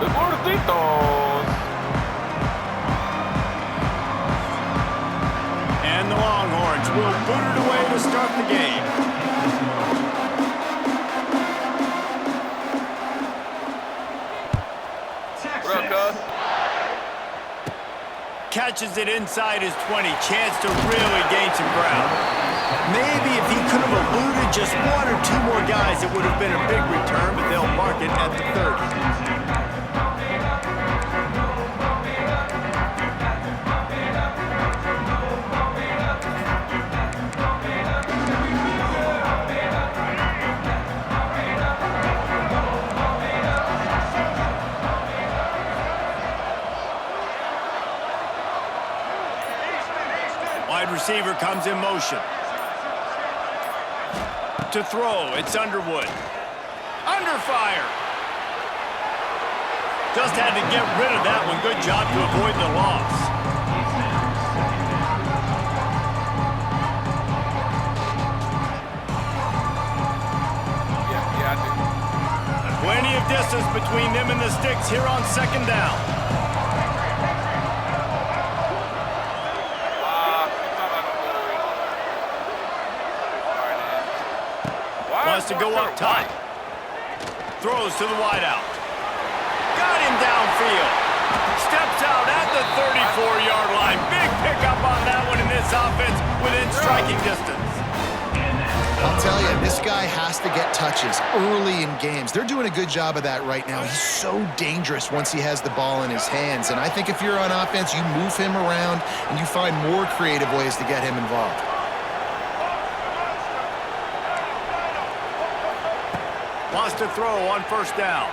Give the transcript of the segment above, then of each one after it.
The gorditos. And the Longhorns will boot it away to start the game. What up, cuz? Catches it inside his 20. Chance to really gain some ground. Maybe if he could have eluded just one or two more guys, it would have been a big return, but they'll mark it at the 30. Wide receiver comes in motion. To throw, it's Underwood. Under fire. Just had to get rid of that one. Good job to avoid the loss. Yeah, I do. Plenty of distance between them and the sticks here on second down. Wants to go up top. Throws to the wideout. Got him downfield. Steps out at the 34-yard line. Big pickup on that one in this offense within striking distance. I'll tell you, this guy has to get touches early in games. They're doing a good job of that right now. He's so dangerous once he has the ball in his hands. And I think if you're on offense, you move him around and you find more creative ways to get him involved. Wants to throw on first down.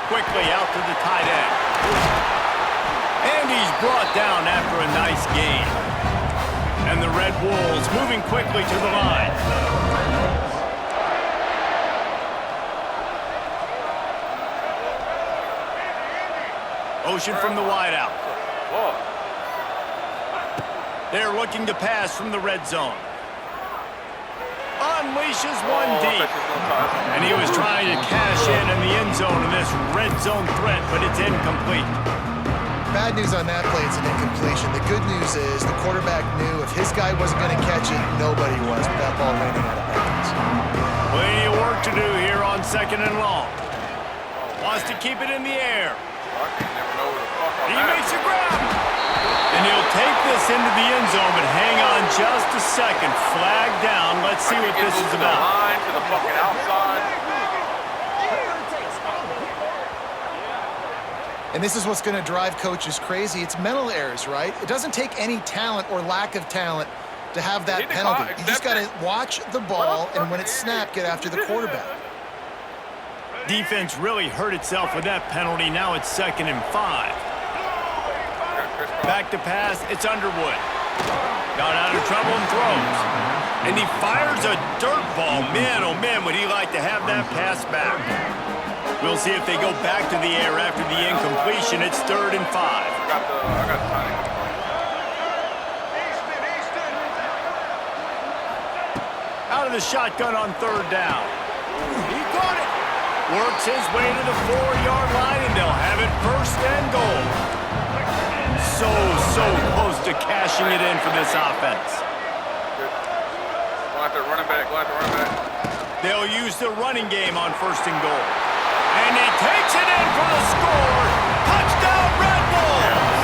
Quickly out to the tight end. And he's brought down after a nice gain. And the Red Wolves moving quickly to the line. Motion from the wideout. They're looking to pass from the red zone. Unleashes one deep. And he was trying to cash in the end zone in this red zone threat, but it's incomplete. Bad news on that play, it's an incompletion. The good news is the quarterback knew if his guy wasn't going to catch it, nobody was with that ball landing out of bounds. Plenty of work to do here on second and long. Wants to keep it in the air. He makes a grab. And he'll take this into the end zone, but hang on just a second. Flag down. Let's see what this is about. To the fucking outside. And this is what's going to drive coaches crazy. It's mental errors, right? It doesn't take any talent or lack of talent to have that penalty. You just got to watch the ball, and when it's snapped, get after the quarterback. Defense really hurt itself with that penalty. Now it's 2nd and 5. Back to pass, it's Underwood. Got out of trouble and throws. And he fires a dirt ball. Man, oh man, would he like to have that pass back. We'll see if they go back to the air after the incompletion. It's 3rd and 5. I got the timing. Out of the shotgun on 3rd down. He caught it. Works his way to the 4-yard line, and they'll have it 1st and goal. So close to cashing it in for this offense. Go after running back. They'll use the running game on 1st and goal. And he takes it in for the score. Touchdown, Red Wolves!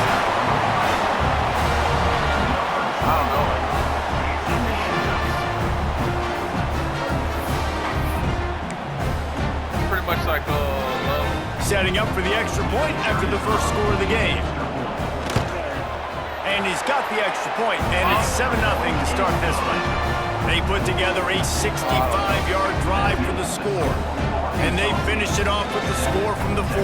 I don't know. Pretty much like Setting up for the extra point after the first score of the game. And he's got the extra point, and it's 7-0 to start this one. They put together a 65-yard drive for the score, and they finished it off with the score from the 4.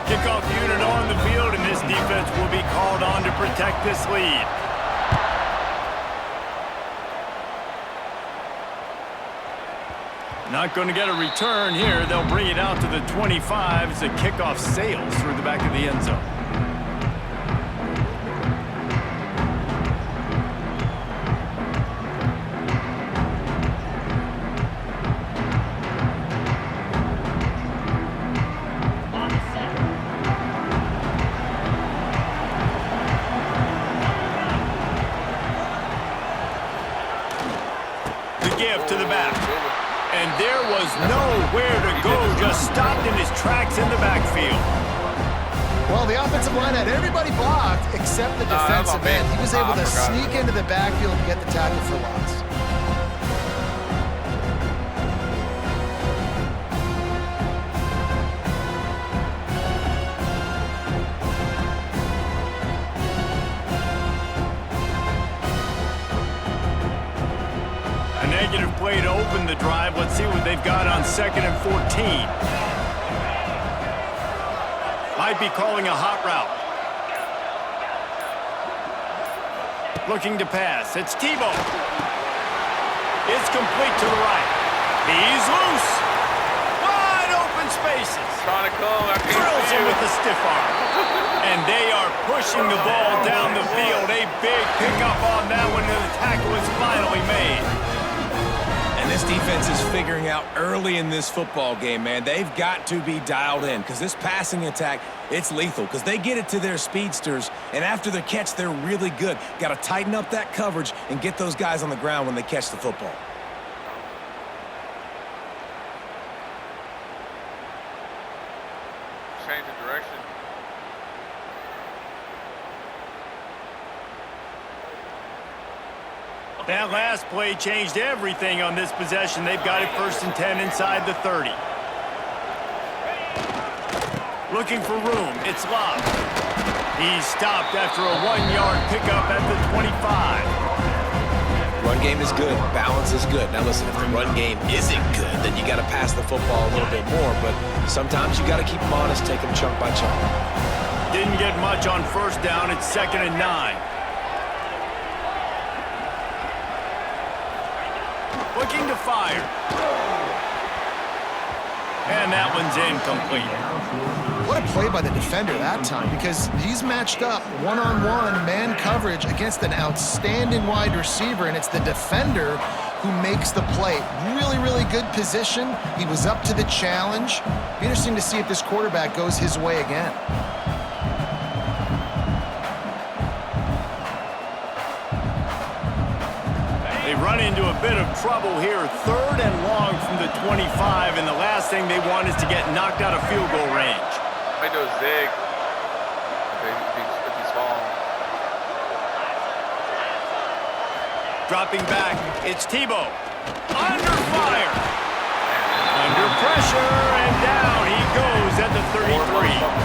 Kickoff unit on the field, and this defense will be called on to protect this lead. Not going to get a return here. They'll bring it out to the 25 as the kickoff sails through the back of the end zone. The give to the back. And there was nowhere to go, just stopped in his tracks in the backfield. Well, the offensive line had everybody blocked except the defensive end. He was able to sneak into the backfield and get the tackle for loss. A negative play to open the drive. Let's see what they've got on 2nd and 14. Might be calling a hot route. Looking to pass. It's Tebow. It's complete to the right. He's loose. Wide open spaces. Drills him with the stiff arm. And they are pushing the ball down the field. A big pickup on that one, and the tackle is finally made. And this defense is figuring out early in this football game, man. They've got to be dialed in because this passing attack, it's lethal because they get it to their speedsters, and after the catch, they're really good. Got to tighten up that coverage and get those guys on the ground when they catch the football. Change of direction. That last play changed everything on this possession. They've got it 1st and 10 inside the 30. Looking for room. It's Love. He's stopped after a 1-yard pickup at the 25. Run game is good. Balance is good. Now listen, if the run game isn't good, then you got to pass the football a little bit more. But sometimes you got to keep them honest, take them chunk by chunk. Didn't get much on 1st down. It's 2nd and 9. Looking to fire. And that one's incomplete. What a play by the defender that time, because he's matched up one-on-one man coverage against an outstanding wide receiver, and it's the defender who makes the play. Really, really good position. He was up to the challenge. Be interesting to see if this quarterback goes his way again. They run into a bit of trouble here. 3rd and long from the 25, and the last thing they want is to get knocked out of field goal range. They do a zig if he's falling. Dropping back, it's Tebow. Under fire. Under pressure, and down he goes at the 33.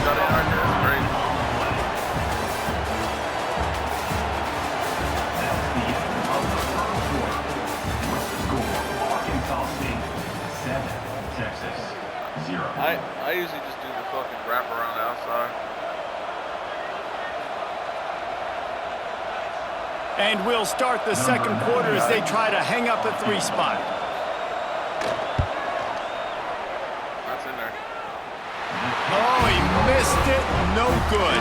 I usually just do the fucking wrap around the outside. And we'll start the 2nd quarter as they try to hang up the 3 spot. That's in there. Oh, he missed it. No good.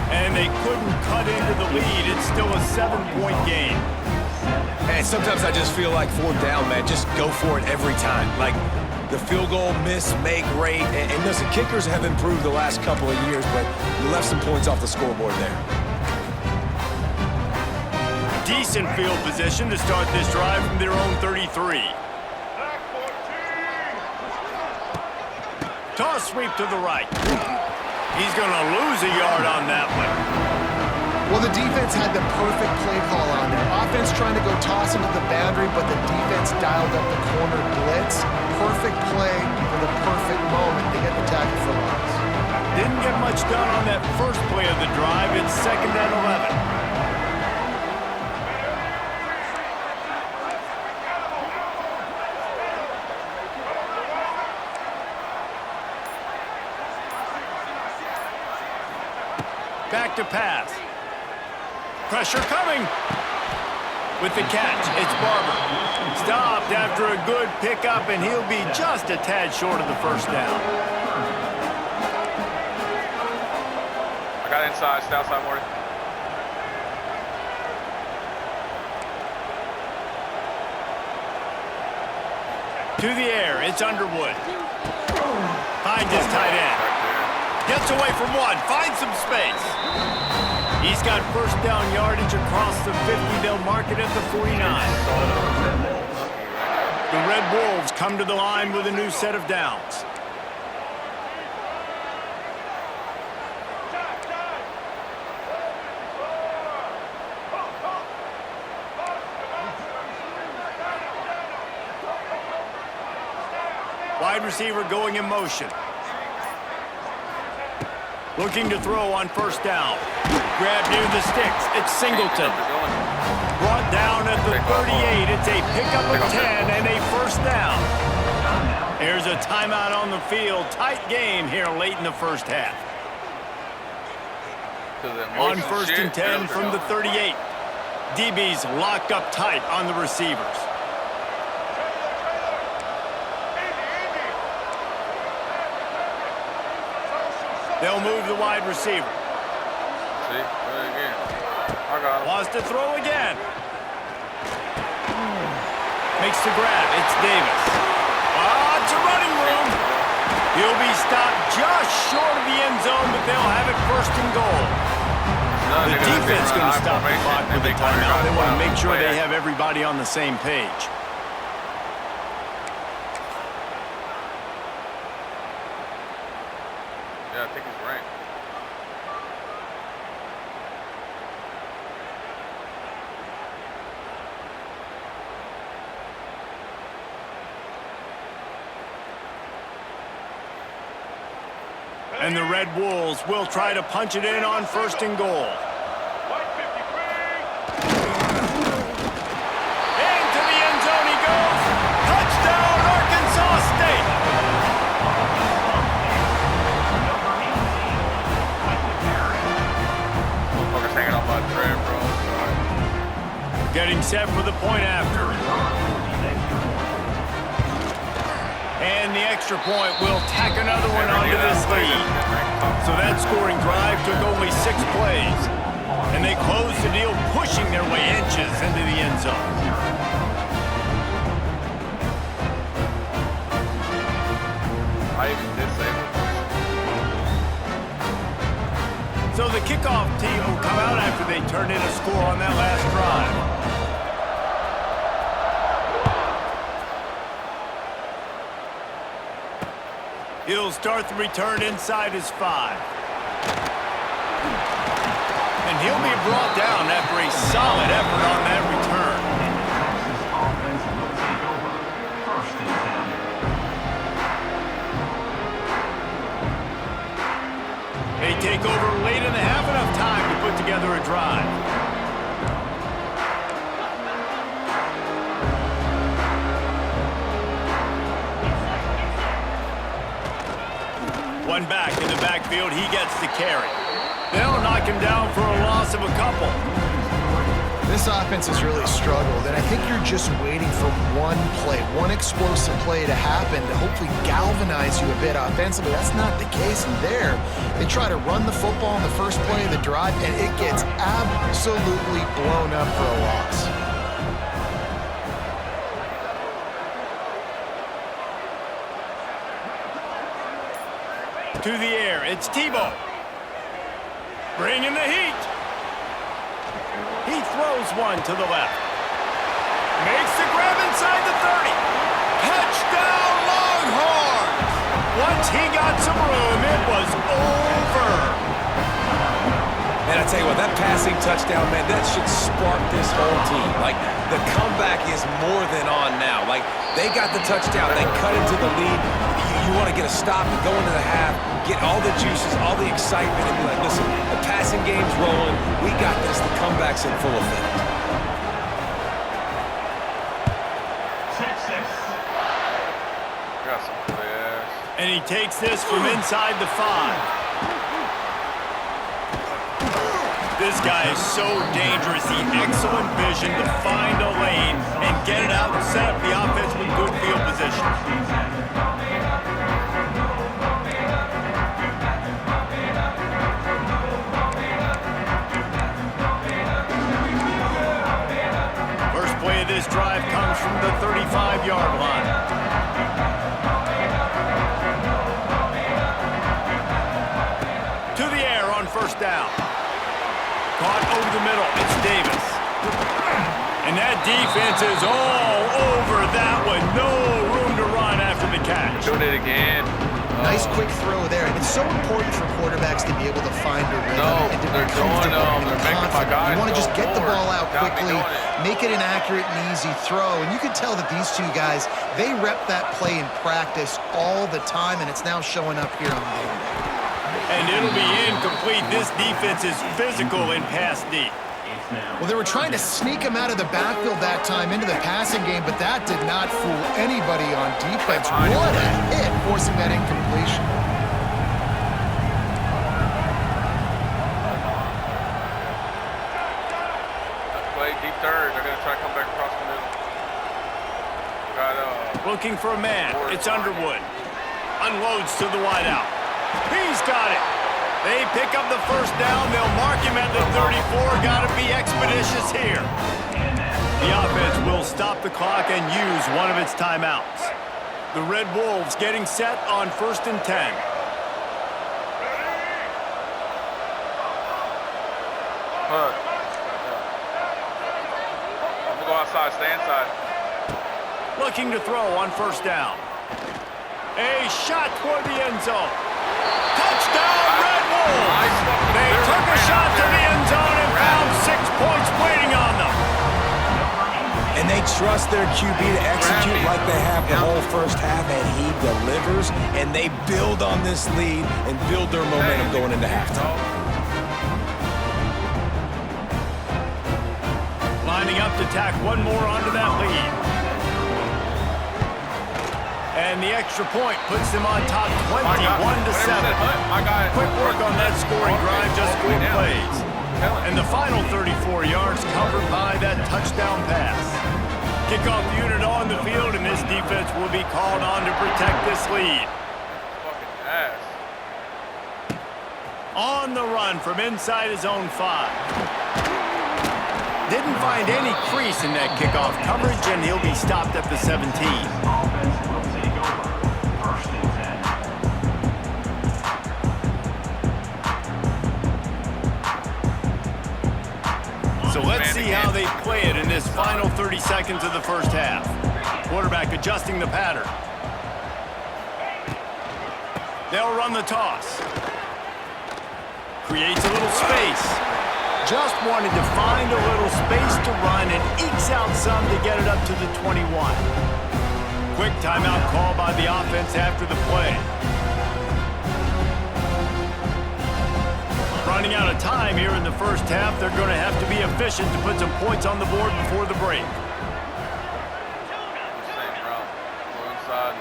And they couldn't cut into the lead. It's still a 7-point game. And sometimes I just feel like 4th down, man, just go for it every time. Like, the field goal miss, make rate, and listen, kickers have improved the last couple of years, but you left some points off the scoreboard there. Decent field position to start this drive from their own 33. Toss sweep to the right. He's going to lose a yard on that one. Well, the defense had the perfect play call on there. Offense trying to go toss into the boundary, but the defense dialed up the corner blitz. Perfect play for the perfect moment to get the tackle for loss. Didn't get much done on that first play of the drive. It's 2nd and 11. Back to pass. Pressure coming. With the catch, it's Barber. Stopped after a good pickup, and he'll be just a tad short of the 1st down. I got inside, stay outside, Morty. To the air, it's Underwood. Finds his tight end. Gets away from one, finds some space. He's got 1st down yardage across the 50. They'll mark it at the 49. Wolves come to the line with a new set of downs. Wide receiver going in motion. Looking to throw on first down. Grab near the sticks. It's Singleton. Brought down at the 38. It's a pickup of 10 and a first down. Here's a timeout on the field. Tight game here late in the first half. On first and 10 from the 38. DB's locked up tight on the receivers. They'll move the wide receiver. See, again. I got him. Wants to throw again. Makes the grab. It's Davis. It's a running room. He'll be stopped just short of the end zone, but they'll have it first and goal. The defense going to stop the clock with a timeout. They want to make sure they have everybody on the same page. Yeah, I think he's right. And the Red Wolves will try to punch it in on first and goal. Into the end zone he goes. Touchdown, Arkansas State. Motherfucker's hanging on by a thread, bro. Getting set for the point after. And the extra point will tack another one onto this lead. So that scoring drive took only 6 plays. And they closed the deal, pushing their way inches into the end zone. I even disabled. So the kickoff team will come out after they turn in a score on that last drive. He'll start the return inside his 5. And he'll be brought down after a solid effort on that return. They take over late and have enough time to put together a drive. One back in the backfield, he gets the carry. They'll knock him down for a loss of a couple. This offense has really struggled, and I think you're just waiting for one play, one explosive play to happen to hopefully galvanize you a bit offensively. That's not the case in there. They try to run the football in the first play of the drive, and it gets absolutely blown up for a loss. To the air, it's Tebow. Bringing the heat. He throws one to the left. Makes the grab inside the 30. Touchdown, Longhorns! Once he got some room, it was over. And I tell you what, that passing touchdown, man, that should spark this whole team. Like, the comeback is more than on now. Like, they got the touchdown. They cut into the lead. You want to get a stop and go into the half, get all the juices, all the excitement, and be like, listen, the passing game's rolling. We got this. The comeback's in full effect. Got some players. And he takes this from inside the 5. This guy is so dangerous. He excellent vision to find a lane and get it out and set up the offense with good field position. First play of this drive comes from the 35-yard line. To the air on first down. Caught over the middle. It's Davis. And that defense is all over that one. No catch. Doing it again. Nice quick throw there. And it's so important for quarterbacks to be able to find a rhythm and to be they're comfortable doing, and they're making my confident. guys You want to go just get the forward. ball out Got me quickly, doing it. make it an accurate and easy throw. And you can tell that these two guys, they rep that play in practice all the time, and it's now showing up here on game day. And it'll be incomplete. This defense is physical in pass deep. Well, they were trying to sneak him out of the backfield that time into the passing game, but that did not fool anybody on defense. What a hit, forcing that incompletion. Play deep third. They're going to try to come back across the middle. Looking for a man. It's Underwood. Unloads to the wideout. He's got it. They pick up the first down. They'll mark him at the 34. Got to be expeditious here. The offense will stop the clock and use one of its timeouts. The Red Wolves getting set on 1st and 10. I'm going to go outside. Stay inside. Looking to throw on 1st down. A shot toward the end zone. Touchdown, Red Wolves! They took a shot to the end zone and found 6 points waiting on them. And they trust their QB to execute like they have the whole first half, and he delivers, and they build on this lead and build their momentum going into halftime. Lining up to tack one more onto that lead. And the extra point puts them on top 21-7. Quick work on that scoring drive, just 4 plays. And the final 34 yards covered by that touchdown pass. Kickoff unit on the field, and this defense will be called on to protect this lead. On the run from inside his own 5. Didn't find any crease in that kickoff coverage, and he'll be stopped at the 17. So let's see how they play it in this final 30 seconds of the first half. Quarterback adjusting the pattern. They'll run the toss. Creates a little space. Just wanted to find a little space to run and ekes out some to get it up to the 21. Quick timeout call by the offense after the play. Running out of time here in the first half. They're going to have to be efficient to put some points on the board before the break. Same route. Go inside.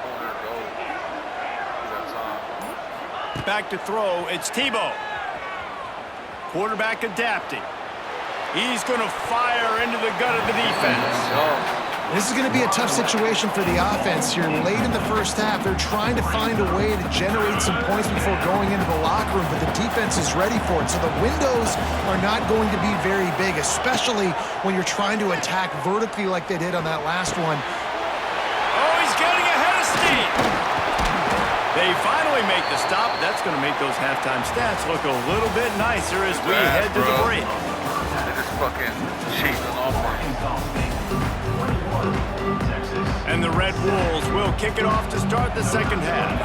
Corner, go. You got time. Back to throw. It's Tebow. Quarterback adapting. He's going to fire into the gut of the defense. This is going to be a tough situation for the offense here. Late in the first half, they're trying to find a way to generate some points before going into the locker room, but the defense is ready for it. So the windows are not going to be very big, especially when you're trying to attack vertically like they did on that last one. Oh, he's getting ahead of steam. They finally make the stop. That's going to make those halftime stats look a little bit nicer as we head to the break. They just fucking cheating off on me. And the Red Wolves will kick it off to start the second half.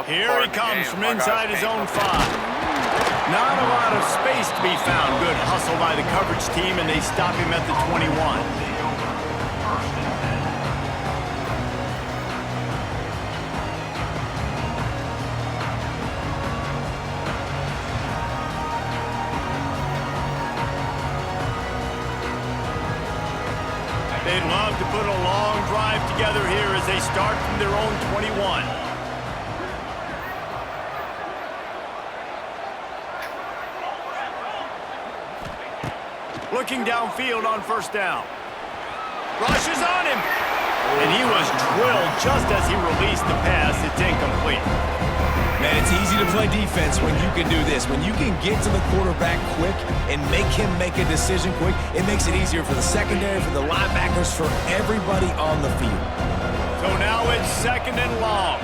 Here he comes from inside his own 5. Not a lot of space to be found. Good hustle by the coverage team, and they stop him at the 21. They'd love to put a long drive together here as they start from their own 21. Looking downfield on 1st down. Rushes on him. And he was drilled just as he released the pass. It's incomplete. Man, it's easy to play defense when you can do this. When you can get to the quarterback quick and make him make a decision quick, it makes it easier for the secondary, for the linebackers, for everybody on the field. So now it's 2nd and long.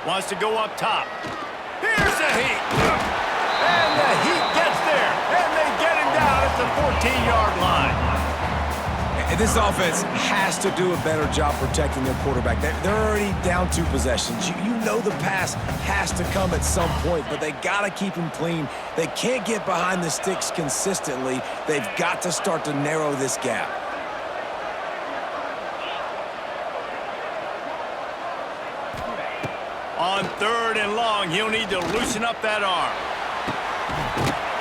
Wants to go up top. Here's the heat. And the heat gets there. And they get him 14-yard line. And this offense has to do a better job protecting their quarterback. They're already down 2 possessions. You know the pass has to come at some point, but they got to keep him clean. They can't get behind the sticks consistently. They've got to start to narrow this gap. On 3rd and long, he'll need to loosen up that arm.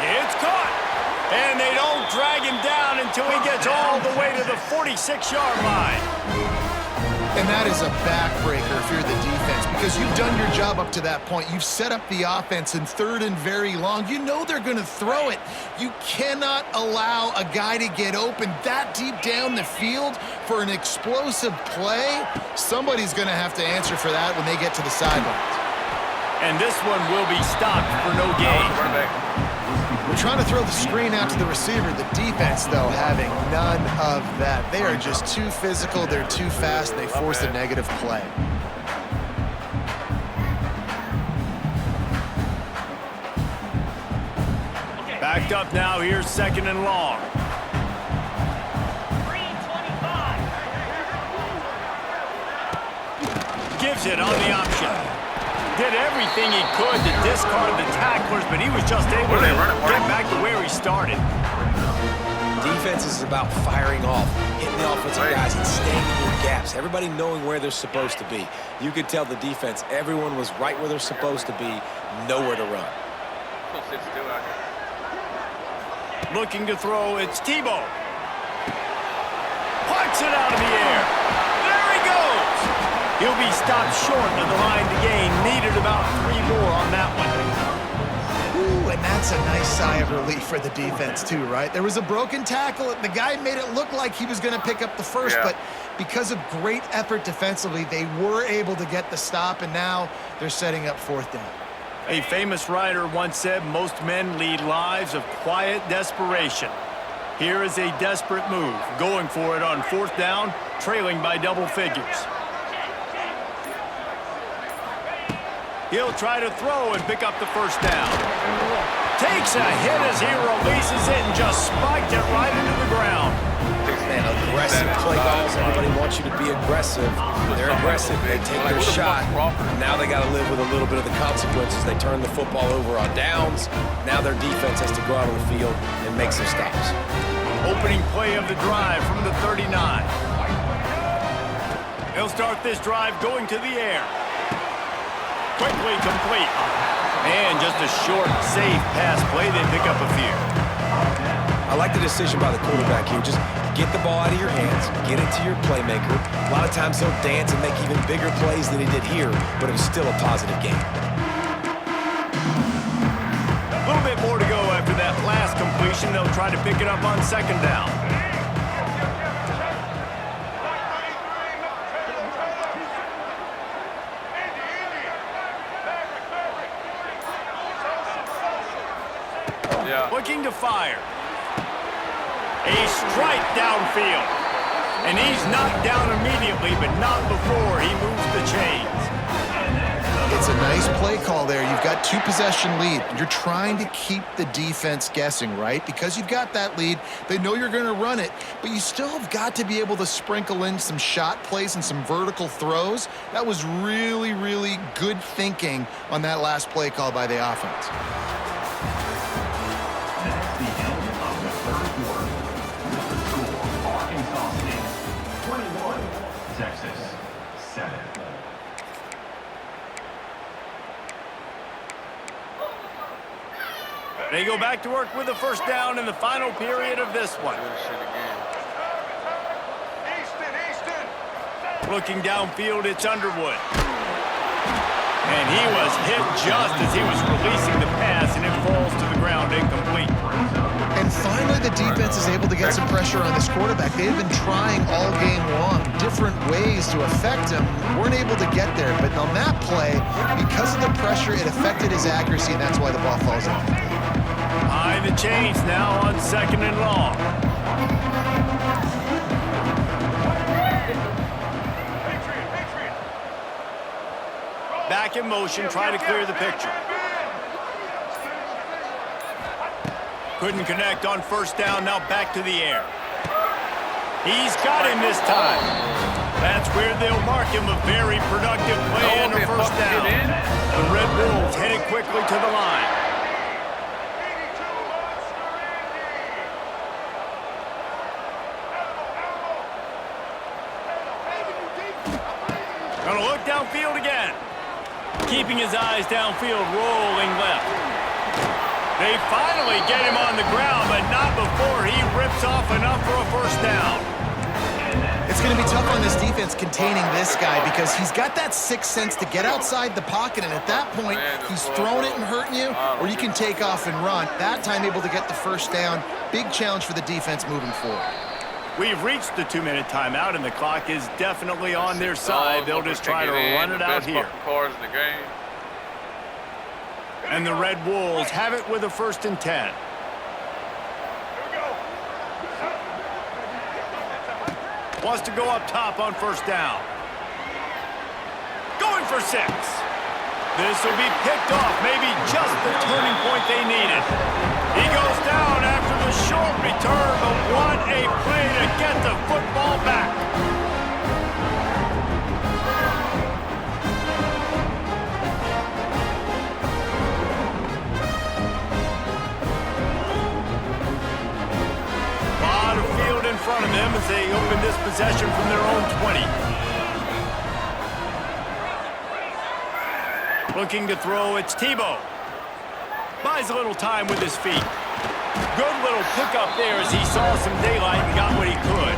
It's caught. And they don't drag him down until he gets all the way to the 46-yard line. And that is a backbreaker if you're the defense, because you've done your job up to that point. You've set up the offense in 3rd and very long. You know they're going to throw it. You cannot allow a guy to get open that deep down the field for an explosive play. Somebody's going to have to answer for that when they get to the sidelines. And this one will be stopped for no gain. We're trying to throw the screen out to the receiver. The defense, though, having none of that. They are just too physical. They're too fast. And they force a negative play. Backed up now. Here's 2nd and long. Gives it on the option. Did everything he could to discard the tacklers, but he was just able to get back to where he started. Defense is about firing off, hitting the offensive guys and staying in your gaps. Everybody knowing where they're supposed to be. You could tell the defense, everyone was right where they're supposed to be, nowhere to run. Looking to throw, it's Tebow. Punts it out of the air. There he goes. He'll be stopped short of the line to gain. Needed about 3 more on that one. Ooh, and that's a nice sigh of relief for the defense too, right? There was a broken tackle. The guy made it look like he was going to pick up the first, but because of great effort defensively, they were able to get the stop, and now they're setting up 4th down. A famous writer once said, most men lead lives of quiet desperation. Here is a desperate move, going for it on 4th down, trailing by double figures. He'll try to throw and pick up the 1st down. Takes a hit as he releases it and just spiked it right into the ground. Man, aggressive play calls. Everybody wants you to be aggressive. They're aggressive. They take their shot. Now they got to live with a little bit of the consequences. They turn the football over on downs. Now their defense has to go out on the field and make some stops. Opening play of the drive from the 39. They'll start this drive going to the air. Quickly complete. And just a short, safe pass play. They pick up a few. I like the decision by the quarterback here. Just get the ball out of your hands, get it to your playmaker. A lot of times he'll dance and make even bigger plays than he did here, but it was still a positive game. A little bit more to go after that last completion. They'll try to pick it up on 2nd down. Looking to fire. A strike downfield. And he's knocked down immediately, but not before he moves the chains. It's a nice play call there. You've got 2-possession lead. You're trying to keep the defense guessing, right? Because you've got that lead, they know you're going to run it, but you still have got to be able to sprinkle in some shot plays and some vertical throws. That was really, really good thinking on that last play call by the offense. They go back to work with the 1st down in the final period of this one. Looking downfield, it's Underwood. And he was hit just as he was releasing the pass, and it falls to the ground incomplete. And finally, the defense is able to get some pressure on this quarterback. They've been trying all game long different ways to affect him. Weren't able to get there, but on that play, because of the pressure, it affected his accuracy, and that's why the ball falls out. High the chains now on 2nd and long. Back in motion, try to clear the picture. Couldn't connect on first down. Now back to the air. He's got him this time. That's where they'll mark him a very productive play and a first down. The Red Wolves headed quickly to the line. Gonna look downfield again. Keeping his eyes downfield, rolling left. They finally get him on the ground, but not before he rips off enough for a first down. It's going to be tough on this defense containing this guy because he's got that sixth sense to get outside the pocket, and at that point, he's throwing it and hurting you, or you can take off and run. That time able to get the first down. Big challenge for the defense moving forward. We've reached the 2-minute timeout, and the clock is definitely on their side. They'll just try to run it out here. And the Red Wolves have it with a 1st and 10. Wants to go up top on first down. Going for 6. This will be picked off, maybe just the turning point they needed. He goes down after the short return, but what a play to get the football back. Lot of field in front of them as they open this possession from their own 20. Looking to throw, it's Tebow. Buys a little time with his feet. Good little pickup there as he saw some daylight and got what he could.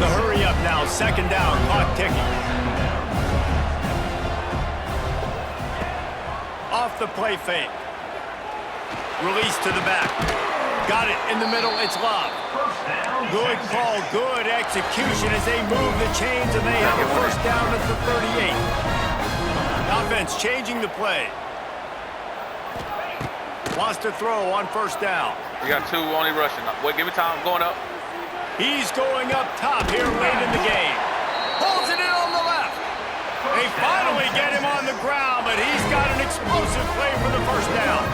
The hurry up now, 2nd down, clock ticking. Off the play fake. Release to the back. Got it in the middle, it's Love. Good call, good execution as they move the chains and they have a first down at the 38. Offense changing the play. Wants to throw on first down. We got 2 only rushing. Wait, give me time. I'm going up. He's going up top here late in the game. Pulls it in on the left. They finally get him on the ground, but he's got an explosive play for the first down.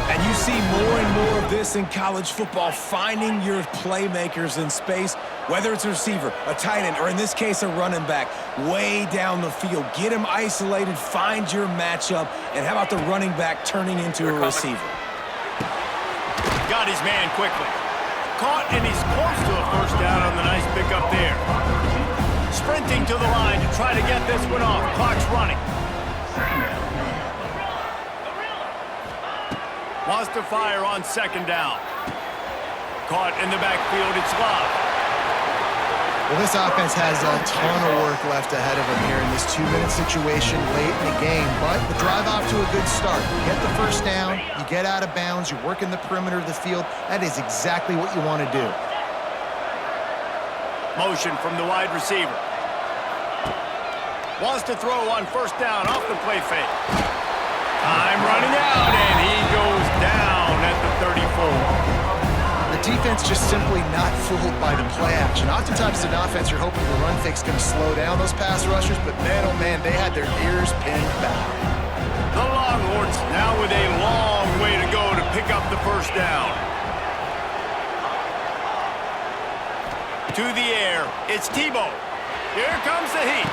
And you see more and more of this in college football, finding your playmakers in space, whether it's a receiver, a tight end, or in this case, a running back, way down the field. Get him isolated, find your matchup, and how about the running back turning into a receiver? Got his man quickly. Caught, and he's close to a first down on the nice pickup there. Sprinting to the line to try to get this one off. Clock's running. Wants to fire on 2nd down. Caught in the backfield, it's Love. Well, this offense has a ton of work left ahead of them here in this 2-minute situation late in the game, but the drive off to a good start. You get the first down, you get out of bounds, you're working the perimeter of the field. That is exactly what you want to do. Motion from the wide receiver. Wants to throw on first down off the play fake. Time running out, and he goes down at the 34. The defense just simply not fooled by the play action. Oftentimes, as an offense, you're hoping the run fake's going to slow down those pass rushers, but man, oh man, they had their ears pinned back. The Longhorns now with a long way to go to pick up the first down. To the air, it's Tebow. Here comes the heat.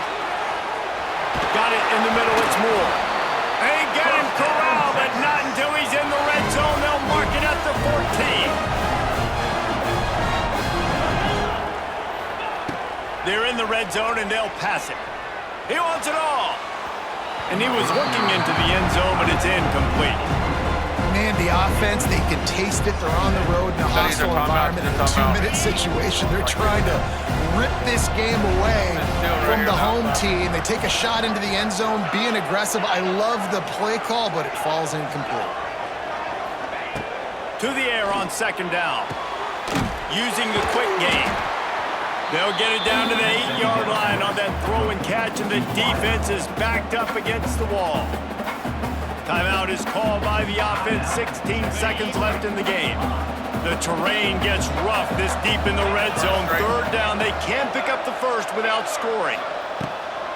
Got it in the middle, it's Moore. They get him corralled, but not until he's in the red zone. They'll mark it at the 14. They're in the red zone, and they'll pass it. He wants it all. And he was looking into the end zone, but it's incomplete. Man, the offense, they can taste it. They're on the road in a hostile environment in a 2-minute situation. They're trying to rip this game away from the home team. They take a shot into the end zone, being aggressive. I love the play call, but it falls incomplete. To the air on 2nd down. Using the quick game. They'll get it down to the 8-yard line on that throw and catch, and the defense is backed up against the wall. Timeout is called by the offense. 16 seconds left in the game. The terrain gets rough this deep in the red zone. 3rd down. They can't pick up the first without scoring.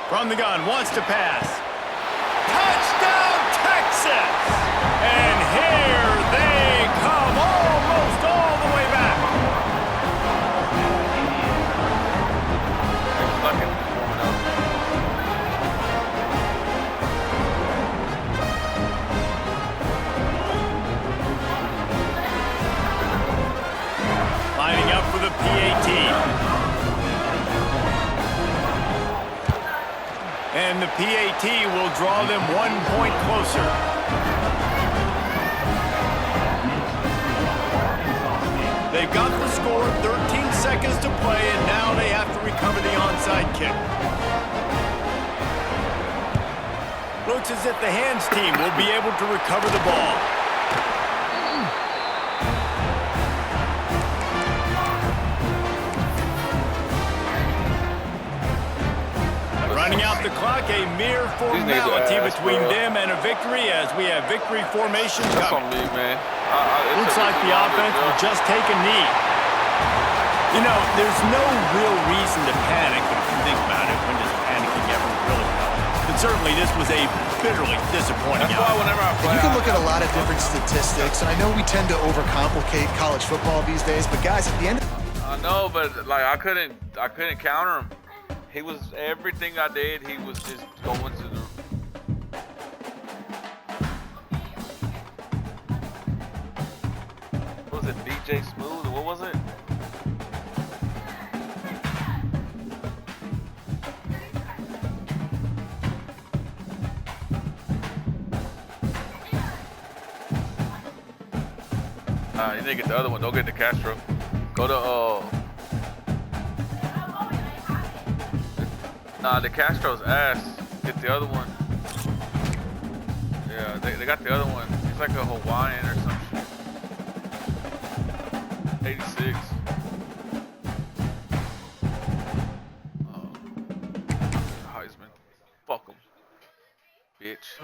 From the gun, wants to pass. Touchdown, Texas! And here they come. and the PAT will draw them 1 point closer. They've got the score, 13 seconds to play, and now they have to recover the onside kick. Looks as if the hands team will be able to recover the ball. Running out the clock, a mere formality between them and a victory as we have victory formation coming. On me, man. Looks like the offense will just take a knee. You know, there's no real reason to panic, but if you think about it, when does panicking ever really help? But certainly this was a bitterly disappointing That's why outcome. whenever I play, You can look at a lot of different statistics, and I know we tend to overcomplicate college football these days, but guys, at the end of I know, but like I couldn't counter him. He was everything I did. He was just going to the. What was it, DJ Smooth? Or what was it? You need to get the other one. Don't get the Castro. Go to Nah, the Castro's ass. Get the other one. Yeah, they got the other one. He's like a Hawaiian or some shit. 86. Heisman. Fuck him. Bitch.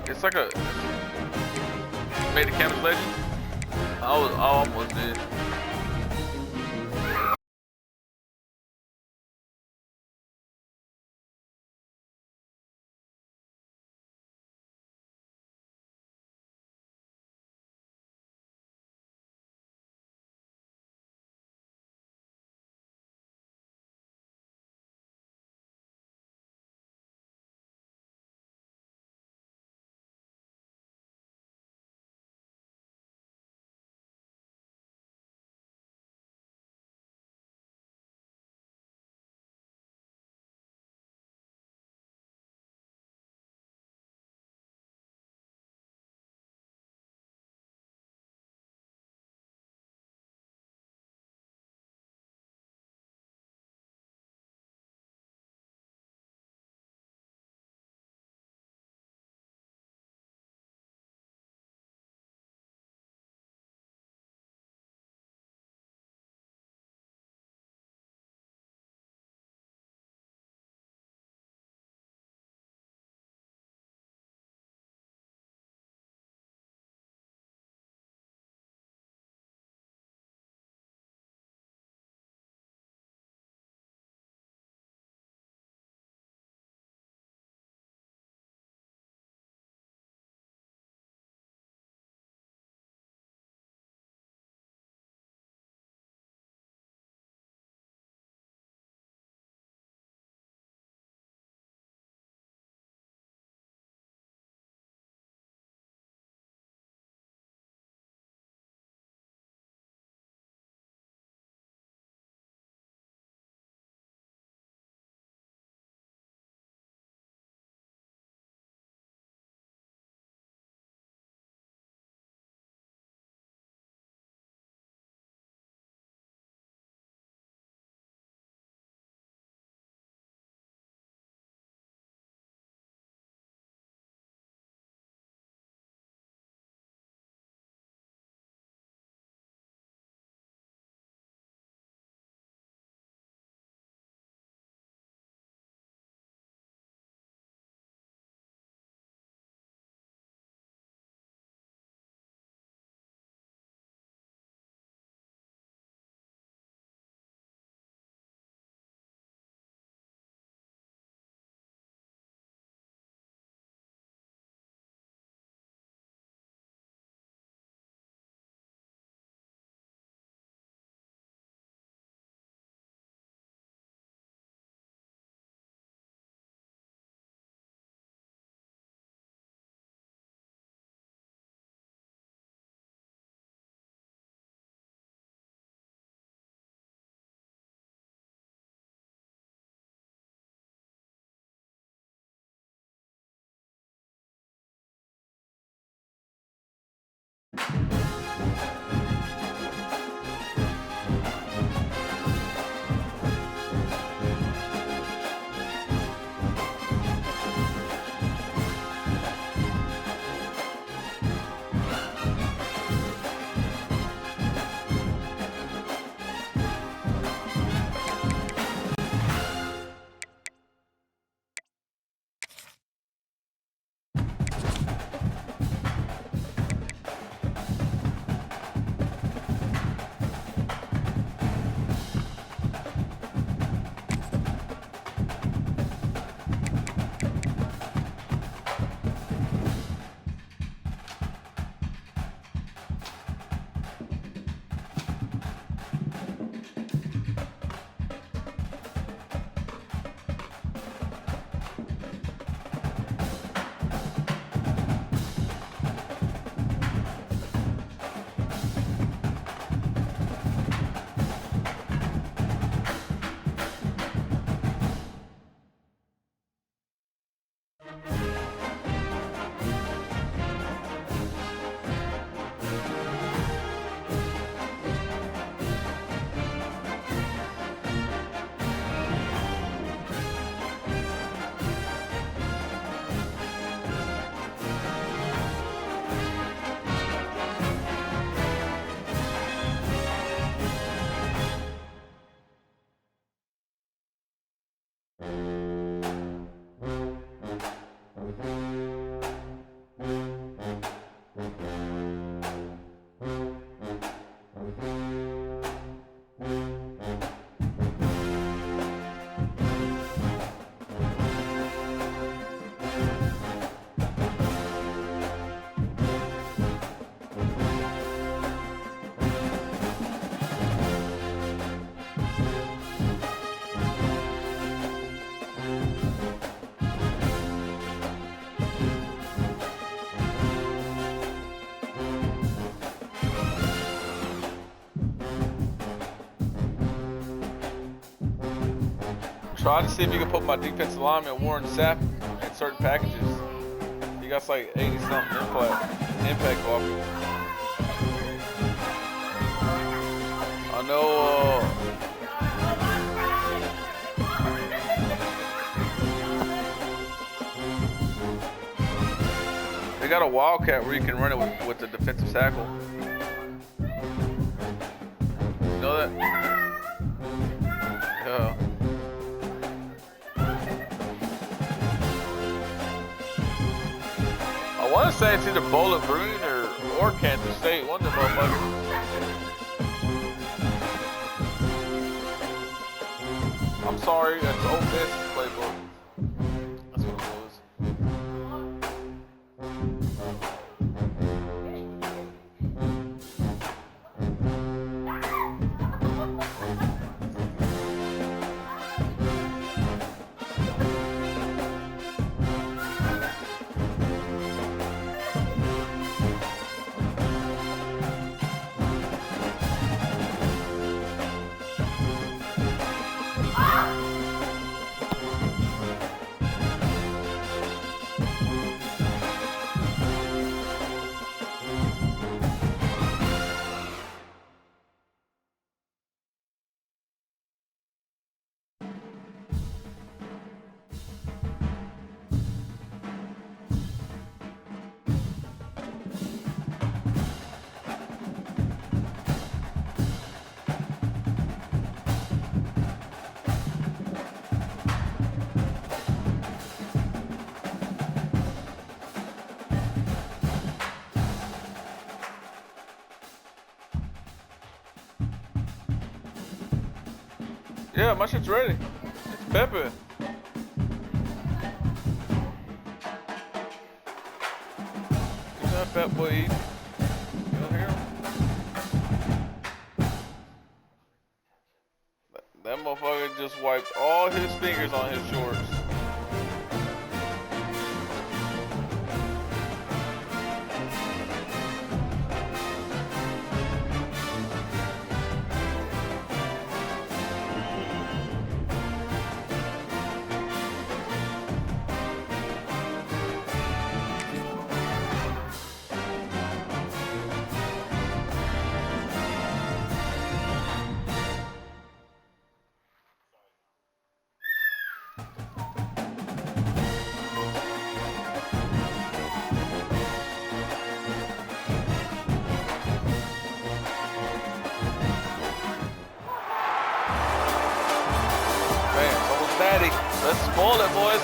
It's like a made a campus legend. I almost did. Try to see if you can put my defensive lineman Warren Sapp in certain packages. He got like 80 something impact blocker. I know. They got a wildcat where you can run it with the defensive tackle. You know that? Yeah. I want to say it's either Bowling Green or Kansas State, one of the motherfuckers. I'm sorry, that's Ole Miss playbook. That's what it was. Yeah, my shit's ready. It's Pepe. He's that fat boy eating. You don't hear him? That motherfucker just wiped all his fingers on his shorts. Let's spoil it, boys.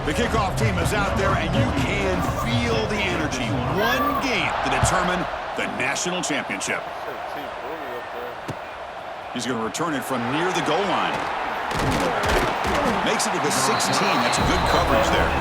The kickoff team is out there, and you can feel the energy. One game to determine the national championship. He's going to return it from near the goal line. Makes it to the 16. That's a good coverage there.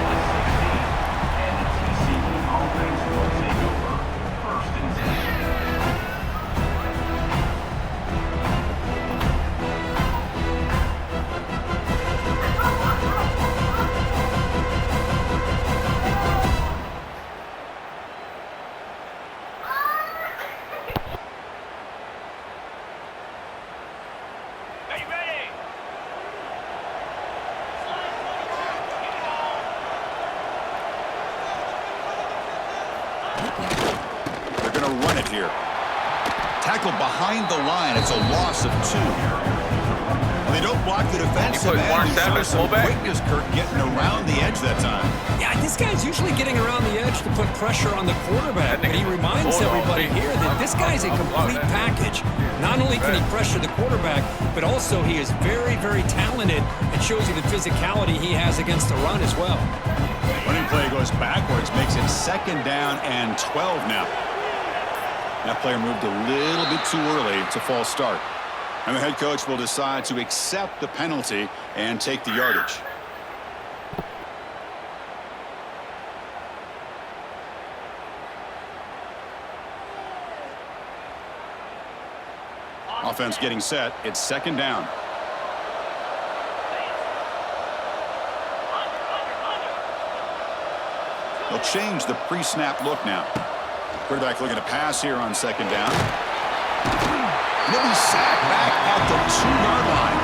They're going to run it here. Tackled behind the line. It's a loss of 2. They don't block the defensive end. He shows some quickness, Kirk, getting around the edge that time. Yeah, this guy's usually getting around the edge to put pressure on the quarterback, but he reminds everybody here that this guy's a complete package. Not only can he pressure the quarterback, but also he is very, very talented and shows you the physicality he has against the run as well. Running play goes backwards, makes it 2nd down and 12 now. That player moved a little bit too early to false start. And the head coach will decide to accept the penalty and take the yardage. Offense getting set. It's 2nd down. They'll change the pre-snap look now. Quarterback looking to pass here on 2nd down. And he'll be sacked back at the 2-yard line.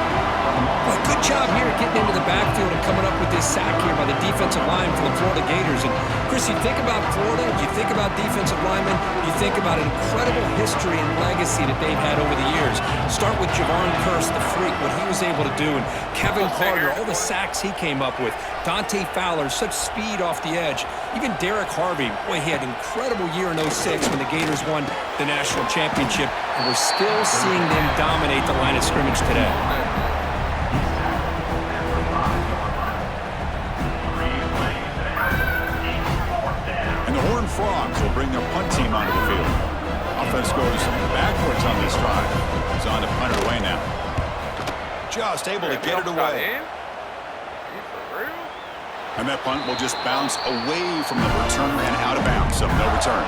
Well, good job here getting into the backfield and coming up with this sack here by the defensive line for the Florida Gators. And, Chris, you think about Florida, you think about defensive linemen, you think about an incredible history and legacy that they've had over the years. Start with Javon Curse, the freak, what he was able to do, and Kevin Carter, all the sacks he came up with. Dante Fowler, such speed off the edge. Even Derek Harvey, boy, he had an incredible year in 06 when the Gators won the national championship, and we're still seeing them dominate the line of scrimmage today. Frogs will bring their punt team onto the field. Offense goes backwards on this drive. He's on to punt it away now. Just able to get it away. And that punt will just bounce away from the returner and out of bounds, so no return.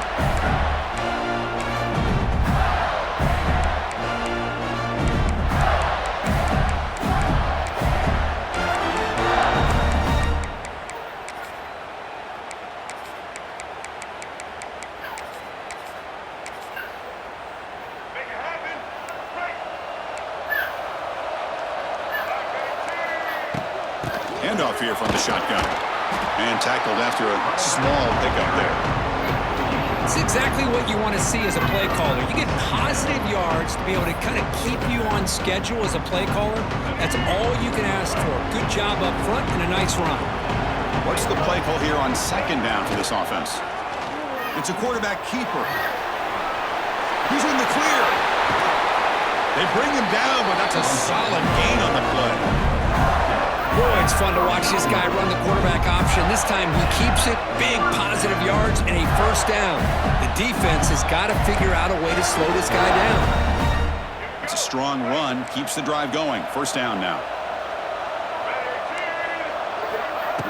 Handoff here from the shotgun. And tackled after a small pickup there. It's exactly what you want to see as a play caller. You get positive yards to be able to kind of keep you on schedule as a play caller. That's all you can ask for. Good job up front and a nice run. What's the play call here on 2nd down for this offense? It's a quarterback keeper. He's in the clear. They bring him down, but that's a solid gain on the play. Boy, it's fun to watch this guy run the quarterback option. This time he keeps it, big positive yards, and a 1st down. The defense has got to figure out a way to slow this guy down. It's a strong run, keeps the drive going. 1st down now.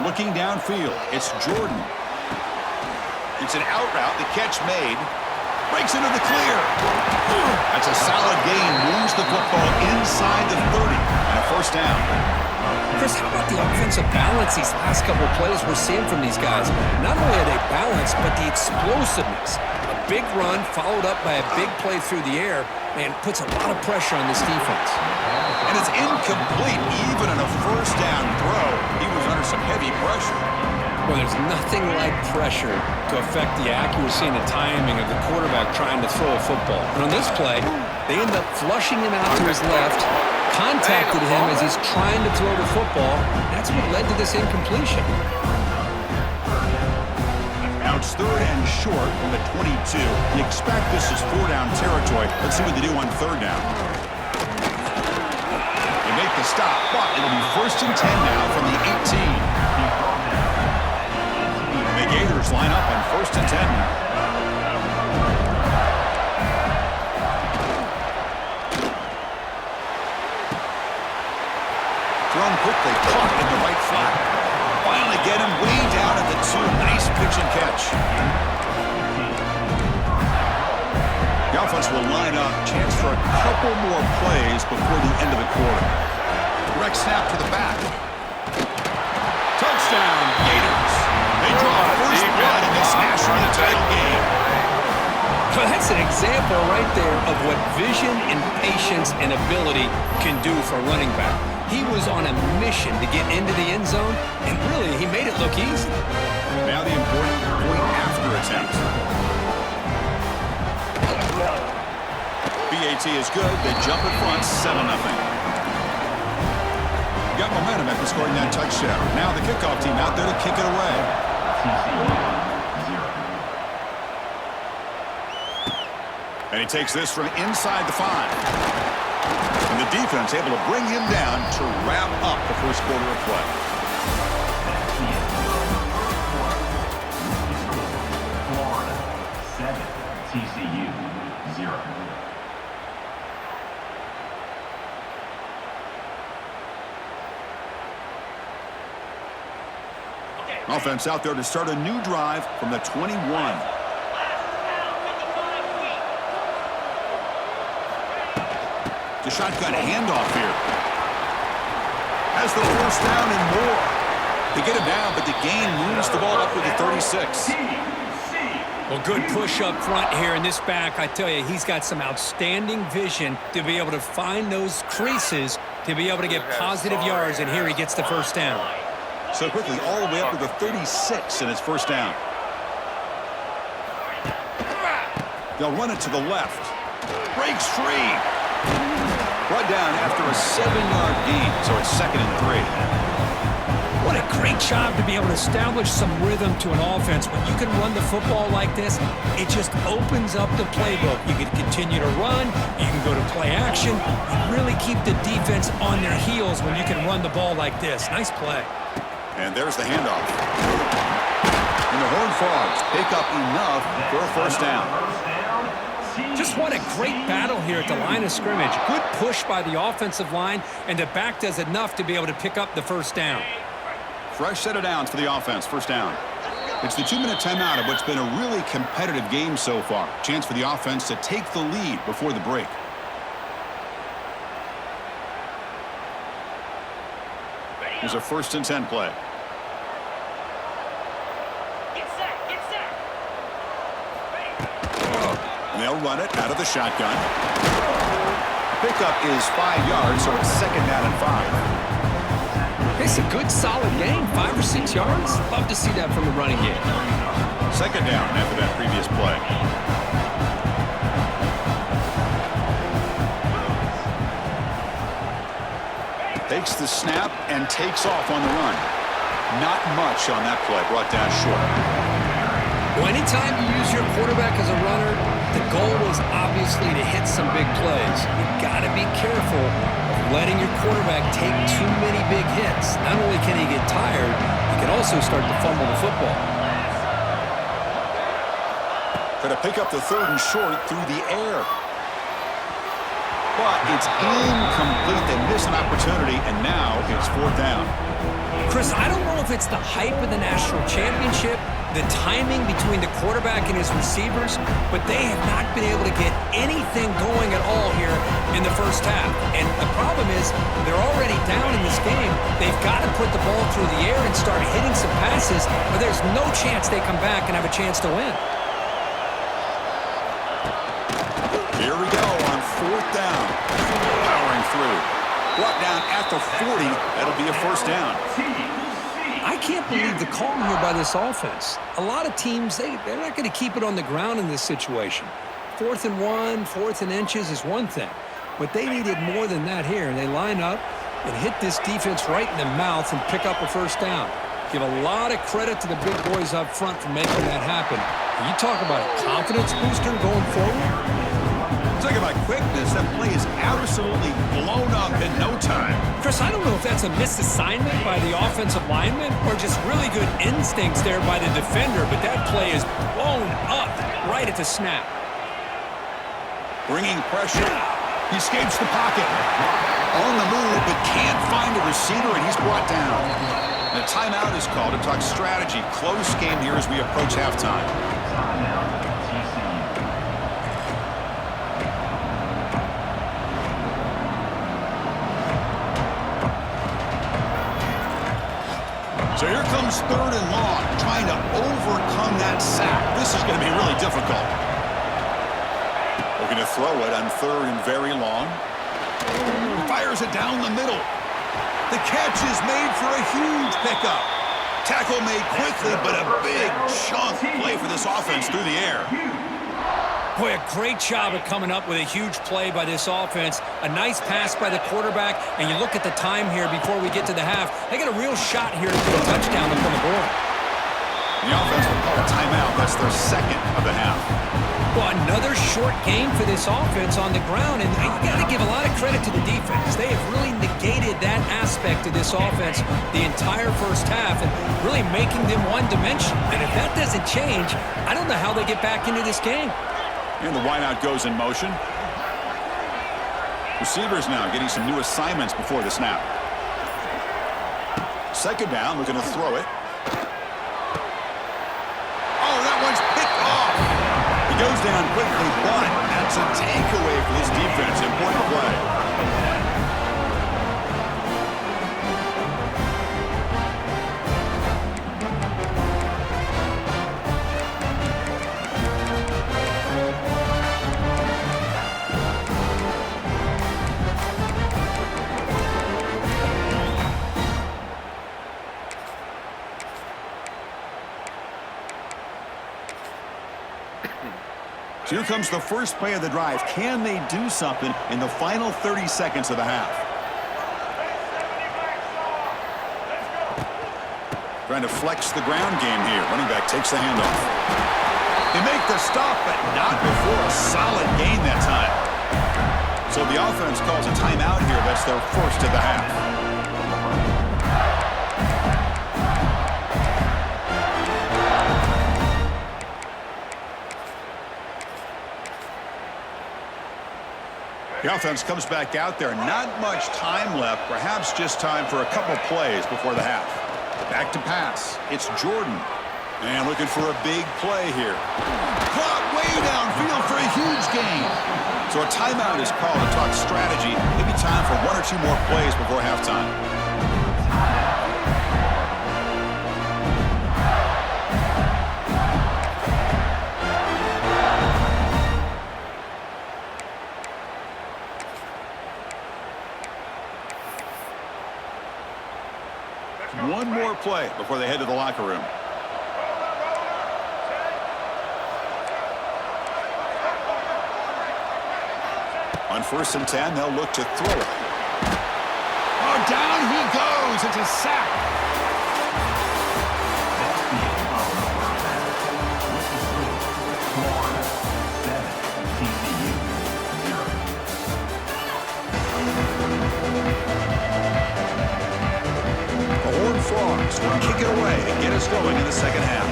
Looking downfield, it's Jordan. It's an out route, the catch made. Breaks into the clear. That's a solid gain, moves the football inside the 30, and a 1st down. Chris, how about the offensive balance these last couple of plays we're seeing from these guys? Not only are they balanced, but the explosiveness. A big run followed up by a big play through the air, man, puts a lot of pressure on this defense. And it's incomplete. Even on a 1st down throw, he was under some heavy pressure. Well, there's nothing like pressure to affect the accuracy and the timing of the quarterback trying to throw a football. And on this play, they end up flushing him out to his left, contacted him as he's trying to throw the football. That's what led to this incompletion. Now it's 3rd and short from the 22. You expect this is 4-down territory. Let's see what they do on 3rd down. They make the stop, but it'll be 1st and 10 now from the 18. The Gators line up on 1st and 10 now. Thrown quickly, caught in the right flat. Finally get him way down at the 2. Nice pitch and catch. The offense will line up. Chance for a couple more plays before the end of the quarter. Direct snap to the back. Touchdown, Gators. They draw first blood in this national title game. Well, that's an example right there of what vision and patience and ability can do for a running back. He was on a mission to get into the end zone, and really, he made it look easy. Now the important point after attempt. INT is good. They jump in front, 7-0. Got momentum after scoring that touchdown. Now the kickoff team out there to kick it away. And he takes this from inside the 5. And the defense able to bring him down to wrap up the first quarter of play. Florida 7, TCU 0. Offense out there to start a new drive from the 21. The shotgun handoff here. Has the first down and more. They get him down, but the gain moves the ball up with the 36. Well, good push up front here in this back. I tell you, he's got some outstanding vision to be able to find those creases to be able to get positive yards, and here he gets the first down. So quickly, all the way up to the 36 in his first down. They'll run it to the left. Breaks free. Brought down after a 7-yard gain, so it's 2nd and 3. What a great job to be able to establish some rhythm to an offense. When you can run the football like this, it just opens up the playbook. You can continue to run. You can go to play action. You really keep the defense on their heels when you can run the ball like this. Nice play. And there's the handoff. And the Horned Frogs pick up enough for a first down. Just what a great battle here at the line of scrimmage. Good push by the offensive line, and the back does enough to be able to pick up the first down. Fresh set of downs for the offense, first down. It's the 2-minute timeout of what's been a really competitive game so far. Chance for the offense to take the lead before the break. Here's a 1st and 10 play. And they'll run it out of the shotgun. Pickup is 5 yards, so it's 2nd down and 5. It's a good, solid game. 5 or 6 yards. Love to see that from the running game. 2nd down after that previous play. Takes the snap and takes off on the run. Not much on that play, brought down short. Well, anytime you use your quarterback as a runner, the goal is obviously to hit some big plays. You've got to be careful of letting your quarterback take too many big hits. Not only can he get tired, he can also start to fumble the football. Try to pick up the 3rd and short through the air. But it's incomplete. They miss an opportunity, and now it's 4th down. Chris, I don't know if it's the hype of the national championship, the timing between the quarterback and his receivers, but they have not been able to get anything going at all here in the first half. And the problem is they're already down in this game. They've got to put the ball through the air and start hitting some passes, or there's no chance they come back and have a chance to win. Here we go on 4th down. Powering through. Brought down at the 40. That'll be a first down. I can't believe the call here by this offense. A lot of teams, they're not going to keep it on the ground in this situation. 4th and 1, 4th and inches is one thing. But they needed more than that here. And they line up and hit this defense right in the mouth and pick up a first down. Give a lot of credit to the big boys up front for making that happen. You talk about a confidence booster going forward. Talk about quickness. That play is absolutely blown up in no time. Chris, I don't know if that's a misassignment by the offensive lineman or just really good instincts there by the defender, but that play is blown up right at the snap. Bringing pressure. He escapes the pocket. On the move, but can't find a receiver, and he's brought down. And a timeout is called to talk strategy. Close game here as we approach halftime. So here comes 3rd and long, trying to overcome that sack. This is going to be really difficult. Looking to throw it on 3rd and very long. Fires it down the middle. The catch is made for a huge pickup. Tackle made quickly, but a big chunk play for this offense through the air. Boy, a great job of coming up with a huge play by this offense. A nice pass by the quarterback, and you look at the time here before we get to the half. They got a real shot here to put a touchdown up on the board. The offense will call a timeout. That's their second of the half. Well, another short game for this offense on the ground, and you got to give a lot of credit to the defense. They have really negated that aspect of this offense the entire first half and really making them one-dimensional. And if that doesn't change, I don't know how they get back into this game. And the wideout goes in motion. Receivers now getting some new assignments before the snap. Second down, looking to throw it. Oh, that one's picked off. He goes down quickly, but that's a takeaway for this defense. Important play. So here comes the first play of the drive. Can they do something in the final 30 seconds of the half? Trying to flex the ground game here. Running back takes the handoff. They make the stop, but not before a solid gain that time. So the offense calls a timeout here. That's their first of the half. The offense comes back out there. Not much time left. Perhaps just time for a couple plays before the half. Back to pass. It's Jordan. And looking for a big play here. Caught way downfield for a huge gain. So a timeout is called to talk strategy. Maybe time for one or two more plays before halftime. One more play before they head to the locker room. On 1st and 10, they'll look to throw it. Oh, down he goes. It's a sack. Frogs will kick it away and get us going in the second half.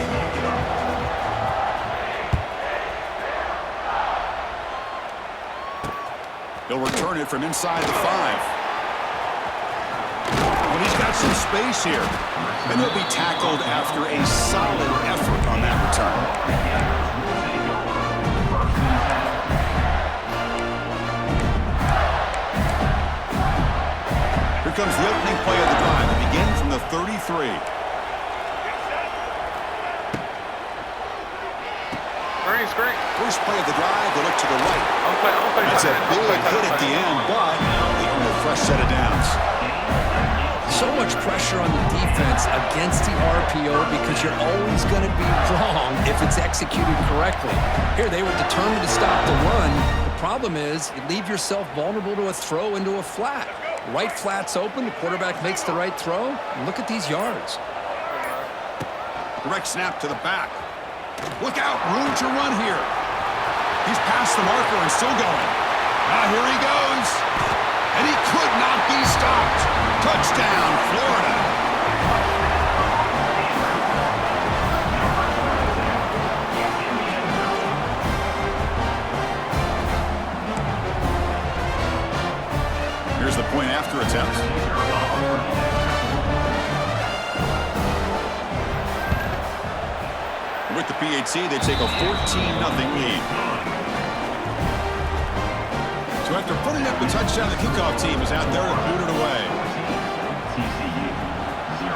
They'll return it from inside the 5. Well, he's got some space here. And they'll be tackled after a solid effort on that return. Comes the opening play of the drive. It begins from the 33. Screen. First play of the drive, they look to the right. That's a big hit at the end, but they earn a fresh set of downs. So much pressure on the defense against the RPO because you're always going to be wrong if it's executed correctly. Here, they were determined to stop the run. The problem is you leave yourself vulnerable to a throw into a flat. Right flat's open, the quarterback makes the right throw. Look at these yards. Direct snap to the back. Look out, room to run here. He's past the marker and still going. Now here he goes. And he could not be stopped. Touchdown, Florida. Here's the point after attempt. With the PAT, they take a 14-0 lead. So after putting up the touchdown, the kickoff team is out there to boot it away. TCU 0.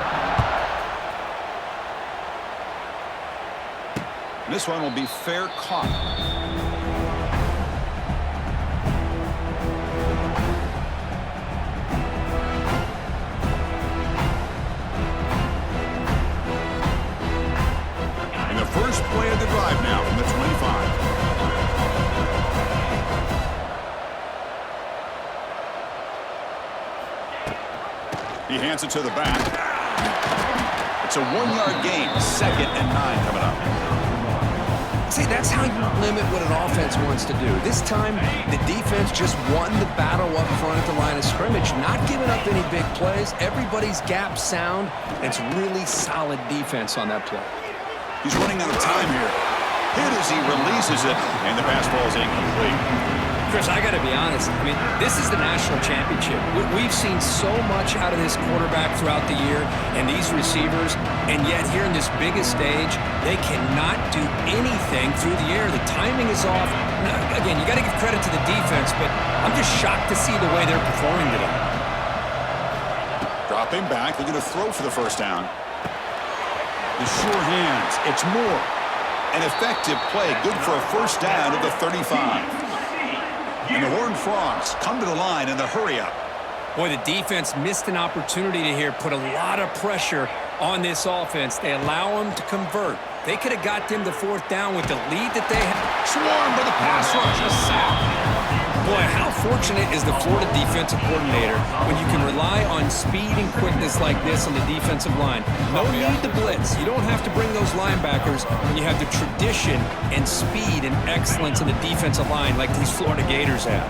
And this one will be fair caught. First play of the drive now from the 25. He hands it to the back. It's a 1-yard gain. 2nd and 9 coming up. See, that's how you limit what an offense wants to do. This time, the defense just won the battle up front at the line of scrimmage, not giving up any big plays. Everybody's gap sound. It's really solid defense on that play. He's running out of time here. Hit as he releases it, and the pass ball is incomplete. Chris, I got to be honest. I mean, this is the national championship. We've seen so much out of this quarterback throughout the year and these receivers, and yet here in this biggest stage, they cannot do anything through the air. The timing is off. Now, again, you got to give credit to the defense, but I'm just shocked to see the way they're performing today. Dropping back, they're going to throw for the first down. The sure hands, it's Moore. An effective play, good for a first down at the 35. And the Horned Frogs come to the line in the hurry-up. Boy, the defense missed an opportunity to here put a lot of pressure on this offense. They allow them to convert. They could have got them to 4th down with the lead that they had. Swarmed by the pass rush, a sack. Boy, how fortunate is the Florida defensive coordinator when you can rely on speed and quickness like this on the defensive line. No need to blitz. You don't have to bring those linebackers when you have the tradition and speed and excellence in the defensive line like these Florida Gators have.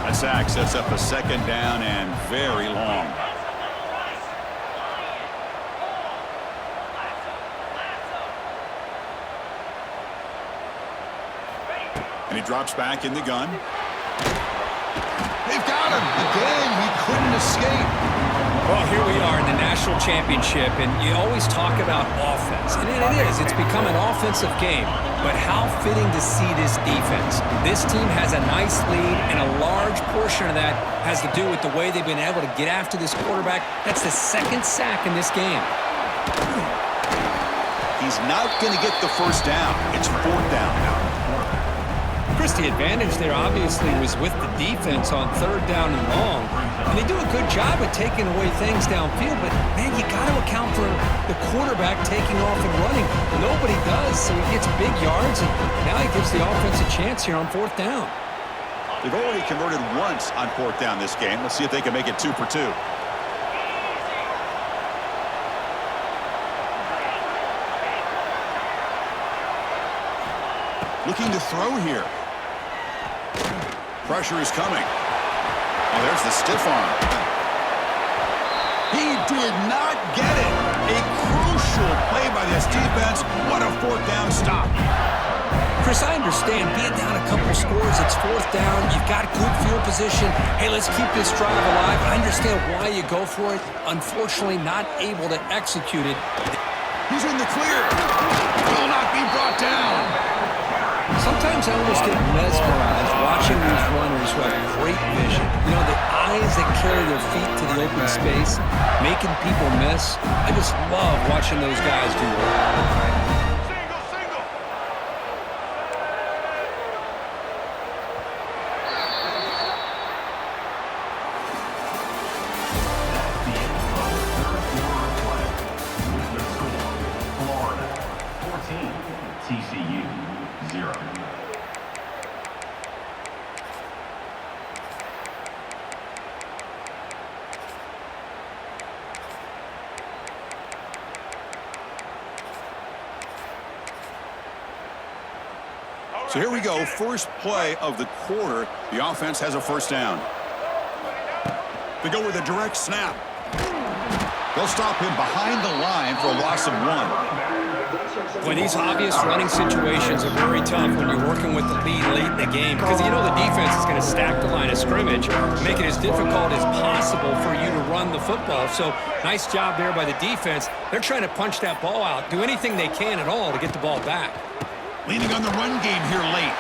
That sack sets up a 2nd down and very long. And he drops back in the gun. They've got him. Again, he couldn't escape. Well, here we are in the national championship, and you always talk about offense. And it is. It's become an offensive game. But how fitting to see this defense. This team has a nice lead, and a large portion of that has to do with the way they've been able to get after this quarterback. That's the 2nd sack in this game. He's not going to get the first down. It's 4th down now. Chris, the advantage there obviously was with the defense on 3rd down and long. And they do a good job of taking away things downfield, but, man, you got to account for the quarterback taking off and running. Nobody does, so he gets big yards, and now he gives the offense a chance here on 4th down. They've already converted once on 4th down this game. Let's see if they can make it 2 for 2. Looking to throw here. Pressure is coming. Oh, there's the stiff arm. He did not get it. A crucial play by this defense. What a 4th down stop. Chris, I understand being down a couple scores, it's 4th down, you've got good field position. Hey, let's keep this drive alive. I understand why you go for it. Unfortunately, not able to execute it. He's in the clear. Will not be brought down. Sometimes I almost get mesmerized watching these runners who have great vision. You know, the eyes that carry their feet to the open space, making people miss. I just love watching those guys do that. So here we go, first play of the quarter. The offense has a first down. They go with a direct snap. They'll stop him behind the line for a loss of 1. Boy, these obvious running situations are very tough when you're working with the lead late in the game because you know the defense is going to stack the line of scrimmage, make it as difficult as possible for you to run the football. So nice job there by the defense. They're trying to punch that ball out, do anything they can at all to get the ball back. Leaning on the run game here late.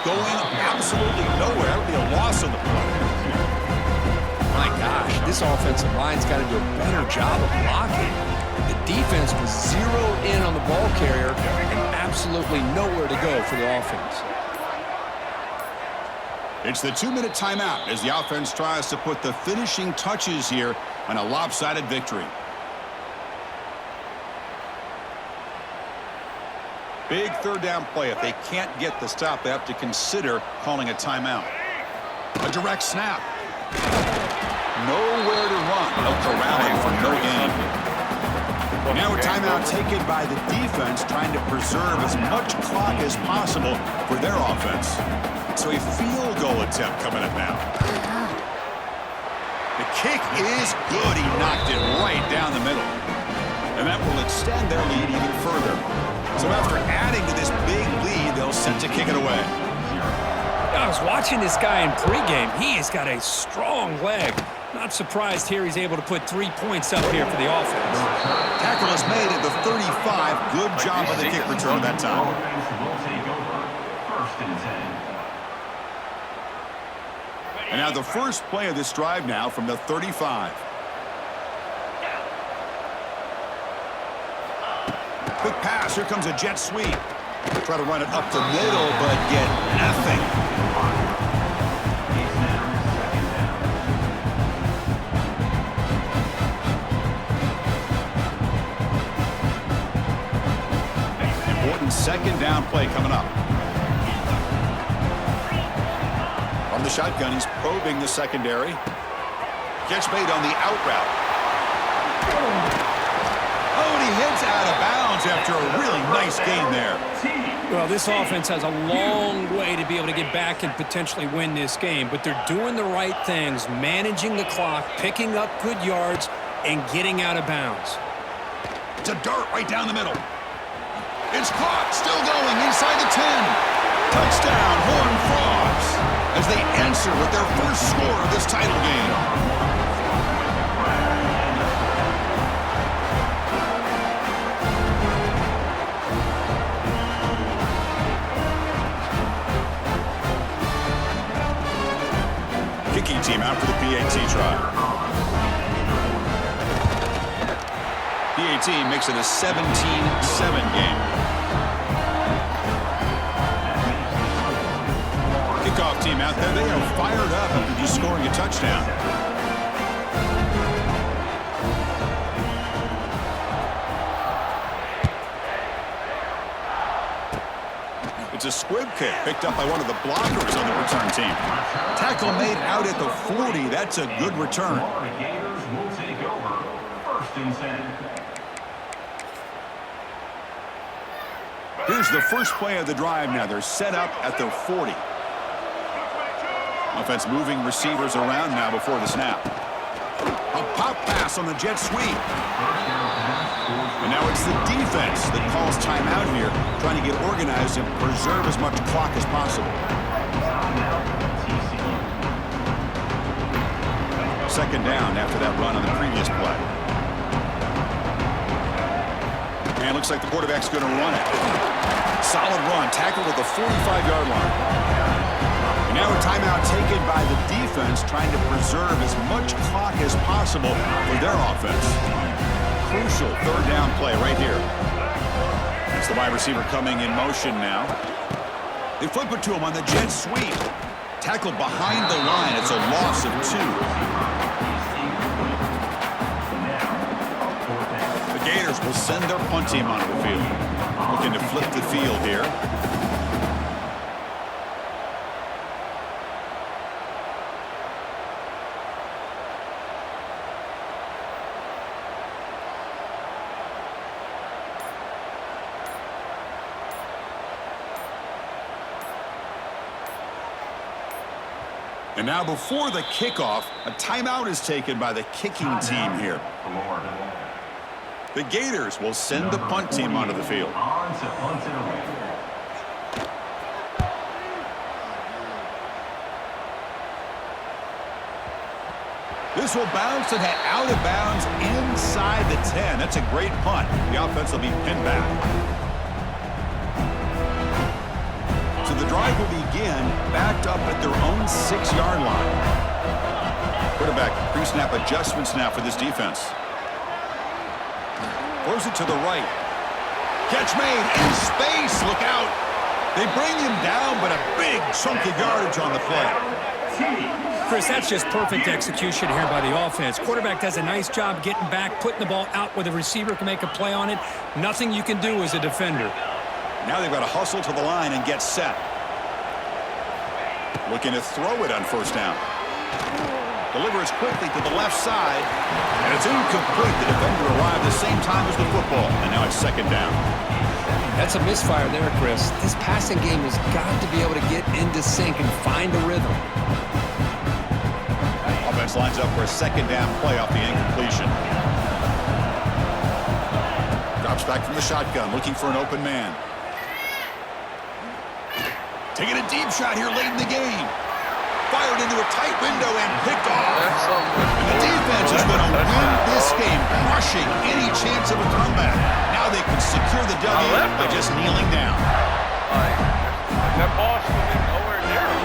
Going absolutely nowhere. That would be a loss on the play. My gosh, this offensive line's got to do a better job of blocking. The defense was zeroed in on the ball carrier and absolutely nowhere to go for the offense. It's the 2-minute timeout as the offense tries to put the finishing touches here on a lopsided victory. Big 3rd down play. If they can't get the stop, they have to consider calling a timeout. A direct snap. nowhere to run. They'll corral him for no gain. Now a timeout taken by the defense, trying to preserve as much clock as possible for their offense. So a field goal attempt coming up now. The kick is good. He knocked it right down the middle. And that will extend their lead even further. So after adding to this big lead, they'll set to kick it away. I was watching this guy in pregame. He has got a strong leg. Not surprised here he's able to put 3 points up here for the offense. Tackle is made at the 35. Good job of the kick return that time. And now the first play of this drive now from the 35. Quick pass. Here comes a jet sweep. Try to run it up the middle, but get nothing. Important second down play coming up. From the shotgun, he's probing the secondary. Catch made on the out route. Oh, and he hits out of bounds after a really nice gain there. Well, this offense has a long way to be able to get back and potentially win this game, but they're doing the right things, managing the clock, picking up good yards, and getting out of bounds. It's a dart right down the middle. It's caught, still going inside the 10. Touchdown, Horned Frogs, as they answer with their first score of this title game. Kicking team out for the PAT try. PAT makes it a 17-7 game. Kickoff team out there, they are fired up after just scoring a touchdown. It's a squib kick picked up by one of the blockers on the return team. Tackle made out at the 40. That's a good return. The Gators will take over. 1st and 10. Here's the first play of the drive now. They're set up at the 40. Offense moving receivers around now before the snap. A pop pass on the jet sweep. And now it's the defense that calls timeout here, trying to get organized and preserve as much clock as possible. Second down after that run on the previous play. And it looks like the quarterback's going to run it. Solid run, tackled at the 45-yard line. And now a timeout taken by the defense, trying to preserve as much clock as possible for their offense. Crucial third down play right here. That's the wide receiver coming in motion now. They flip it to him on the jet sweep. Tackled behind the line. It's a loss of 2. The Gators will send their punt team onto the field. Looking to flip the field here. And now before the kickoff, a timeout is taken by the kicking team here. The Gators will send the punt team onto the field. This will bounce and head out of bounds inside the 10. That's a great punt. The offense will be pinned back. So the drive will begin backed up at their own 6-yard line. Quarterback pre-snap adjustments now for this defense. Throws it to the right. Catch made in space. Look out. They bring him down, but a big chunk of yardage on the play. Chris, that's just perfect execution here by the offense. Quarterback does a nice job getting back, putting the ball out where the receiver can make a play on it. Nothing you can do as a defender. Now they've got to hustle to the line and get set. Looking to throw it on first down. Delivers quickly to the left side, and it's incomplete. The defender arrived the same time as the football, and now it's second down. That's a misfire there, Chris. This passing game has got to be able to get into sync and find a rhythm. Offense lines up for a second down play off the incompletion. Drops back from the shotgun, looking for an open man. Taking a deep shot here late in the game. Fired into a tight window and picked off. And the defense is going to win this game, crushing any chance of a comeback. Now they can secure the W by just kneeling down. That ball should have been nowhere near him.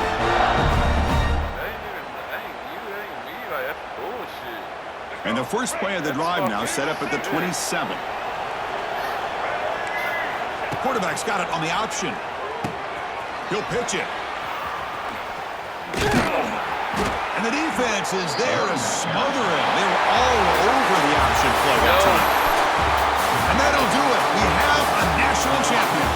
That ain't me. Like, that's bullshit. And the first play of the drive now set up at the 27. The quarterback's got it on the option. He'll pitch it. And the defense is there to smother him. They were all over the option play that time. And that'll do it. We have a national champion.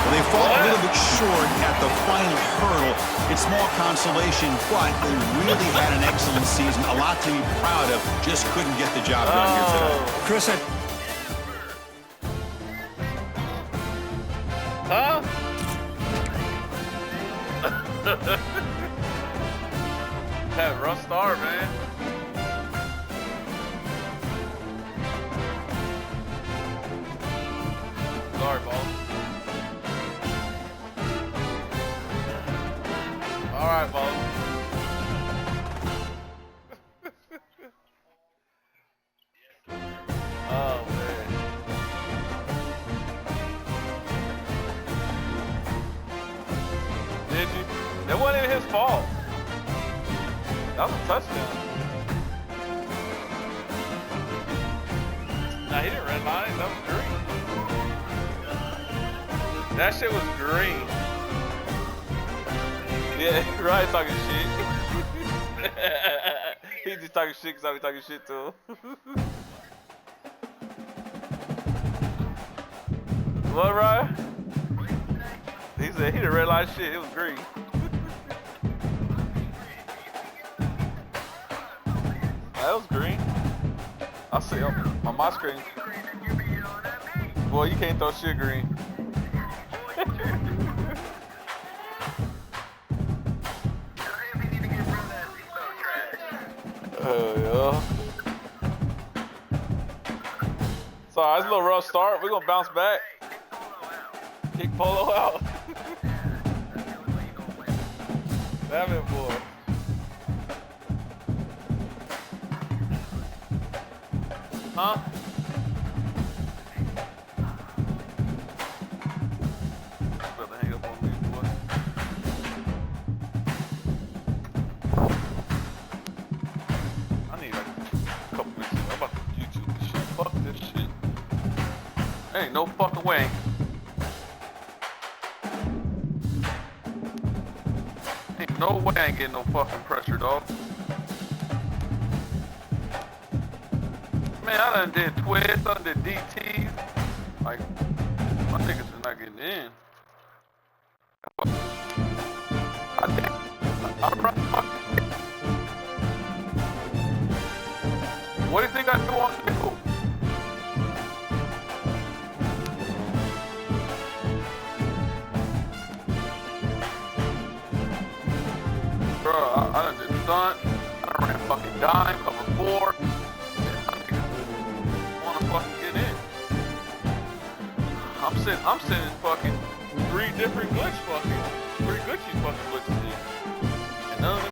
Well, they fall a little bit short at the final hurdle. It's small consolation, but they really had an excellent season. A lot to be proud of. Just couldn't get the job done here today. Chris, Huh? That rough start, man. Sorry, boss. All right, boss. Oh, man. Did you? That wasn't his fault. That was a touchdown. Nah, he didn't red line. That was green. That shit was green. Yeah, right, talking shit. He just talking shit because I be talking shit to him. What, Ryan? He said he didn't red line shit. It was green. That was green. I see on my screen. Boy, you can't throw shit green. Yeah. Sorry, it's a little rough start. We're gonna bounce back. Kick Polo out. Damn it, boy. Huh? Better hang up on me, boy. I need like a couple minutes. I'm about to YouTube this shit. Fuck this shit. Ain't no fucking way. Ain't no way I ain't getting no fucking pressure, dog. Man, I done did twists, I done did DTs. Like, my niggas is not getting in. What do you think I do on nickel? Bro, I done did stunt. I done ran fucking dime, cover 4. I'm sending fucking 3 different glitch fucking, 3 glitchy fucking glitches in. And none of them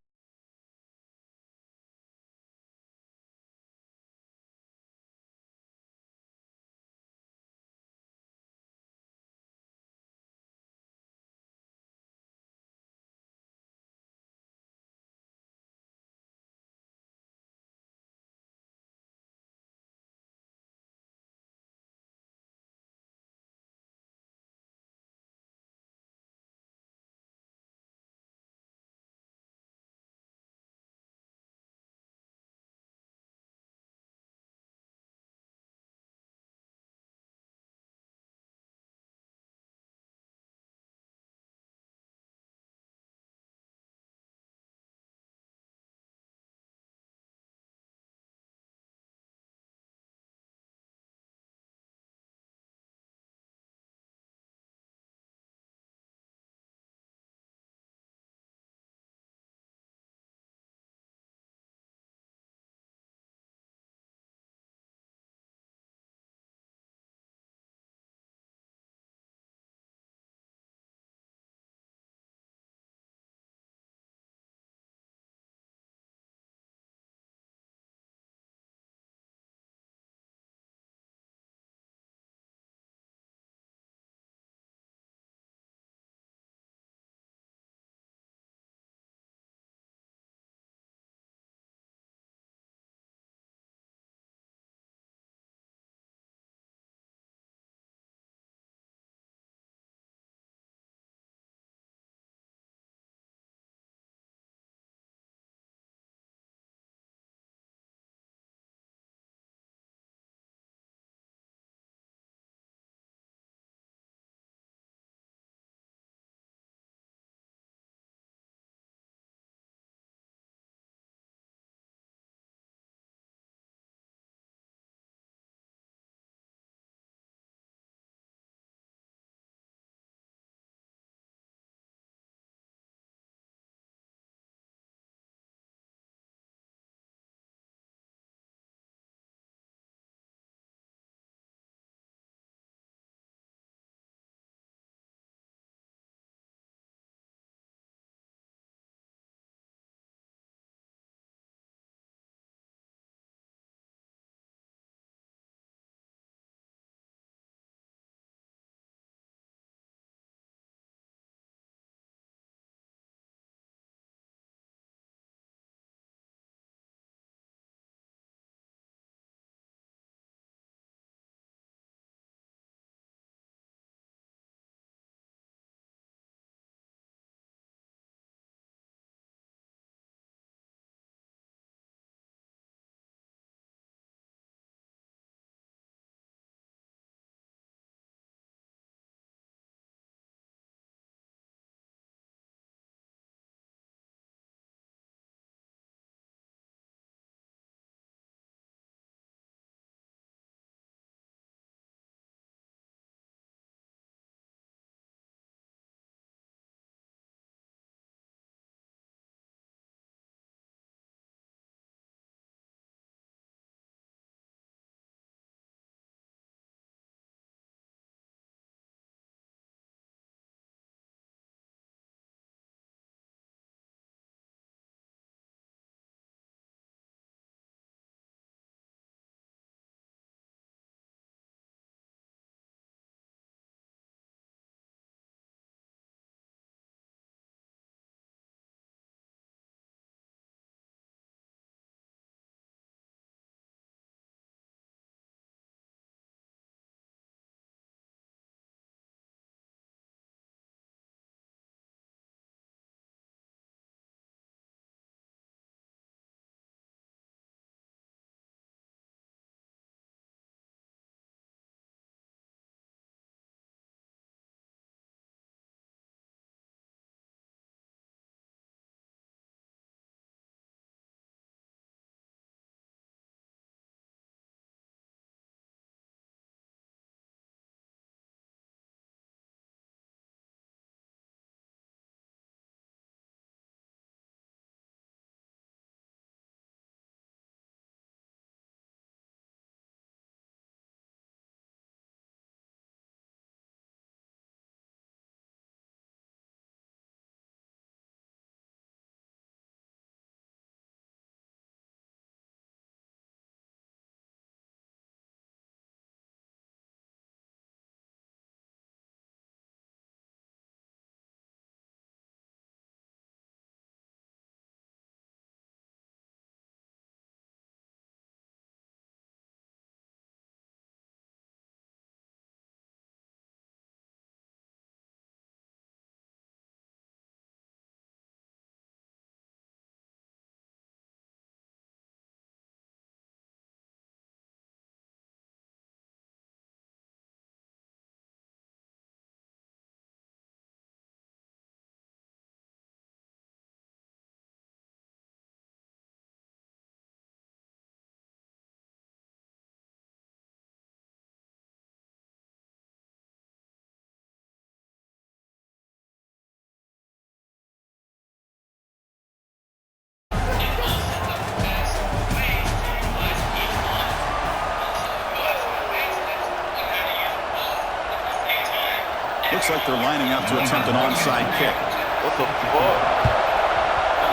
Looks like they're lining up to attempt an onside kick. What the fuck?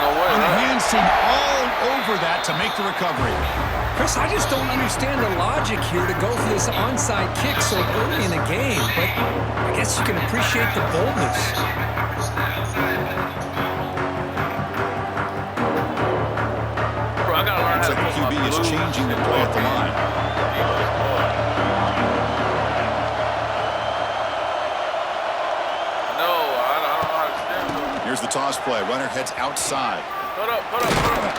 No way, And the right? hands seem all over that to make the recovery. Chris, I just don't understand the logic here to go for this onside kick so early in the game, but I guess you can appreciate the boldness. Bro, I gotta learn Looks how like to the QB is changing the play at the line. No, I don't know how to stand though. Here's the toss play. Runner heads outside. Hold up, hold up, hold up.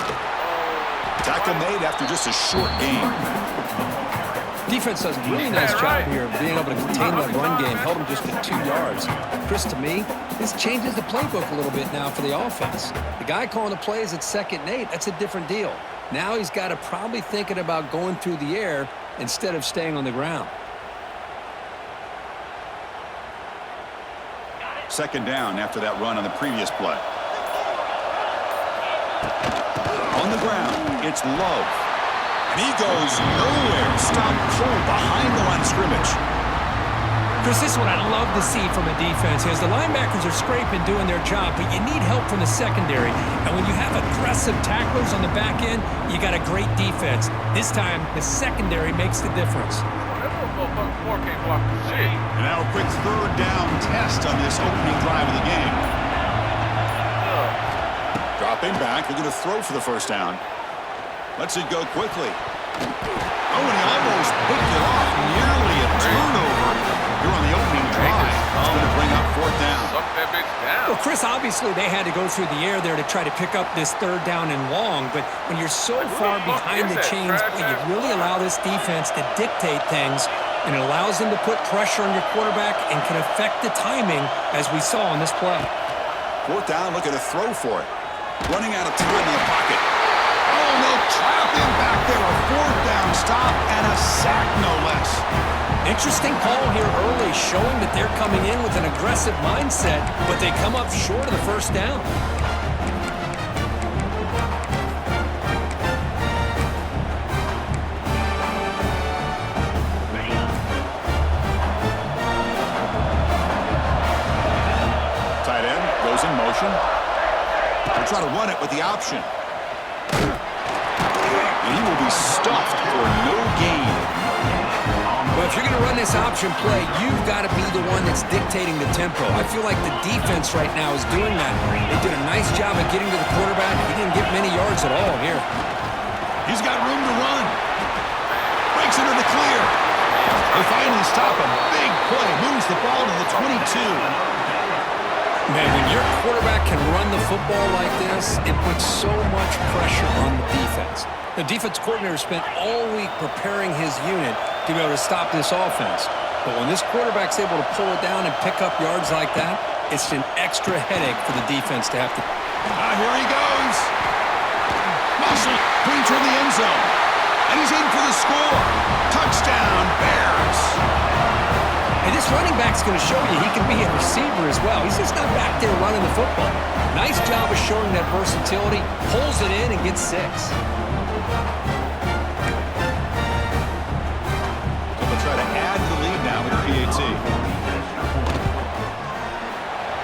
Tackle made after just a short gain. Defense does a really nice job here of being able to contain that run game, held them just at 2 yards. Chris, to me, this changes the playbook a little bit now for the offense. The guy calling the plays at 2nd and 8, that's a different deal. Now he's got to probably thinking about going through the air instead of staying on the ground. 2nd down after that run on the previous play. On the ground, it's Love. And he goes nowhere. Stop cold behind the line of scrimmage. Chris, this is what I love to see from a defense is the linebackers are scraping, doing their job, but you need help from the secondary. And when you have aggressive tacklers on the back end, you got a great defense. This time, the secondary makes the difference. And now a quick 3rd down test on this opening drive of the game. Dropping back, they're going to throw for the 1st down. Lets it go quickly. Oh, and he almost picked it off. Nearly a turnover here on the opening drive. It's going to bring up 4th down. Suck that bitch down. Well, Chris, obviously they had to go through the air there to try to pick up this 3rd down and long, but when you're so far behind the chains, you really allow this defense to dictate things, and it allows them to put pressure on your quarterback and can affect the timing, as we saw on this play. 4th down, looking to throw for it. Running out of time in the pocket. Oh, no, trapped him back there. A 4th down stop and a sack, no less. Interesting call here early, showing that they're coming in with an aggressive mindset, but they come up short of the 1st down. Tight end goes in motion. They'll try to run it with the option. And he will be stuffed for no gain. Well, if you're going to run this option play, you've got to be the one that's dictating the tempo. I feel like the defense right now is doing that. They did a nice job of getting to the quarterback. He didn't get many yards at all here. He's got room to run. Breaks into the clear. They finally stop him. Big play. Moves the ball to the 22. Man, when your quarterback can run the football like this, it puts so much pressure on the defense. The defense coordinator spent all week preparing his unit to be able to stop this offense. But when this quarterback's able to pull it down and pick up yards like that, it's an extra headache for the defense to have to. Here he goes. Muscle brings toward the end zone. And he's in for the score. Touchdown, Bears. And this running back's going to show you he can be a receiver as well. He's just not back there running the football. Nice job of showing that versatility. Pulls it in and gets 6. Try to add to the lead now with the PAT.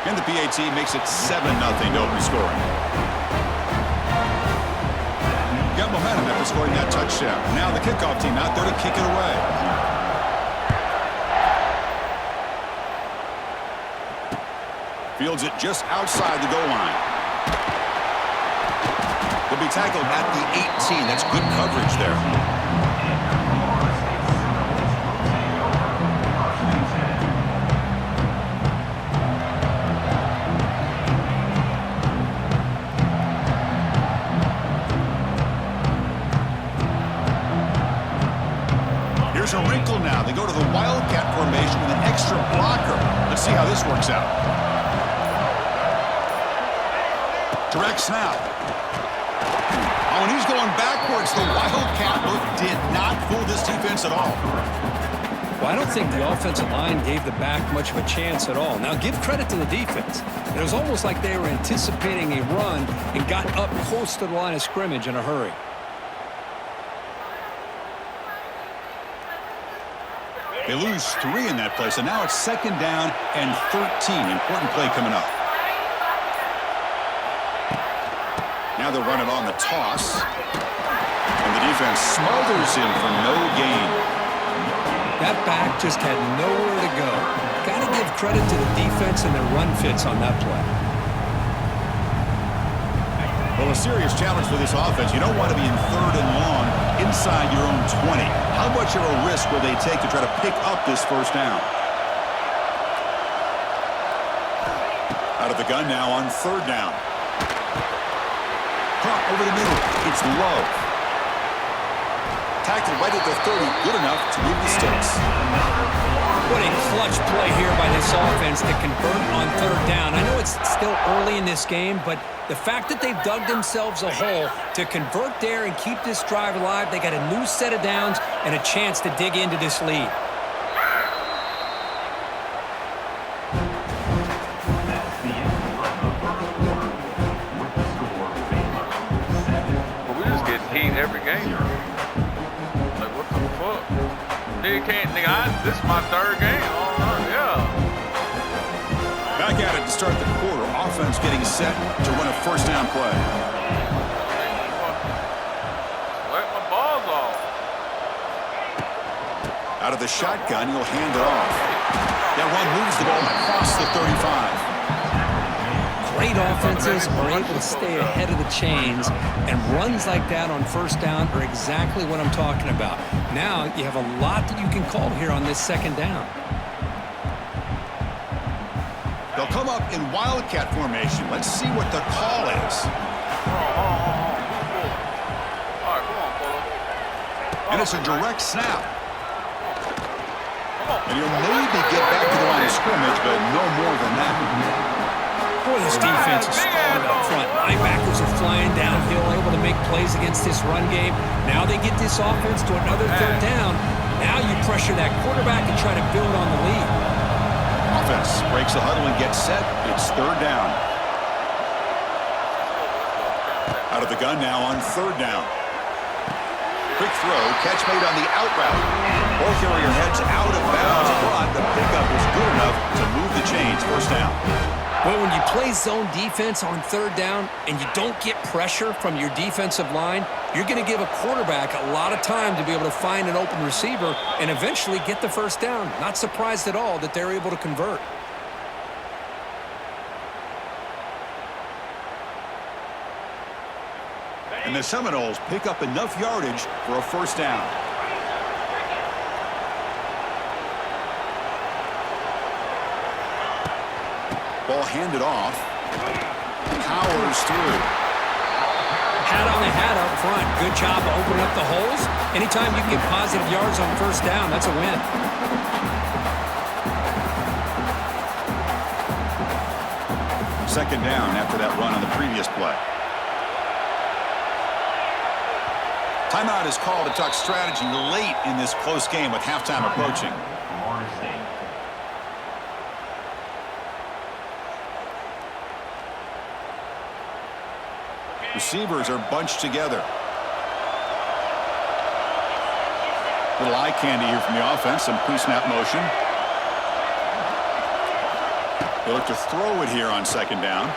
And the PAT makes it 7-0 to open scoring. Got momentum after scoring that touchdown. Now the kickoff team out there to kick it away. Fields it just outside the goal line. He'll be tackled at the 18. That's good coverage there. Here's a wrinkle now. They go to the Wildcat formation with an extra blocker. Let's see how this works out. Direct snap. Oh, and he's going backwards. The Wildcat look did not fool this defense at all. Well, I don't think the offensive line gave the back much of a chance at all. Now, give credit to the defense. It was almost like they were anticipating a run and got up close to the line of scrimmage in a hurry. They lose 3 in that play, so now it's 2nd down and 13. Important play coming up. Now they're running on the toss. And the defense smothers him for no gain. That back just had nowhere to go. Got to give credit to the defense and their run fits on that play. Well, a serious challenge for this offense. You don't want to be in 3rd and long inside your own 20. How much of a risk will they take to try to pick up this 1st down? Out of the gun now on 3rd down. Crump over the middle. It's Love. Tackled right at the 30. Good enough to move the sticks. What a clutch play here by this offense to convert on 3rd down. I know it's still early in this game, but the fact that they've dug themselves a hole to convert there and keep this drive alive, they got a new set of downs and a chance to dig into this lead. But we just get heat every game. Like, what the fuck? Nigga can't, this is my 3rd game. Yeah. Back at it to start the quarter. Offense getting set to run a 1st down play. Let my balls off. Out of the shotgun, he'll hand it off. That run moves the ball across the 35. Great offenses are able to stay ahead of the chains, and runs like that on 1st down are exactly what I'm talking about. Now you have a lot that you can call here on this 2nd down. They'll come up in wildcat formation. Let's see what the call is. And it's a direct snap. And he'll maybe get back to the line of scrimmage, but no more than that. Boy, this defense is solid up front. Linebackers are flying downhill, able to make plays against this run game. Now they get this offense to another 3rd down. Now you pressure that quarterback and try to build on the lead. Offense breaks the huddle and gets set. It's 3rd down. Out of the gun now on 3rd down. Quick throw, catch made on the out route. Ball carrier heads out of bounds, but the pickup was good enough to move the chains. 1st down. Well, when you play zone defense on 3rd down and you don't get pressure from your defensive line, you're going to give a quarterback a lot of time to be able to find an open receiver and eventually get the 1st down. Not surprised at all that they're able to convert. And the Seminoles pick up enough yardage for a 1st down. Ball handed off. Powers through. Hat on the hat up front. Good job opening up the holes. Anytime you can get positive yards on 1st down, that's a win. Second down after that run on the previous play. Timeout is called to talk strategy late in this close game with halftime approaching. Receivers are bunched together. Little eye candy here from the offense. Some pre-snap motion. They look to throw it here on 2nd down.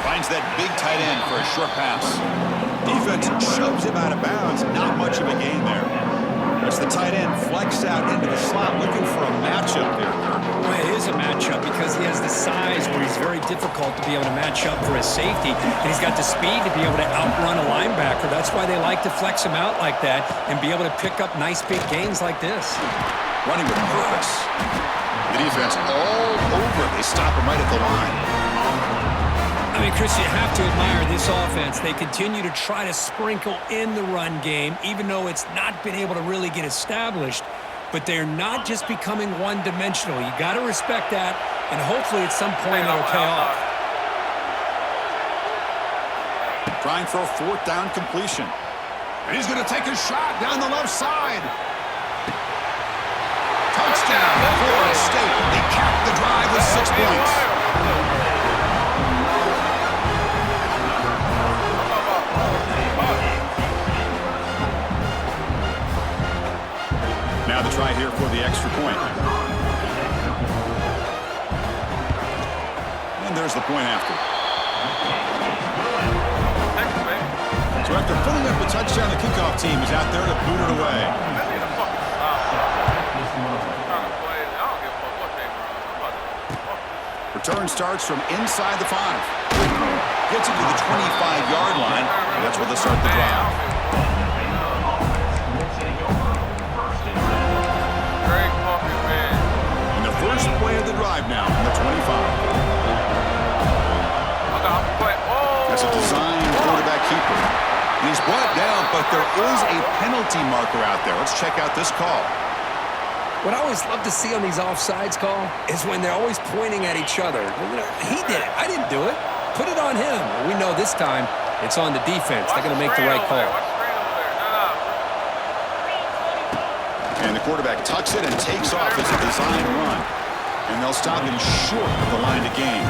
Finds that big tight end for a short pass. Defense shoves him out of bounds. Not much of a gain there. As the tight end flex out into the slot, looking for a matchup there. Well, it is a matchup because he has the size where he's very difficult to be able to match up for his safety. And he's got the speed to be able to outrun a linebacker. That's why they like to flex him out like that and be able to pick up nice big gains like this. Running with purpose. The defense all over. They stop him right at the line. I mean, Chris, you have to admire this offense. They continue to try to sprinkle in the run game, even though it's not been able to really get established. But they're not just becoming one-dimensional. You got to respect that, and hopefully at some point it'll pay off. Trying for a 4th down completion. And he's going to take a shot down the left side. Touchdown, Florida State. They capped the drive with 6 points. Now the try here for the there's the point after. Thanks, man. So after putting up a touchdown, the kickoff team is out there to boot it away. They need to fucking stop. I'm trying to play it. I don't give a fuck what they run. I'm about to fuck this. Return starts from inside the 5. Gets it to the 25-yard line, and that's where they start the drive. Great fucking man. And the first play of the drive now on the 25. That's a design quarterback keeper. And he's brought down, but there is a penalty marker out there. Let's check out this call. What I always love to see on these offsides call is when they're always pointing at each other. You know, he did it. I didn't do it. Put it on him. We know this time it's on the defense. They're going to make the right call. And the quarterback tucks it and takes off as a design run. And they'll stop him short of the line to gain.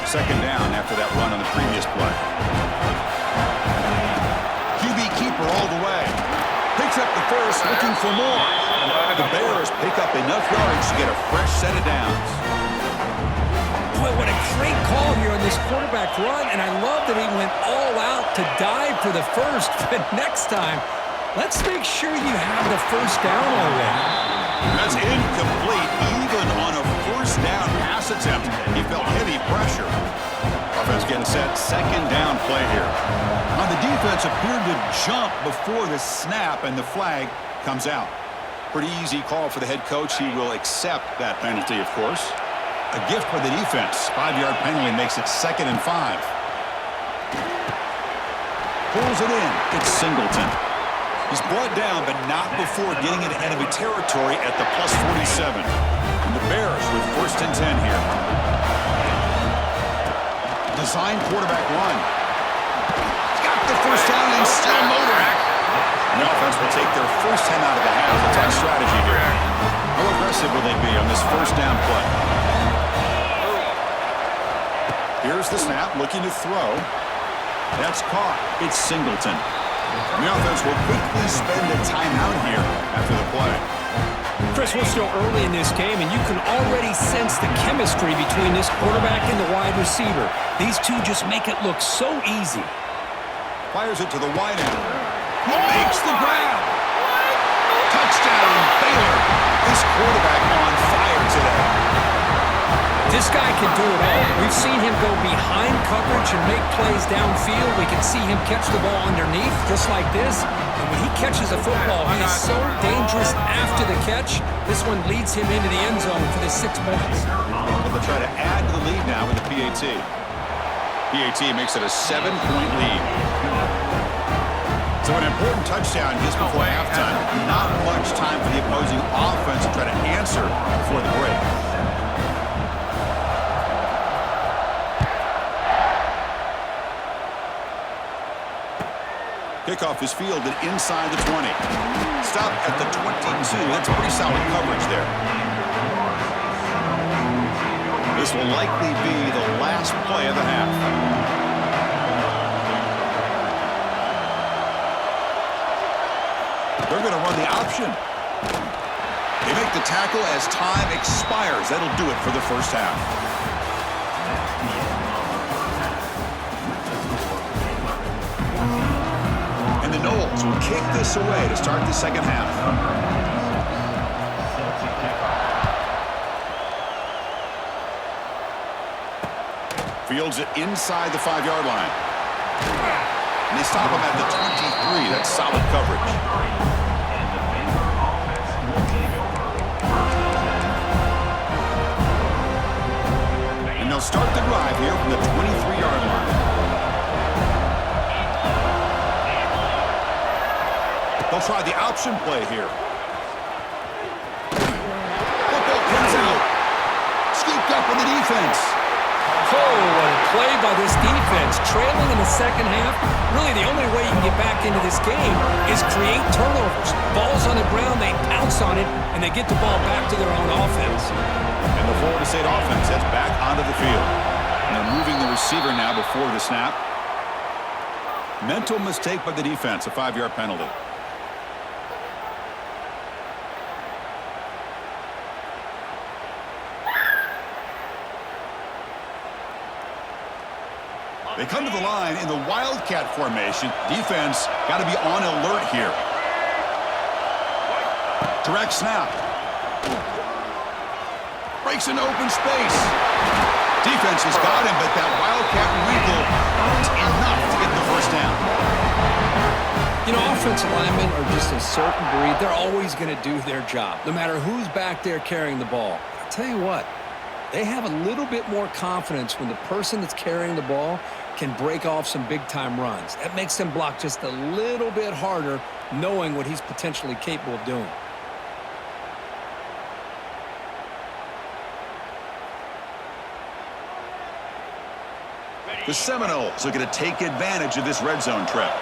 Second down after that run on the previous play. QB keeper all the way. Picks up the first, looking for more. The Bears pick up enough yards to get a fresh set of downs. Boy, what a great call here on this quarterback run, and I love that he went all out to dive for the first. But next time, let's make sure you have the first down already. That's incomplete, even on a first down pass attempt. He felt heavy pressure. Offense getting set, second down play here. Now the defense appeared to jump before the snap, and the flag comes out. Pretty easy call for the head coach. He will accept that penalty, of course. A gift for the defense. 5-yard penalty makes it 2nd and 5. Pulls it in. It's Singleton. He's brought down, but not before getting into enemy territory at the plus 47. And the Bears with 1st and 10 here. Design quarterback run. Got the first down and still motoring. And the offense will take their first 10 out of the half. That's on strategy here. How aggressive will they be on this first down play? Here's the snap, looking to throw. That's caught. It's Singleton. And the offense will quickly spend a timeout here after the play. Chris, we're still early in this game, and you can already sense the chemistry between this quarterback and the wide receiver. These two just make it look so easy. Fires it to the wide end. He makes the grab. Touchdown, Baylor. This quarterback on fire today. This guy can do it all. We've seen him go behind coverage and make plays downfield. We can see him catch the ball underneath, just like this. And when he catches a football, he is so dangerous after the catch. This one leads him into the end zone for the 6 points. Well, they'll try to add to the lead now with the PAT. PAT makes it a 7-point lead. So an important touchdown just before halftime. Not much time for the opposing offense to try to answer before the break. Kickoff is fielded inside the 20. Stop at the 22. That's pretty solid coverage there. This will likely be the last play of the half. They're going to run the option. They make the tackle as time expires. That'll do it for the first half. Knowles will kick this away to start the second half. Fields it inside the 5-yard line. And they stop him at the 23. That's solid coverage. And they'll start the drive here from the 23-yard line. They'll try the option play here. Football comes out. Scooped up in the defense. Oh, what a play by this defense. Trailing in the second half. Really, the only way you can get back into this game is create turnovers. Ball's on the ground, they pounce on it, and they get the ball back to their own offense. And the Florida State offense heads back onto the field. And they're moving the receiver now before the snap. Mental mistake by the defense, a 5-yard penalty. They come to the line in the Wildcat formation. Defense got to be on alert here. Direct snap. Breaks into open space. Defense has got him, but that Wildcat wrinkle earns enough to get the first down. You know, offensive linemen are just a certain breed. They're always going to do their job, no matter who's back there carrying the ball. I'll tell you what, they have a little bit more confidence when the person that's carrying the ball can break off some big-time runs. That makes them block just a little bit harder, knowing what he's potentially capable of doing. The Seminoles are going to take advantage of this red zone trip.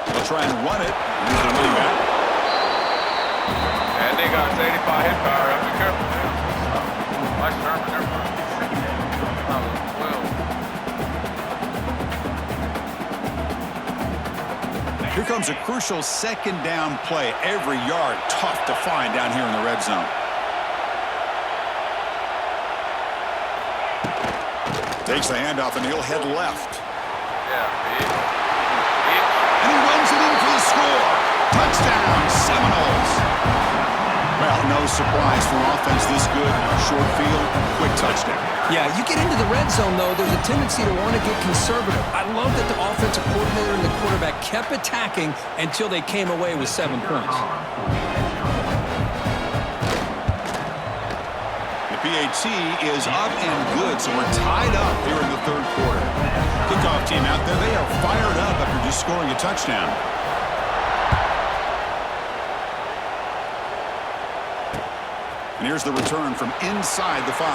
They'll try and run it. Use the running back. And they got 85 hit power. Be careful, man. Nice Sherman there, bro. Here comes a crucial second down play. Every yard tough to find down here in the red zone. Takes the handoff and he'll head left. And he runs it in for the score. Touchdown, Seminoles. Well, no surprise for offense this good. Short field, quick touchdown. Yeah, you get into the red zone, though, there's a tendency to want to get conservative. I love that the offensive coordinator and the quarterback kept attacking until they came away with 7 points. PAT is up and good, so we're tied up here in the third quarter. Kickoff team out there, they are fired up after just scoring a touchdown. And here's the return from inside the 5.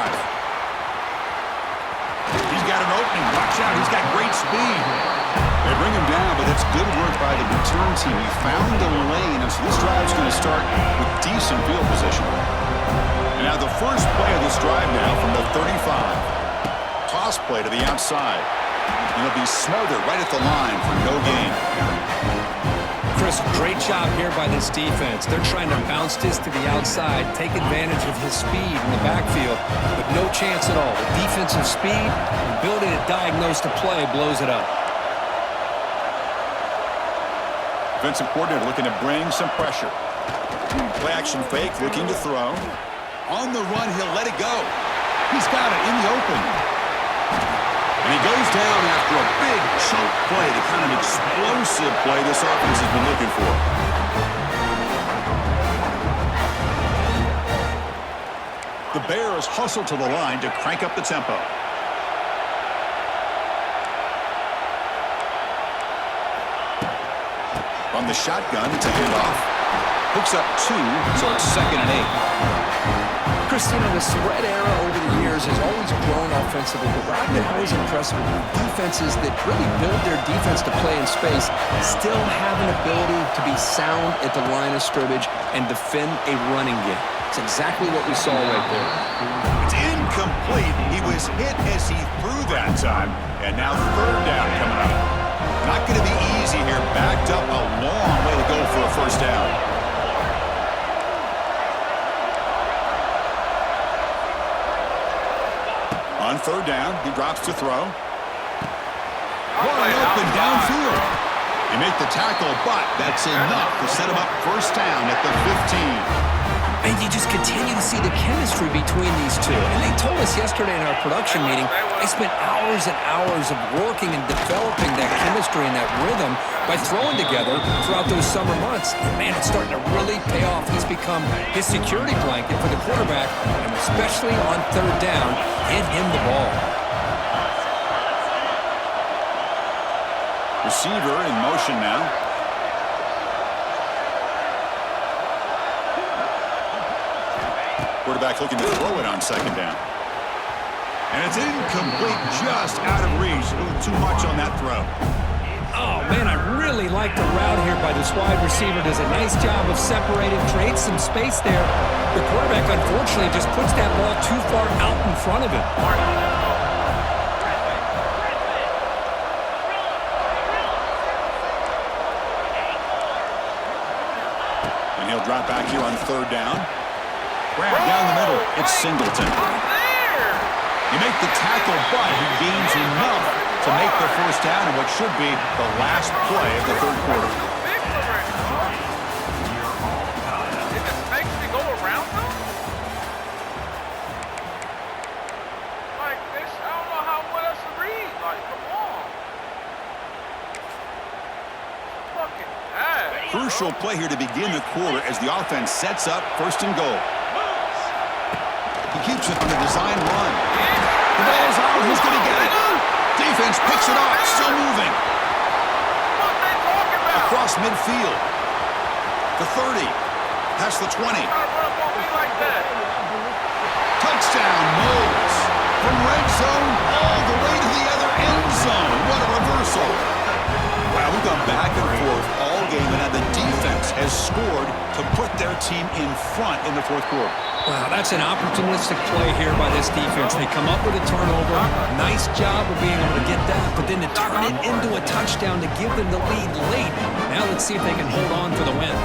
He's got an opening. Watch out, he's got great speed. They bring him down, but that's good work by the return team. He found the lane, and so this drive's going to start with decent field position. And now the first play of this drive now from the 35. Toss play to the outside. And he'll be smothered right at the line for no gain. Chris, great job here by this defense. They're trying to bounce this to the outside, take advantage of his speed in the backfield, but no chance at all. The defensive speed, ability to diagnose the play, blows it up. Defensive coordinator looking to bring some pressure. Play action fake, looking to throw. On the run, he'll let it go. He's got it in the open. And he goes down after a big choke play, the kind of explosive play this offense has been looking for. The Bears hustle to the line to crank up the tempo. From the shotgun, it's a handoff. Hooks up 2, so it's 2nd and 8. Chris, you know, the spread era over the years has always grown offensively, but what I've been always impressed with defenses that really build their defense to play in space still have an ability to be sound at the line of scrimmage and defend a running game. It's exactly what we saw right there. It's incomplete. He was hit as he threw that time, and now 3rd down coming up. Not going to be easy here. Backed up a long way to go for a first down. On 3rd down, he drops to throw. Wide open downfield. They make the tackle, but that's enough to set him up first down at the 15. And you just continue to see the chemistry between these two. And they told us yesterday in our production meeting, they spent hours and hours of working and developing that chemistry and that rhythm by throwing together throughout those summer months. And man, it's starting to really pay off. He's become his security blanket for the quarterback, and especially on 3rd down, get him the ball. Receiver in motion now. Quarterback looking to throw it on 2nd down. And it's incomplete, just out of reach. A little too much on that throw. Oh, man, I really like the route here by this wide receiver. Does a nice job of separating, creates some space there. The quarterback, unfortunately, just puts that ball too far out in front of him. And he'll drop back here on 3rd down. Grab down the middle. It's Singleton. You make the tackle, but he gains enough to make the first down in what should be the last play of the third quarter. It just makes me go around them? Like, this, I don't know what else to read. Like, come on. Fucking ass. Crucial play here to begin the quarter as the offense sets up first and goal. He keeps it on the design run. The ball's out. Who's going to get it? Defense picks it up. Still moving. Across midfield. The 30. Past the 20. Touchdown, Moles. From red zone all the way to the other end zone. What a reversal. Wow, we've gone back and forth all game, and now the defense has scored to put their team in front in the fourth quarter. Wow, that's an opportunistic play here by this defense. They come up with a turnover. Nice job of being able to get that, but then to turn it into a touchdown to give them the lead late. Now let's see if they can hold on for the win.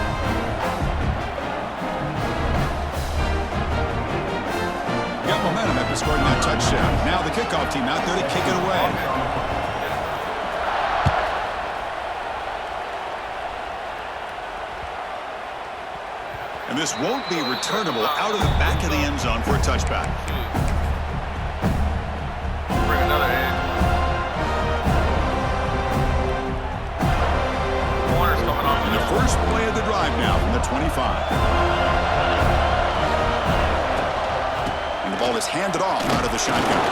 Got momentum after scoring that touchdown. Now the kickoff team out there to kick it away. And this won't be returnable out of the back of the end zone for a touchback. Bring another edge. Corner's coming off. And the first play of the drive now from the 25. And the ball is handed off out of the shotgun.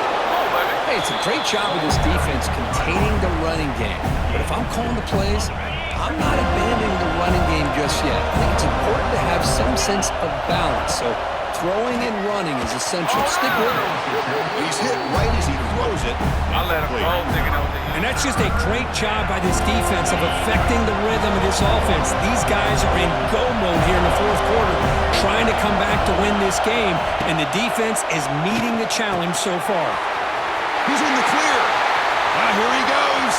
Hey, it's a great job of this defense containing the running game. But if I'm calling the plays, I'm not abandoning the running game just yet. I think it's important to have some sense of balance. So throwing and running is essential. Stick with it. He's hit right as he throws it. I let him roll, thinking that was the And that's just a great job by this defense of affecting the rhythm of this offense. These guys are in go mode here in the fourth quarter, trying to come back to win this game, and the defense is meeting the challenge so far. He's in the clear. Here he goes.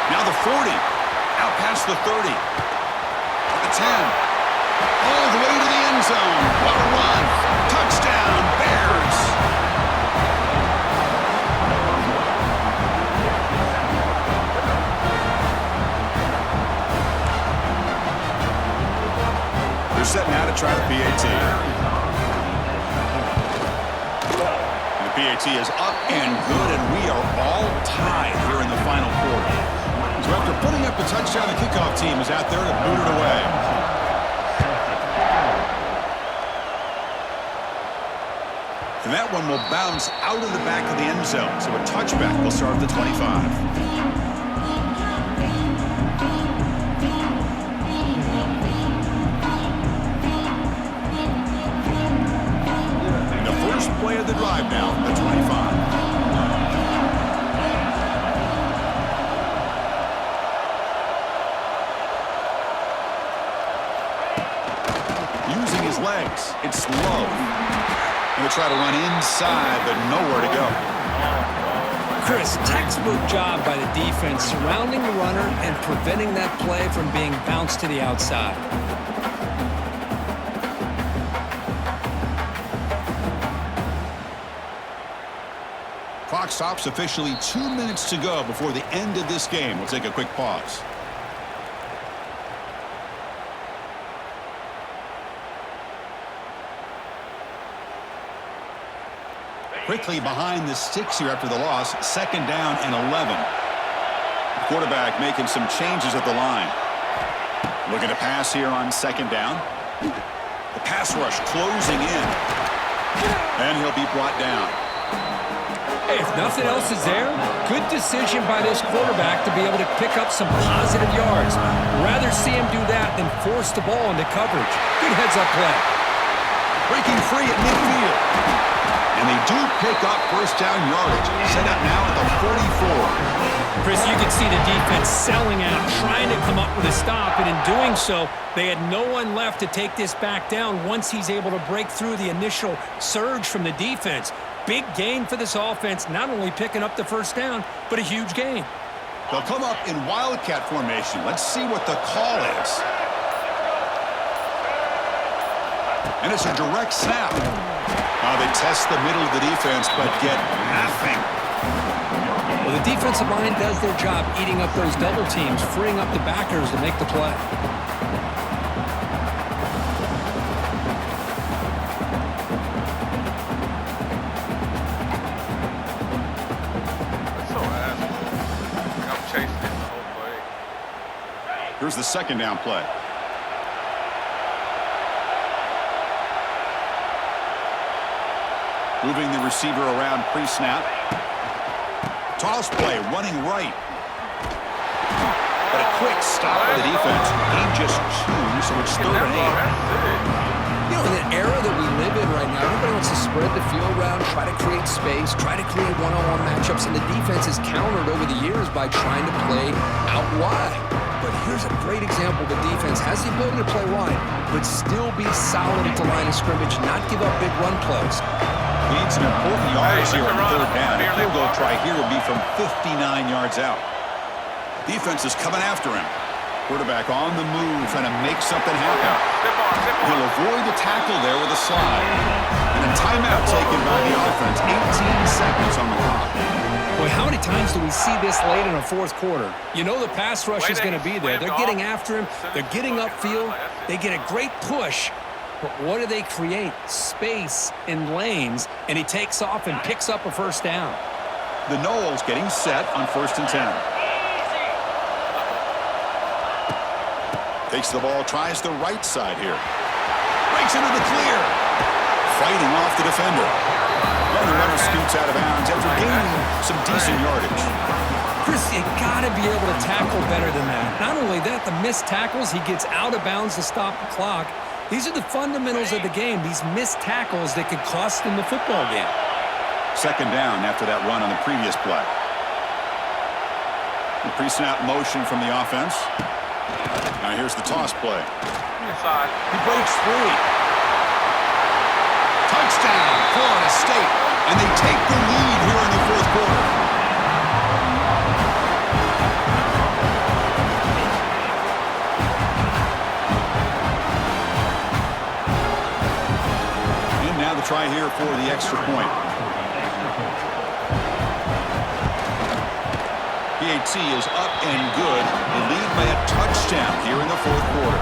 Now the 40. Out past the 30. The 10. All the way to the end zone. What a run. Touchdown, Bears. They're setting out to try the PAT. And the PAT is up and good, and we are all tied here in the final quarter. So after putting up the touchdown, the kickoff team is out there to boot it away. And that one will bounce out of the back of the end zone. So a touchback will start at the 25. And the first play of the drive now, the 25. Using his legs. It's low. He'll try to run inside, but nowhere to go. Chris, textbook job by the defense surrounding the runner and preventing that play from being bounced to the outside. Clock stops officially 2 minutes to go before the end of this game. We'll take a quick pause. Quickly behind the sticks here after the loss. 2nd down and 11. The quarterback making some changes at the line. Looking to pass here on 2nd down. The pass rush closing in. And he'll be brought down. Hey, if nothing else is there, good decision by this quarterback to be able to pick up some positive yards. Rather see him do that than force the ball into coverage. Good heads-up play. Breaking free at midfield. And they do pick up first down yardage. Set up now at the 44. Chris, you can see the defense selling out, trying to come up with a stop, and in doing so, they had no one left to take this back down once he's able to break through the initial surge from the defense. Big gain for this offense, not only picking up the first down, but a huge gain. They'll come up in Wildcat formation. Let's see what the call is. And it's a direct snap. They test the middle of the defense, but get nothing. Well, the defensive line does their job eating up those double teams, freeing up the backers to make the play. That's so ass. I'm chasing it the whole play. Here's the second down play. Moving the receiver around pre-snap. Toss play, running right. But a quick stop by the defense. Gain just 2, so it's 3rd and 8. You know, in the era that we live in right now, everybody wants to spread the field around, try to create space, try to create one-on-one matchups, and the defense is countered over the years by trying to play out wide. But here's a great example. The defense has the ability to play wide, but still be solid at the line of scrimmage, not give up big run plays. He needs some important yards here on 3rd down. A field goal try here would be from 59 yards out. Defense is coming after him. Quarterback on the move, trying to make something happen. He'll avoid the tackle there with a slide. And a timeout taken by the offense. 18 seconds on the clock. Boy, how many times do we see this late in a 4th quarter? You know the pass rush is going to be there. They're getting after him. They're getting upfield. They get a great push. But what do they create? Space in lanes, and he takes off and picks up a 1st down. The Knowles getting set on 1st and 10. Takes the ball, tries the right side here. Breaks into the clear. Fighting off the defender. And the runner scoots out of bounds after gaining some decent yardage. Chris, you got to be able to tackle better than that. Not only that, the missed tackles, he gets out of bounds to stop the clock. These are the fundamentals of the game, these missed tackles that could cost them the football game. 2nd down after that run on the previous play. The pre-snap motion from the offense. Now here's the toss play. Inside. He breaks free. Touchdown, Florida State. And they take the lead here in the 4th quarter. And now the try here for the extra point. PAT is up and good. They lead by a touchdown here in the 4th quarter.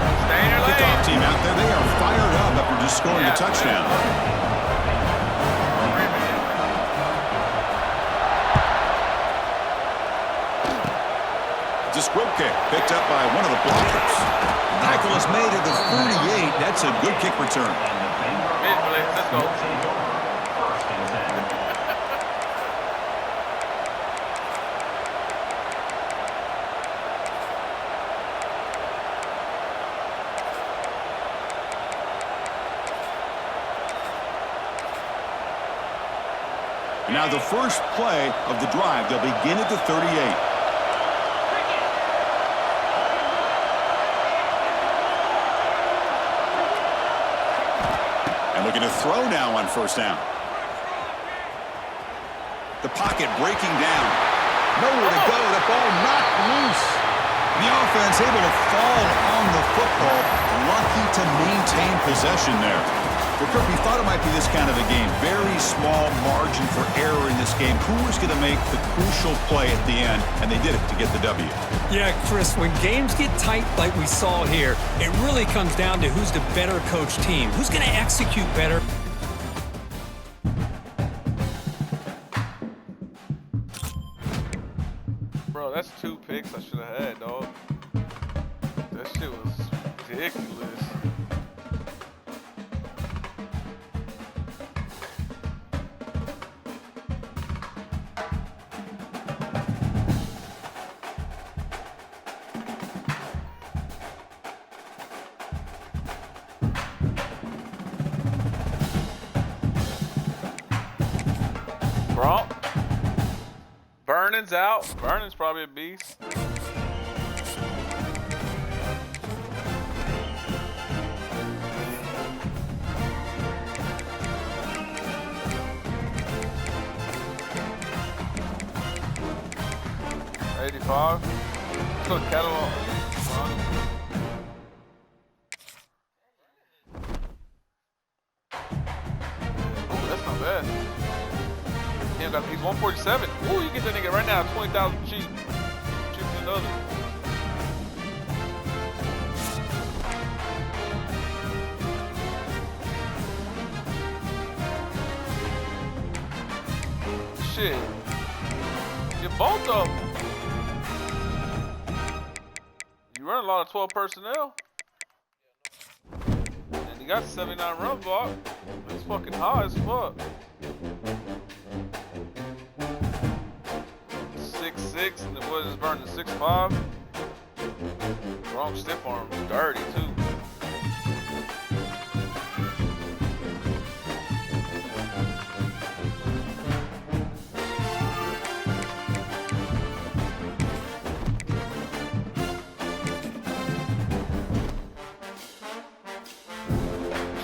Kickoff team out there, they are fired up after just scoring a touchdown. It's a squib kick picked up by one of the blockers. Tackle is made at the 38. That's a good kick return. Let's go. Now the first play of the drive, they'll begin at the 38. And looking to throw now on 1st down. The pocket breaking down. Nowhere to go. The ball knocked loose. The offense able to fall on the football. Lucky to maintain possession there. Well, Kirk, we thought it might be this kind of a game. Very small margin for error in this game. Who was going to make the crucial play at the end? And they did it to get the W. Yeah, Chris, when games get tight like we saw here, it really comes down to who's the better coached team. Who's going to execute better? Bro, that's 2 picks I should have had, dog. That shit was ridiculous. Bro, Vernon's out. Vernon's probably a beast. $85. Look, catalog. He's 147. Ooh, you get that nigga right now, 20,000 cheap. Cheaper than the other. Shit. Get both of them. You run a lot of 12 personnel. And you got 79 run block. It's fucking high as fuck. 6'6", and the boy is burning 6'5". Wrong stiff arm. Dirty, too.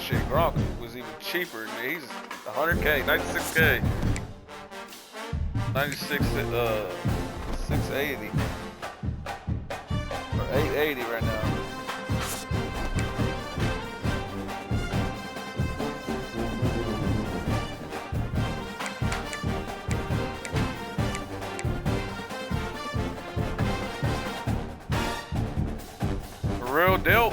Shit, Gronk was even cheaper. He's 100K, 96K. 680. Or 880 right now. For real deal.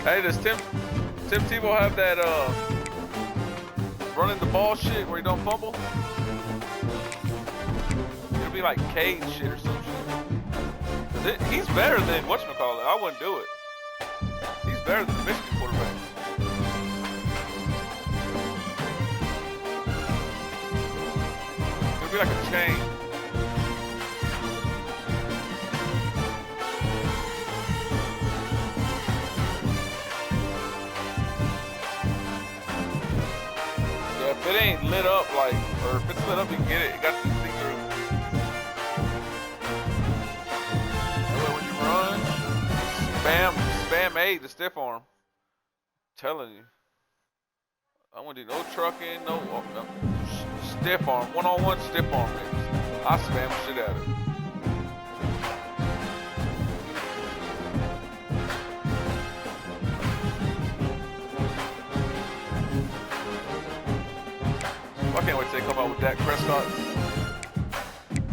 Hey, does Tim Tebow have that running the ball shit where he don't fumble? It'll be like cage shit or some shit. He's better than whatchamacallit. I wouldn't do it. He's better than the Michigan quarterback. It'll be like a chain. If it ain't lit up like, or if it's lit up, you can get it. You got to see through. That way when you run, spam A, the stiff arm. I'm telling you. I won't do no trucking, no stiff arm, one-on-one stiff arm niggas. I spam the shit out of it. I can't wait till they come out with Dak Prescott.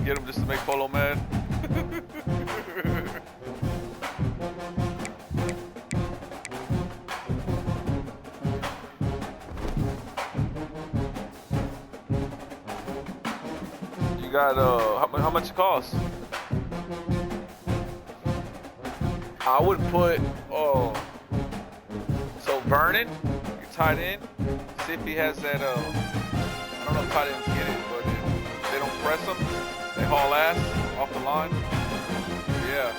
Get him just to make Polo mad. You got how much it costs? I would put so Vernon, your tight end. See if he has that I don't know if tight ends get it, but if they don't press them, they haul ass off the line. Yeah.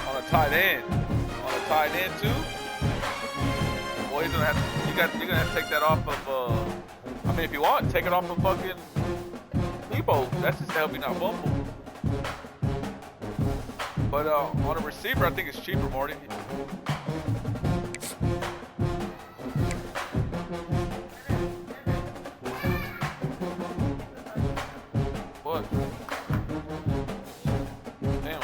On a tight end too. Boy, you're gonna have to take that off of. I mean, if you want, take it off of fucking. That's just to help you not fumble. But on a receiver, I think it's cheaper, Morty. What? Damn.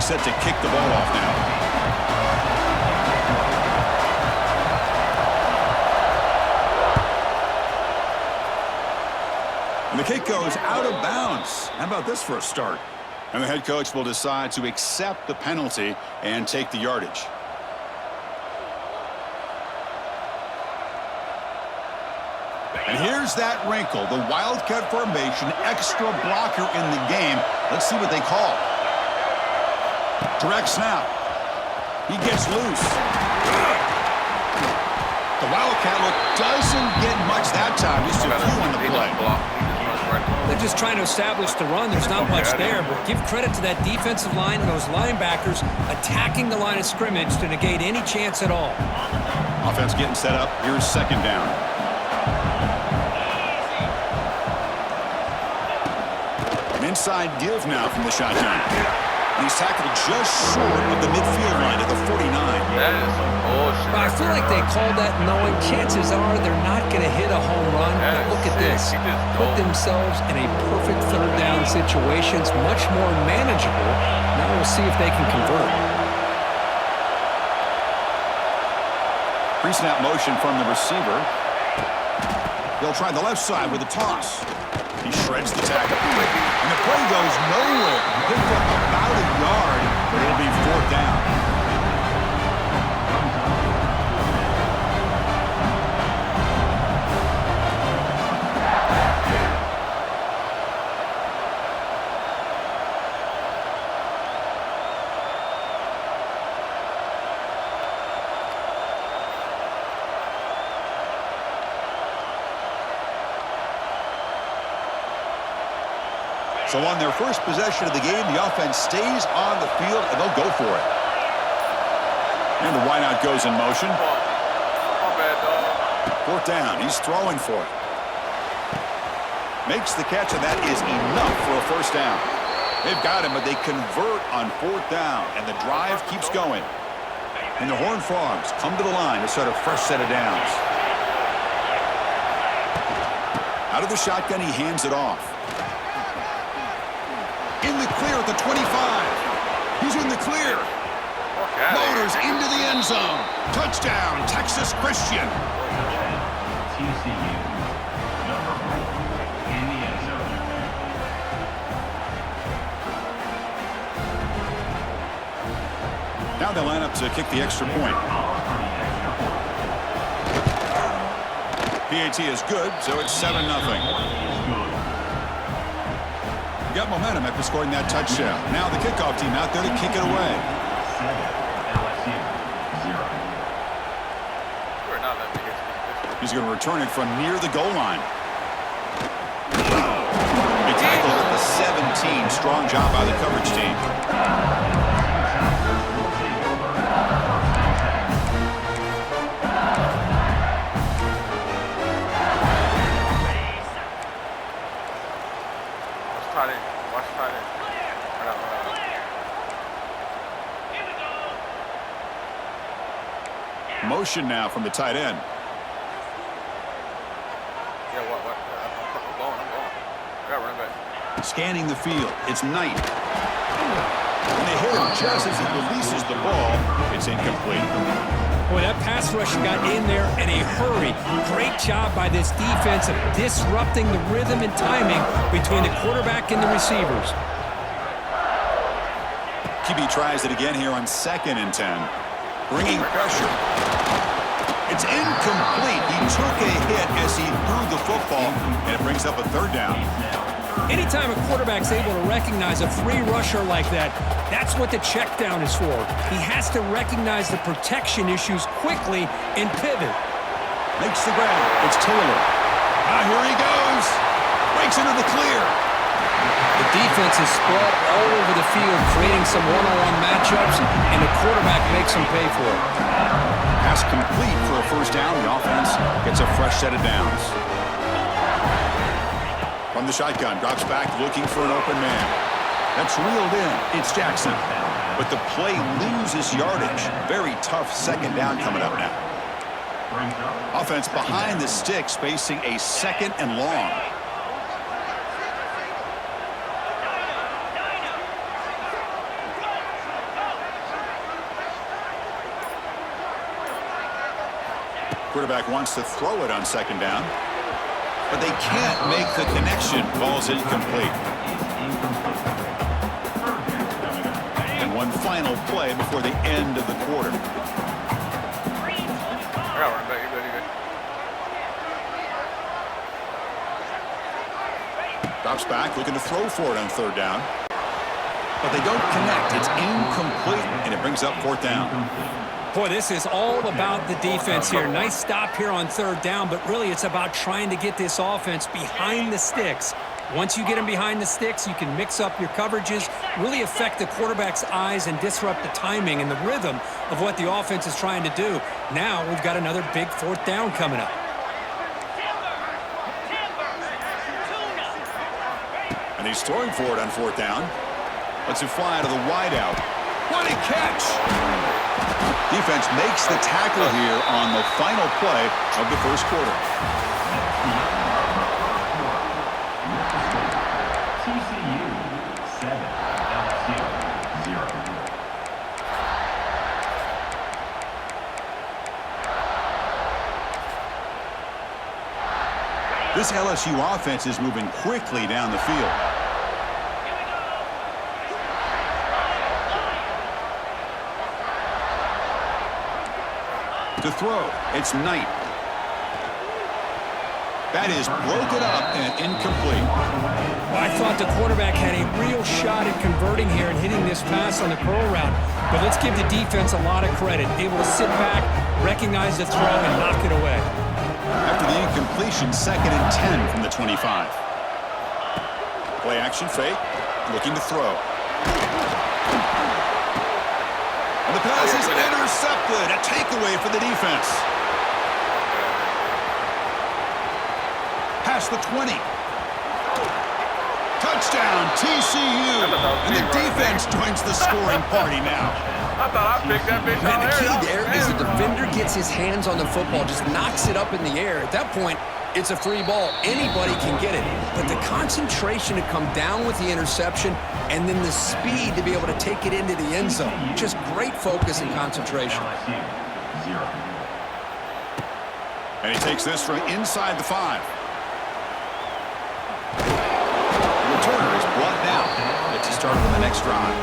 set to kick the ball off now. And the kick goes out of bounds. How about this for a start? And the head coach will decide to accept the penalty and take the yardage. And here's that wrinkle, the Wildcat formation, extra blocker in the game. Let's see what they call. Direct snap. He gets loose. The Wildcat look doesn't get much that time. Just a few on the play. They're just trying to establish the run. There's not much there, but give credit to that defensive line and those linebackers attacking the line of scrimmage to negate any chance at all. Offense getting set up. Here's second down. An inside give now from the shotgun. He's tackled just short of the midfield line at the 49. That is some bullshit. I feel like they called that knowing chances are they're not going to hit a home run. But look at this. Put themselves in a perfect third down situation. It's much more manageable. Now we'll see if they can convert. Pre-snap motion from the receiver. They'll try the left side with a toss. He shreds the tackle. And the play goes nowhere. Picked up about a yard, but it'll be fourth down. So on their first possession of the game, the offense stays on the field, and they'll go for it. And the wideout goes in motion. Fourth down. He's throwing for it. Makes the catch, and that is enough for a first down. They've got him, but they convert on fourth down, and the drive keeps going. And the Horned Frogs come to the line to start a fresh set of downs. Out of the shotgun, he hands it off. In the clear at the 25. He's in the clear. Motors into the end zone. Touchdown, Texas Christian. TCU, number 4, in the end zone. Now they line up to kick the extra point. PAT is good, so it's 7-0. Got momentum after scoring that touchdown. Now the kickoff team out there to kick it away. He's going to return it from near the goal line. He tackled at the 17. Strong job by the coverage team. Motion now from the tight end. Yeah, what? I'm going. I got running back. Scanning the field. It's Knight. When they hit him just as he releases the ball, it's incomplete. Boy, that pass rush got in there in a hurry. Great job by this defense of disrupting the rhythm and timing between the quarterback and the receivers. QB tries it again here on 2nd and 10. Bringing pressure. It's incomplete. He took a hit as he threw the football, and it brings up a third down. Anytime a quarterback's able to recognize a free rusher like that, that's what the check down is for. He has to recognize the protection issues quickly and pivot. Makes the grab. It's Taylor. Here he goes. Breaks into the clear. The defense is spread all over the field, creating some one-on-one matchups, and the quarterback makes them pay for it. Pass complete for a first down. The offense gets a fresh set of downs. From the shotgun, drops back looking for an open man. That's reeled in. It's Jackson. But the play loses yardage. Very tough second down coming up now. Offense behind the sticks, facing a 2nd and long. Quarterback wants to throw it on second down, but they can't make the connection. Ball's incomplete. And one final play before the end of the quarter. Drops back, looking to throw for it on third down. But they don't connect. It's incomplete, and it brings up fourth down. Boy, this is all about the defense here. Nice stop here on third down, but really it's about trying to get this offense behind the sticks. Once you get them behind the sticks, you can mix up your coverages, really affect the quarterback's eyes and disrupt the timing and the rhythm of what the offense is trying to do. Now we've got another big fourth down coming up. And he's throwing for it on fourth down. Lets it fly to the wideout. What a catch! Defense makes the tackle here on the final play of the first quarter. TCU 7, LSU 0. This LSU offense is moving quickly down the field. To throw, it's Knight. That is broken up and incomplete. Well, I thought the quarterback had a real shot at converting here and hitting this pass on the curl route. But let's give the defense a lot of credit. Able to sit back, recognize the throw, and knock it away. After the incompletion, 2nd and 10 from the 25. Play action fake, looking to throw. And the pass is intercepted. A takeaway for the defense. Past the 20. Touchdown, TCU. And the defense joins the scoring party now. I thought I picked that bitch Man, out the there. key there is the defender gets his hands on the football, just knocks it up in the air. At that point, it's a free ball. Anybody can get it. But the concentration to come down with the interception and then the speed to be able to take it into the end zone. Just great focus and concentration. LSU 0. And he takes this from inside the 5. The returner is brought down. Gets to start on the next drive.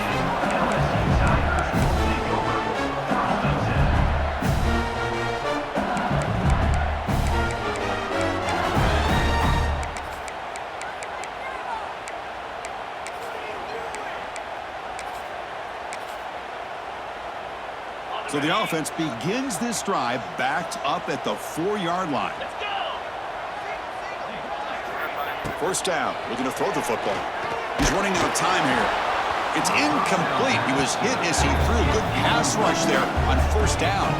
So the offense begins this drive backed up at the 4-yard line. First down, looking to throw the football. He's running out of time here. It's incomplete. He was hit as he threw. Good pass rush there on first down.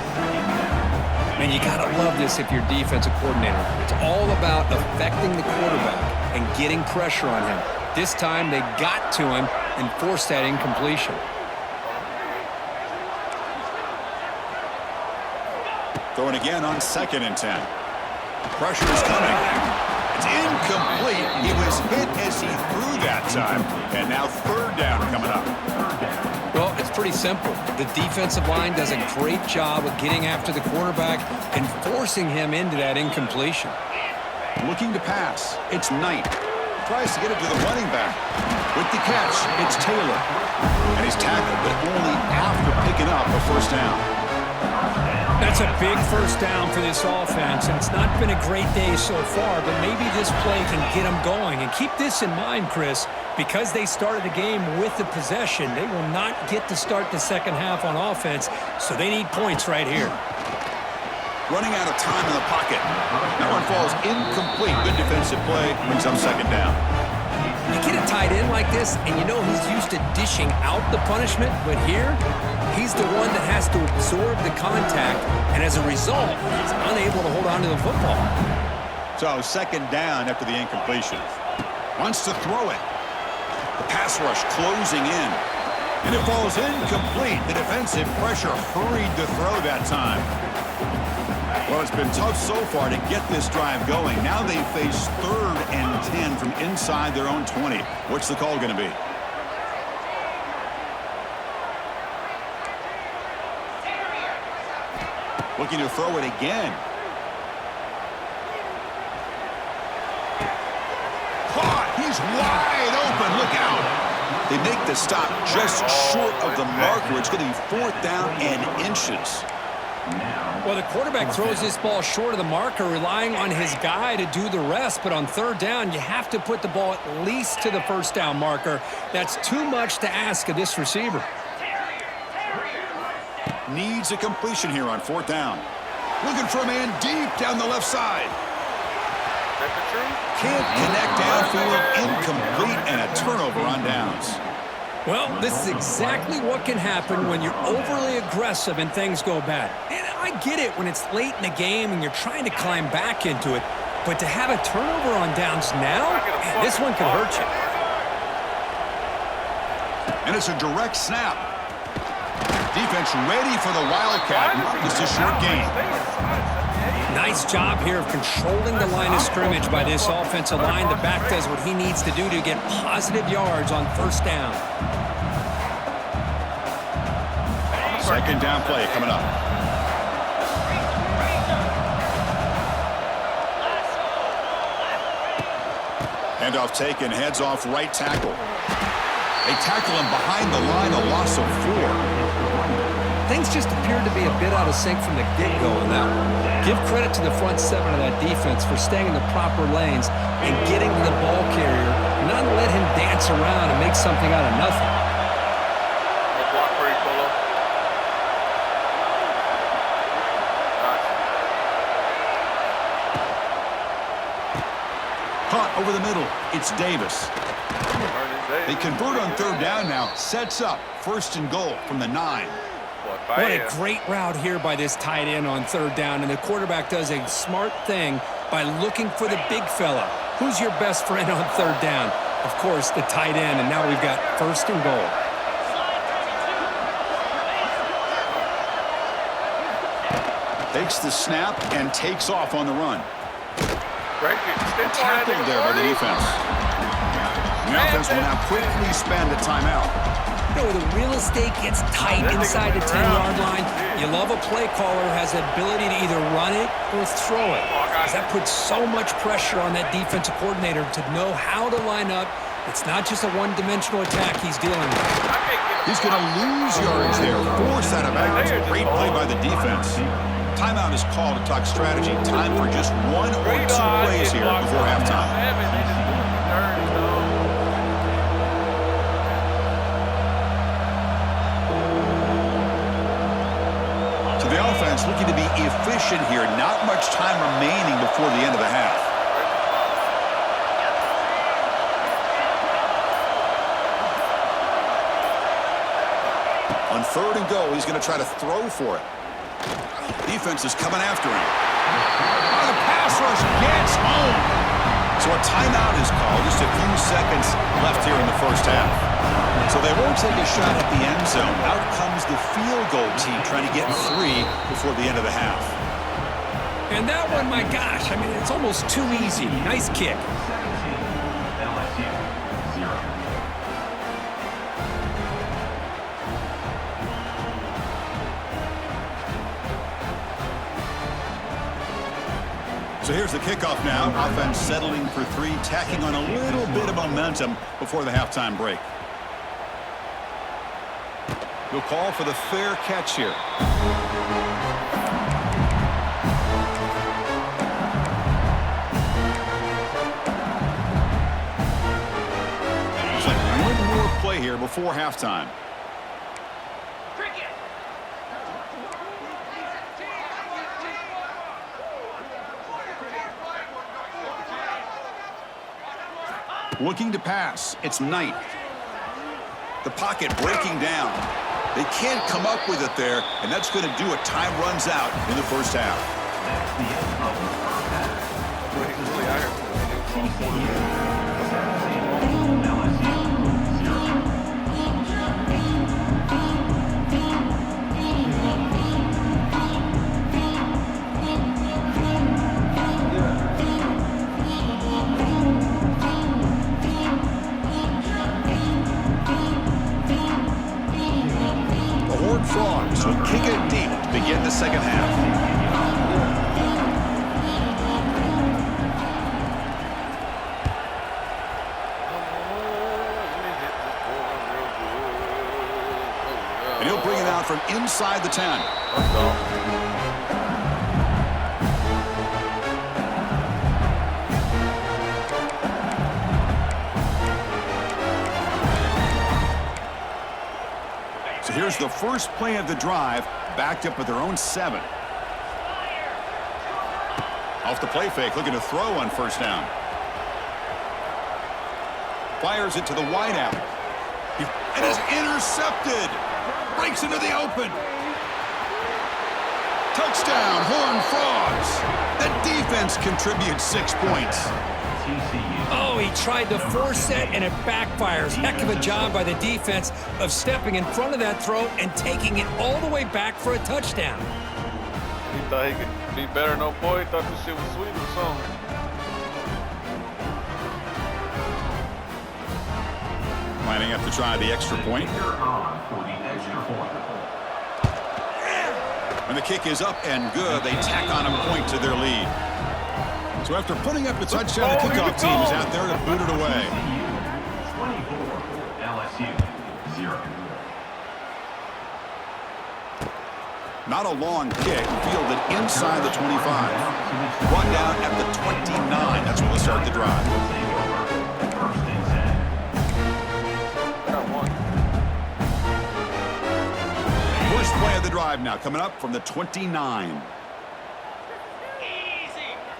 Man, you got to love this if you're defensive coordinator. It's all about affecting the quarterback and getting pressure on him. This time they got to him and forced that incompletion. Throwing again on 2nd and 10. Pressure is coming. It's incomplete. He was hit as he threw that time. And now third down coming up. Well, it's pretty simple. The defensive line does a great job of getting after the quarterback and forcing him into that incompletion. Looking to pass. It's Knight. Tries to get it to the running back. With the catch, it's Taylor. And he's tackled, but only after picking up a first down. That's a big first down for this offense, and it's not been a great day so far, but maybe this play can get them going. And keep this in mind, Chris, because they started the game with the possession, they will not get to start the second half on offense, so they need points right here. Running out of time in the pocket. That one falls incomplete. Good defensive play. Brings up second down. You get a tight end like this, and you know he's used to dishing out the punishment, but here, he's the one that has to absorb the contact, and as a result, he's unable to hold on to the football. So second down after the incompletion. Wants to throw it. The pass rush closing in. And it falls incomplete. The defensive pressure hurried to throw that time. Well, it's been tough so far to get this drive going. Now they face 3rd and 10 from inside their own 20. What's the call going to be? Looking to throw it again. He's wide open. Look out. They make the stop just short of the mark where it's going to be 4th down and inches. Well, the quarterback throws this ball short of the marker, relying on his guy to do the rest. But on 3rd down, you have to put the ball at least to the 1st down marker. That's too much to ask of this receiver. Needs a completion here on 4th down. Looking for a man deep down the left side. Can't connect downfield, incomplete, and a turnover on downs. Well, this is exactly what can happen when you're overly aggressive and things go bad. And I get it when it's late in the game and you're trying to climb back into it. But to have a turnover on downs now, man, this one could hurt you. And it's a direct snap. Defense ready for the Wildcat. Just a short gain. Nice job here of controlling the line of scrimmage by this offensive line. The back does what he needs to do to get positive yards on 1st down. 2nd down play coming up. Handoff taken, heads off right tackle. They tackle him behind the line, a loss of 4. Things just appeared to be a bit out of sync from the get-go in that one. Give credit to the front 7 of that defense for staying in the proper lanes and getting to the ball carrier, not let him dance around and make something out of nothing. Caught over the middle. It's Davis. They convert on 3rd down now. Sets up 1st and goal from the 9. What a great route here by this tight end on 3rd down, and the quarterback does a smart thing by looking for the big fella. Who's your best friend on 3rd down? Of course, the tight end, and now we've got 1st and goal. Takes the snap and takes off on the run. Tackled there by the defense. The offense will now quickly spend a timeout. You know, the real estate gets tight inside the 10-yard line. You love a play caller who has the ability to either run it or throw it. Because that puts so much pressure on that defensive coordinator to know how to line up. It's not just a one-dimensional attack he's dealing with. He's going to lose yards there. Force out of bounds. Great play by the defense. Timeout is called to talk strategy. Time for just 1 or 2 plays here before halftime. So the offense looking to be efficient here. Not much time remaining before the end of the half. On 3rd and goal, he's going to try to throw for it. Defense is coming after him. Oh, the pass rush gets home. So a timeout is called. Just a few seconds left here in the 1st half. So they won't take a shot at the end zone. Out comes the field goal team trying to get 3 before the end of the half. And that one, my gosh, I mean, it's almost too easy. Nice kick. So here's the kickoff now. Offense settling for 3, tacking on a little bit of momentum before the halftime break. We'll call for the fair catch here. There's like 1 more play here before halftime. Looking to pass. It's Knight. The pocket breaking down. They can't come up with it there, and that's going to do it. Time runs out in the 1st half. Frogs will kick it deep to begin the 2nd half. from inside the 10. Let's go. So here's the first play of the drive, backed up with their own 7. Off the play fake, looking to throw on first down. Fires it to the wideout. It is intercepted. Breaks into the open. Touchdown, Horned Frogs. The defense contributes 6 points. Oh, he tried to force it, and it backfires. Heck of a job by the defense of stepping in front of that throw and taking it all the way back for a touchdown. He thought he could be better than no boy. He thought this shit was sweet or something. Lining up to try the extra point. When the kick is up and good, they tack on a point to their lead. So after putting up a touchdown, the kickoff team is out there to boot it away. 24, LSU 0. Not a long kick, fielded inside the 25. Brought down at the 29. That's where we'll start the drive. First and 10. Got one. First play of the drive now, coming up from the 29.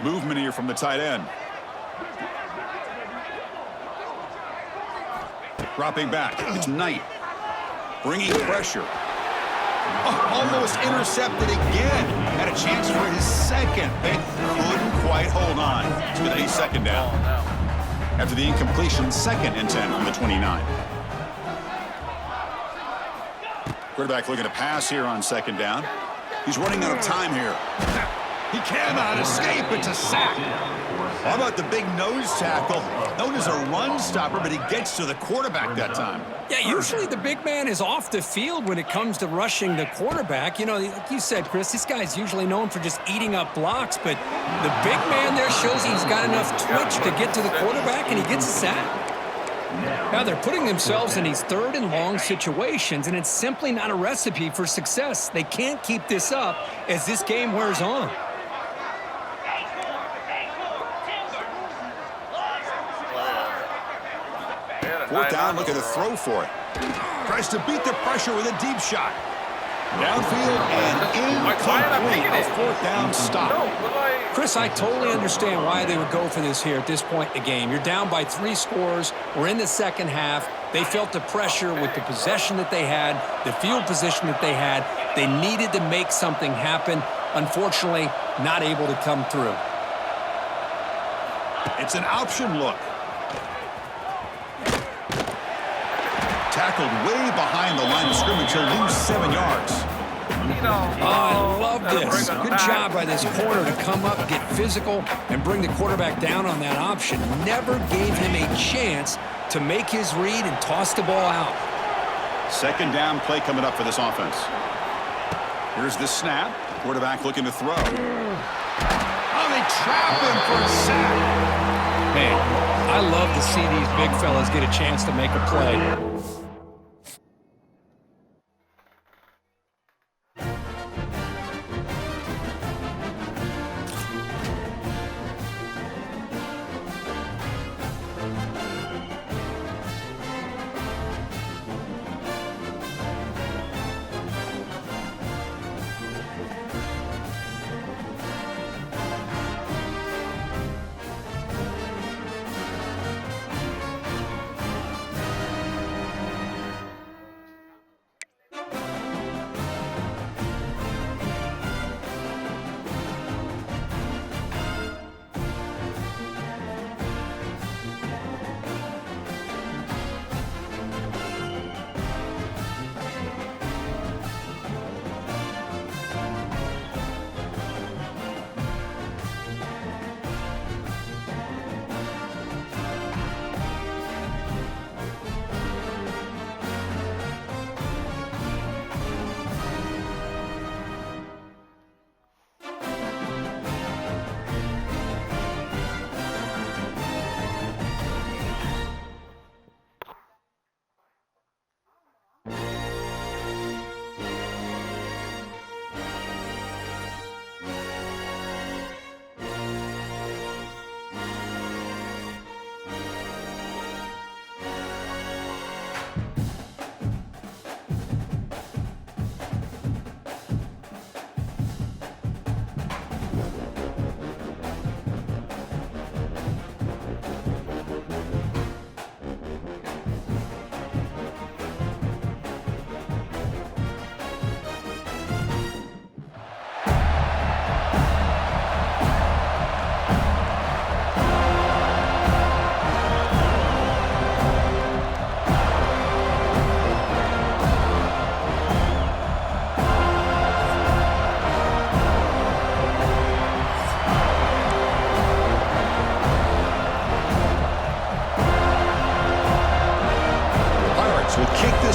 Movement here from the tight end. Dropping back, it's Knight. Bringing pressure. Oh, almost intercepted again. Had a chance for his second. They couldn't quite hold on. It's going to be second down. After the incompletion, 2nd and 10 on the 29. Quarterback looking to pass here on 2nd down. He's running out of time here. He cannot escape. It's a sack. How about the big nose tackle? Known as a run stopper, but he gets to the quarterback that time. Yeah, usually the big man is off the field when it comes to rushing the quarterback. You know, like you said, Chris, this guy's usually known for just eating up blocks, but the big man there shows he's got enough twitch to get to the quarterback, and he gets a sack. Now they're putting themselves in these 3rd and long situations, and it's simply not a recipe for success. They can't keep this up as this game wears on. 4th down, looking to throw for it. Tries to beat the pressure with a deep shot. Downfield and incomplete. A 4th down stop. Chris, I totally understand why they would go for this here at this point in the game. You're down by 3 scores. We're in the second half. They felt the pressure with the possession that they had, the field position that they had. They needed to make something happen. Unfortunately, not able to come through. It's an option look. Tackled way behind the line of scrimmage. He'll lose 7 yards. Oh, I love this. Good job by this corner to come up, get physical, and bring the quarterback down on that option. Never gave him a chance to make his read and toss the ball out. 2nd down play coming up for this offense. Here's the snap. Quarterback looking to throw. Oh, they trap him for a sack. Man, I love to see these big fellas get a chance to make a play.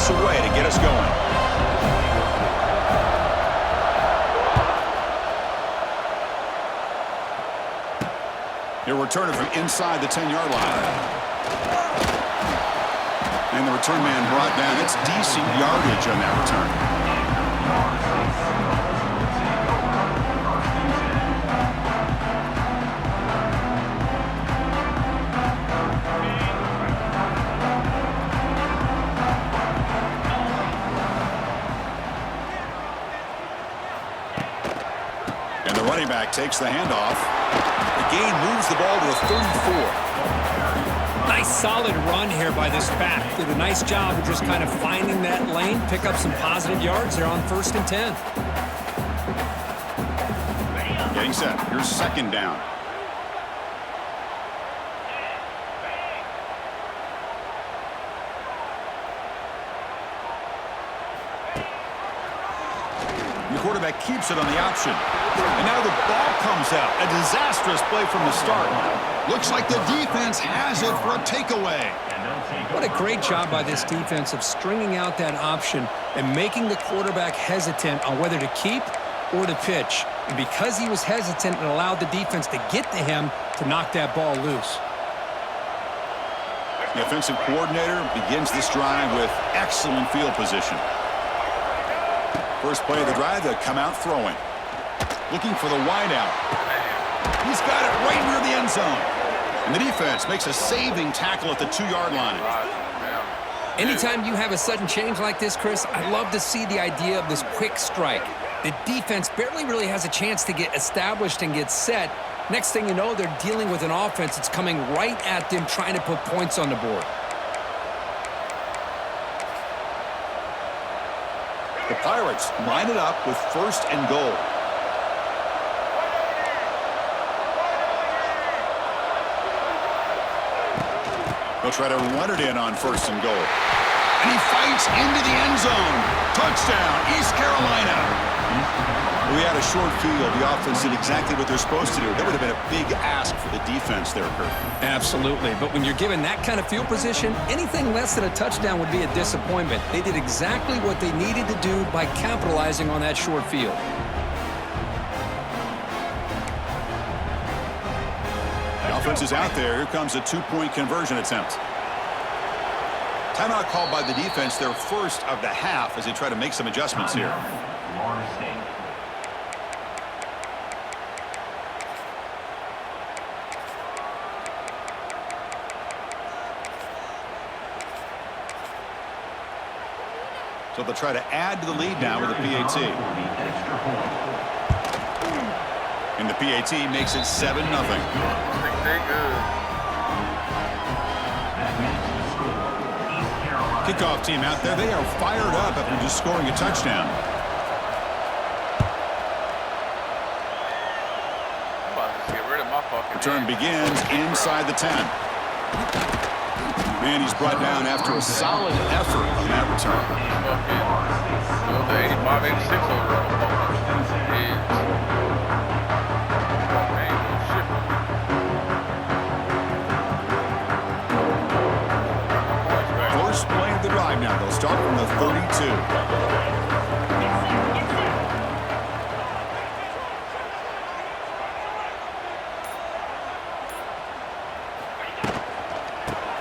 pass away to get us going. He'll return it from inside the 10-yard line. And the return man brought down. It's decent yardage on that return. And the running back takes the handoff. The gain moves the ball to the 34. Nice solid run here by this back. Did a nice job of just kind of finding that lane, pick up some positive yards there on 1st and 10. Getting set. Here's 2nd down. The quarterback keeps it on the option. And now the ball comes out. A disastrous play from the start. Looks like the defense has it for a takeaway. What a great job by this defense of stringing out that option and making the quarterback hesitant on whether to keep or to pitch. And because he was hesitant, it allowed the defense to get to him to knock that ball loose. The offensive coordinator begins this drive with excellent field position. First play of the drive, they'll come out throwing. Looking for the wideout. He's got it right near the end zone. And the defense makes a saving tackle at the 2-yard line. Anytime you have a sudden change like this, Chris, I love to see the idea of this quick strike. The defense barely really has a chance to get established and get set. Next thing you know, they're dealing with an offense that's coming right at them, trying to put points on the board. The Pirates line it up with 1st and goal. They'll try to run it in on 1st and goal. And he fights into the end zone. Touchdown, East Carolina. We had a short field. The offense did exactly what they're supposed to do. That would have been a big ask for the defense there, Kurt. Absolutely. But when you're given that kind of field position, anything less than a touchdown would be a disappointment. They did exactly what they needed to do by capitalizing on that short field. The offense is out there. Here comes a 2-point conversion attempt. Timeout called by the defense, their first of the half, as they try to make some adjustments here. So they'll try to add to the lead now with a PAT. And the PAT makes it 7-0. Kickoff team out there. They are fired up after just scoring a touchdown. I'm about to get rid of my fucking Return begins inside the 10. And he's brought down after a solid effort on that return. The 85, 86 First play of the drive now. They'll start from the 32.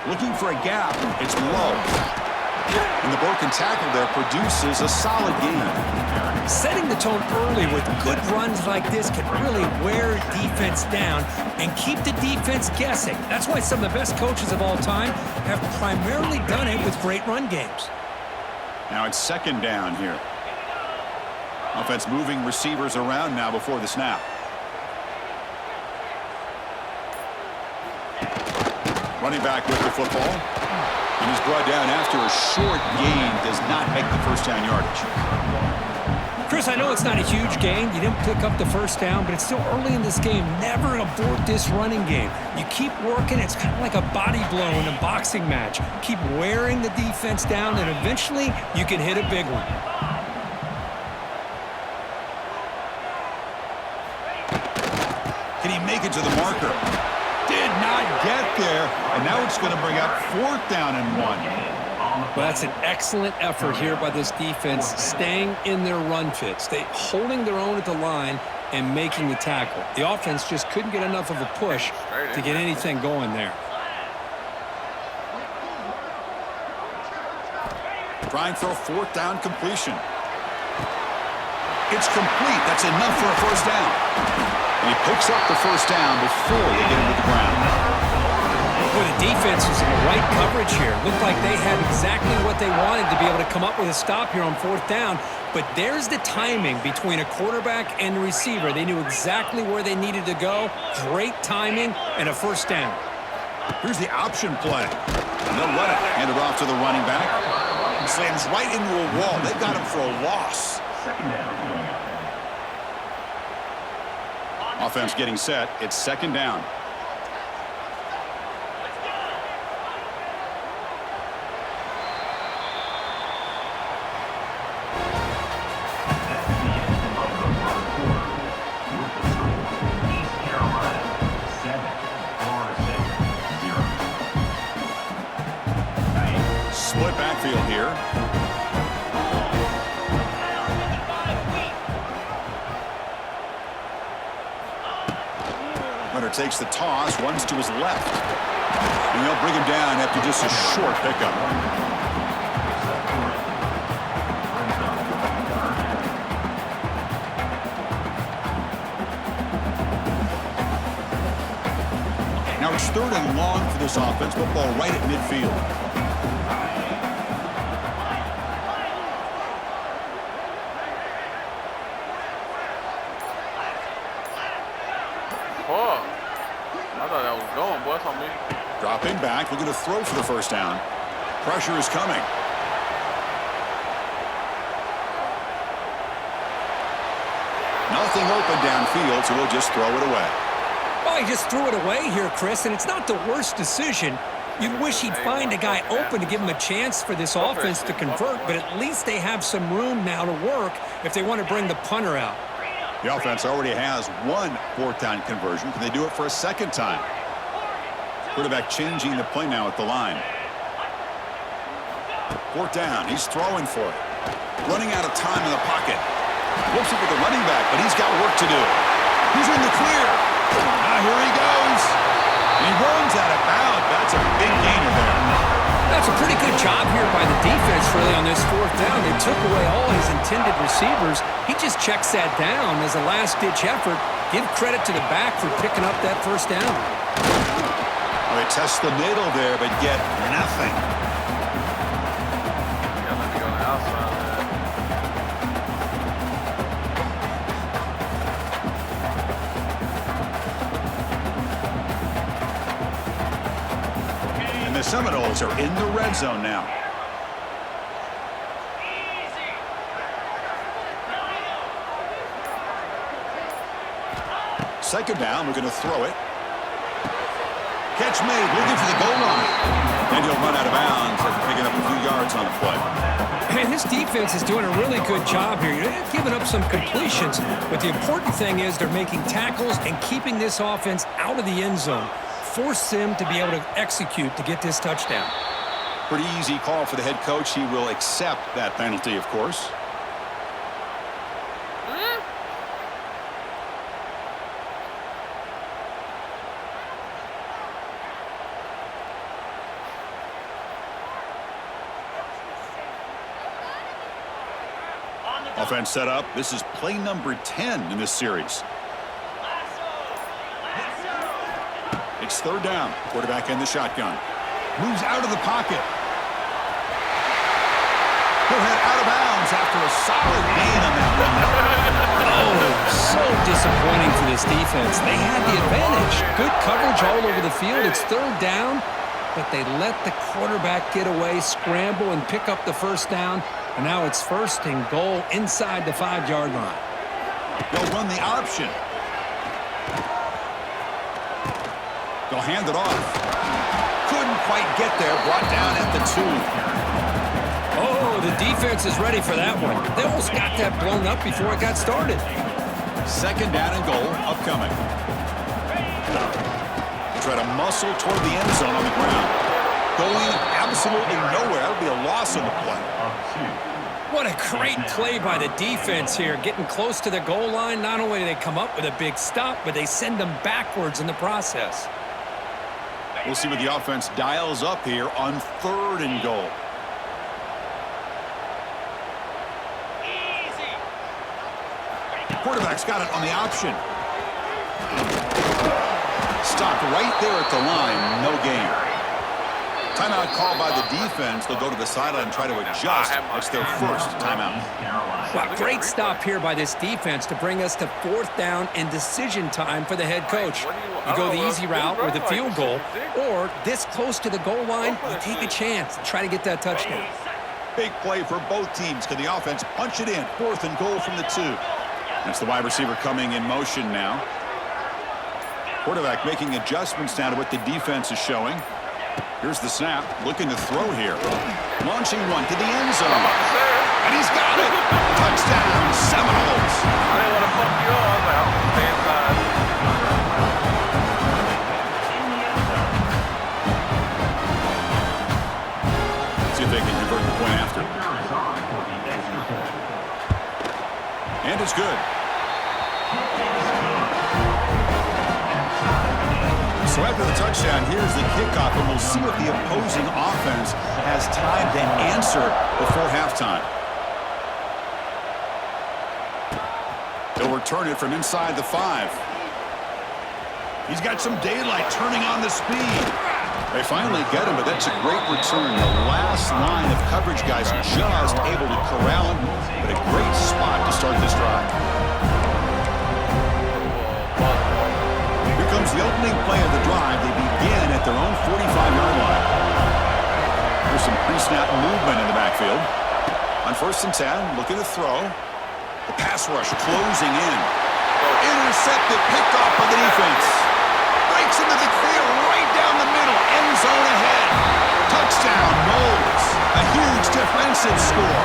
Looking for a gap. It's low. And the broken tackle there produces a solid gain. Setting the tone early with good runs like this can really wear defense down and keep the defense guessing. That's why some of the best coaches of all time have primarily done it with great run games. Now it's 2nd down here. Offense moving receivers around now before the snap. Running back with the football. And he's brought down after a short gain. Does not make the first down yardage. Chris, I know it's not a huge gain. You didn't pick up the first down, but it's still early in this game. Never abort this running game. You keep working. It's kind of like a body blow in a boxing match. Keep wearing the defense down, and eventually you can hit a big one. Can he make it to the marker? Did not get there, and now it's going to bring up 4th down and 1. Well, that's an excellent effort here by this defense, staying in their run fit, holding their own at the line and making the tackle. The offense just couldn't get enough of a push to get anything going there. Trying for a fourth down completion. It's complete. That's enough for a first down. And he picks up the first down before they get him to the ground. Well, the defense was in the right coverage here. Looked like they had exactly what they wanted to be able to come up with a stop here on fourth down. But there's the timing between a quarterback and the receiver. They knew exactly where they needed to go. Great timing and a first down. Here's the option play. And they'll let it. Hand it off to the running back. He slams right into a wall. They got him for a loss. Offense getting set. It's second down. Split backfield here. Runner takes the toss, runs to his left. And they'll bring him down after just a short pickup. Now it's third and long for this offense. Football right at midfield. I thought that was going, boy. That's on me. Dropping back, looking to throw for the first down. Pressure is coming. Nothing open downfield, so we'll just throw it away. Well, he just threw it away here, Chris, and it's not the worst decision. You'd wish he'd find a guy open to give him a chance for this offense to convert, but at least they have some room now to work if they want to bring the punter out. The offense already has one fourth down conversion. Can they do it for a second time? Quarterback changing the play now at the line. Fourth down. He's throwing for it. Running out of time in the pocket. Looks it with the running back, but he's got work to do. He's in the clear. Now here he goes. He runs out of bounds. That's a big gainer there. That's a pretty good job here by the defense, really, on this fourth down. They took away all his intended receivers. He just checks that down as a last-ditch effort. Give credit to the back for picking up that first down. Well, they test the middle there, but get nothing. Yeah, let me go on the outside there. And the Seminoles are in the red zone now. Second down, we're going to throw it. Catch made, looking for the goal line. And he'll run out of bounds after picking up a few yards on the play. And this defense is doing a really good job here. They're giving up some completions, but the important thing is they're making tackles and keeping this offense out of the end zone. Force them to be able to execute to get this touchdown. Pretty easy call for the head coach. He will accept that penalty, of course. Offense set up. This is play number 10 in this series. It's third down. Quarterback in the shotgun. Moves out of the pocket. He'll head out of bounds after a solid gain on that one. Oh, so disappointing for this defense. They had the advantage. Good coverage all over the field. It's third down, but they let the quarterback get away, scramble, and pick up the first down. And now it's first and goal inside the 5-yard line. They'll run the option. They'll hand it off. Couldn't quite get there. Brought down at the 2. Oh, the defense is ready for that one. They almost got that blown up before it got started. Second down and goal upcoming. Try to muscle toward the end zone on the ground. going absolutely nowhere. That would be a loss on the play. What a great play by the defense here. Getting close to the goal line, not only do they come up with a big stop, but they send them backwards in the process. We'll see what the offense dials up here on 3rd and goal. Quarterback's got it on the option. Stopped right there at the line, no gain. Timeout called by the defense. They'll go to the sideline and try to adjust. It's their first timeout. Wow, great stop here by this defense to bring us to 4th down and decision time for the head coach. You go the easy route with a field goal, or this close to the goal line, you take a chance and try to get that touchdown. Big play for both teams. Can the offense punch it in? 4th and goal from the 2. That's the wide receiver coming in motion now. Quarterback making adjustments now to what the defense is showing. Here's the snap, looking to throw here. Launching one to the end zone. And he's got it. Touchdown, Seminoles. I didn't want to fuck you up. I was staying inside. See if they can convert the point after. And it's good. So after the touchdown, here's the kickoff, and we'll see if the opposing offense has time to answer before halftime. They'll return it from inside the 5. He's got some daylight turning on the speed. They finally get him, but that's a great return. The last line of coverage guys just able to corral him, but a great spot to start this drive. Comes the opening play of the drive. They begin at their own 45-yard line. There's some pre-snap movement in the backfield. On 1st and 10, looking to throw. The pass rush closing in. Intercepted, picked off by the defense. Breaks into the clear right down the middle. End zone ahead. Touchdown, Knowles. A huge defensive score.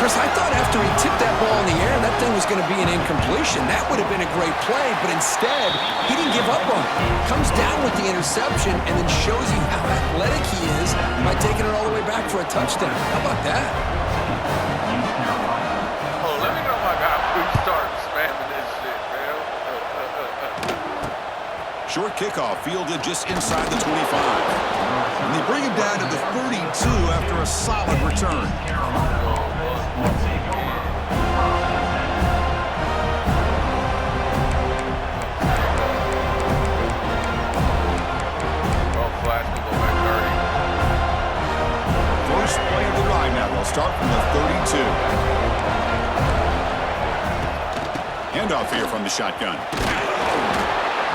Chris, I thought after he tipped that ball in the air, that thing was going to be an incompletion. That would have been a great play, but instead, he didn't give up on it. Comes down with the interception and then shows you how athletic he is by taking it all the way back for a touchdown. How about that? Oh, let me know my guy who starts spamming this shit, man. Short kickoff fielded just inside the 25. And they bring him down to the 32 after a solid return. First play of the ride now. They'll start from the 32. Handoff here from the shotgun.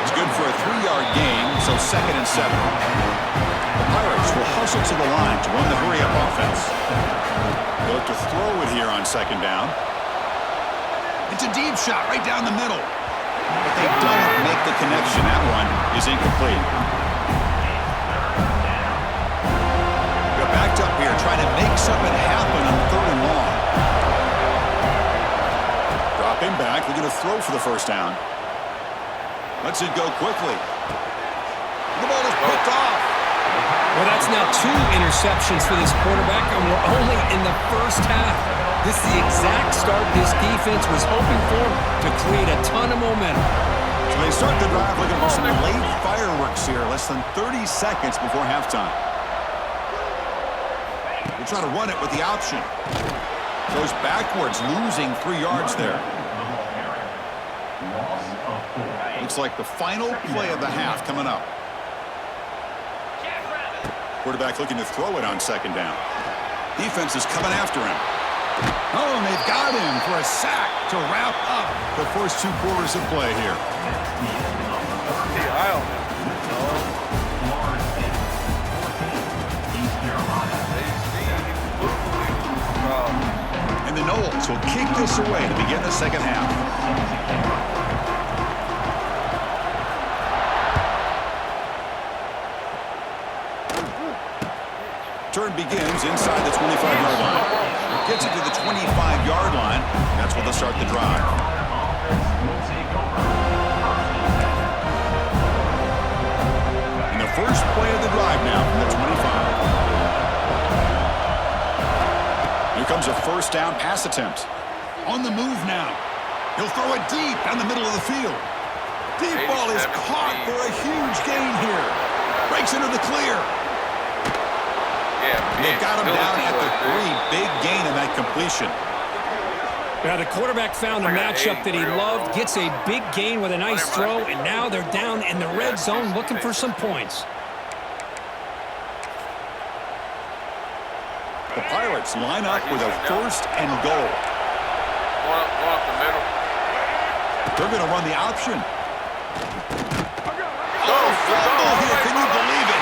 It's good for a 3-yard gain, so 2nd and 7. The Pirates will hustle to the line to run the hurry-up offense. They'll look to throw it here on 2nd down. It's a deep shot right down the middle. But they don't make the connection. That one is incomplete. They're backed up here trying to make something happen on 3rd and long. Dropping back, looking to throw for the 1st down. Lets it go quickly. The ball is picked off. Well, that's now 2 interceptions for this quarterback, and we're only in the first half. This is the exact start this defense was hoping for to create a ton of momentum. So they start the drive looking for some late fireworks here, less than 30 seconds before halftime. They try to run it with the option. Goes backwards, losing 3 yards there. Looks like the final play of the half coming up. Quarterback looking to throw it on 2nd down. Defense is coming after him. Oh, and they've got him for a sack to wrap up the first 2 quarters of play here. And the Knowles will kick this away to begin the 2nd half. Turn begins inside the 25-yard line. Gets it to the 25-yard line. That's where they'll start the drive. And the first play of the drive now from the 25. becomes a first down pass attempt. On the move now. He'll throw it deep down the middle of the field. Deep ball is caught for a huge gain here. Breaks into the clear. Yeah, they've got him down at the 3. Big gain in that completion. Now the quarterback found a matchup that he loved, gets a big gain with a nice throw, and now they're down in the red zone looking for some points. The Pirates line up with a first and goal. Go up the middle. They're going to run the option. Oh, fumble here. Can you believe it?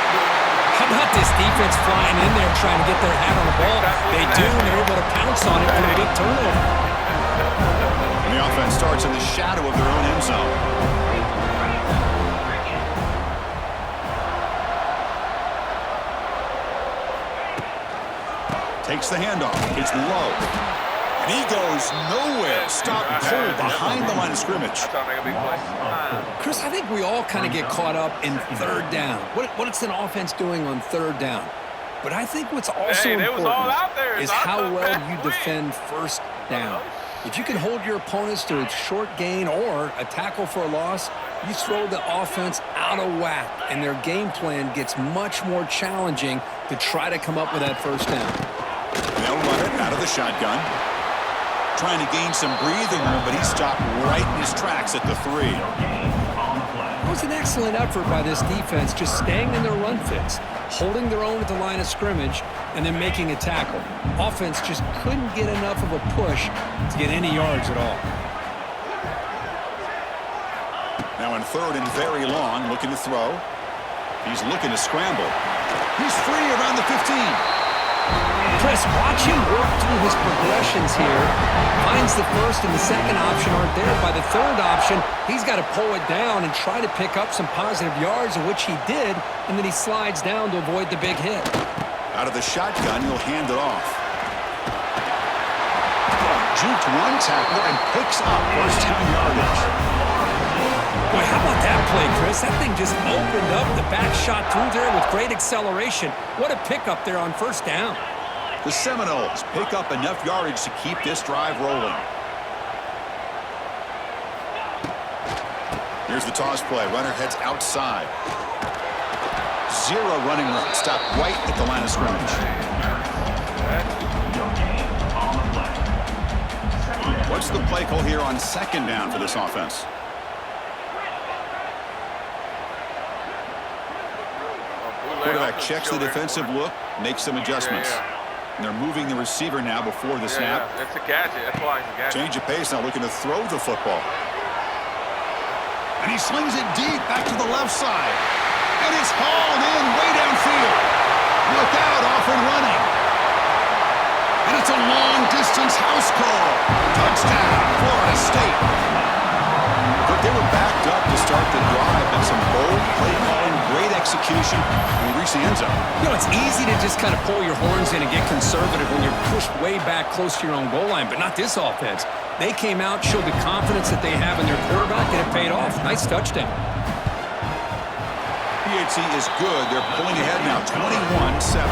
How about this defense flying in there trying to get their hat on the ball? They do, and they're able to pounce on it for a big turnover. And the offense starts in the shadow of their own end zone. Takes the handoff. It's low. And he goes nowhere. Stopped cold behind the line of scrimmage. Chris, I think we all kind of get caught up in third down. What is an offense doing on third down? But I think what's also important is how well you defend first down. If you can hold your opponents to a short gain or a tackle for a loss, you throw the offense out of whack, and their game plan gets much more challenging to try to come up with that first down. They'll run it out of the shotgun. Trying to gain some breathing room, but he stopped right in his tracks at the 3. It was an excellent effort by this defense, just staying in their run fits, holding their own at the line of scrimmage, and then making a tackle. Offense just couldn't get enough of a push to get any yards at all. Now in third and very long, looking to throw. He's looking to scramble. He's free around the 15. Chris, watch him work through his progressions here. Finds the first and the second option aren't there. By the third option, he's got to pull it down and try to pick up some positive yards, in which he did, and then he slides down to avoid the big hit. Out of the shotgun, he'll hand it off. Juked one tackler and picks up first down yardage. Boy, how about that play, Chris? That thing just opened up the back shot through there with great acceleration. What a pickup there on first down. The Seminoles pick up enough yardage to keep this drive rolling. Here's the toss play. Runner heads outside. Zero running room. Stopped right at the line of scrimmage. What's the play call here on second down for this offense? Quarterback checks the defensive look, makes some adjustments. And they're moving the receiver now before the snap. That's a catch. That's why it's a catch. Change of pace now, looking to throw the football. And he slings it deep back to the left side. And it's hauled in way downfield. Look out, off and running. And it's a long-distance house call. Touchdown, Florida State. But they were backed up to start the drive, and some bold play calling, great execution, and we reach the end zone. You know, it's easy to just kind of pull your horns in and get conservative when you're pushed way back close to your own goal line, but not this offense. They came out, showed the confidence that they have in their quarterback, and it paid off. Nice touchdown. PAT is good. They're pulling ahead now, 21-7.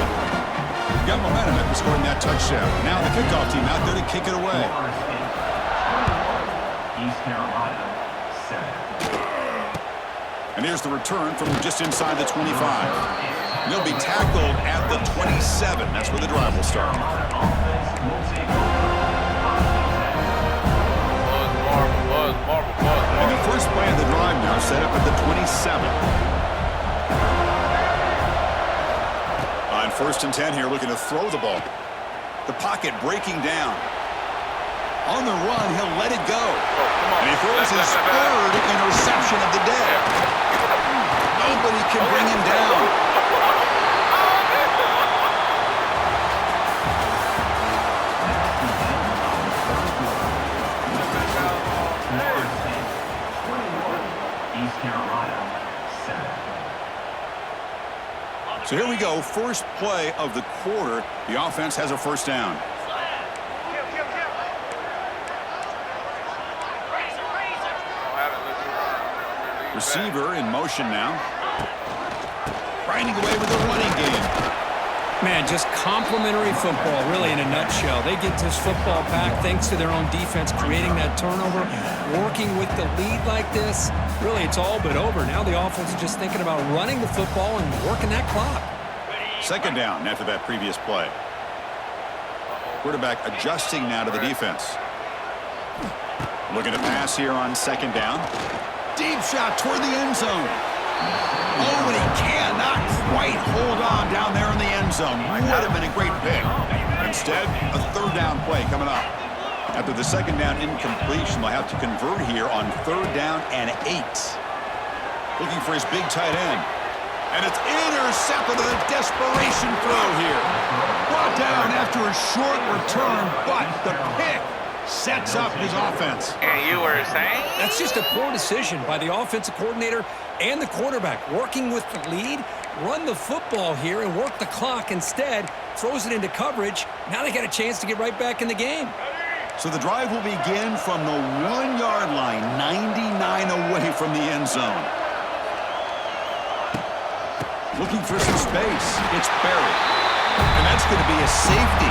Got momentum after scoring that touchdown. Now the kickoff team out there to kick it away. East Carolina, 7. And here's the return from just inside the 25. They'll be tackled at the 27. That's where the drive will start. And the first play of the drive now set up at the 27. On first and 10 here, looking to throw the ball. The pocket breaking down. On the run, he'll let it go. And he throws his third interception of the day. Nobody can bring him down. East Carolina, 7. So here we go, first play of the quarter. The offense has a first down. Receiver in motion now. Grinding away with the running game. Man, just complimentary football, really, in a nutshell. They get this football back thanks to their own defense, creating that turnover, working with the lead like this. Really, it's all but over. Now the offense is just thinking about running the football and working that clock. Second down after that previous play. Quarterback adjusting now to the defense. Looking to pass here on second down. Deep shot toward the end zone. Oh, and he cannot quite hold on down there in the end zone. Would have been a great pick. Instead, a third down play coming up. After the second down incompletion, they'll have to convert here on third down and 8. Looking for his big tight end. And it's intercepted with a desperation throw here. Brought down after a short return, but the pick sets up his offense. And you were saying? That's just a poor decision by the offensive coordinator and the quarterback. Working with the lead, run the football here and work the clock. Instead, throws it into coverage. Now they got a chance to get right back in the game. So the drive will begin from the 1-yard line, 99 away from the end zone. Looking for some space. It's buried. And that's going to be a safety.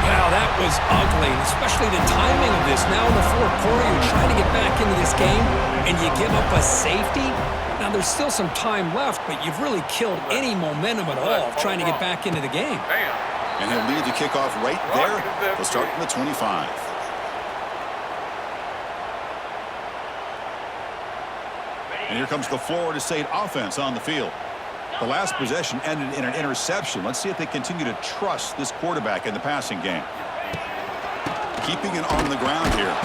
Wow, that was ugly, especially the timing of this. Now in the fourth quarter, you're trying to get back into this game, and you give up a safety. Now, there's still some time left, but you've really killed any momentum at all trying to get back into the game. And he'll lead the kickoff right there. We'll start from the 25. And here comes the Florida State offense on the field. The last possession ended in an interception. Let's see if they continue to trust this quarterback in the passing game. Keeping it on the ground here.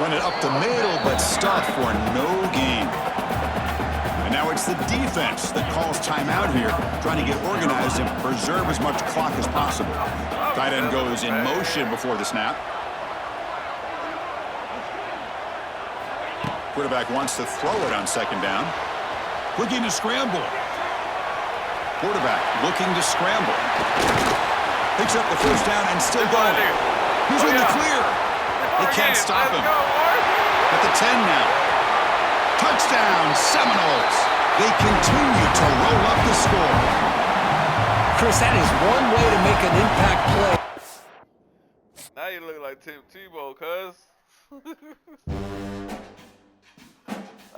Run it up the middle, but stop for no gain. And now it's the defense that calls timeout here, trying to get organized and preserve as much clock as possible. Tight end goes in motion before the snap. Quarterback wants to throw it on second down. Looking to scramble. Quarterback looking to scramble. Picks up the first down and still going. He's in the clear. They can't stop him. At the 10 now. Touchdown, Seminoles. They continue to roll up the score. Chris, that is one way to make an impact play. Now you look like Tim Tebow, cuz.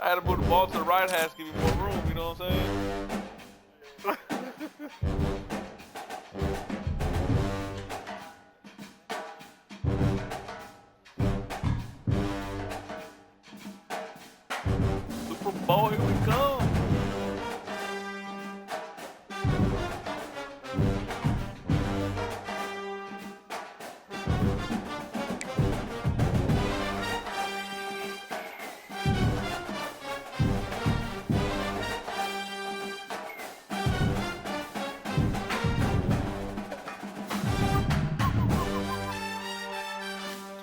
I had to move the ball to the right half to give you more room, you know what I'm saying? Super Bowl, here we come.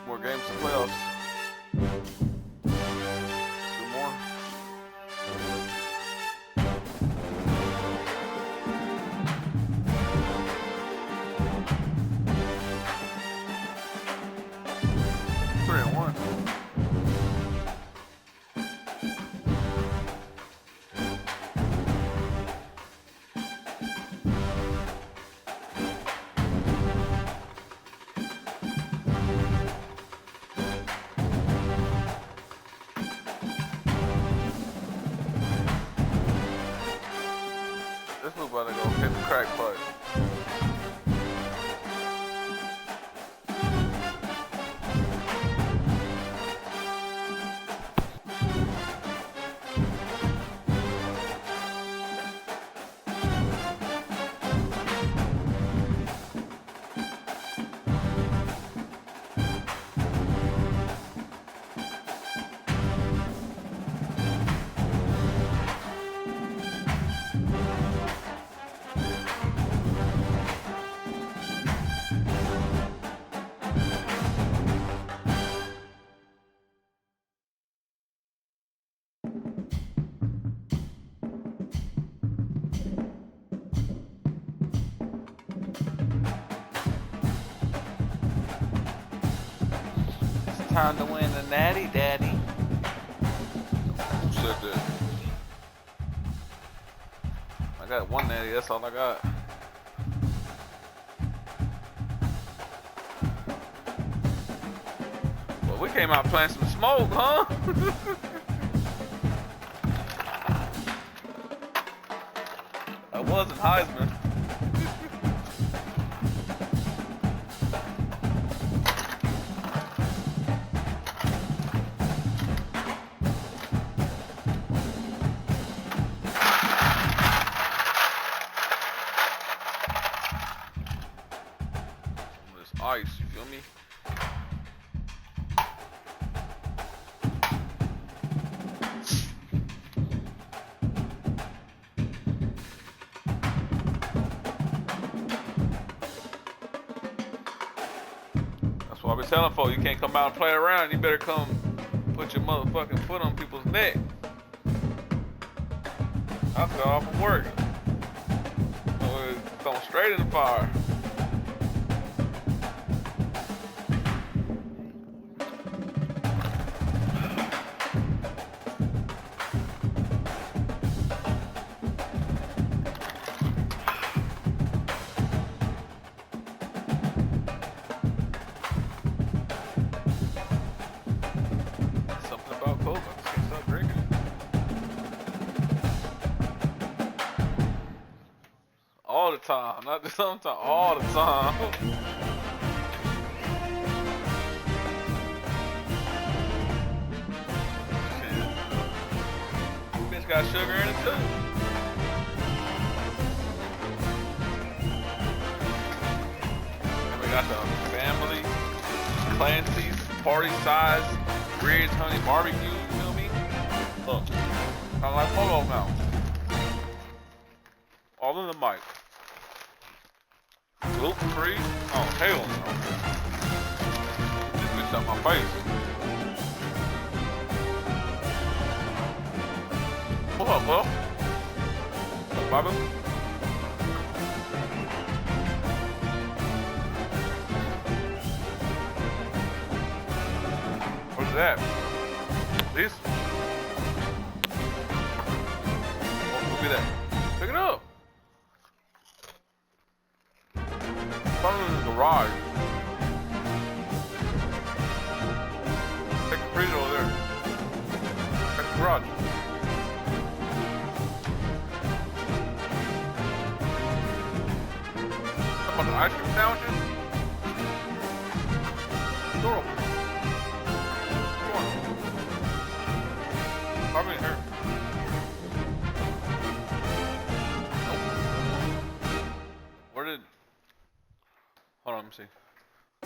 More games to playoffs. Two more. Three and one. This was about to go hit the crack pipe. Time to win the Natty Daddy. Who said that? I got one Natty, that's all I got. We came out playing some smoke, huh? I wasn't Heisman. Ice, you feel me? That's why I be telling folks, you can't come out and play around. You better come put your motherfucking foot on people's neck. I fell off from work. Thrown straight in the fire. All the time, not just sometimes, all the time. Bitch got sugar in it too. And we got the family, Clancy's, party size, Ridge Honey Barbecue, you feel me? Look, kind of like polo now. All in the mic. Gluten free? Oh, hell no. This bitch up my face. What up, Will? What's up, Bobby? What's that? This? Oh, look at that. Pick it up. Probably in the garage. Take the freezer over there. Check the garage. How about the ice cream sandwiches? Door open. Door open. Probably in here. Nope. Where did... Hold on, let me see.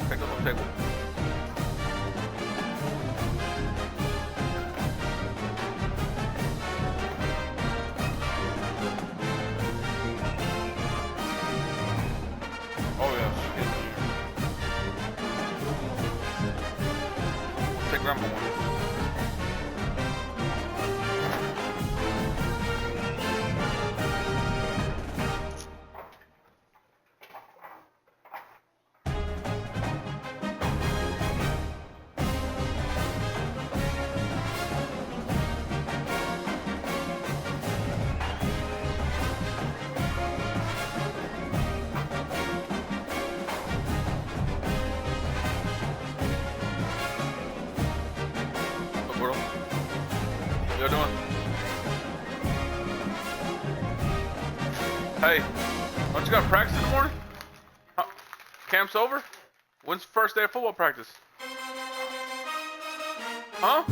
Pick up on the table. Oh yeah, she's in here. Take grandma one. Y'all doing? Hey, don't you got practice in the morning? Camp's over? When's the first day of football practice? Huh?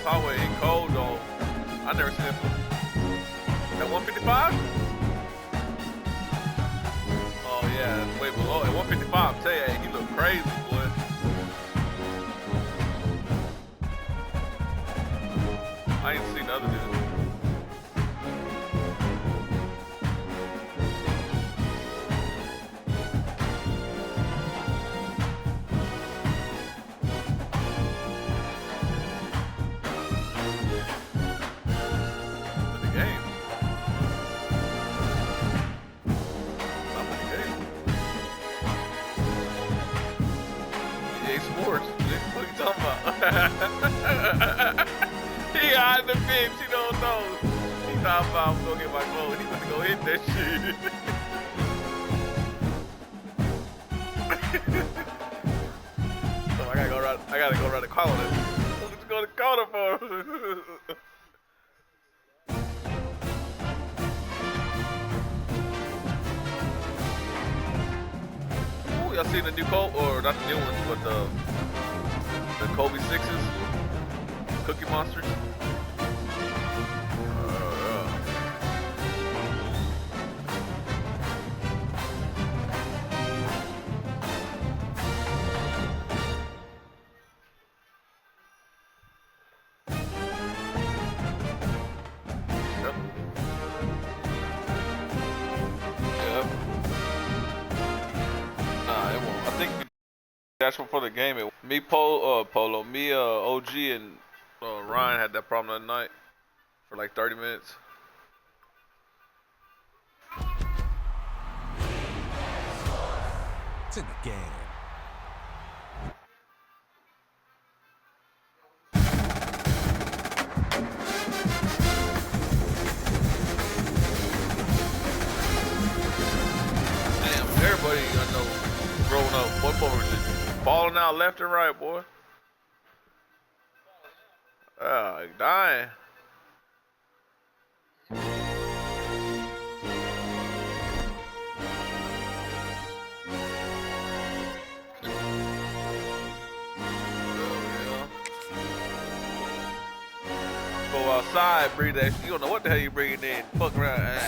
hallway ain't cold though. I never seen it. At 155? Oh yeah, it's way below. At 155, tell you, he look crazy, boy. I ain't seen the other dude. Sports. What are you talking about? He hiding the bitch. He don't know. He talking about I'm gonna get my goal. He gonna go hit that shit. So I gotta go around the corner. Let's go to the corner for him. Y'all seen the new Kobe, or not the new ones, but the Kobe 6s, Cookie Monsters? Yep. Yep. Nah, it won't. I think that's before the game. Me, Polo, me, OG, and Ryan had that problem that night for like 30 minutes. It's in the game. Everybody I know growing up, football was just falling out left and right, boy. Dying. Go outside, breathe that shit. You don't know what the hell you bringing in. Fuck around.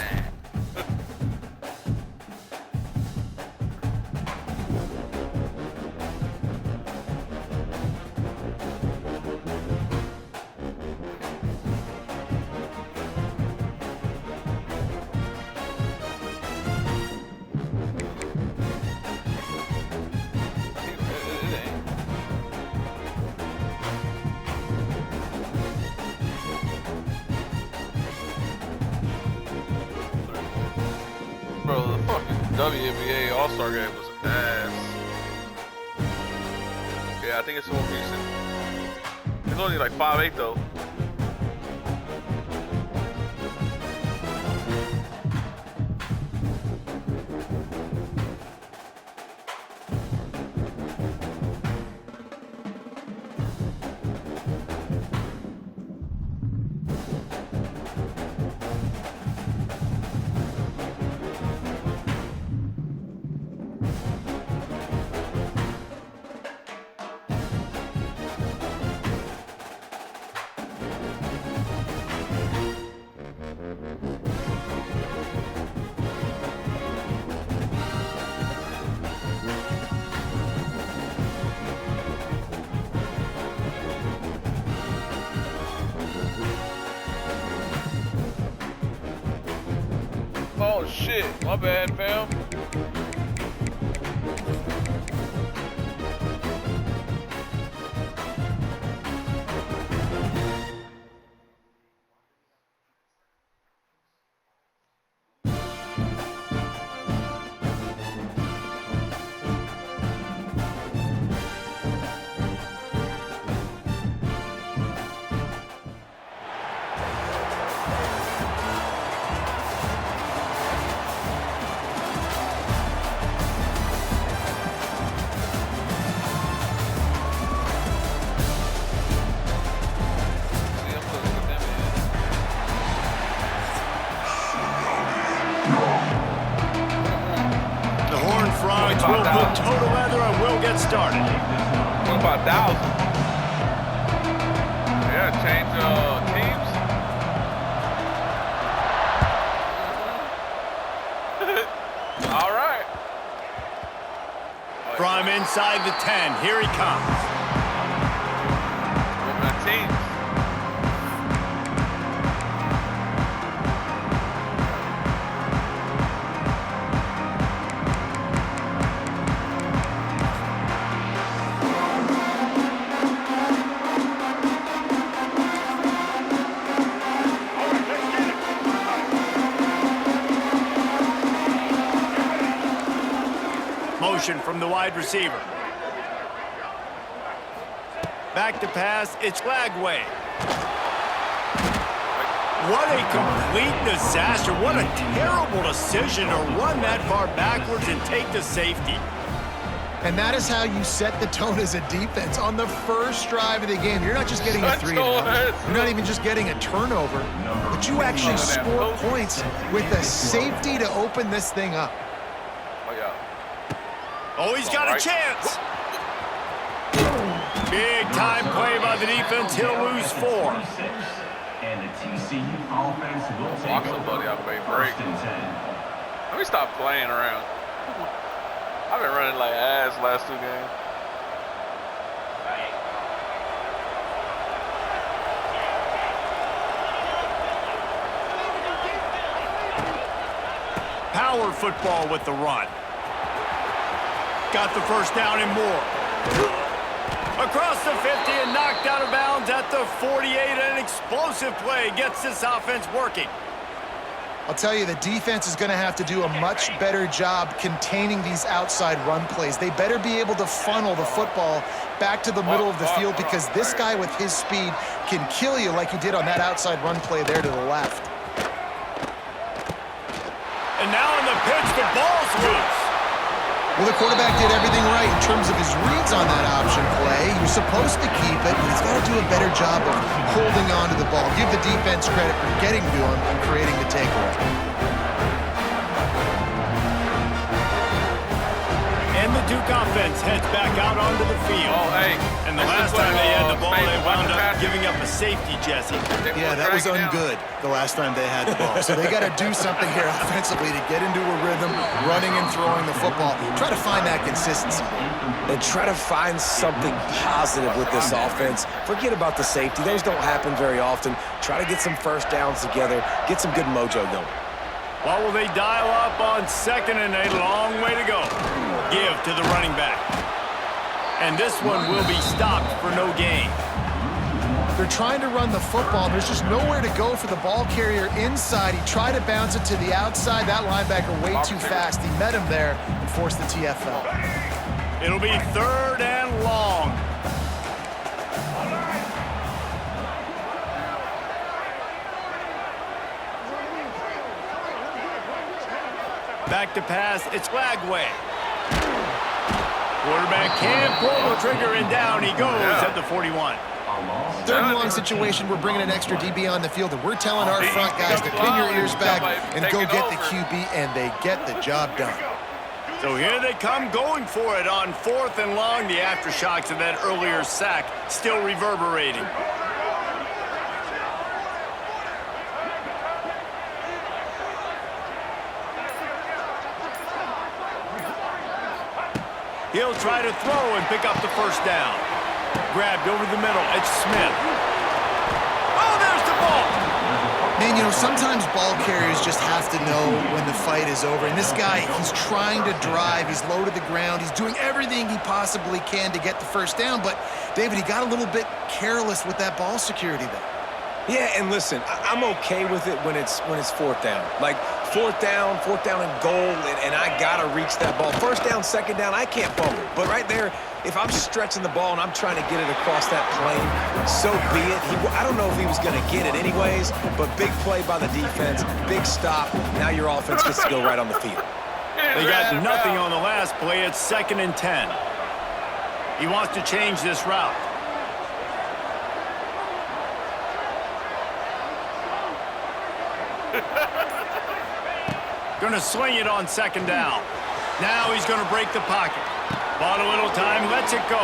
Bro, the fucking WNBA All-Star game was ass. Yeah, I think it's more decent. It's only like 5'8" though. Oh shit, my bad, fam. We'll put toe together and we'll get started. 25,000. Yeah, change inside the 10. Here he comes. Moving teams. Motion from the wide receiver. Back to pass, it's Lagway. What a complete disaster. What a terrible decision to run that far backwards and take the safety. And that is how you set the tone as a defense. On the first drive of the game, you're not just getting a 3-and-out. You're not even just getting a turnover, but you actually score points with a safety to open this thing up. Oh, yeah. Oh, he's got a chance. Big time play by the defense. He'll lose 4. And the TCU offense will take Walk somebody out of the break. 1st and 10. Let me stop playing around. I've been running like ass last 2 games. Power football with the run. Got the first down and more. Across the 50 and knocked out of bounds at the 48. An explosive play gets this offense working. I'll tell you, the defense is going to have to do a much better job containing these outside run plays. They better be able to funnel the football back to the middle of the field because this guy with his speed can kill you like he did on that outside run play there to the left. And now in the pitch, the ball's loose. Well, the quarterback did everything right in terms of his reads on that option play. He was supposed to keep it, but he's got to do a better job of holding on to the ball. Give the defense credit for getting to him and creating the takeaway. And the Duke offense heads back out onto the field. Oh, hey. And the last time they had the ball, they wound up giving up a safety, Jesse. Yeah, that was ungood the last time they had the ball. So they got to do something here offensively to get into a rhythm, running and throwing the football. Try to find that consistency. And try to find something positive with this offense. Forget about the safety. Those don't happen very often. Try to get some first downs together. Get some good mojo going. What will they dial up on 2nd and a long way to go? Give to the running back. And this one will be stopped for no gain. They're trying to run the football. There's just nowhere to go for the ball carrier inside. He tried to bounce it to the outside. That linebacker way too fast. He met him there and forced the TFL. It'll be 3rd and long. Back to pass, it's Lagway. Quarterback can't pull the trigger, and down he goes at the 41. 3rd and long situation, we're bringing an extra DB on the field, and we're telling our front guys to pin your ears back and go get the QB, and they get the job done. So here they come going for it on 4th and long. The aftershocks of that earlier sack still reverberating. He'll try to throw and pick up the first down. Grabbed over the middle. It's Smith. Oh, there's the ball. Man, you know, sometimes ball carriers just have to know when the fight is over. And this guy, he's trying to drive. He's low to the ground. He's doing everything he possibly can to get the first down. But, David, he got a little bit careless with that ball security there. Yeah, and listen, I'm okay with it when it's 4th down. Like, 4th down and goal, and I got to reach that ball. 1st down, 2nd down, I can't fumble. But right there, if I'm stretching the ball and I'm trying to get it across that plane, so be it. I don't know if he was going to get it anyways, but big play by the defense, big stop. Now your offense gets to go right on the field. They got nothing on the last play. It's 2nd and 10. He wants to change this route. Going to swing it on 2nd down. Now he's going to break the pocket. Bought a little time, lets it go.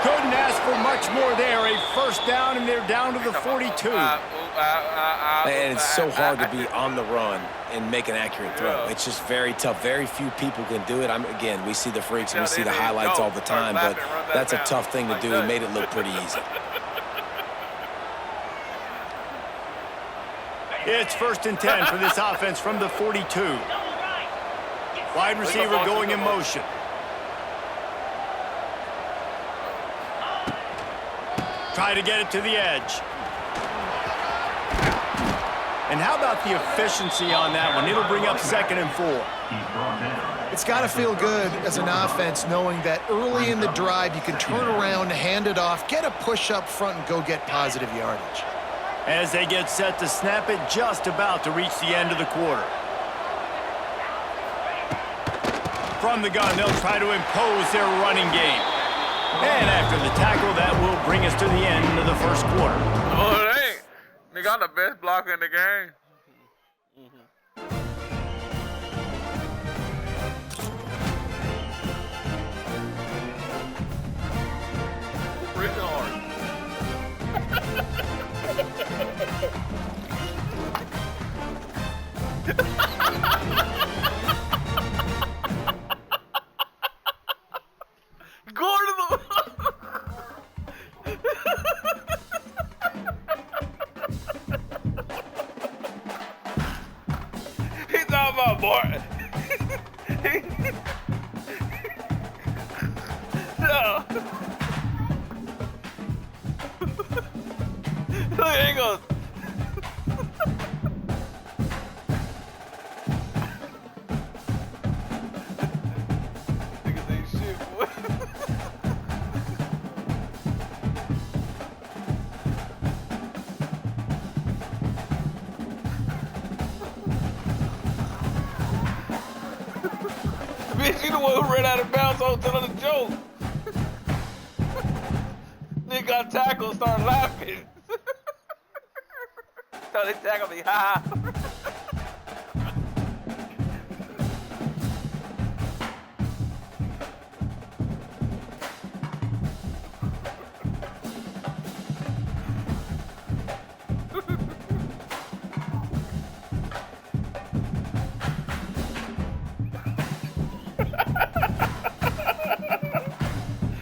Couldn't ask for much more there. A 1st down, and they're down to the 42. And it's so hard to be on the run and make an accurate throw. It's just very tough. Very few people can do it. Again, we see the freaks and we see the highlights all the time, but that's a tough thing to do. He made it look pretty easy. It's 1st and 10 for this offense from the 42. Wide receiver going in motion. Try to get it to the edge. And how about the efficiency on that one? It'll bring up 2nd and 4. It's got to feel good as an offense knowing that early in the drive you can turn around, hand it off, get a push up front, and go get positive yardage. As they get set to snap it, just about to reach the end of the quarter. From the gun, they'll try to impose their running game. And after the tackle, that will bring us to the end of the 1st quarter. Oh, it ain't. They got the best blocker in the game. Freaking hard. Gordon. He's talking about boy. No. Look, he goes. Niggas ain't shit, boy. Bitch, you the one who ran out of bounds on telling a joke. Nigga got tackled, started laughing. Thought they tackled me, ha.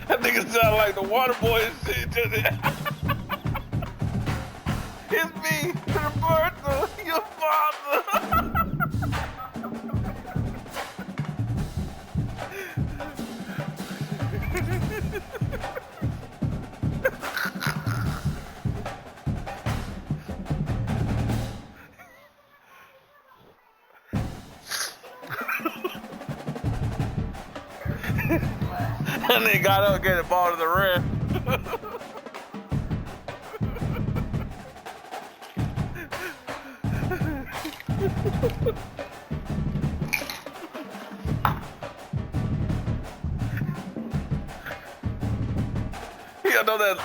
That nigga sound like the water boy and shit. It's me, Roberto, your father. And they got up and gave the ball to the ref.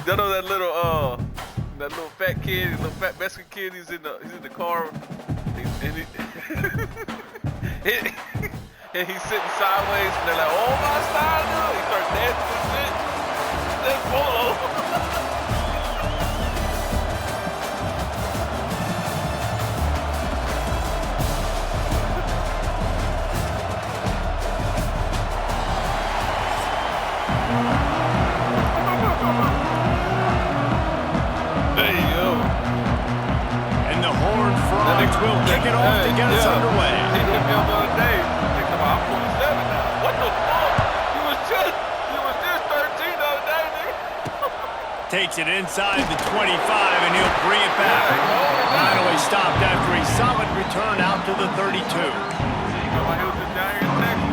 Y'all know that little fat kid, little fat Mexican kid. He's in the car, and he's sitting sideways, and they're like, "Oh my style, dude!" He starts dancing and shit. That's Polo. Will kick it off to get us underway. He hit me up the other day. I'm 47 now. What the fuck? He was just 13 the other day, nigga. Takes it inside the 25, and he'll bring it back. Finally stopped after a solid return out to the 32. He was just down here in Texas.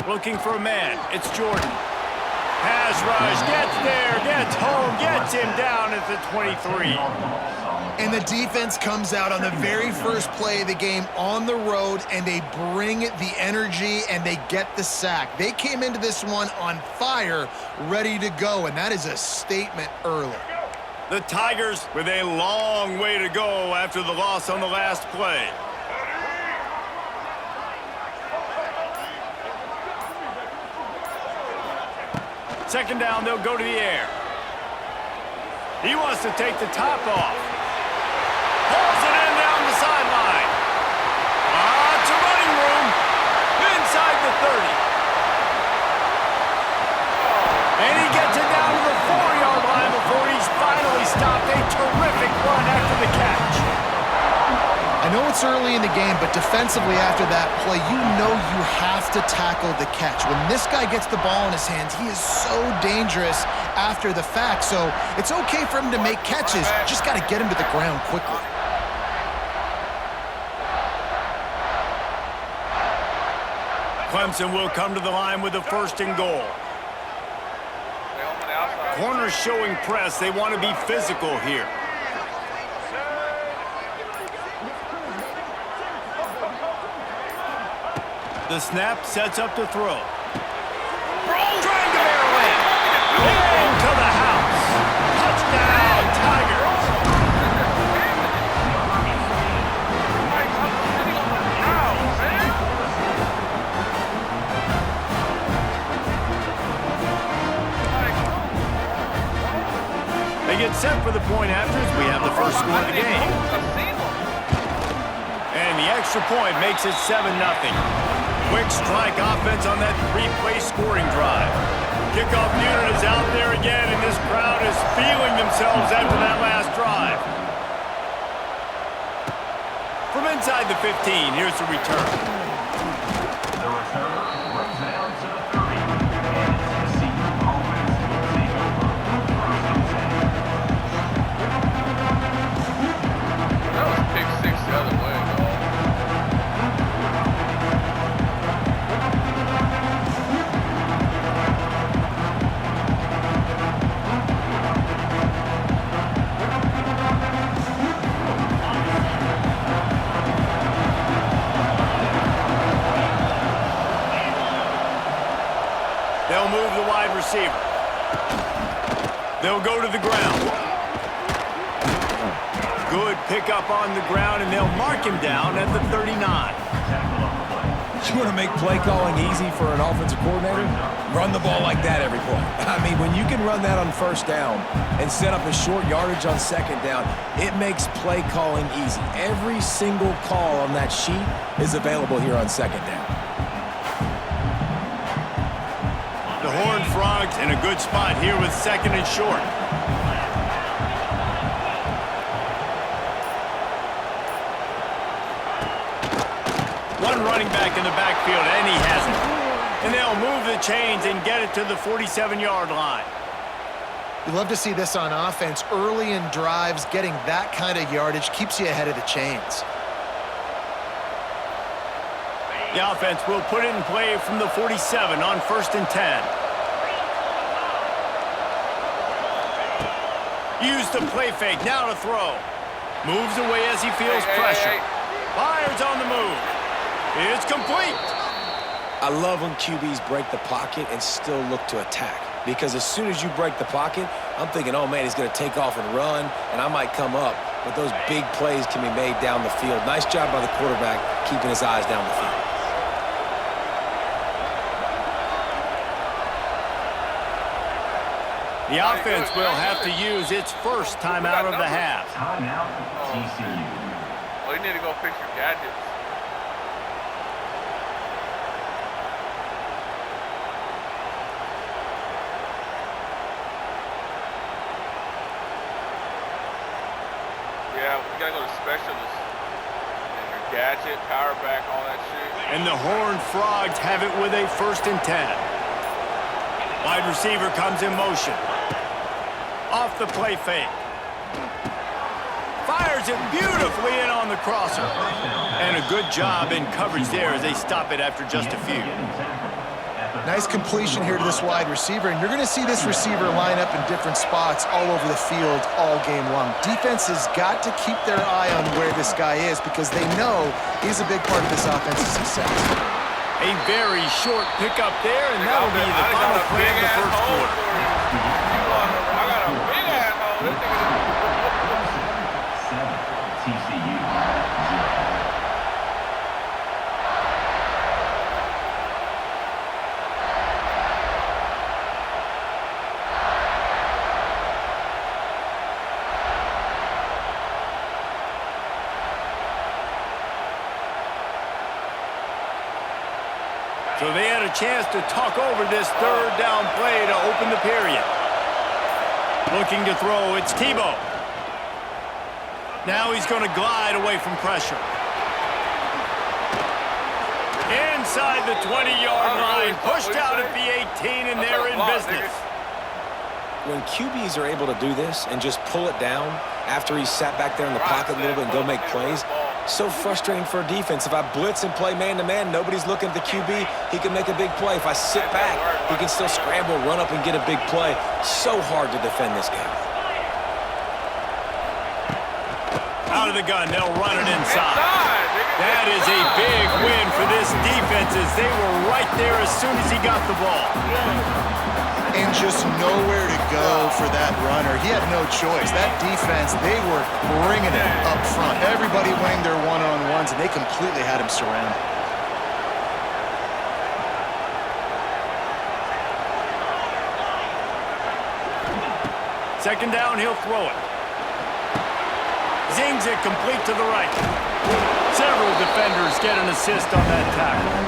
Looking for a man. It's Jordan. Pass rush. Gets there. Gets home, gets him down at the 23. And the defense comes out on the very first play of the game on the road, and they bring the energy, and they get the sack. They came into this one on fire, ready to go, and that is a statement early. The Tigers with a long way to go after the loss on the last play. Second down, they'll go to the air. He wants to take the top off. Pulls it in down the sideline. Lots of running room inside the 30. And he gets it down to the 4-yard line before he's finally stopped. A terrific run after the catch. I know it's early in the game, but defensively after that play, you know you have to tackle the catch. When this guy gets the ball in his hands, he is so dangerous after the fact. So it's okay for him to make catches. Just got to get him to the ground quickly. Clemson will come to the line with a 1st and goal. Corners showing press. They want to be physical here. The snap sets up the throw. Trying to barrel in. Into the house. Touchdown, Tigers. They get set for the point after as we have the first score of the game. And the extra point makes it 7-0. Quick strike offense on that 3-play scoring drive. Kickoff unit is out there again, and this crowd is feeling themselves after that last drive. From inside the 15, here's the return. The return runs down to the 30. And Tennessee offense will take over. 1st and 10. That was pick 6 the other way, though. They'll move the wide receiver. They'll go to the ground. Good pickup on the ground, and they'll mark him down at the 39. You want to make play calling easy for an offensive coordinator? Run the ball like that every play. I mean, when you can run that on 1st down and set up a short yardage on 2nd down, it makes play calling easy. Every single call on that sheet is available here on 2nd down. The Horned Frogs in a good spot here with 2nd and short. One running back in the backfield, and he has it. And they'll move the chains and get it to the 47-yard line. You love to see this on offense. Early in drives, getting that kind of yardage keeps you ahead of the chains. The offense will put it in play from the 47 on 1st and 10. Use the play fake, now to throw. Moves away as he feels pressure. Fires on the move. It's complete. I love when QBs break the pocket and still look to attack. Because as soon as you break the pocket, I'm thinking, oh man, he's going to take off and run, and I might come up. But those big plays can be made down the field. Nice job by the quarterback keeping his eyes down the field. The offense will have to use its first timeout of the half. Timeout, TCU. Well, you need to go fix your gadgets. Yeah, we gotta go to specialists. And your gadget, power back, all that shit. And the Horned Frogs have it with a 1st and 10. Wide receiver comes in motion. Off the play fake. Fires it beautifully in on the crosser. And a good job in coverage there as they stop it after just a few. Nice completion here to this wide receiver, and you're going to see this receiver line up in different spots all over the field all game long. Defense has got to keep their eye on where this guy is because they know he's a big part of this offense's success. A very short pickup there, and that'll be the final play of the first quarter. I got a big ass hole. TCU 0. So they had a chance to talk over this third down play to open the period. Looking to throw, it's Tebow. Now he's going to glide away from pressure. Inside the 20-yard line, pushed out at the 18, and they're in business. When QBs are able to do this and just pull it down after he's sat back there in the pocket a little bit and go make plays, so frustrating for a defense. If I blitz and play man-to-man, nobody's looking at the QB, he can make a big play. If I sit back, he can still scramble, run up, and get a big play. So hard to defend this guy. Out of the gun, they'll run it inside. That is a big win for this defense as they were right there as soon as he got the ball. And just nowhere to go for that runner. He had no choice. That defense, they were bringing it up front. Everybody winning their one-on-ones, and they completely had him surrounded. Second down, he'll throw it. Zings it complete to the right. Several defenders get an assist on that tackle.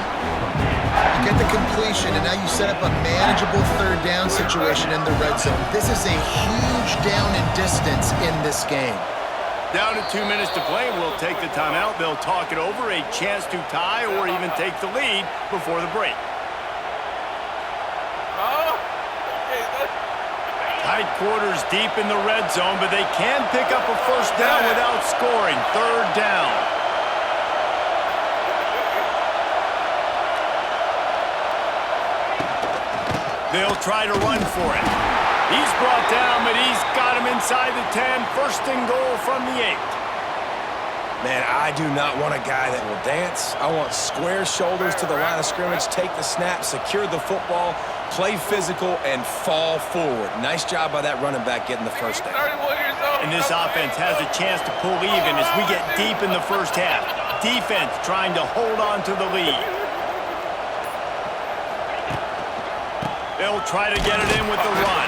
You get the completion, and now you set up a manageable third down situation in the red zone. This is a huge down in distance in this game. Down to 2 minutes to play. We'll take the timeout. They'll talk it over, a chance to tie or even take the lead before the break. Tight quarters deep in the red zone, but they can pick up a first down without scoring. Third down. They'll try to run for it. He's brought down, but he's got him inside the 10. First and goal from the 8. Man, I do not want a guy that will dance. I want square shoulders to the line of scrimmage, take the snap, secure the football, play physical, and fall forward. Nice job by that running back getting the first down. And this offense has a chance to pull even as we get deep in the first half. Defense trying to hold on to the lead. They'll try to get it in with the run.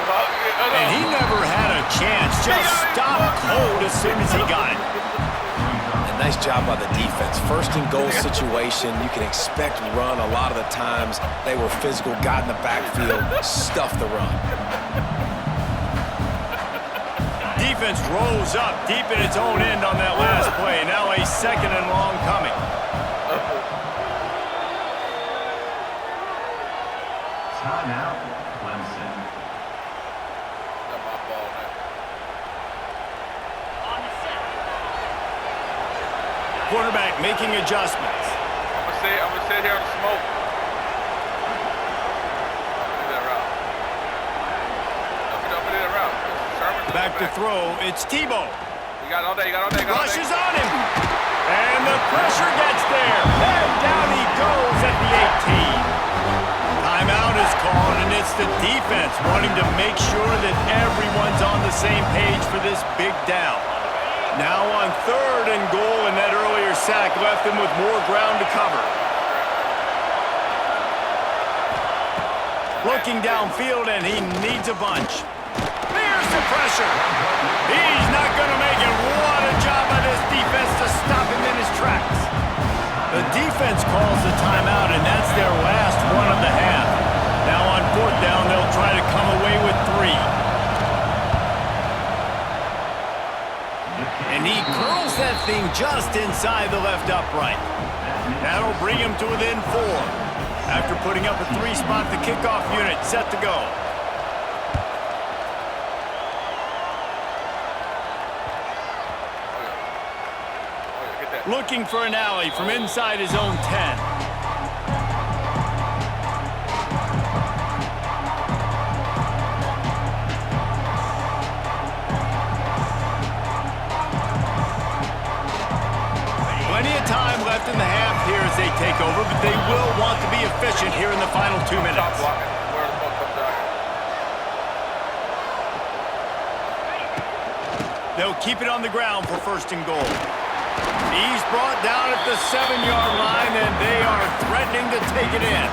And he never had a chance. Just stopped cold as soon as he got it. Nice job by the defense. First and goal situation, you can expect run a lot of the times. They were physical, got in the backfield, stuffed the run. Defense rolls up deep in its own end on that last play. Now a second and long coming. Timeout, Clemson. Quarterback making adjustments. I'm gonna sit here and smoke. Back to throw. It's Tebow. You got all day. Rushes on him. And the pressure gets there. And down he goes at the 18. Timeout is called, and it's the defense wanting to make sure that everyone's on the same page for this big down. Now on third and goal, and that earlier sack left him with more ground to cover. Looking downfield, and he needs a bunch. There's the pressure. He's not going to make it. What a job by this defense to stop him in his tracks. The defense calls the timeout, and that's their last one of the half. Now on fourth down, they'll try to come away with 3. And he curls that thing just inside the left upright. That'll bring him to within 4. After putting up a 3-spot, the kickoff unit set to go. Looking for an alley from inside his own 10. here as they take over, but they will want to be efficient here in the final 2 minutes. Stop blocking. Where the fuck comes down here? They'll keep it on the ground for 1st and goal. He's brought down at the 7-yard line, and they are threatening to take it in.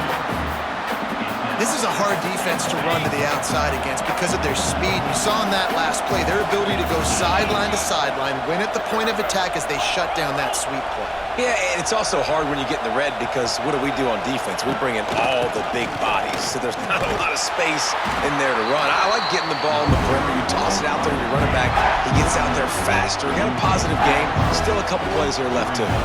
This is a hard defense to run to the outside against because of their speed. You saw in that last play, their ability to go sideline to sideline, win at the point of attack as they shut down that sweep play. Yeah, and it's also hard when you get in the red because what do we do on defense? We bring in all the big bodies, so there's not a lot of space in there to run. I like getting the ball in the perimeter. You toss it out there and you run it back. He gets out there faster. He got a positive game. Still a couple plays here left to him.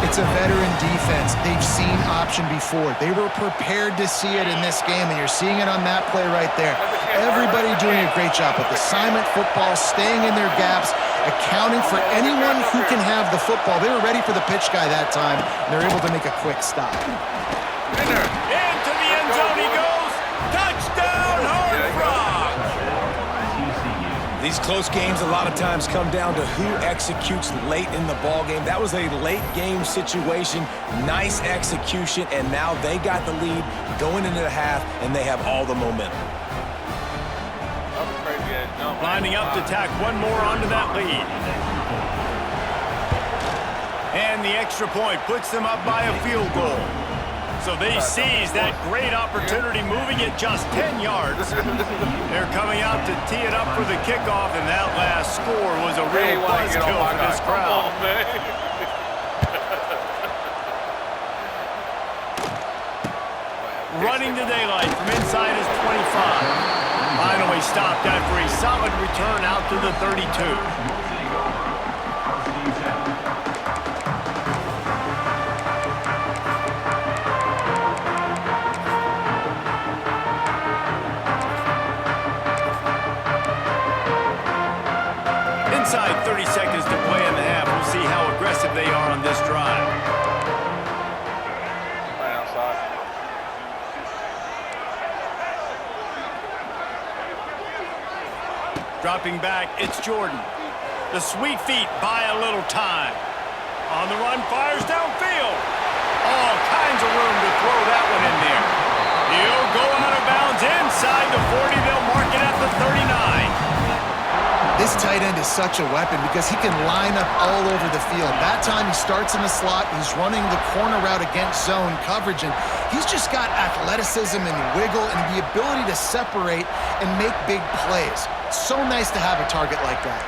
It's a veteran defense. They've seen option before. They were prepared to see it in this game, and you're seeing it on that play right there. Everybody doing a great job with assignment football, staying in their gaps, accounting for anyone who can have the football. They were ready for the pitch guy that time, and they're able to make a quick stop. In there. Into the end zone he goes. Touchdown, Hard Rock! These close games a lot of times come down to who executes late in the ball game. That was a late game situation, nice execution, and now they got the lead going into the half, and they have all the momentum. That was crazy ass jump. Lining up to tack one more onto that lead. And the extra point puts them up by a field goal. So they seize that great opportunity, moving it just 10 yards. They're coming out to tee it up for the kickoff, and that last score was a real buzzkill for this crowd. Come on, man. Running to daylight from inside his 25. Finally stopped after a solid return out to the 32. Inside 30 seconds to play in the half. We'll see how aggressive they are on this drive. Right outside. Dropping back, it's Jordan. The sweet feet buy a little time. On the run, fires downfield. All kinds of room to throw that one in there. He'll go out of bounds inside the 40. They'll mark it at the 39. This tight end is such a weapon because he can line up all over the field. That time he starts in the slot, he's running the corner route against zone coverage, and he's just got athleticism and wiggle and the ability to separate and make big plays. So nice to have a target like that.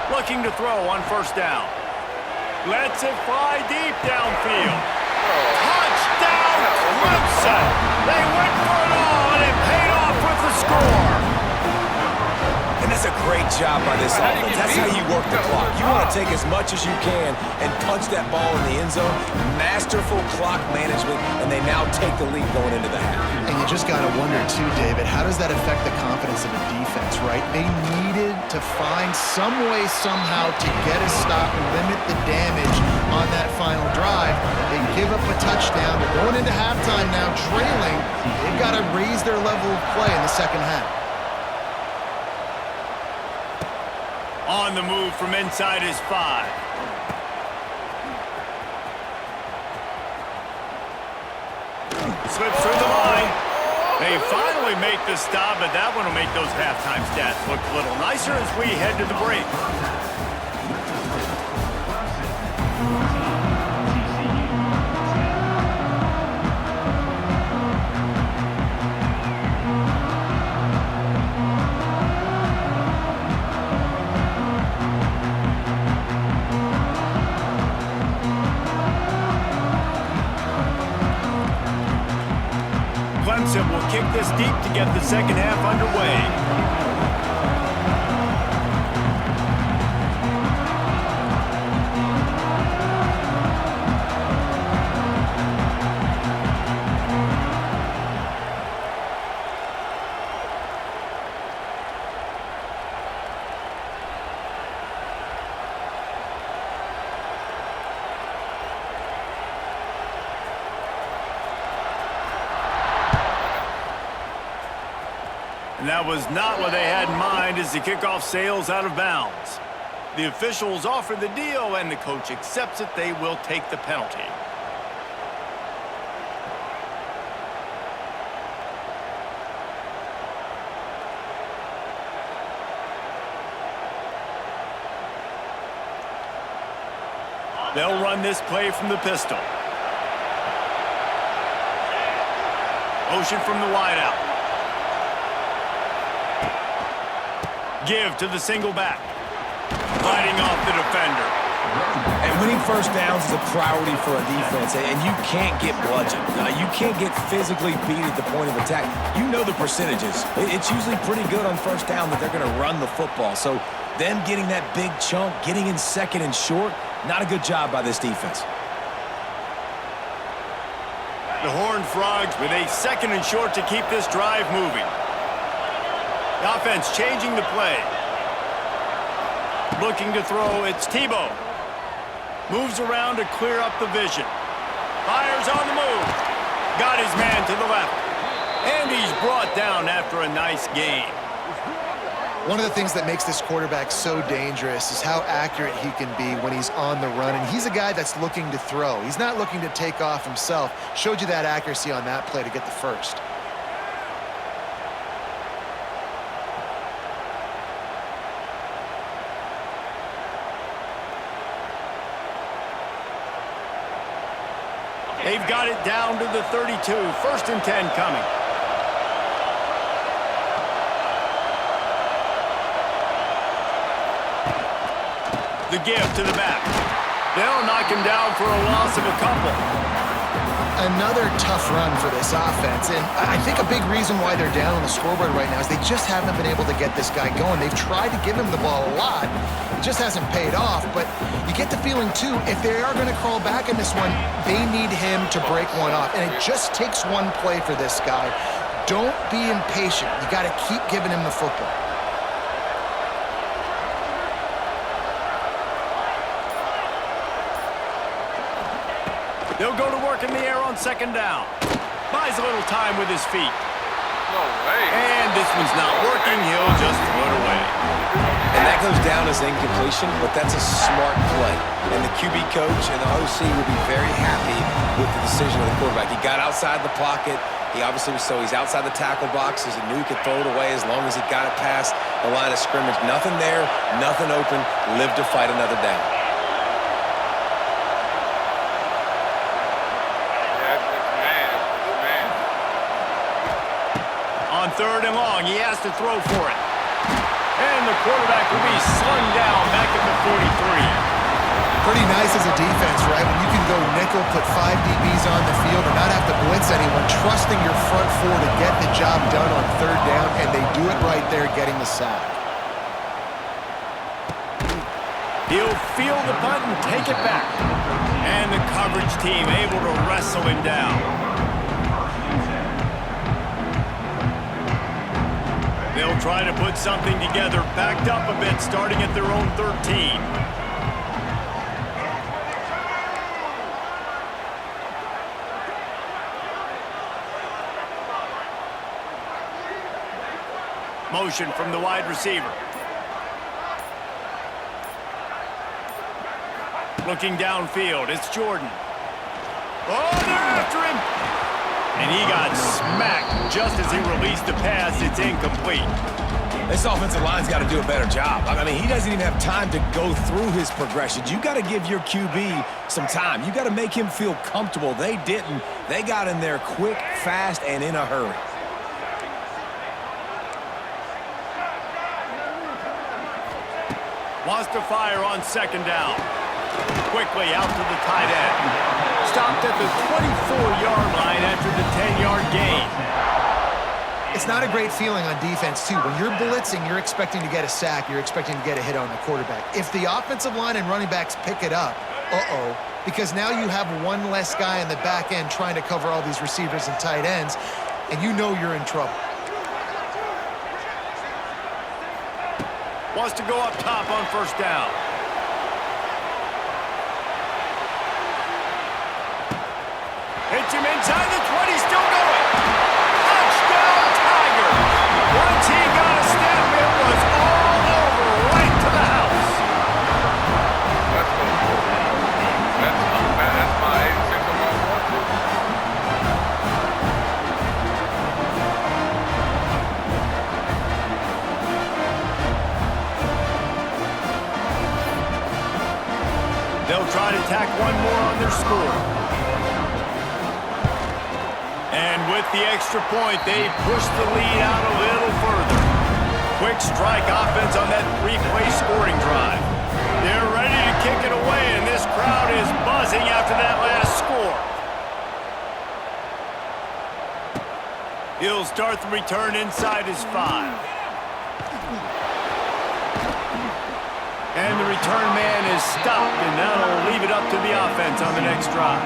Looking to throw on 1st down. Lets it fly deep downfield. Touchdown, Clemson! They went for it all, and it paid off with the score. And that's a great job by this offense. That's how you work the clock. You want to take as much as you can and punch that ball in the end zone. Masterful clock management, and they now take the lead going into the half. And you just got to wonder, too, David, how does that affect the confidence of a defense, right? They needed to find some way, somehow, to get a stop and limit the damage on that final drive. They give up a touchdown. They're going into halftime now, trailing. They've got to raise their level of play in the second half. On the move from inside his 5. Slips through the line. They finally make the stop, but that one will make those halftime stats look a little nicer as we head to the break. Clemson will kick this deep to get the second half underway. And that was not what they had in mind as the kickoff sails out of bounds. The officials offer the deal, and the coach accepts it. They will take the penalty. They'll run this play from the pistol. Motion from the wideout. Give to the single back. Fighting off the defender. And winning first downs is a priority for a defense, and you can't get bludgeoned. You can't get physically beat at the point of attack. You know the percentages. It's usually pretty good on first down that they're going to run the football. So them getting that big chunk, getting in second and short, not a good job by this defense. The Horned Frogs with a second and short to keep this drive moving. The offense changing the play. Looking to throw, it's Tebow. Moves around to clear up the vision. Fires on the move. Got his man to the left. And he's brought down after a nice gain. One of the things that makes this quarterback so dangerous is how accurate he can be when he's on the run. And he's a guy that's looking to throw. He's not looking to take off himself. Showed you that accuracy on that play to get the first. They've got it down to the 32. 1st and 10 coming. The give to the back. They'll knock him down for a loss of a couple. Another tough run for this offense, and I think a big reason why they're down on the scoreboard right now is they just haven't been able to get this guy going. They've tried to give him the ball a lot. It just hasn't paid off, but you get the feeling, too, if they are going to crawl back in this one, they need him to break one off, and it just takes one play for this guy. Don't be impatient. You got to keep giving him the football. They'll go to work in the air on 2nd down. Buys a little time with his feet. No way. And this one's not working. He'll just throw it away. And that goes down as incompletion, but that's a smart play. And the QB coach and the OC will be very happy with the decision of the quarterback. He got outside the pocket. He obviously was he's outside the tackle boxes and knew he could throw it away as long as he got it past the line of scrimmage. Nothing there, nothing open. Live to fight another down. On 3rd and long, he has to throw for it. And the quarterback will be slung down back at the 43. Pretty nice as a defense, right? When you can go nickel, put 5 DBs on the field and not have to blitz anyone, trusting your front four to get the job done on 3rd down, and they do it right there, getting the sack. He'll field the punt and take it back. And the coverage team able to wrestle him down. They'll try to put something together, backed up a bit, starting at their own 13. Motion from the wide receiver. Looking downfield, it's Jordan. Oh, they're after him! And he got smacked just as he released the pass. It's incomplete. This offensive line's got to do a better job. I mean, he doesn't even have time to go through his progressions. You got to give your QB some time. You got to make him feel comfortable. They didn't. They got in there quick, fast, and in a hurry. Wants to fire on 2nd down. Quickly out to the tight end. Stopped at the 24-yard line after the 10-yard gain. It's not a great feeling on defense, too. When you're blitzing, you're expecting to get a sack. You're expecting to get a hit on the quarterback. If the offensive line and running backs pick it up, because now you have one less guy in the back end trying to cover all these receivers and tight ends, and you know you're in trouble. Wants to go up top on 1st down. Hits him inside the 20, still going. Touchdown, Tigers! Once he got a step, it was all over, right to the house. They'll try to tack one more on their score. And with the extra point, they push the lead out a little further. Quick strike offense on that three-play scoring drive. They're ready to kick it away, and this crowd is buzzing after that last score. He'll start the return inside his 5. And the return man is stopped, and that'll leave it up to the offense on the next drive.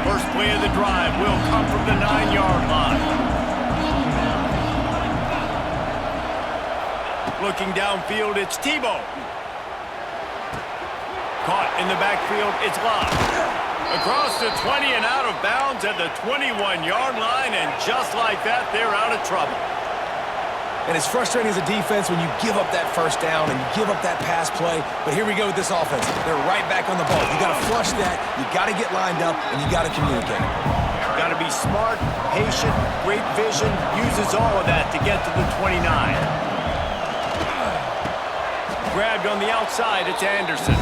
First play of the drive will come from the 9-yard line. Looking downfield, it's Tebow. Caught in the backfield, it's Love. Across the 20 and out of bounds at the 21-yard line, and just like that, they're out of trouble. And it's frustrating as a defense when you give up that first down and you give up that pass play. But here we go with this offense. They're right back on the ball. You got to flush that, you got to get lined up, and you got to communicate. Got to be smart, patient, great vision, uses all of that to get to the 29. Grabbed on the outside, it's Anderson.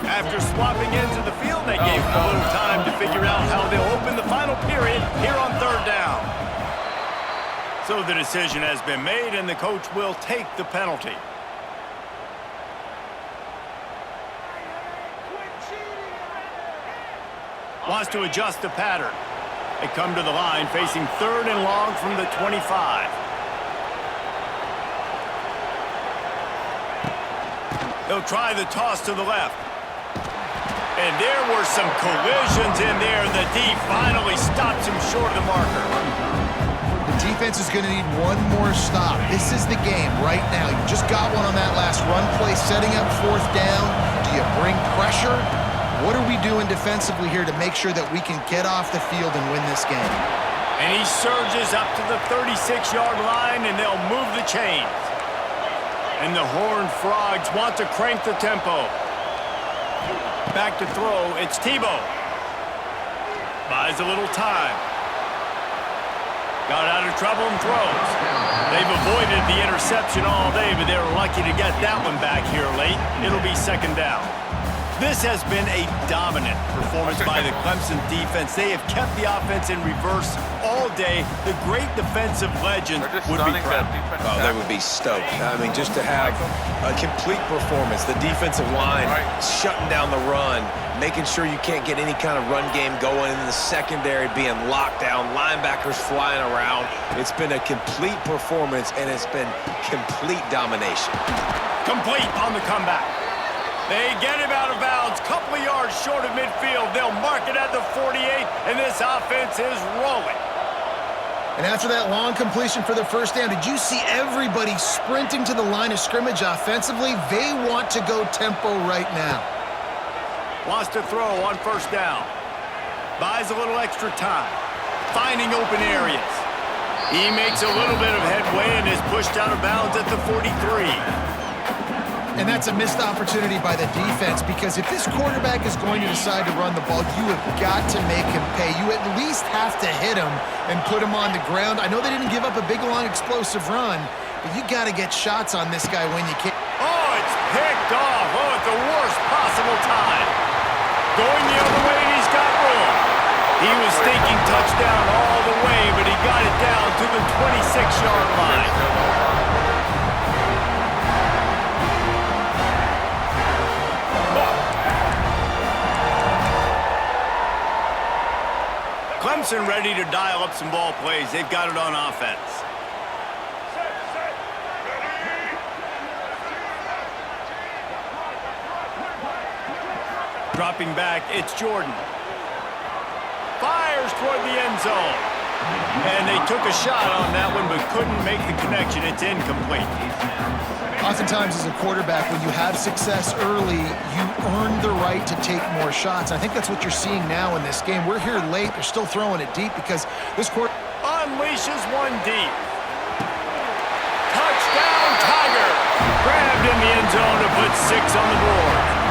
After swapping into the field, they gave them a little time to figure out how they'll open the final period here on 3rd down. So the decision has been made, and the coach will take the penalty. Wants to adjust the pattern. They come to the line facing 3rd and long from the 25. They'll try the toss to the left. And there were some collisions in there. The D finally stops him short of the marker. The defense is going to need one more stop. This is the game right now. You just got one on that last run play, setting up 4th down. Do you bring pressure? What are we doing defensively here to make sure that we can get off the field and win this game? And he surges up to the 36-yard line, and they'll move the chains. And the Horned Frogs want to crank the tempo. Back to throw, it's Tebow. Buys a little time. Got out of trouble and throws. They've avoided the interception all day, but they're lucky to get that one back here late. It'll be 2nd down. This has been a dominant performance by the Clemson defense. They have kept the offense in reverse all day. The great defensive legend would be proud. Oh, they would be stoked. I mean, just to have a complete performance. The defensive line shutting down the run, making sure you can't get any kind of run game going, in the secondary being locked down, linebackers flying around. It's been a complete performance, and it's been complete domination. Complete on the comeback. They get him out of bounds, couple of yards short of midfield. They'll mark it at the 48, and this offense is rolling. And after that long completion for the 1st down, did you see everybody sprinting to the line of scrimmage offensively? They want to go tempo right now. Wants to throw on 1st down. Buys a little extra time. Finding open areas. He makes a little bit of headway and is pushed out of bounds at the 43. And that's a missed opportunity by the defense, because if this quarterback is going to decide to run the ball, you have got to make him pay. You at least have to hit him and put him on the ground. I know they didn't give up a big, long, explosive run, but you got to get shots on this guy when you can. Oh, it's picked off. Oh, at the worst possible time. Going the other way, and he's got room. He was thinking touchdown all the way, but he got it down to the 26-yard line. Clemson ready to dial up some ball plays. They've got it on offense. Dropping back, it's Jordan. Fires toward the end zone. And they took a shot on that one, but couldn't make the connection. It's incomplete. Oftentimes as a quarterback, when you have success early, you earn the right to take more shots. I think that's what you're seeing now in this game. We're here late. They're still throwing it deep because this quarter unleashes one deep. Touchdown, Tiger. Grabbed in the end zone to put 6 on the board.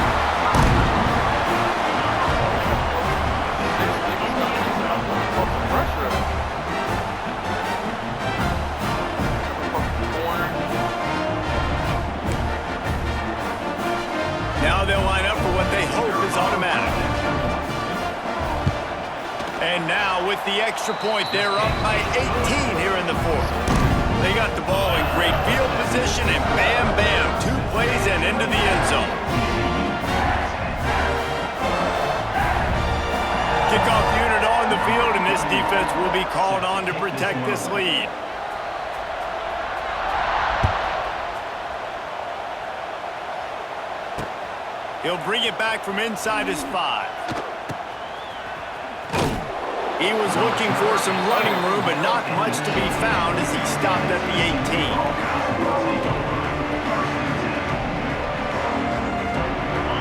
Now they'll line up for what they hope is automatic. And now with the extra point, they're up by 18 here in the fourth. They got the ball in great field position, and bam, bam, 2 plays and into the end zone. Kickoff unit on the field, and this defense will be called on to protect this lead. He'll bring it back from inside his 5. He was looking for some running room, but not much to be found as he stopped at the 18.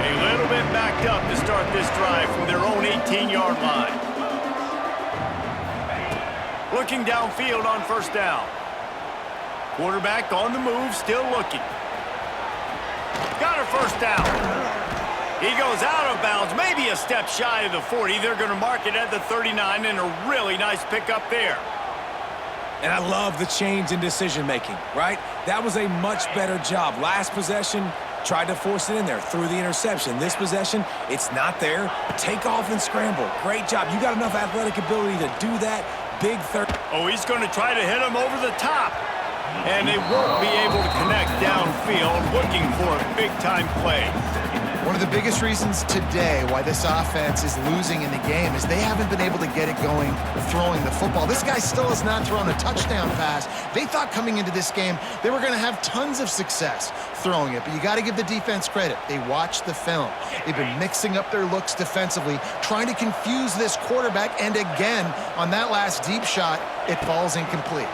A little bit backed up to start this drive from their own 18-yard line. Looking downfield on first down. Quarterback on the move, still looking. Got a first down. He goes out of bounds, maybe a step shy of the 40. They're going to mark it at the 39, and a really nice pickup there. And I love the change in decision-making, right? That was a much better job. Last possession, tried to force it in there, threw the interception. This possession, it's not there. Take off and scramble. Great job. You got enough athletic ability to do that. Big third. Oh, he's going to try to hit him over the top. And they won't be able to connect downfield, looking for a big-time play. One of the biggest reasons today why this offense is losing in the game is they haven't been able to get it going throwing the football. This guy still has not thrown a touchdown pass. They thought coming into this game they were going to have tons of success throwing it, but you got to give the defense credit. They watched the film. They've been mixing up their looks defensively, trying to confuse this quarterback, and again, on that last deep shot, it falls incomplete.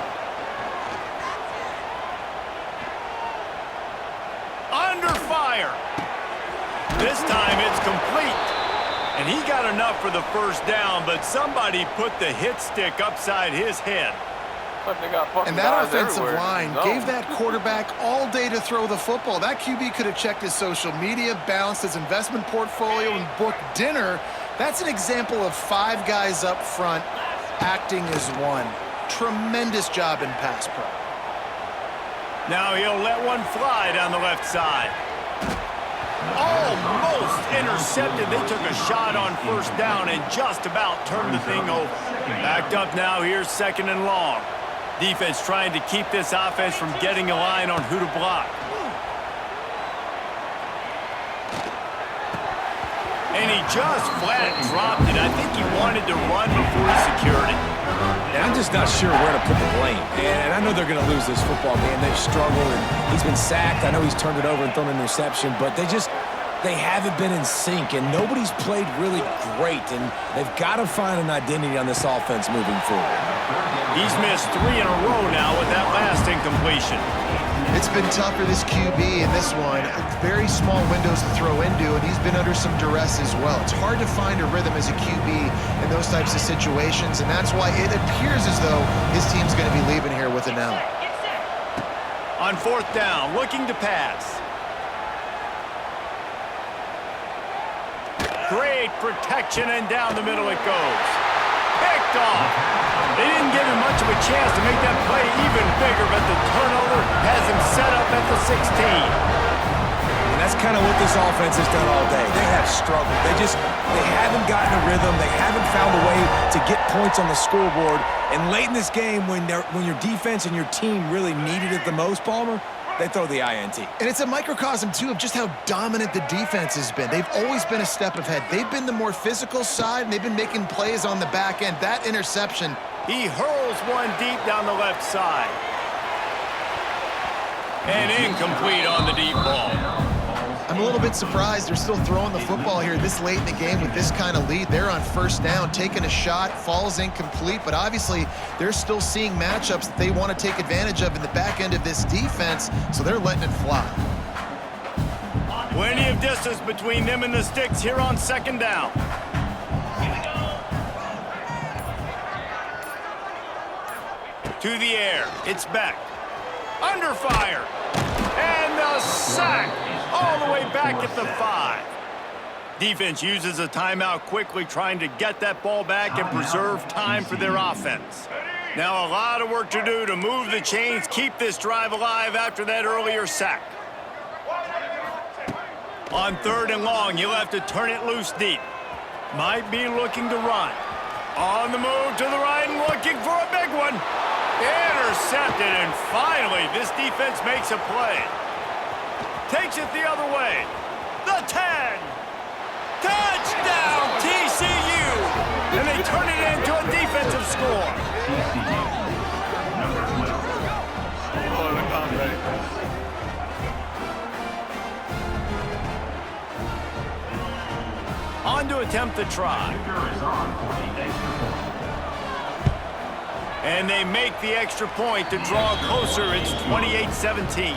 Under fire. This time it's complete. And he got enough for the first down, but somebody put the hit stick upside his head. And that offensive line gave that quarterback all day to throw the football. That QB could have checked his social media, balanced his investment portfolio, and booked dinner. That's an example of 5 guys up front acting as one. Tremendous job in pass pro. Now he'll let one fly down the left side. Almost intercepted. They took a shot on first down and just about turned the thing over. Backed up now. Here's 2nd and long. Defense trying to keep this offense from getting a line on who to block. And he just flat dropped it. I think he wanted to run before he secured it. And I'm just not sure where to put the blame. And I know they're going to lose this football game. They've struggled, and he's been sacked. I know he's turned it over and thrown an interception, but they haven't been in sync, and nobody's played really great, and they've got to find an identity on this offense moving forward. He's missed 3 in a row now with that last incompletion. It's been tough for this QB in this one. Very small windows to throw into, and he's been under some duress as well. It's hard to find a rhythm as a QB in those types of situations, and that's why it appears as though his team's going to be leaving here with an L. On 4th down, looking to pass. Great protection, and down the middle it goes. Picked off. They didn't give him much of a chance to make that play even bigger, but the turnover has him set up at the 16. And that's kind of what this offense has done all day. They have struggled. They haven't gotten a rhythm. They haven't found a way to get points on the scoreboard. And late in this game, when your defense and your team really needed it the most, Palmer, they throw the INT. And it's a microcosm, too, of just how dominant the defense has been. They've always been a step ahead. They've been the more physical side, and they've been making plays on the back end. That interception. He hurls one deep down the left side. And incomplete on the deep ball. I'm a little bit surprised they're still throwing the football here this late in the game with this kind of lead. They're on first down, taking a shot, falls incomplete, but obviously they're still seeing matchups that they want to take advantage of in the back end of this defense, so they're letting it fly. Plenty of distance between them and the sticks here on second down. To the air, it's Beck. Under fire. And the sack all the way back at the 5. Defense uses a timeout quickly, trying to get that ball back and preserve time for their offense. Now a lot of work to do to move the chains, keep this drive alive after that earlier sack. On 3rd and long, you'll have to turn it loose deep. Might be looking to run. On the move to the right and looking for a big one. Intercepted, and finally, this defense makes a play. Takes it the other way. The 10. Touchdown, TCU! And they turn it into a defensive score. On to attempt the try. And they make the extra point to draw closer. It's 28-17.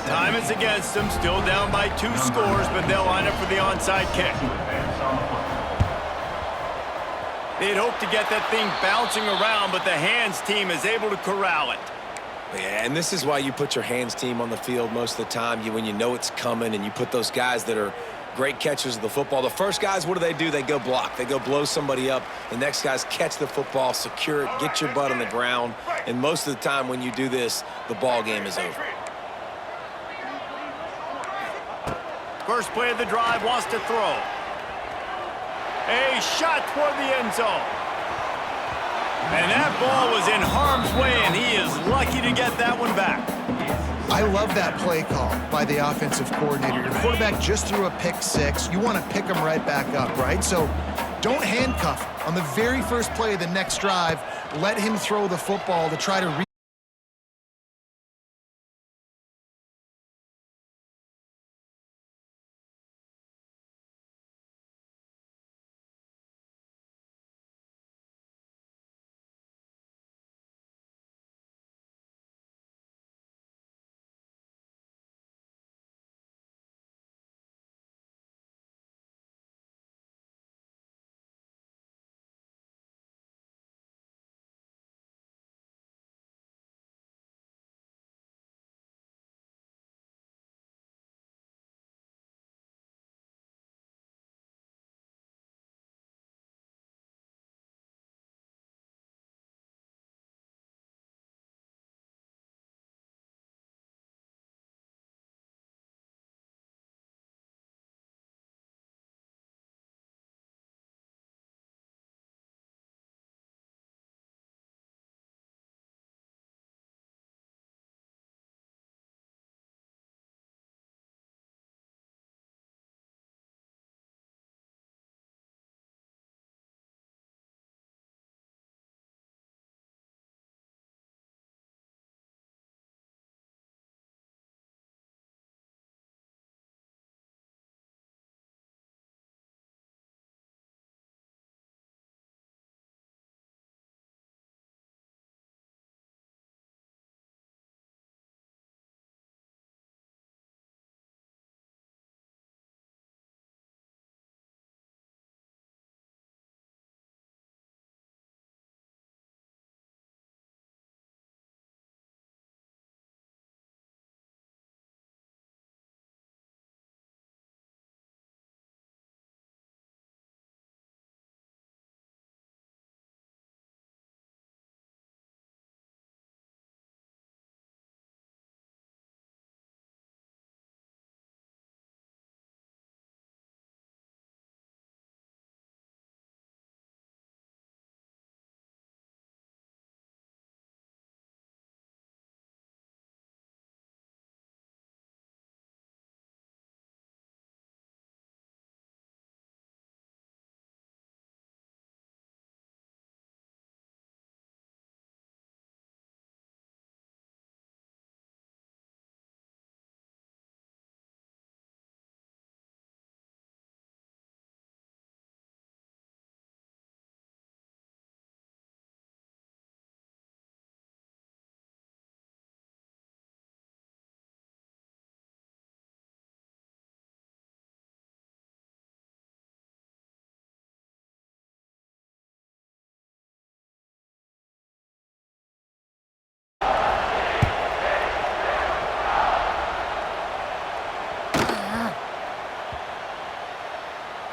Time is against them, still down by 2 scores, but they'll line up for the onside kick. They'd hope to get that thing bouncing around, but the hands team is able to corral it. Yeah, and this is why you put your hands team on the field most of the time, when you know it's coming, and you put those guys that are great catchers of the football. The first guys, what do? They go block. They go blow somebody up. The next guys catch the football, secure it, get your butt on the ground. And most of the time when you do this, the ball game is over. First play of the drive, wants to throw. A shot toward the end zone. And that ball was in harm's way, and he is lucky to get that one back. I love that play call by the offensive coordinator. Your quarterback just threw a pick 6. You want to pick him right back up, right? So don't handcuff him. On the very first play of the next drive, let him throw the football to try to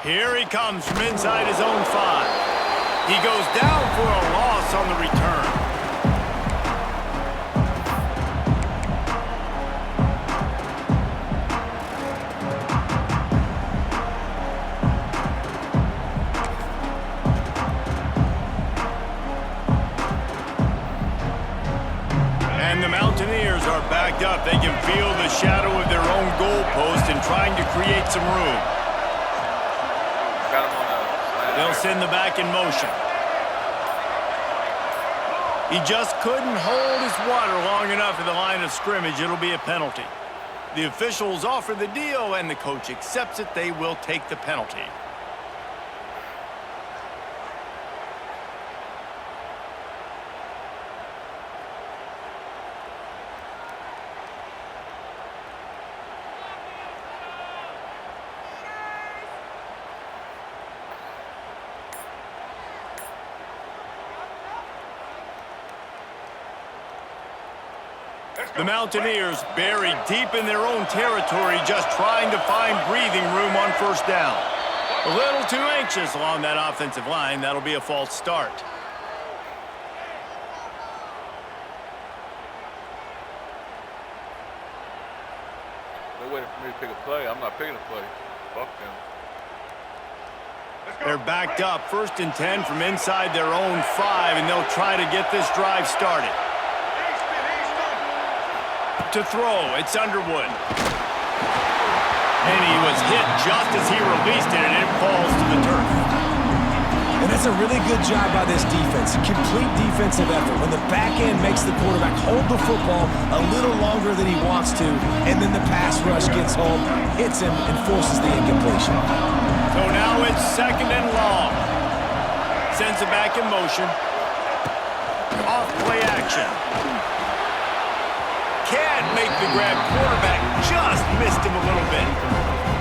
Here he comes from inside his own 5. He goes down for a loss on the return. And the Mountaineers are backed up. They can feel the shadow of their own goalpost and trying to create some room. They'll send the back in motion. He just couldn't hold his water long enough at the line of scrimmage. It'll be a penalty. The officials offer the deal, and the coach accepts it. They will take the penalty. The Mountaineers buried deep in their own territory, just trying to find breathing room on first down. A little too anxious along that offensive line. That'll be a false start. They're waiting for me to pick a play. I'm not picking a play. Fuck them. They're backed up, 1st and 10 from inside their own 5, and they'll try to get this drive started. To throw, it's Underwood. And he was hit just as he released it, and it falls to the turf. And that's a really good job by this defense. A complete defensive effort. When the back end makes the quarterback hold the football a little longer than he wants to, and then the pass rush gets home, hits him, and forces the incompletion. So now it's 2nd and long. Sends it back in motion. Off play action. Can't make the grab. Quarterback just missed him a little bit.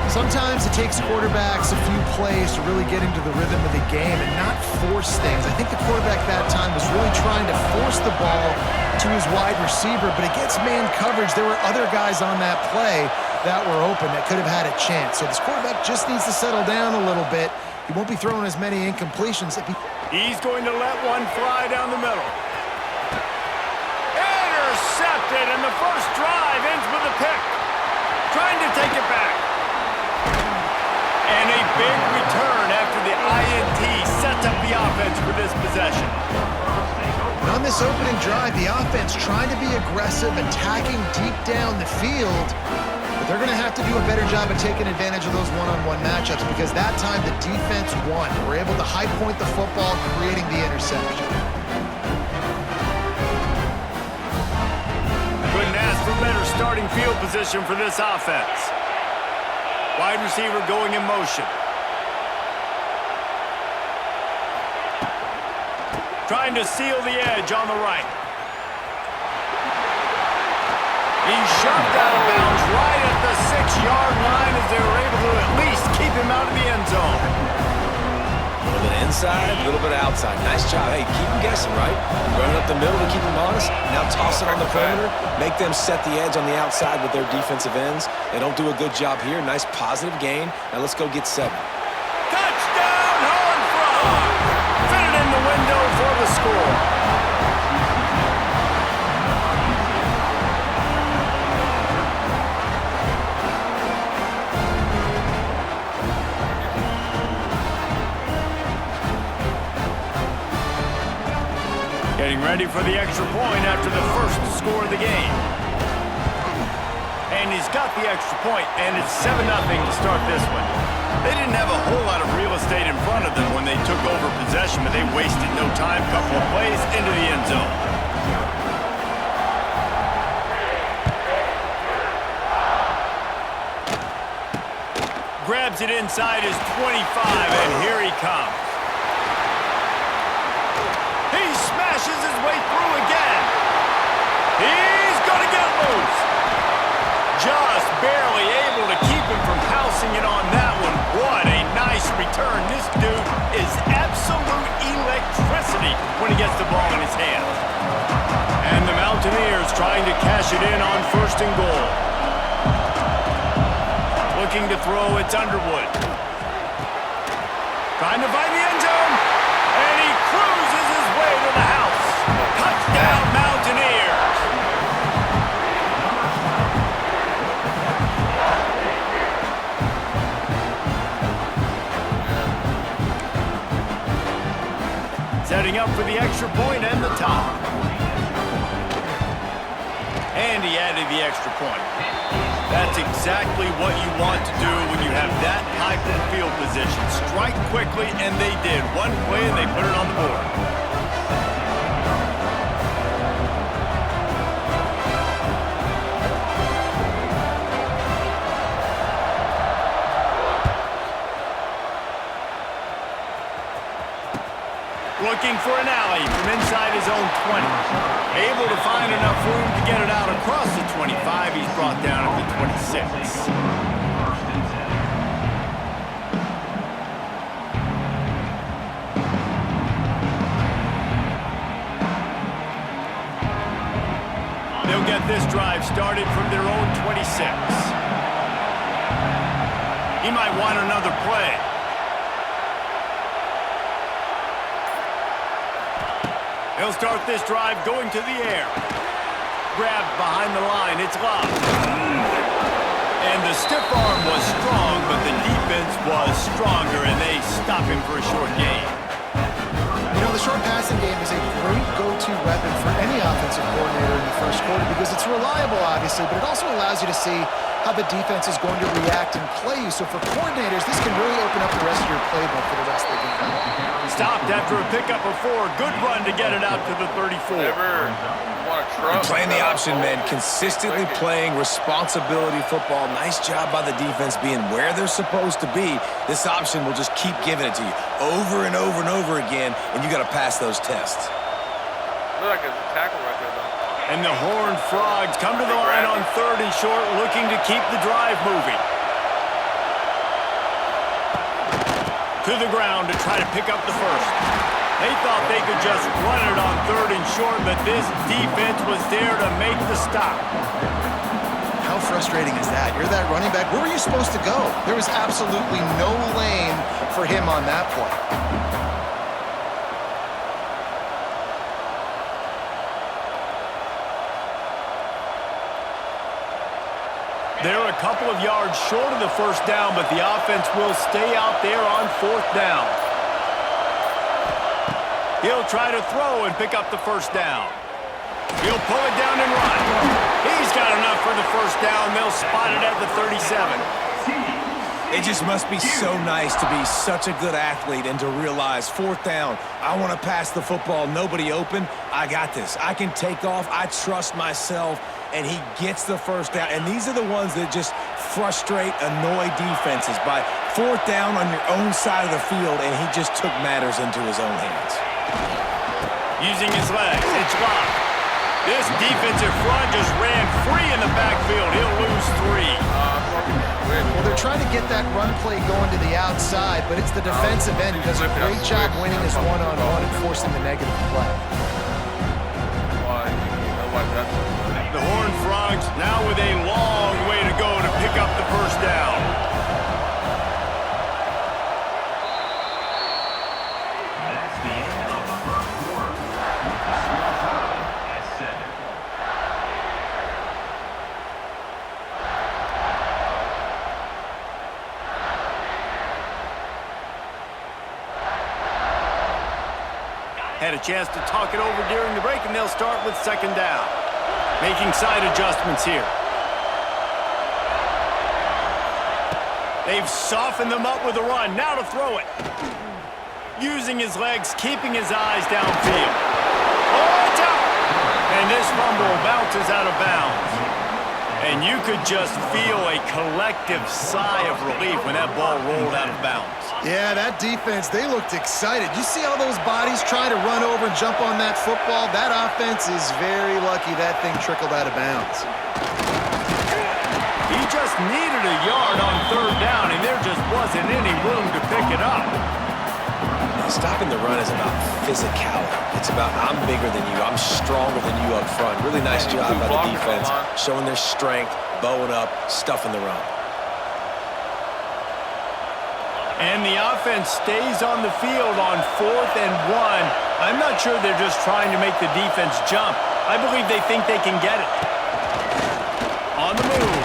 Sometimes it takes quarterbacks a few plays to really get into the rhythm of the game and not force things. I think the quarterback that time was really trying to force the ball to his wide receiver, but against man coverage, there were other guys on that play that were open that could have had a chance. So this quarterback just needs to settle down a little bit. He won't be throwing as many incompletions. He's going to let one fly down the middle. Intercepted, and the first drive ends with a pick. Trying to take it back. And a big return after the INT sets up the offense for this possession. And on this opening drive, the offense trying to be aggressive, attacking deep down the field. But they're going to have to do a better job of taking advantage of those one-on-one matchups because that time the defense won. They were able to high point the football, creating the interception. Couldn't ask for better starting field position for this offense. Wide receiver going in motion. Trying to seal the edge on the right. He's shoved out of bounds right at the 6-yard line as they were able to at least keep him out of the end zone. A little bit inside, a little bit outside. Nice job. Hey, keep them guessing, right? Running up the middle to keep them honest. Now toss it on the perimeter. Make them set the edge on the outside with their defensive ends. They don't do a good job here. Nice positive gain. Now let's go get 7. Touchdown, Horned Frog! Fit it in the window for the score. Getting ready for the extra point after the first score of the game. And he's got the extra point, and it's 7-0 to start this one. They didn't have a whole lot of real estate in front of them when they took over possession, but they wasted no time. Couple of plays into the end zone. Grabs it inside his 25, and here he comes. He smashes his way through again. He's going to get loose. Just barely able to keep him from housing it on that one. What a nice return. This dude is absolute electricity when he gets the ball in his hands. And the Mountaineers trying to cash it in on 1st and goal. Looking to throw, it's Underwood. Trying to find the end zone. And he cruises his way to the house. Touchdown, Mountaineers. Setting up for the extra point and the tie. And he added the extra point. That's exactly what you want to do when you have that type of field position. Strike quickly, and they did. One play, and they put it on the board. Looking for an alley from inside his own 20. Able to find enough room to get it out across the 25. He's brought down at the 26. They'll get this drive started from their own 26. He might want another play. He'll start this drive going to the air. Grabbed behind the line. It's Love. And the stiff arm was strong, but the defense was stronger, and they stop him for a short gain. You know, the short passing game is a great go-to weapon for any offensive coordinator in the first quarter because it's reliable, obviously, but it also allows you to see how the defense is going to react and play you. So for coordinators, this can really open up the rest of your playbook for the rest of the game. Stopped after a pickup of 4. Good run to get it out to the 34. Never want to trust. Playing the option, man. Consistently playing responsibility football. Nice job by the defense being where they're supposed to be. This option will just keep giving it to you over and over and over again, and you got to pass those tests. Look like it's a tackle right there, though. And the Horned Frogs come to the line on 3rd and short, looking to keep the drive moving. To the ground to try to pick up the first. They thought they could just run it on 3rd and short, but this defense was there to make the stop. How frustrating is that? You're that running back. Where were you supposed to go? There was absolutely no lane for him on that play. They're a couple of yards short of the first down, but the offense will stay out there on 4th down. He'll try to throw and pick up the first down. He'll pull it down and run. He's got enough for the first down. They'll spot it at the 37. It just must be so nice to be such a good athlete and to realize 4th down, I want to pass the football, nobody open, I got this. I can take off, I trust myself, and he gets the first down. And these are the ones that just frustrate, annoy defenses by 4th down on your own side of the field, and he just took matters into his own hands. Using his legs, it's locked. This defensive front just ran free in the backfield. He'll lose 3. Well, they're trying to get that run play going to the outside, but it's the defensive end who does a great job winning his one-on-one and forcing the negative play. The Horned Frogs now with a long way to go to pick up the first down. That's the end of the first quarter. The score tied at 7. Had a chance to talk it over during the break, and they'll start with 2nd down. Making side adjustments here. They've softened them up with a run. Now to throw it. Using his legs, keeping his eyes downfield. Oh, it's out! And this fumble bounces out of bounds. And you could just feel a collective sigh of relief when that ball rolled out of bounds. Yeah, that defense, they looked excited. You see all those bodies trying to run over and jump on that football? That offense is very lucky that thing trickled out of bounds. He just needed a yard on 3rd down, and there just wasn't any room to pick it up. Stopping the run is about physicality. It's about I'm bigger than you, I'm stronger than you up front. Really nice job by the defense, showing their strength, bowing up, stuffing the run. And the offense stays on the field on 4th and 1. I'm not sure they're just trying to make the defense jump. I believe they think they can get it. On the move.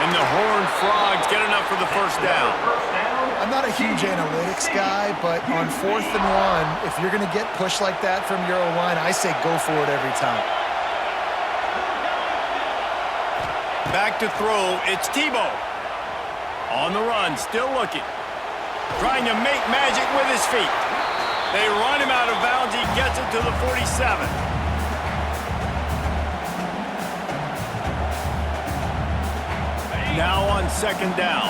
And the Horned Frogs get enough for the first down. I'm not a huge analytics guy, but on 4th and 1, if you're going to get pushed like that from your O-line, I say go for it every time. Back to throw, it's Tebow. On the run, still looking. Trying to make magic with his feet. They run him out of bounds. He gets it to the 47. Now on 2nd down.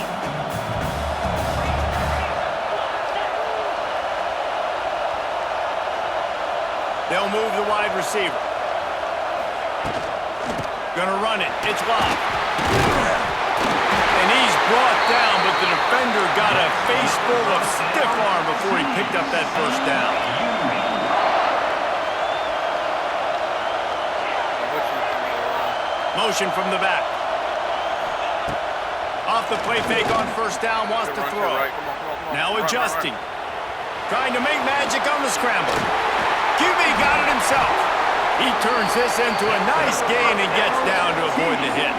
They'll move the wide receiver. Gonna run it. It's locked. And he's brought down, but the defender got a face full of stiff arm before he picked up that first down. Motion from the back. Off the play fake on 1st down, wants to throw. Now adjusting. Trying to make magic on the scramble. QB got it himself. He turns this into a nice gain and gets down to avoid the hit.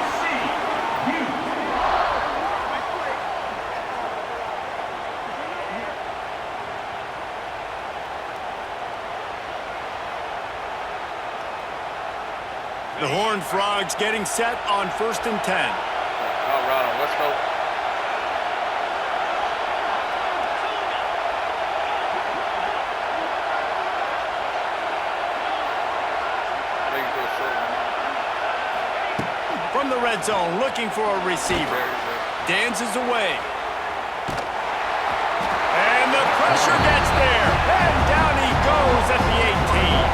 The Horned Frogs getting set on 1st and 10. All right, let's go. From the red zone, looking for a receiver. Dances away. And the pressure gets there. And down he goes at the 18.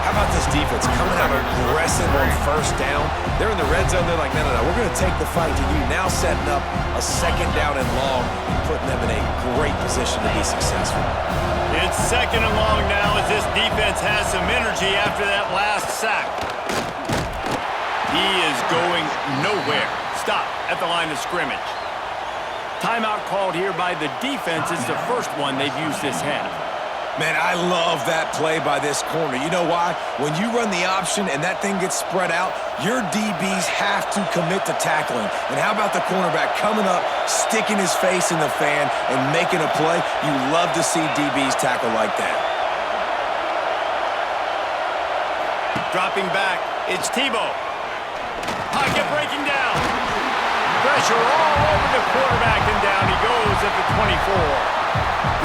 How about this defense coming out aggressive on 1st down? They're in the red zone. They're like, no, we're going to take the fight to you. Now setting up a 2nd down and long and putting them in a great position to be successful. It's 2nd and long now as this defense has some energy after that last sack. He is going nowhere. Stop at the line of scrimmage. Timeout called here by the defense. It's the first one they've used this half. Man, I love that play by this corner. You know why? When you run the option and that thing gets spread out, your DBs have to commit to tackling. And how about the cornerback coming up, sticking his face in the fan, and making a play? You love to see DBs tackle like that. Dropping back, it's Tebow. Pocket breaking down. Pressure all over the quarterback, and down he goes at the 24.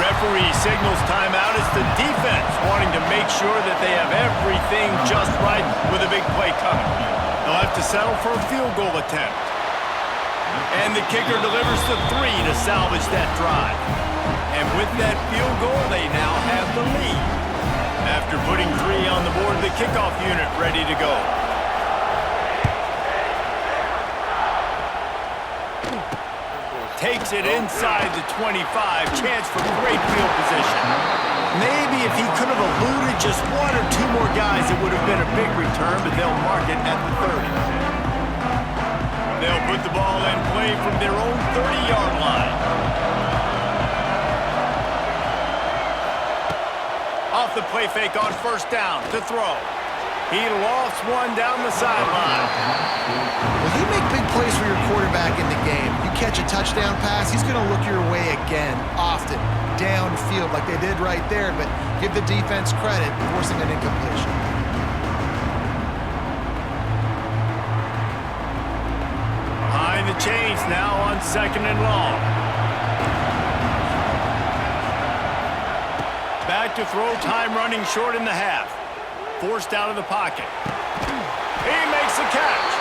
Referee signals timeout. It's the defense wanting to make sure that they have everything just right with a big play coming. They'll have to settle for a field goal attempt. And the kicker delivers the 3 to salvage that drive. And with that field goal, they now have the lead. After putting 3 on the board, the kickoff unit ready to go. Takes it inside the 25. Chance for great field position. Maybe if he could have eluded just 1 or 2 more guys, it would have been a big return, but they'll mark it at the 30. They'll put the ball in play from their own 30-yard line. Off the play fake on 1st down to throw. He lofts one down the sideline. Well, you make big plays for your quarterback in the game. You catch a touchdown pass, he's going to look your way again, often, downfield like they did right there, but give the defense credit, forcing an incompletion. Behind the chains now on 2nd and long. Back to throw, time running short in the half. Forced out of the pocket. He makes the catch.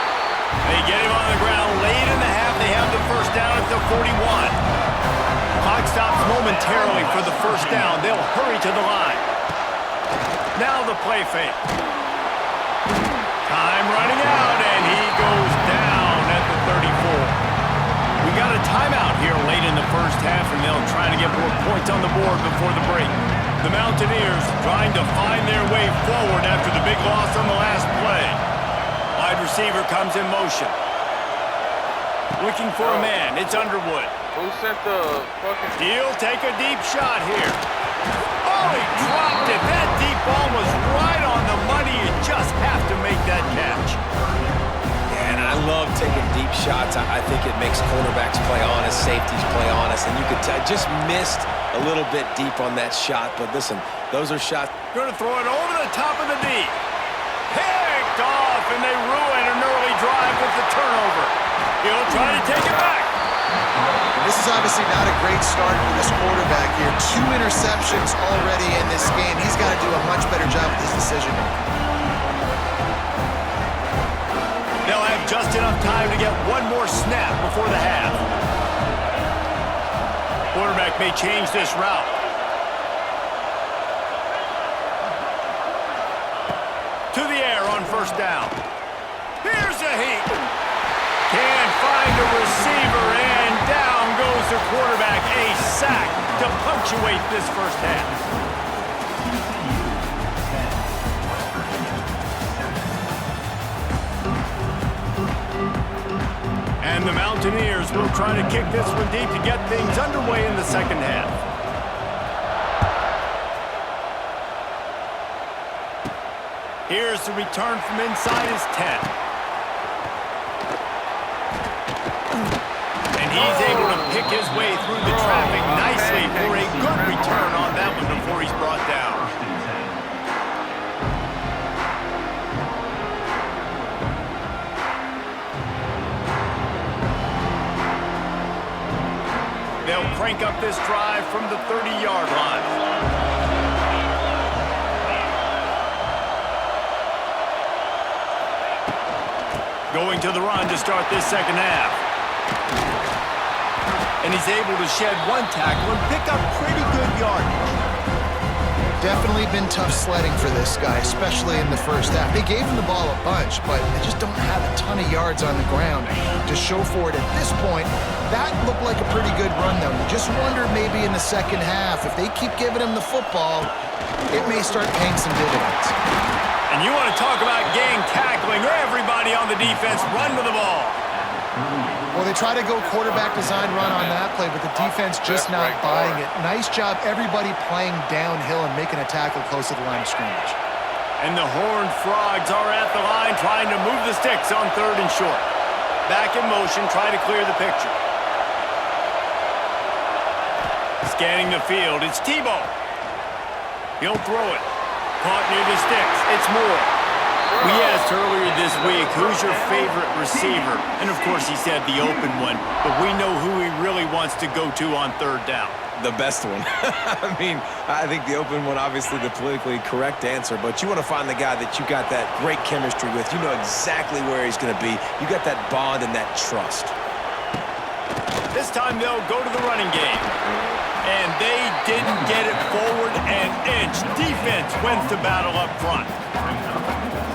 They get him on the ground late in the half. They have the first down at the 41. Clock stops momentarily for the first down. They'll hurry to the line. Now the play fake. Time running out, and he goes down at the 34. We got a timeout here late in the first half, and they'll try to get more points on the board before the break. The Mountaineers trying to find their way forward after the big loss on the last play. Wide receiver comes in motion. Looking for a man. It's Underwood. Who sent the fucking... He'll take a deep shot here. Oh, he dropped it. That deep ball was right on the money. You just have to make that catch. Yeah, and I love taking deep shots. I think it makes cornerbacks play honest, safeties play honest, and you could tell just missed a little bit deep on that shot. But listen, those are shots. Going to throw it over the top of the knee. Picked off, and they ruin an early drive with the turnover. He'll try to take it back. This is obviously not a great start for this quarterback here. 2 interceptions already in this game. He's got to do a much better job with his decision-making. They'll have just enough time to get one more snap before the half. Quarterback may change this route. To the air on first down. Here's a heat. Can't find a receiver, and down goes the quarterback. A sack to punctuate this first half. And the Mountaineers will try to kick this one deep to get things underway in the second half. Here's the return from inside his 10. And he's able to pick his way through the traffic nicely for a good return on that one before he's brought down. They'll crank up this drive from the 30-yard line. Going to the run to start this second half. And he's able to shed one tackle and pick up pretty good yardage. Definitely been tough sledding for this guy, especially in the first half. They gave him the ball a bunch, but they just don't have a ton of yards on the ground to show for it at this point. That looked like a pretty good run, though. You just wonder maybe in the second half, if they keep giving him the football, it may start paying some dividends. And you want to talk about gang tackling. Everybody on the defense run to the ball. Well, they try to go quarterback design run on that play, but the defense just not buying it. Nice job, everybody playing downhill and making a tackle close to the line of scrimmage. And the Horned Frogs are at the line trying to move the sticks on 3rd and short. Back in motion, try to clear the picture. Scanning the field, it's Tebow. He'll throw it. Caught near the sticks, it's Moore. We asked earlier this week, who's your favorite receiver? And of course he said the open one, but we know who he really wants to go to on 3rd down. The best one. I mean, I think the open one, obviously the politically correct answer, but you want to find the guy that you got that great chemistry with. You know exactly where he's going to be. You got that bond and that trust. This time they'll go to the running game. And they didn't get it forward an inch. Defense wins the battle up front.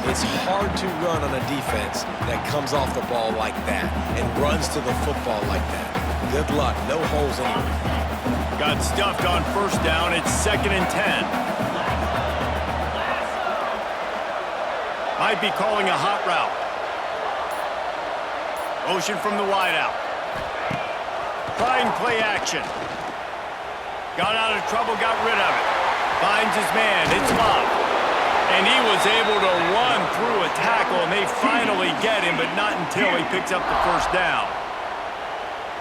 It's hard to run on a defense that comes off the ball like that and runs to the football like that. Good luck. No holes anywhere. Got stuffed on first down. It's 2nd and 10. Might be calling a hot route. Motion from the wideout. Trying play action. Got out of trouble, got rid of it. Finds his man. It's Love. And he was able to run through a tackle, and they finally get him, but not until he picks up the first down.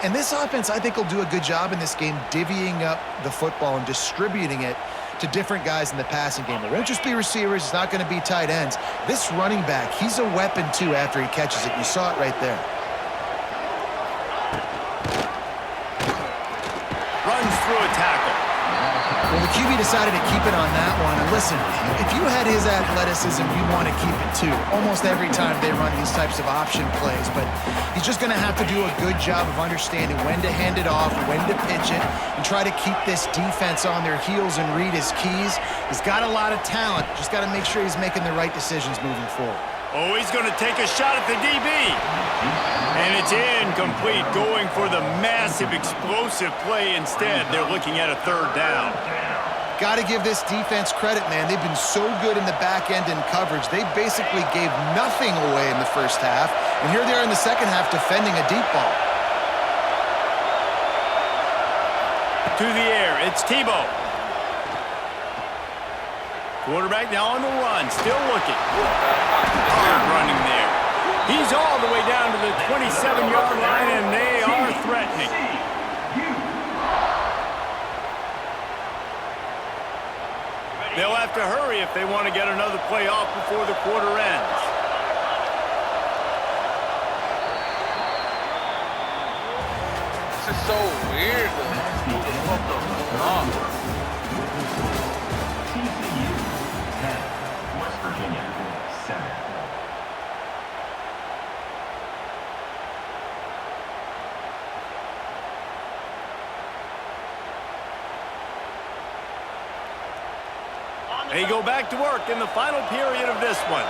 And this offense, I think, will do a good job in this game divvying up the football and distributing it to different guys in the passing game. It won't just be receivers. It's not going to be tight ends. This running back, he's a weapon, too, after he catches it. You saw it right there. Runs through a tackle. Well, the QB decided to keep it on that one. And listen, if you had his athleticism, you want to keep it too. Almost every time they run these types of option plays. But he's just going to have to do a good job of understanding when to hand it off, when to pitch it, and try to keep this defense on their heels and read his keys. He's got a lot of talent. Just got to make sure he's making the right decisions moving forward. Oh, he's going to take a shot at the DB. And it's incomplete, going for the massive, explosive play instead. They're looking at a 3rd down. Got to give this defense credit, man. They've been so good in the back end in coverage. They basically gave nothing away in the first half. And here they are in the second half defending a deep ball. to the air. It's Tebow. Quarterback now on the run, still looking. Hard running there. He's all the way down to the 27-yard line, and they are threatening. They'll have to hurry if they want to get another play off before the quarter ends. This is so weird. What the fuck goes on? West Virginia, 7. They go back to work in the final period of this one.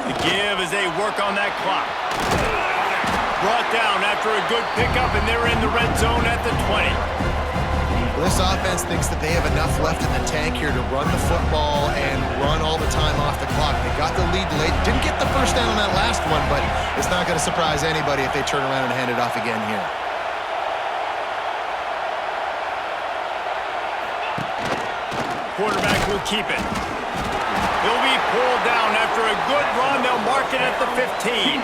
The give as they work on that clock. Brought down after a good pickup, and they're in the red zone at the 20. This offense thinks that they have enough left in the tank here to run the football and run all the time off the clock. They got the lead late. Didn't get the first down on that last one, but it's not going to surprise anybody if they turn around and hand it off again here. Quarterback will keep it. He'll be pulled down after a good run. They'll mark it at the 15.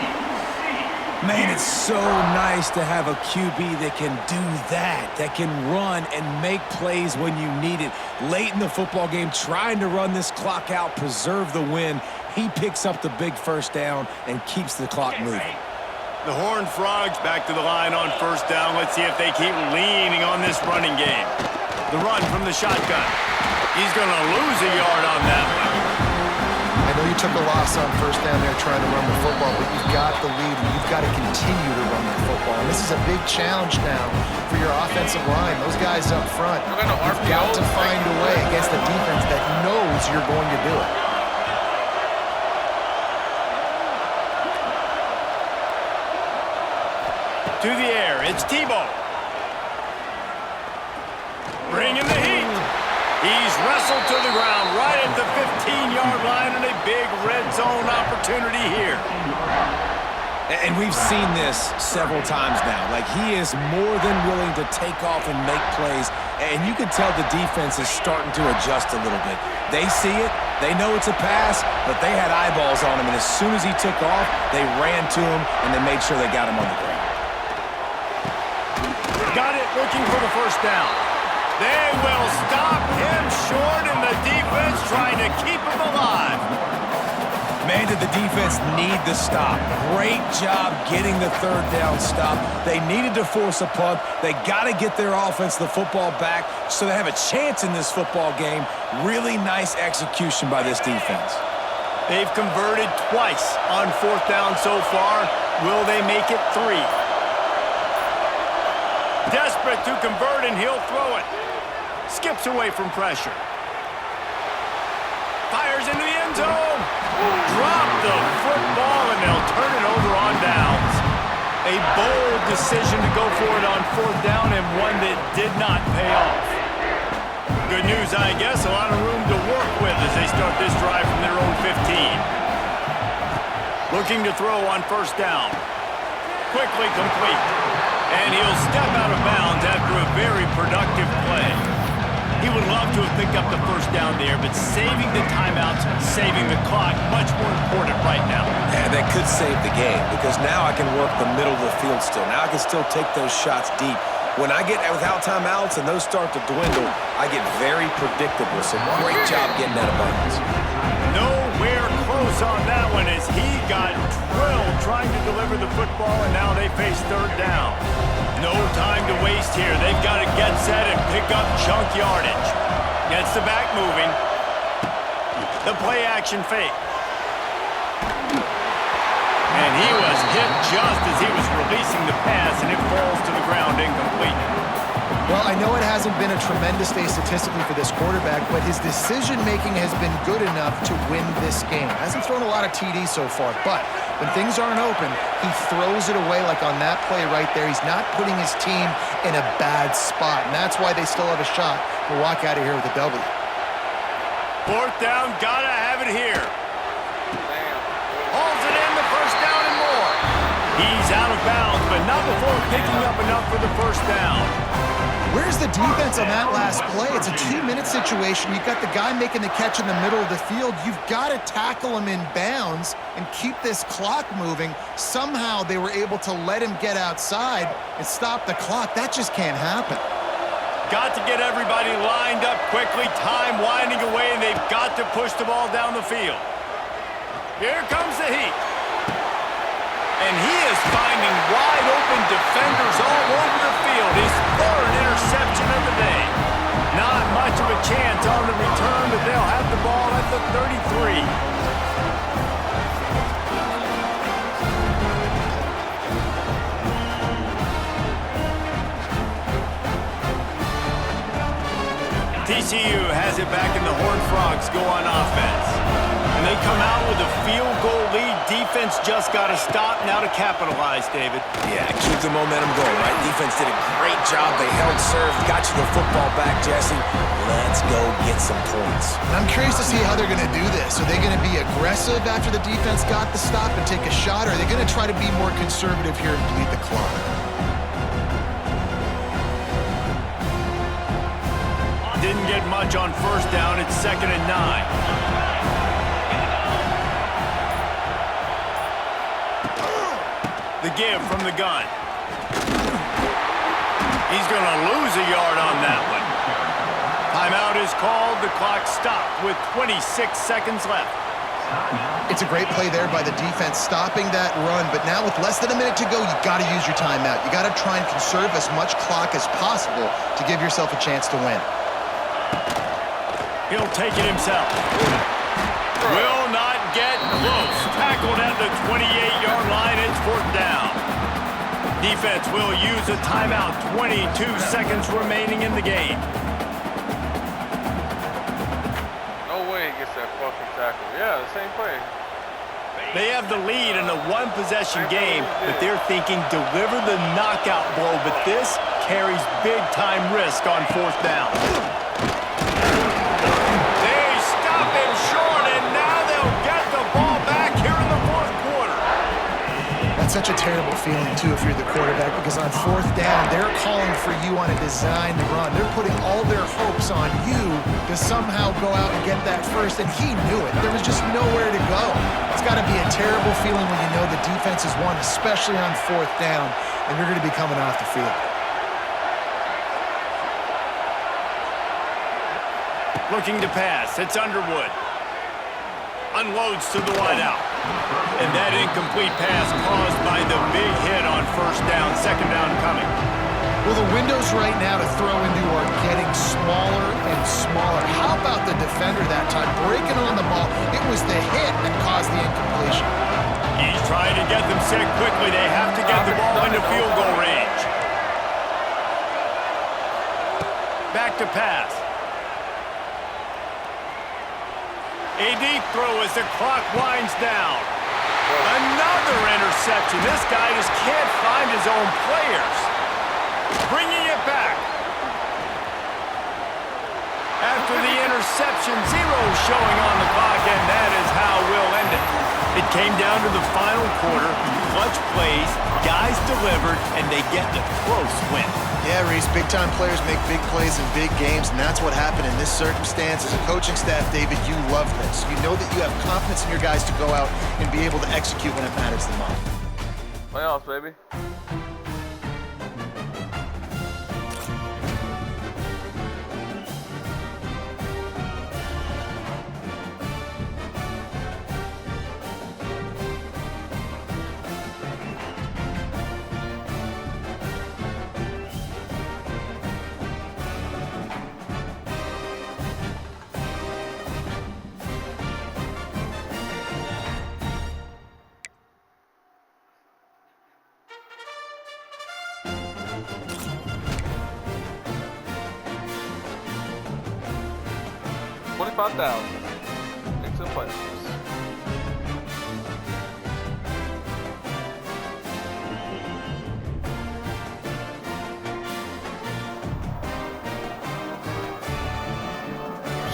Man, it's so nice to have a QB that can do that can run and make plays when you need it. Late in the football game, trying to run this clock out, preserve the win. He picks up the big first down and keeps the clock moving. The Horned Frogs back to the line on first down. Let's see if they keep leaning on this running game. The run from the shotgun. He's going to lose a yard on that one. I know you took a loss on first down there trying to run the football, but you've got the lead, and you've got to continue to run the football. And this is a big challenge now for your offensive line. Those guys up front, you've got to find a way against the defense that knows you're going to do it. To the air, it's Tebow. Bringing the heat. He's wrestled to the ground right at the 15-yard line, and a big red zone opportunity here. And we've seen this several times now. Like, he is more than willing to take off and make plays, and you can tell the defense is starting to adjust a little bit. They see it, they know it's a pass, but they had eyeballs on him, and as soon as he took off, they ran to him, and they made sure they got him on the ground. Got it, looking for the first down. They will stop him short, and the defense trying to keep him alive. Man, did the defense need the stop. Great job getting the third down stop. They needed to force a punt. They got to get their offense the football back so they have a chance in this football game. Really nice execution by this defense. They've converted twice on fourth down so far. Will they make it 3? Desperate to convert, and he'll throw it. Skips away from pressure. Fires into the end zone. Drop the football, and they'll turn it over on downs. A bold decision to go for it on fourth down, and one that did not pay off. Good news, I guess. A lot of room to work with as they start this drive from their own 15. Looking to throw on first down. Quickly complete. And he'll step out of bounds after a very productive play. He would love to have picked up the first down there, but saving the timeouts, saving the clock, much more important right now. Yeah, that could save the game, because now I can work the middle of the field still. Now I can still take those shots deep. When I get without timeouts and those start to dwindle, I get very predictable. So great job getting that abundance. Nowhere close on that one as he got drilled trying to deliver the football, and now they face third down. No time to waste here. They've got to get set and pick up chunk yardage. Gets the back moving. The play action fake. And he was hit just as he was releasing the pass, and it falls to the ground incomplete. Well, I know it hasn't been a tremendous day statistically for this quarterback, but his decision-making has been good enough to win this game. Hasn't thrown a lot of TDs so far, but when things aren't open, he throws it away like on that play right there. He's not putting his team in a bad spot, and that's why they still have a shot to walk out of here with a W. Fourth down, gotta have it here. Hauls it in, the first down He's out of bounds, but not before picking up enough for the first down. Where's the defense on that last play? It's a 2-minute situation. You've got the guy making the catch in the middle of the field. You've got to tackle him in bounds and keep this clock moving. Somehow they were able to let him get outside and stop the clock. That just can't happen. Got to get everybody lined up quickly. Time winding away, and they've got to push the ball down the field. Here comes the heat. And he is finding wide-open defenders all over the field. His third interception of the day. Not much of a chance on the return, but they'll have the ball at the 33. TCU has it back in the Horned Frogs go on offense. And they come out with a field goal lead. Defense just got to stop now to capitalize, David. Yeah, keep the momentum going, right? Defense did a great job. They held serve, got you the football back, Jesse. Let's go get some points. I'm curious to see how they're going to do this. Are they going to be aggressive after the defense got the stop and take a shot, or are they going to try to be more conservative here and bleed the clock? Didn't get much on first down. It's 2nd and 9. The give from the gun. He's going to lose a yard on that one. Timeout is called. The clock stopped with 26 seconds left. It's a great play there by the defense, stopping that run. But now with less than a minute to go, you've got to use your timeout. You got to try and conserve as much clock as possible to give yourself a chance to win. He'll take it himself. Will not get close. Tackled at the 28-yard line. It's 4th down. Defense will use a timeout. 22 seconds remaining in the game. No way he gets that fucking tackle. Yeah, the same play. They have the lead in a one-possession game, but they're thinking deliver the knockout blow. But this carries big-time risk on 4th down. Such a terrible feeling, too, if you're the quarterback, because on 4th down, they're calling for you on a designed run. They're putting all their hopes on you to somehow go out and get that first, and he knew it. There was just nowhere to go. It's got to be a terrible feeling when you know the defense has won, especially on 4th down, and you're going to be coming off the field. Looking to pass. It's Underwood. Unloads to the wideout. And that incomplete pass caused by the big hit on 1st down, 2nd down coming. Well, the windows right now to throw into are getting smaller and smaller. How about the defender that time breaking on the ball? It was the hit that caused the incompletion. He's trying to get them set quickly. They have to get the ball into field goal range. Back to pass. A deep throw as the clock winds down. Another interception. This guy just can't find his own players. Bringing it back. After the interception, 0 showing on the clock, and that is how we'll end it. It came down to the final quarter. Clutch plays, guys delivered, and they get the close win. Yeah, Reese, big-time players make big plays in big games, and that's what happened in this circumstance. As a coaching staff, David, you love this. You know that you have confidence in your guys to go out and be able to execute when it matters the most. Playoffs, baby. $25,000. Make some plays.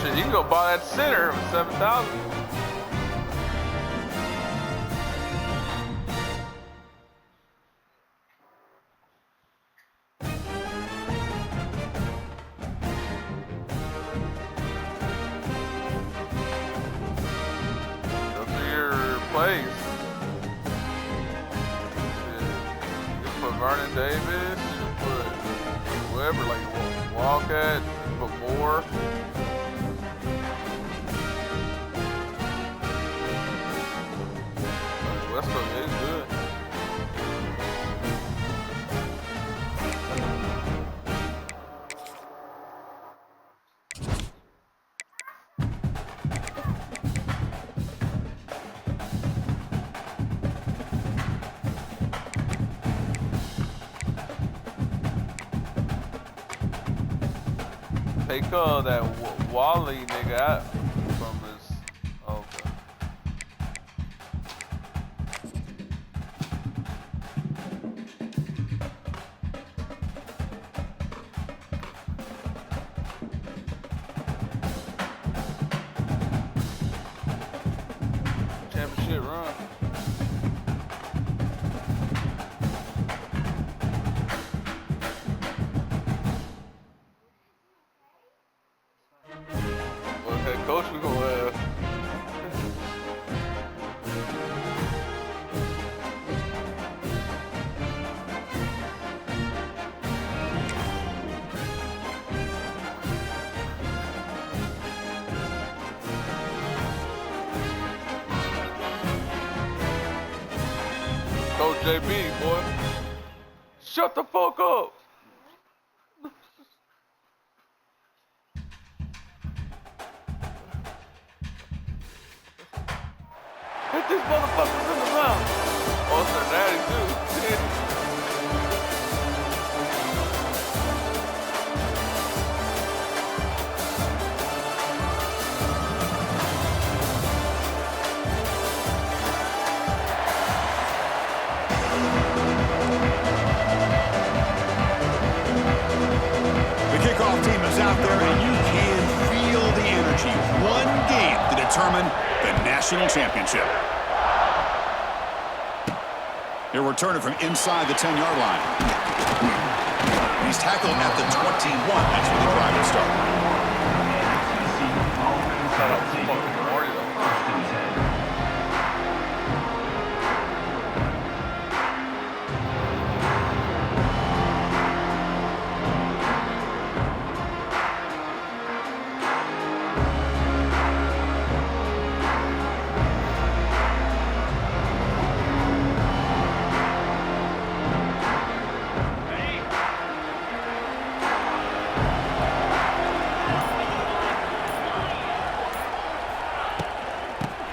Shit, you can go buy that center for $7,000. plays. You can put Vernon Davis, you can put whoever, like Wildcat, you can put Moore. West Coast is good. They call that Wally nigga out from his. Okay. Championship run. Coach, we gonna Coach JB, boy. Shut the fuck up. Hit these motherfuckers in the mouth. Oh, it's their daddy too. The kickoff team is out there, and you can feel the energy. One game to determine the national championship. He'll return it from inside the 10-yard line. He's tackled at the 21. That's where the drive will start.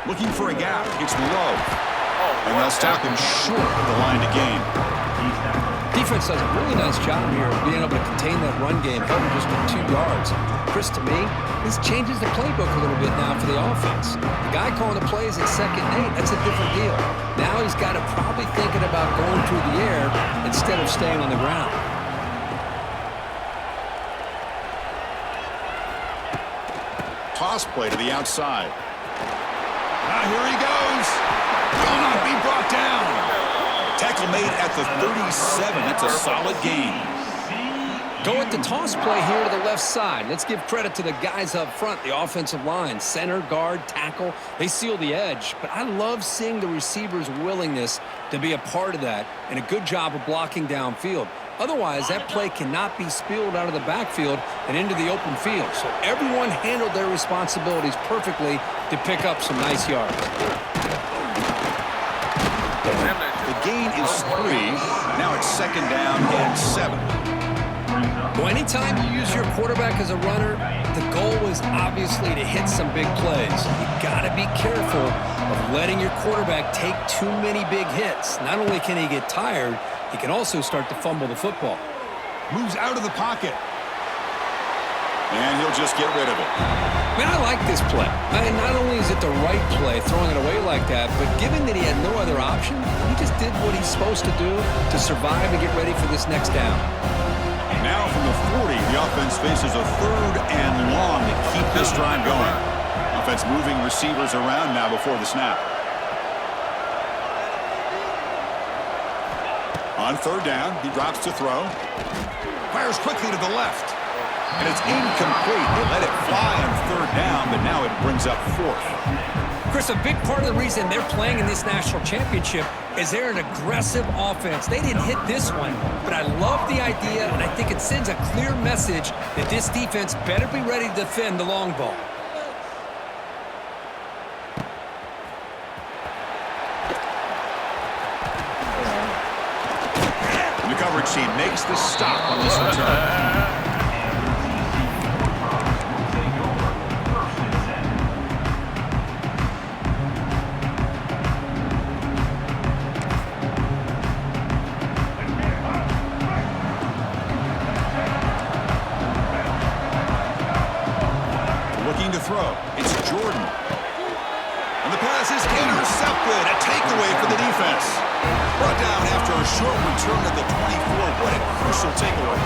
Looking for a gap. It's low. And they'll stop him short of the line to gain. Defense does a really nice job here of being able to contain that run game, held him just with 2 yards. Chris, to me, this changes the playbook a little bit now for the offense. The guy calling the plays at 2nd and 8, that's a different deal. Now he's got to probably thinking about going through the air instead of staying on the ground. Toss play to the outside. Now here he goes. Will not be brought down. Tackle made at the 37. That's a solid gain. Go with the toss play here to the left side. Let's give credit to the guys up front, the offensive line, center, guard, tackle. They seal the edge. But I love seeing the receivers' willingness to be a part of that and a good job of blocking downfield. Otherwise, that play cannot be spilled out of the backfield and into the open field. So everyone handled their responsibilities perfectly to pick up some nice yards. The gain is 3. Now it's 2nd down and 7. Well, anytime you use your quarterback as a runner, the goal is obviously to hit some big plays. You got to be careful of letting your quarterback take too many big hits. Not only can he get tired, he can also start to fumble the football. Moves out of the pocket. And he'll just get rid of it. Man, I like this play. Not only is it the right play, throwing it away like that, but given that he had no other option, he just did what he's supposed to do to survive and get ready for this next down. Now from the 40, the offense faces a 3rd and long to keep this drive going. Offense moving receivers around now before the snap. On 3rd down, he drops to throw. Fires quickly to the left. And it's incomplete. They let it fly on 3rd down, but now it brings up 4th. Chris, a big part of the reason they're playing in this national championship is they're an aggressive offense. They didn't hit this one, but I love the idea, and I think it sends a clear message that this defense better be ready to defend the long ball. The coverage team makes the stop on this return. Looking to throw. It's Jordan. And the pass is intercepted. A takeaway for the defense. Brought down after a short return at the 24. What a crucial takeaway.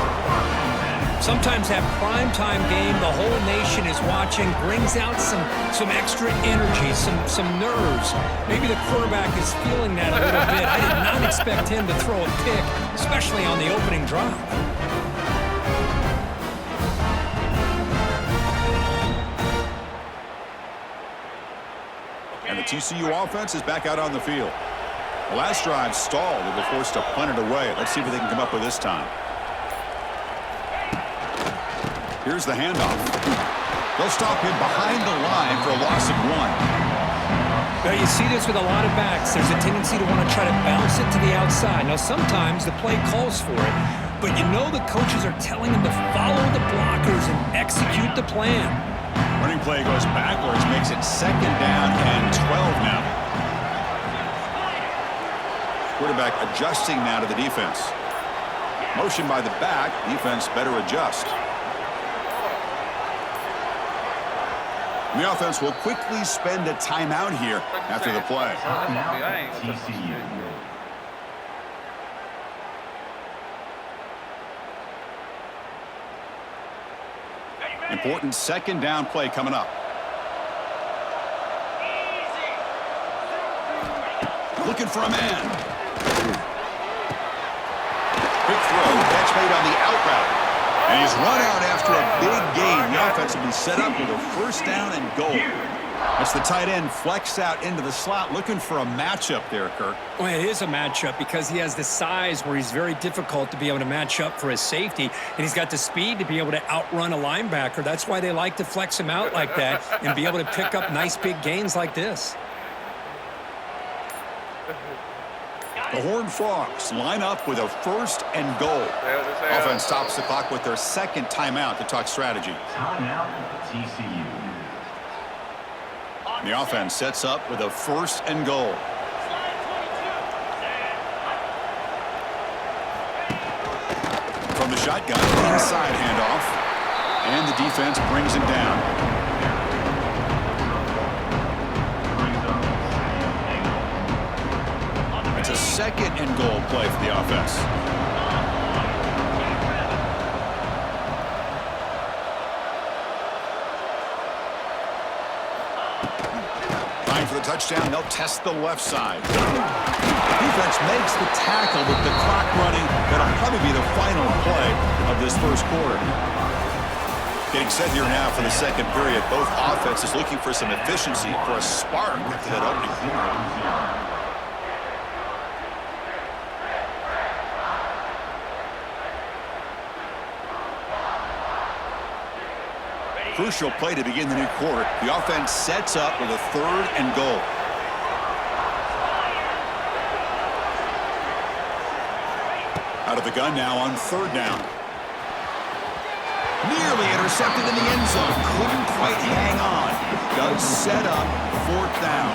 Sometimes that primetime game the whole nation is watching brings out some extra energy, some nerves. Maybe the quarterback is feeling that a little bit. I did not expect him to throw a pick, especially on the opening drive. And the TCU offense is back out on the field. The last drive stalled. They were forced to punt it away. Let's see what they can come up with this time. Here's the handoff. They'll stop him behind the line for a loss of 1. Now, you see this with a lot of backs. There's a tendency to want to try to bounce it to the outside. Now, sometimes the play calls for it, but you know the coaches are telling them to follow the blockers and execute the plan. Running play goes backwards, makes it 2nd down and 12 now. Quarterback adjusting now to the defense. Motion by the back. Defense better adjust. And the offense will quickly spend a timeout here after the play. TCU. Important 2nd down play coming up. Looking for a man. Quick throw. Catch made on the out route. And he's run out after a big gain. The offense will be set up with a 1st down and goal. That's the tight end flex out into the slot, looking for a matchup there, Kirk. Well, it is a matchup because he has the size where he's very difficult to be able to match up for his safety, and he's got the speed to be able to outrun a linebacker. That's why they like to flex him out like that and be able to pick up nice big gains like this. The Horned Frogs line up with a 1st and goal. Offense stops the clock with their 2nd timeout to talk strategy. Timeout, TCU. The offense sets up with a 1st and goal. From the shotgun, inside handoff. And the defense brings him down. It's a 2nd and goal play for the offense. For the touchdown, they'll test the left side. Defense makes the tackle with the clock running. That'll probably be the final play of this 1st quarter. Getting set here now for the 2nd period. Both offenses looking for some efficiency, for a spark after that opening. Crucial play to begin the new quarter. The offense sets up with a 3rd and goal. Out of the gun now on 3rd down. Nearly intercepted in the end zone. Couldn't quite hang on. Does set up 4th down.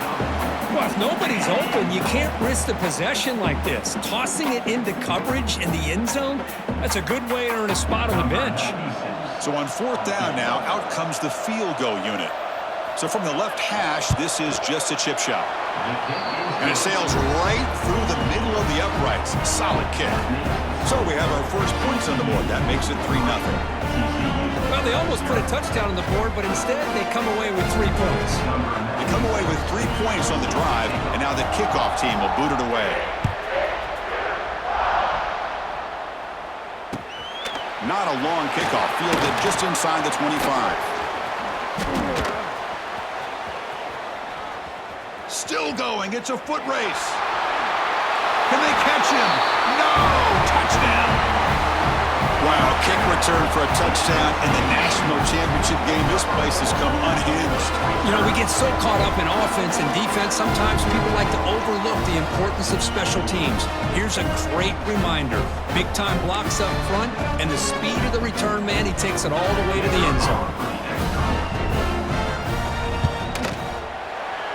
Well, if nobody's open, you can't risk the possession like this. Tossing it into coverage in the end zone, that's a good way to earn a spot on the bench. So on 4th down now, out comes the field goal unit. So from the left hash, this is just a chip shot. And it sails right through the middle of the uprights. Solid kick. So we have our first points on the board. That makes it 3-0. Well, they almost put a touchdown on the board, but instead they come away with 3 points. They come away with 3 points on the drive, and now the kickoff team will boot it away. Not a long kickoff, fielded just inside the 25. Still going. It's a foot race. Can they catch him? No! Touchdown! Wow, kick return for a touchdown in the national championship game. This place has come unhinged. You know, we get so caught up in offense and defense, sometimes people like to overlook the importance of special teams. Here's a great reminder. Big-time blocks up front, and the speed of the return man, he takes it all the way to the end zone.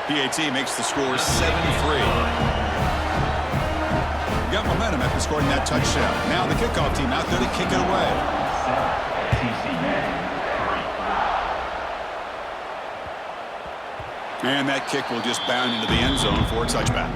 PAT makes the score 7-3. Got momentum after scoring that touchdown. Now the kickoff team out there to kick it away. And that kick will just bound into the end zone for a touchback.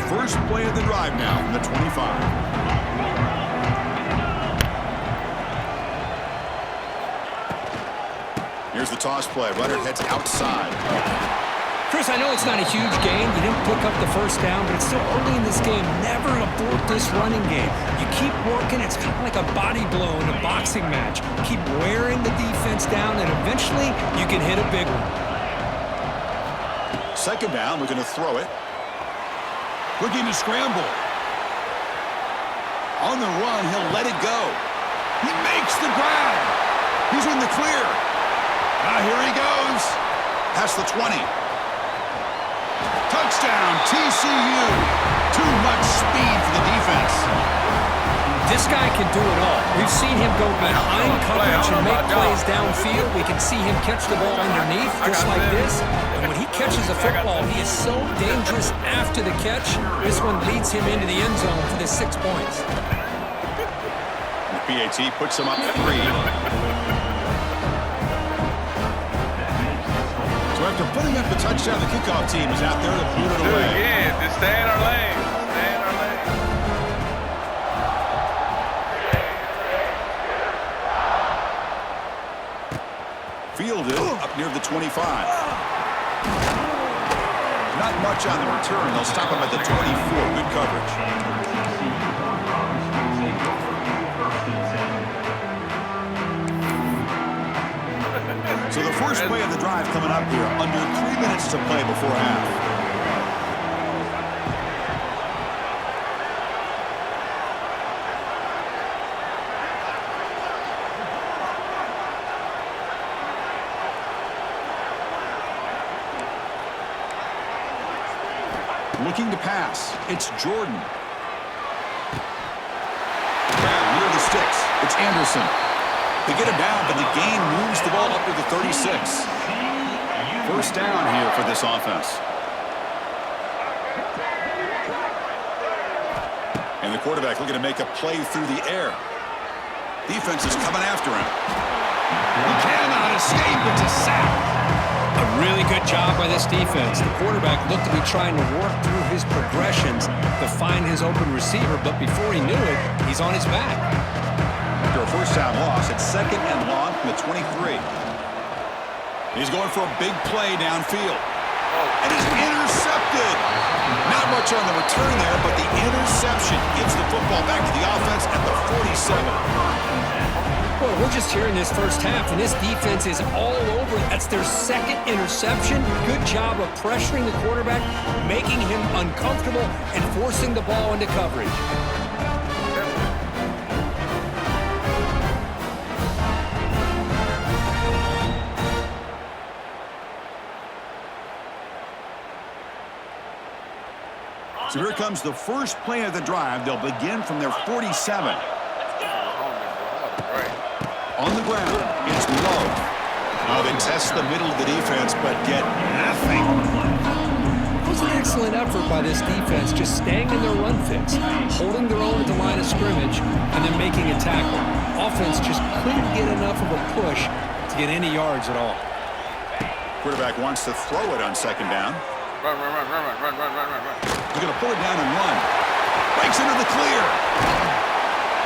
First play of the drive now from the 25. Here's the toss play. Runner heads outside. Chris, I know it's not a huge game. You didn't pick up the first down, but it's still early in this game. Never abort this running game. You keep working. It's kind of like a body blow in a boxing match. Keep wearing the defense down, and eventually you can hit a big one. Second down, we're going to throw it. Looking to scramble. On the run, he'll let it go. He makes the grab. He's in the clear. Here he goes. Past the 20. Touchdown, TCU. Too much speed for the defense. This guy can do it all. We've seen him go behind coverage and make plays downfield. We can see him catch the ball underneath, just like this. And when he catches the football, he is so dangerous after the catch. This one leads him into the end zone for the 6 points. The PAT puts him up 3. So after putting up the touchdown, the kickoff team is out there to boot it away. Again, just stay in our lane. Stay in our lane. Fielded up near the 25. Not much on the return. They'll stop him at the 24. Good coverage. So the first play of the drive coming up here. Under 3 minutes to play before half. Looking to pass. It's Jordan. Down near the sticks. It's Anderson. They get him down, but the gain moves the ball up to the 36. First down here for this offense. And the quarterback looking to make a play through the air. Defense is coming after him. He cannot escape. It's a sack. A really good job by this defense. The quarterback looked to be trying to work through his progressions to find his open receiver, but before he knew it, he's on his back. After a first down loss, it's second and long from the 23. He's going for a big play downfield. And is intercepted. Not much on the return there, but the interception gives the football back to the offense at the 47. Boy, we're just here in this first half, and this defense is all over. That's their second interception. Good job of pressuring the quarterback, making him uncomfortable, and forcing the ball into coverage. So here comes the first play of the drive. They'll begin from their 47. On the ground, it's Love. Now they test the middle of the defense, but get nothing. It was an excellent effort by this defense, just staying in their run fits, holding their own at the line of scrimmage, and then making a tackle. Offense just couldn't get enough of a push to get any yards at all. Quarterback wants to throw it on second down. Run. He's going to pull it down and run. Breaks into the clear.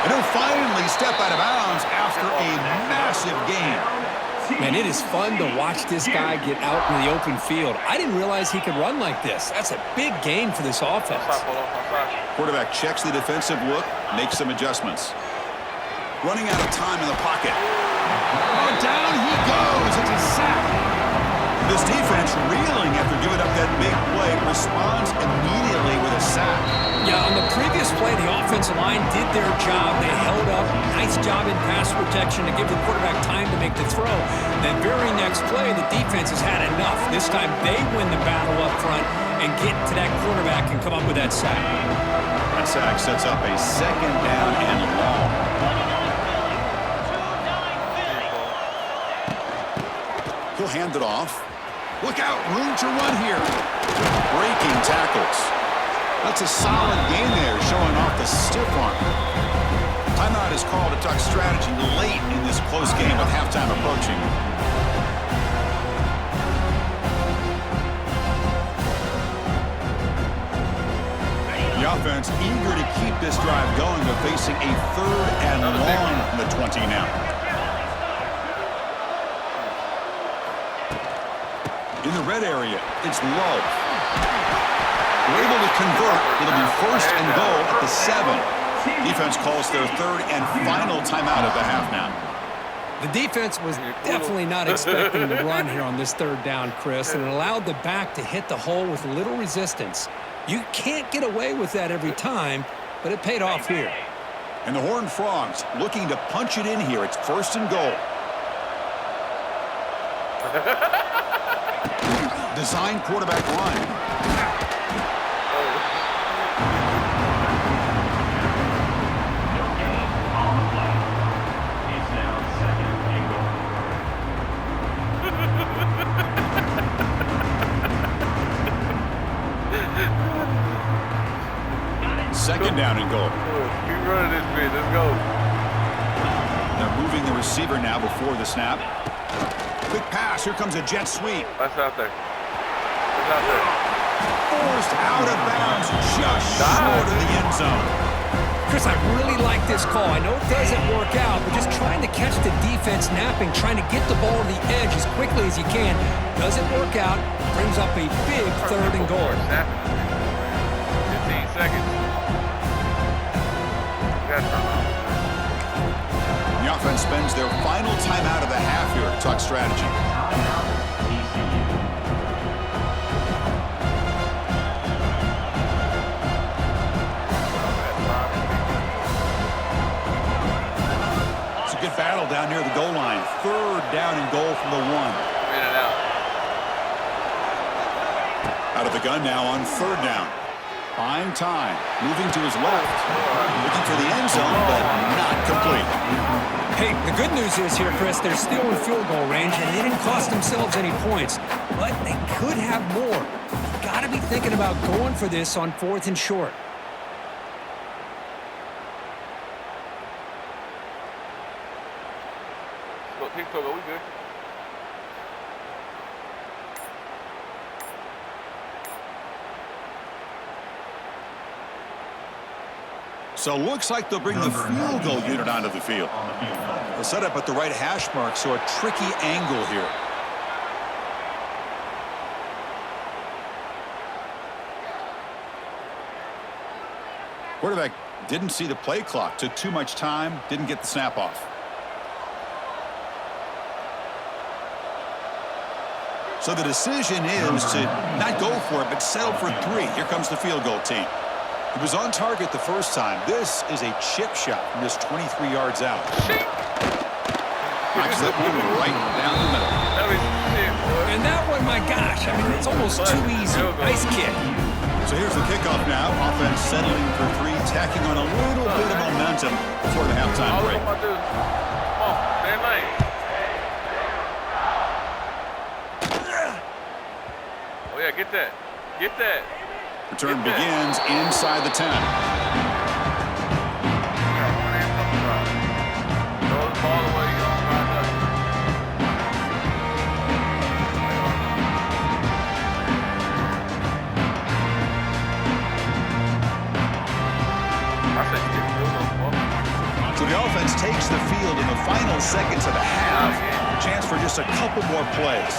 And he'll finally step out of bounds after a massive gain. Man, it is fun to watch this guy get out in the open field. I didn't realize he could run like this. That's a big gain for this offense. Quarterback checks the defensive look, makes some adjustments. Running out of time in the pocket. Oh, down he goes. It's a sack. This defense reeling after giving up that big play responds immediately with a sack. Yeah, on the previous play, the offensive line did their job. They held up. Nice job in pass protection to give the quarterback time to make the throw. The very next play, the defense has had enough. This time they win the battle up front and get to that quarterback and come up with that sack. That sack sets up a second down and long. He'll hand it off. Look out, room to run here. Breaking tackles. That's a solid gain there, showing off the stiff arm. Timeout is called to talk strategy late in this close game with halftime approaching. The offense eager to keep this drive going, but facing a third and long from the 20 now. In the red area, it's Love. We're able to convert. It'll be first and goal at the 7. Defense calls their third and final timeout of the half now. The defense was definitely not expecting to run here on this third down, Chris, and it allowed the back to hit the hole with little resistance. You can't get away with that every time, but it paid off here. And the Horned Frogs looking to punch it in here. It's first and goal. Design quarterback run. Second down and goal. Keep running this bit. Let's go. They're moving the receiver now before the snap. Quick pass. Here comes a jet sweep. That's out there. That's out there. Forced out of bounds just short of the end zone. Chris, I really like this call. I know it doesn't work out, but just trying to catch the defense napping, trying to get the ball to the edge as quickly as you can. Doesn't work out. Brings up a big third and goal. 15 seconds. The offense spends their final timeout of the half here to talk strategy. It's a good battle down near the goal line. Third down and goal from the 1. In and out. Out of the gun now on third down. Buying time, moving to his left, looking for the end zone, but not complete. Hey, the good news is here, Chris, they're still in field goal range, and they didn't cost themselves any points, but they could have more. You got to be thinking about going for this on 4th and short. Are we good? So looks like they'll bring the field goal unit onto the field. They'll set up at the right hash mark, so a tricky angle here. Quarterback didn't see the play clock, took too much time, didn't get the snap off. So the decision is to not go for it, but settle for 3. Here comes the field goal team. He was on target the first time. This is a chip shot from just 23 yards out. Knocks that one right down the middle. And that one, my gosh, I mean, it's almost too easy. Nice kick. So here's the kickoff now. Offense settling for 3, tacking on a little bit of momentum before the halftime break. Come on, stay in lane. Oh, yeah, get that. Get that. Return begins inside the 10. So the offense takes the field in the final seconds of the half. Chance for just a couple more plays.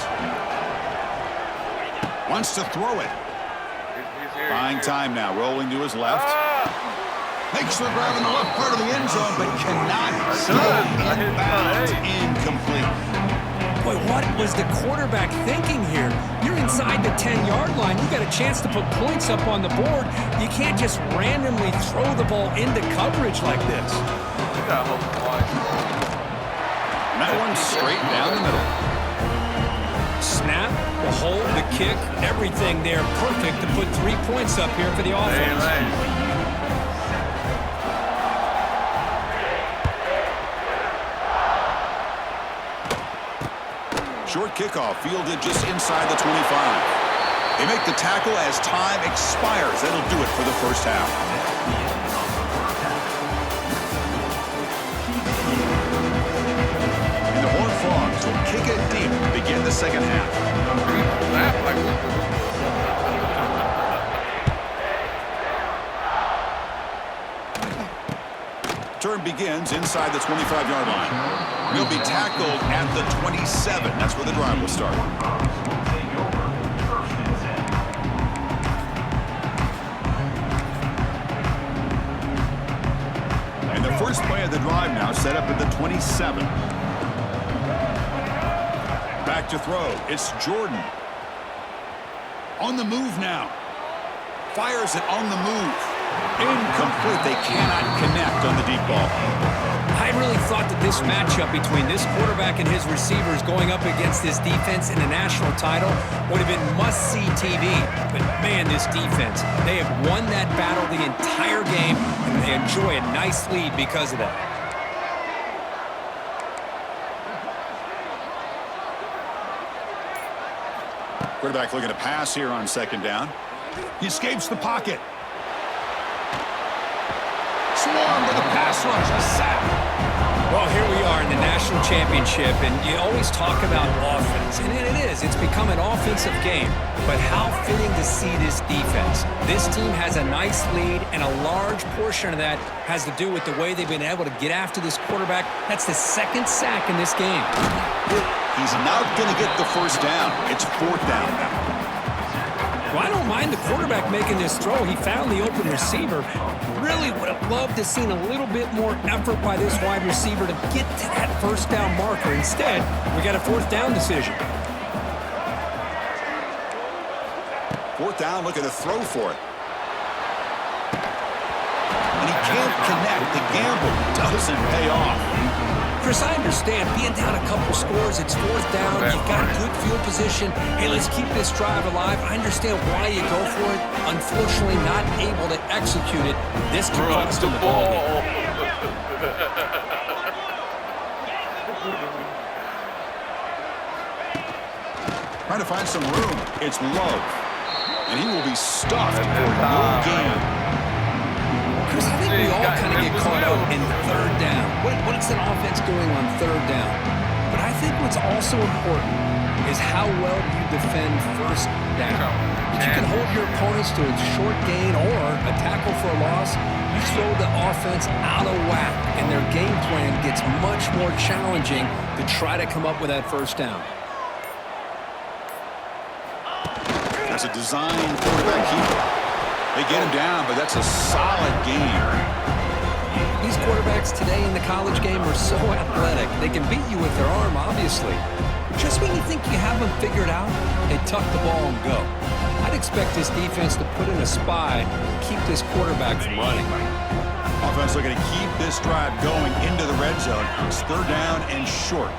Wants to throw it. He's here. Buying time now, rolling to his left. Makes the grab in the left part of the end zone, but cannot stay in bounds. Incomplete. Boy, what was the quarterback thinking here? You're inside the 10-yard line. You got a chance to put points up on the board. You can't just randomly throw the ball into coverage like this. You got hope twice. And that one's straight down the middle. Snap, the hold, the kick, everything there perfect to put 3 points up here for the offense. Short kickoff fielded just inside the 25. They make the tackle as time expires. That'll do it for the first half. And the Horned Frogs will kick it deep to begin the second half. Turn begins inside the 25-yard line. He'll be tackled at the 27. That's where the drive will start. And the first play of the drive now set up at the 27. Back to throw. It's Jordan. On the move now. Fires it on the move. Incomplete. They cannot connect on the deep ball. I really thought that this matchup between this quarterback and his receivers going up against this defense in a national title would have been must-see TV. But, man, this defense, they have won that battle the entire game, and they enjoy a nice lead because of that. Quarterback looking to pass here on second down. He escapes the pocket. Swarmed with a pass rush, a sack. Well, here we are in the national championship, and you always talk about offense, and it is. It's become an offensive game, but how fitting to see this defense. This team has a nice lead, and a large portion of that has to do with the way they've been able to get after this quarterback. That's the second sack in this game. He's not going to get the first down. It's fourth down now. Well, I don't mind the quarterback making this throw. He found the open receiver. Really would have loved to have seen a little bit more effort by this wide receiver to get to that first down marker. Instead, we got a fourth down decision. Fourth down, looking to throw for it. And he can't connect. The gamble doesn't pay off. Chris, I understand being down a couple scores, it's fourth down, you've got good field position. Hey, let's keep this drive alive. I understand why you go for it. Unfortunately, not able to execute it. This could cost him the ball game. Trying to find some room. It's Love. And he will be stuffed for no gain. Chris, I think we all kind of get caught up in third down. What is an offense doing on third down? But I think what's also important is how well you defend first down. If you can hold your opponents to a short gain or a tackle for a loss, you throw the offense out of whack, and their game plan gets much more challenging to try to come up with that first down. That's a design quarterback keeper. They get him down, but that's a solid game. These quarterbacks today in the college game are so athletic. They can beat you with their arm, obviously. Just when you think you have them figured out, they tuck the ball and go. I'd expect this defense to put in a spy and keep this quarterback from running. Offense looking to keep this drive going into the red zone. It's third down and short.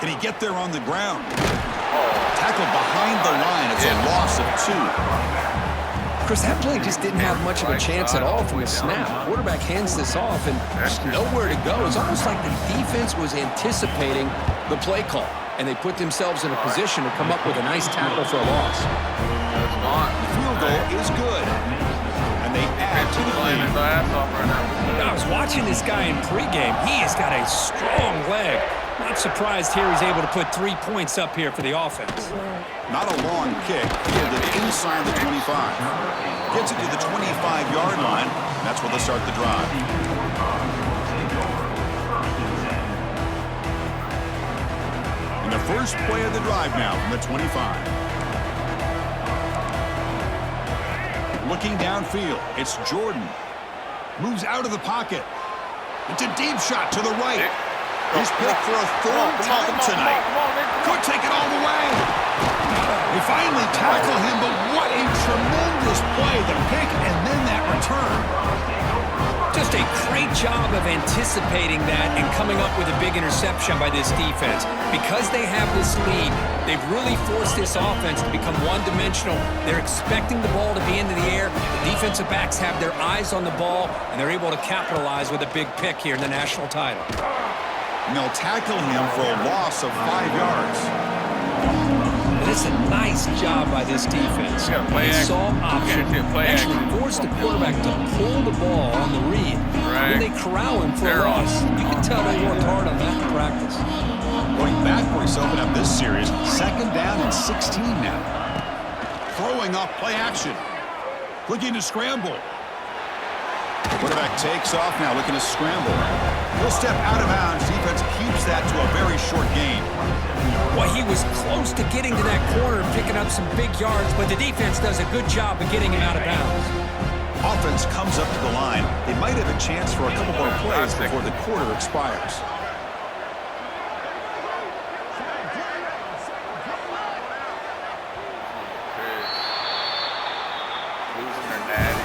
Can he get there on the ground? Tackled behind the line. It's a loss of 2. Chris, that play just didn't have much of a chance at all from the snap. The quarterback hands this off and just nowhere to go. It's almost like the defense was anticipating the play call, and they put themselves in a position to come up with a nice tackle for a loss. The field goal is good, and they add to the lead. I was watching this guy in pregame. He has got a strong leg. Not surprised here he's able to put 3 points up here for the offense. Not a long kick. Fielded inside the 25. Gets it to the 25-yard line. That's where they'll start the drive. First play of the drive now from the 25. Looking downfield, it's Jordan. Moves out of the pocket. It's a deep shot to the right. He's picked for a third time tonight. Could take it all the way. They finally tackle him, but what a tremendous play. The pick and then that return. Just a great job of anticipating that and coming up with a big interception by this defense. Because they have this lead, they've really forced this offense to become one-dimensional. They're expecting the ball to be into the air. The defensive backs have their eyes on the ball, and they're able to capitalize with a big pick here in the national title. And they'll tackle him for a loss of 5 yards. And it's a nice job by this defense. They saw option, actually forced the quarterback to pull the ball on the read. Then they corral him for a loss. You can tell they worked hard on that in practice. Going backwards to open up this series, 2nd down and 16 now. Throwing off play action. Looking to scramble. Quarterback takes off now, looking to scramble. He'll step out of bounds. Defense keeps that to a very short gain. Well, he was close to getting to that corner and picking up some big yards, but the defense does a good job of getting him out of bounds. Offense comes up to the line. They might have a chance for a couple more plays before the quarter expires. Losing their natty.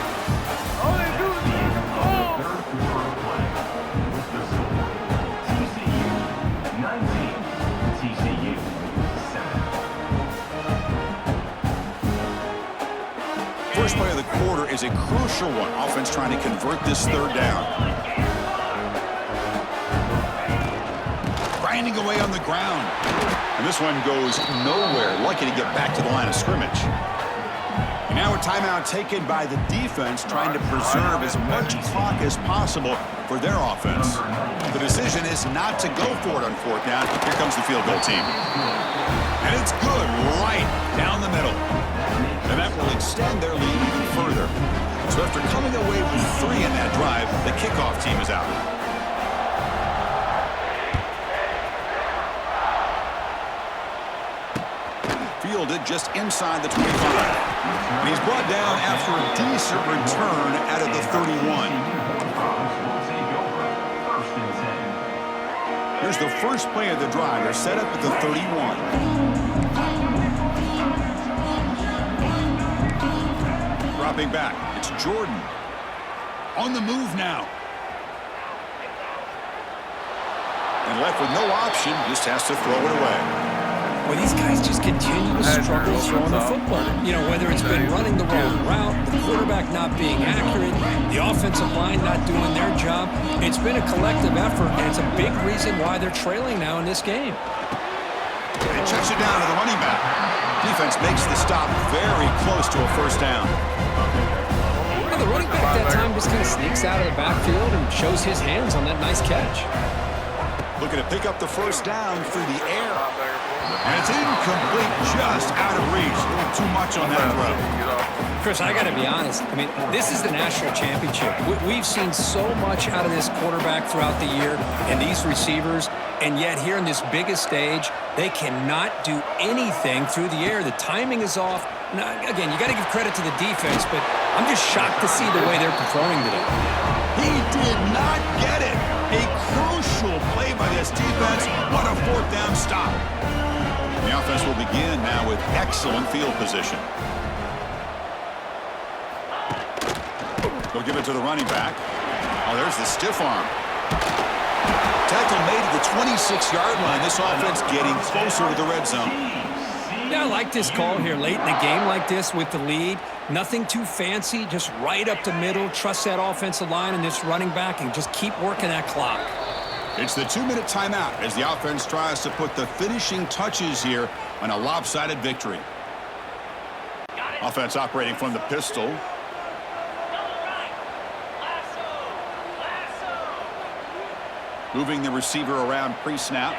Oh, they do it. Oh. Third quarter play with the score TCU 19, TCU 7. First play of the quarter is a crucial one. Offense trying to convert this 3rd down. Grinding away on the ground. And this one goes nowhere. Lucky to get back to the line of scrimmage. And now a timeout taken by the defense, trying to preserve as much clock as possible for their offense. The decision is not to go for it on 4th down. Here comes the field goal team. And it's good right down the middle. And that will extend their lead even further. So after coming away with 3 in that drive, the kickoff team is out. Fielded just inside the 25. And he's brought down after a decent return out of the 31. Here's the first play of the drive. They're set up at the 31. Dropping back, it's Jordan. On the move now. And left with no option, just has to throw it away. Well, these guys just continue to struggle throwing the football. You know, whether it's been running the wrong route, the quarterback not being accurate, the offensive line not doing their job. It's been a collective effort, and it's a big reason why they're trailing now in this game. And checks it down to the running back. Defense makes the stop very close to a 1st down. Well, the running back that time just kind of sneaks out of the backfield and shows his hands on that nice catch. Looking to pick up the 1st down through the air. And it's incomplete, just out of reach. A little too much on that throw. Chris, I got to be honest. I mean, this is the national championship. We've seen so much out of this quarterback throughout the year and these receivers, and yet here in this biggest stage, they cannot do anything through the air. The timing is off. Now, again, you got to give credit to the defense, but I'm just shocked to see the way they're performing today. He did not get it. A crucial play by this defense. What a 4th down stop. The offense will begin now with excellent field position. They'll give it to the running back. Oh, there's the stiff arm. Tackle made at the 26-yard line. This offense getting closer to the red zone. Yeah, I like this call here late in the game like this with the lead. Nothing too fancy, just right up the middle. Trust that offensive line and this running back and just keep working that clock. It's the 2-minute timeout as the offense tries to put the finishing touches here on a lopsided victory. Offense operating from the pistol. Moving the receiver around pre-snap.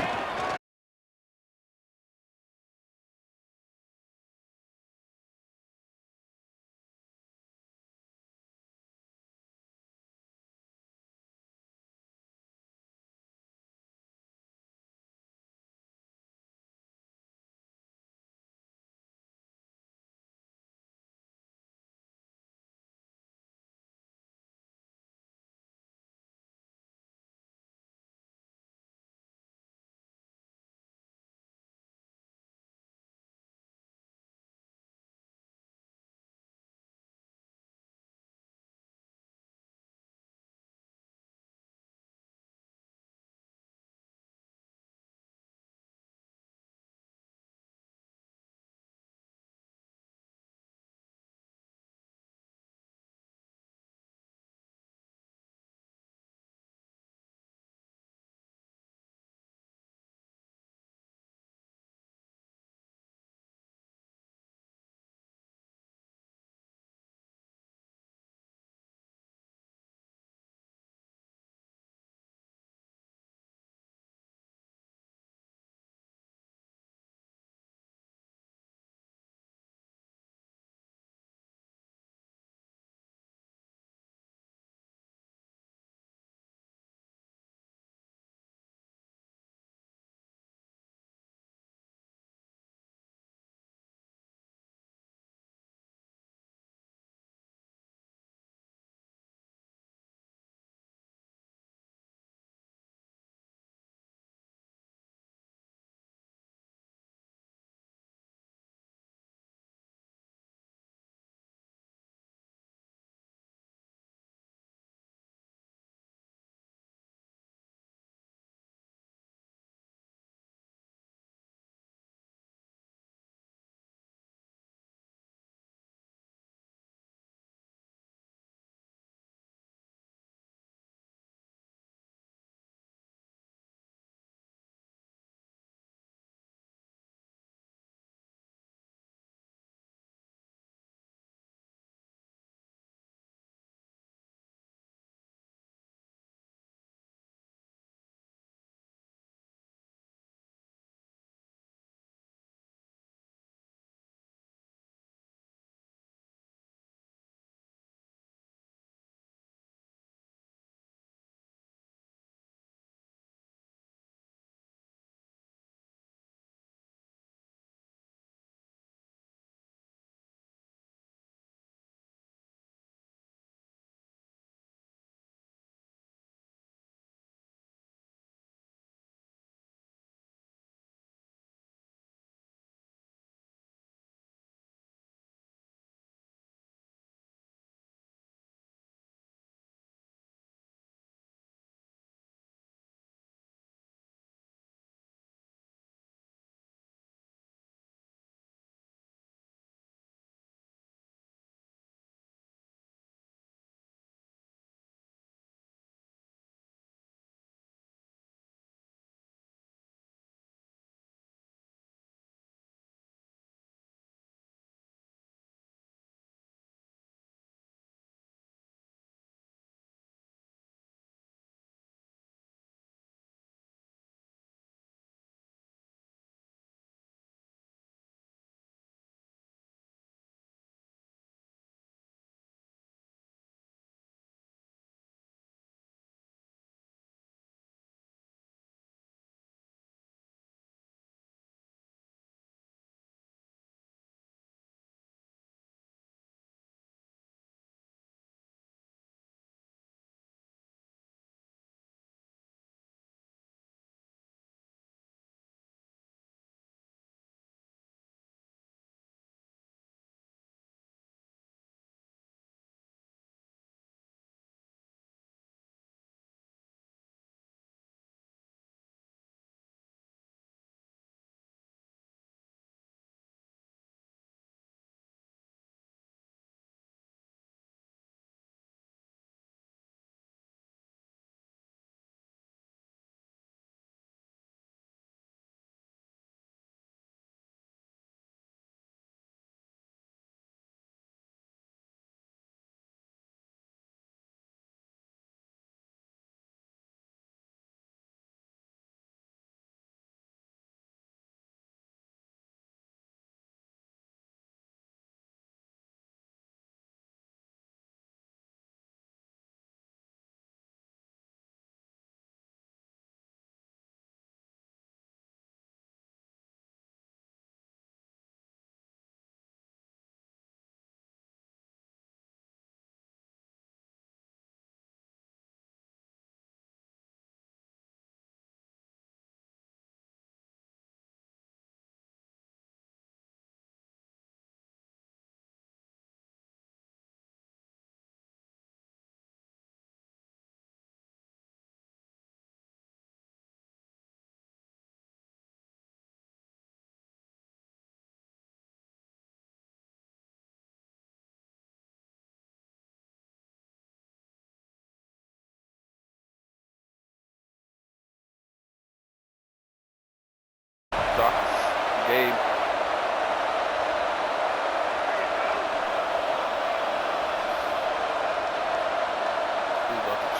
Gabe.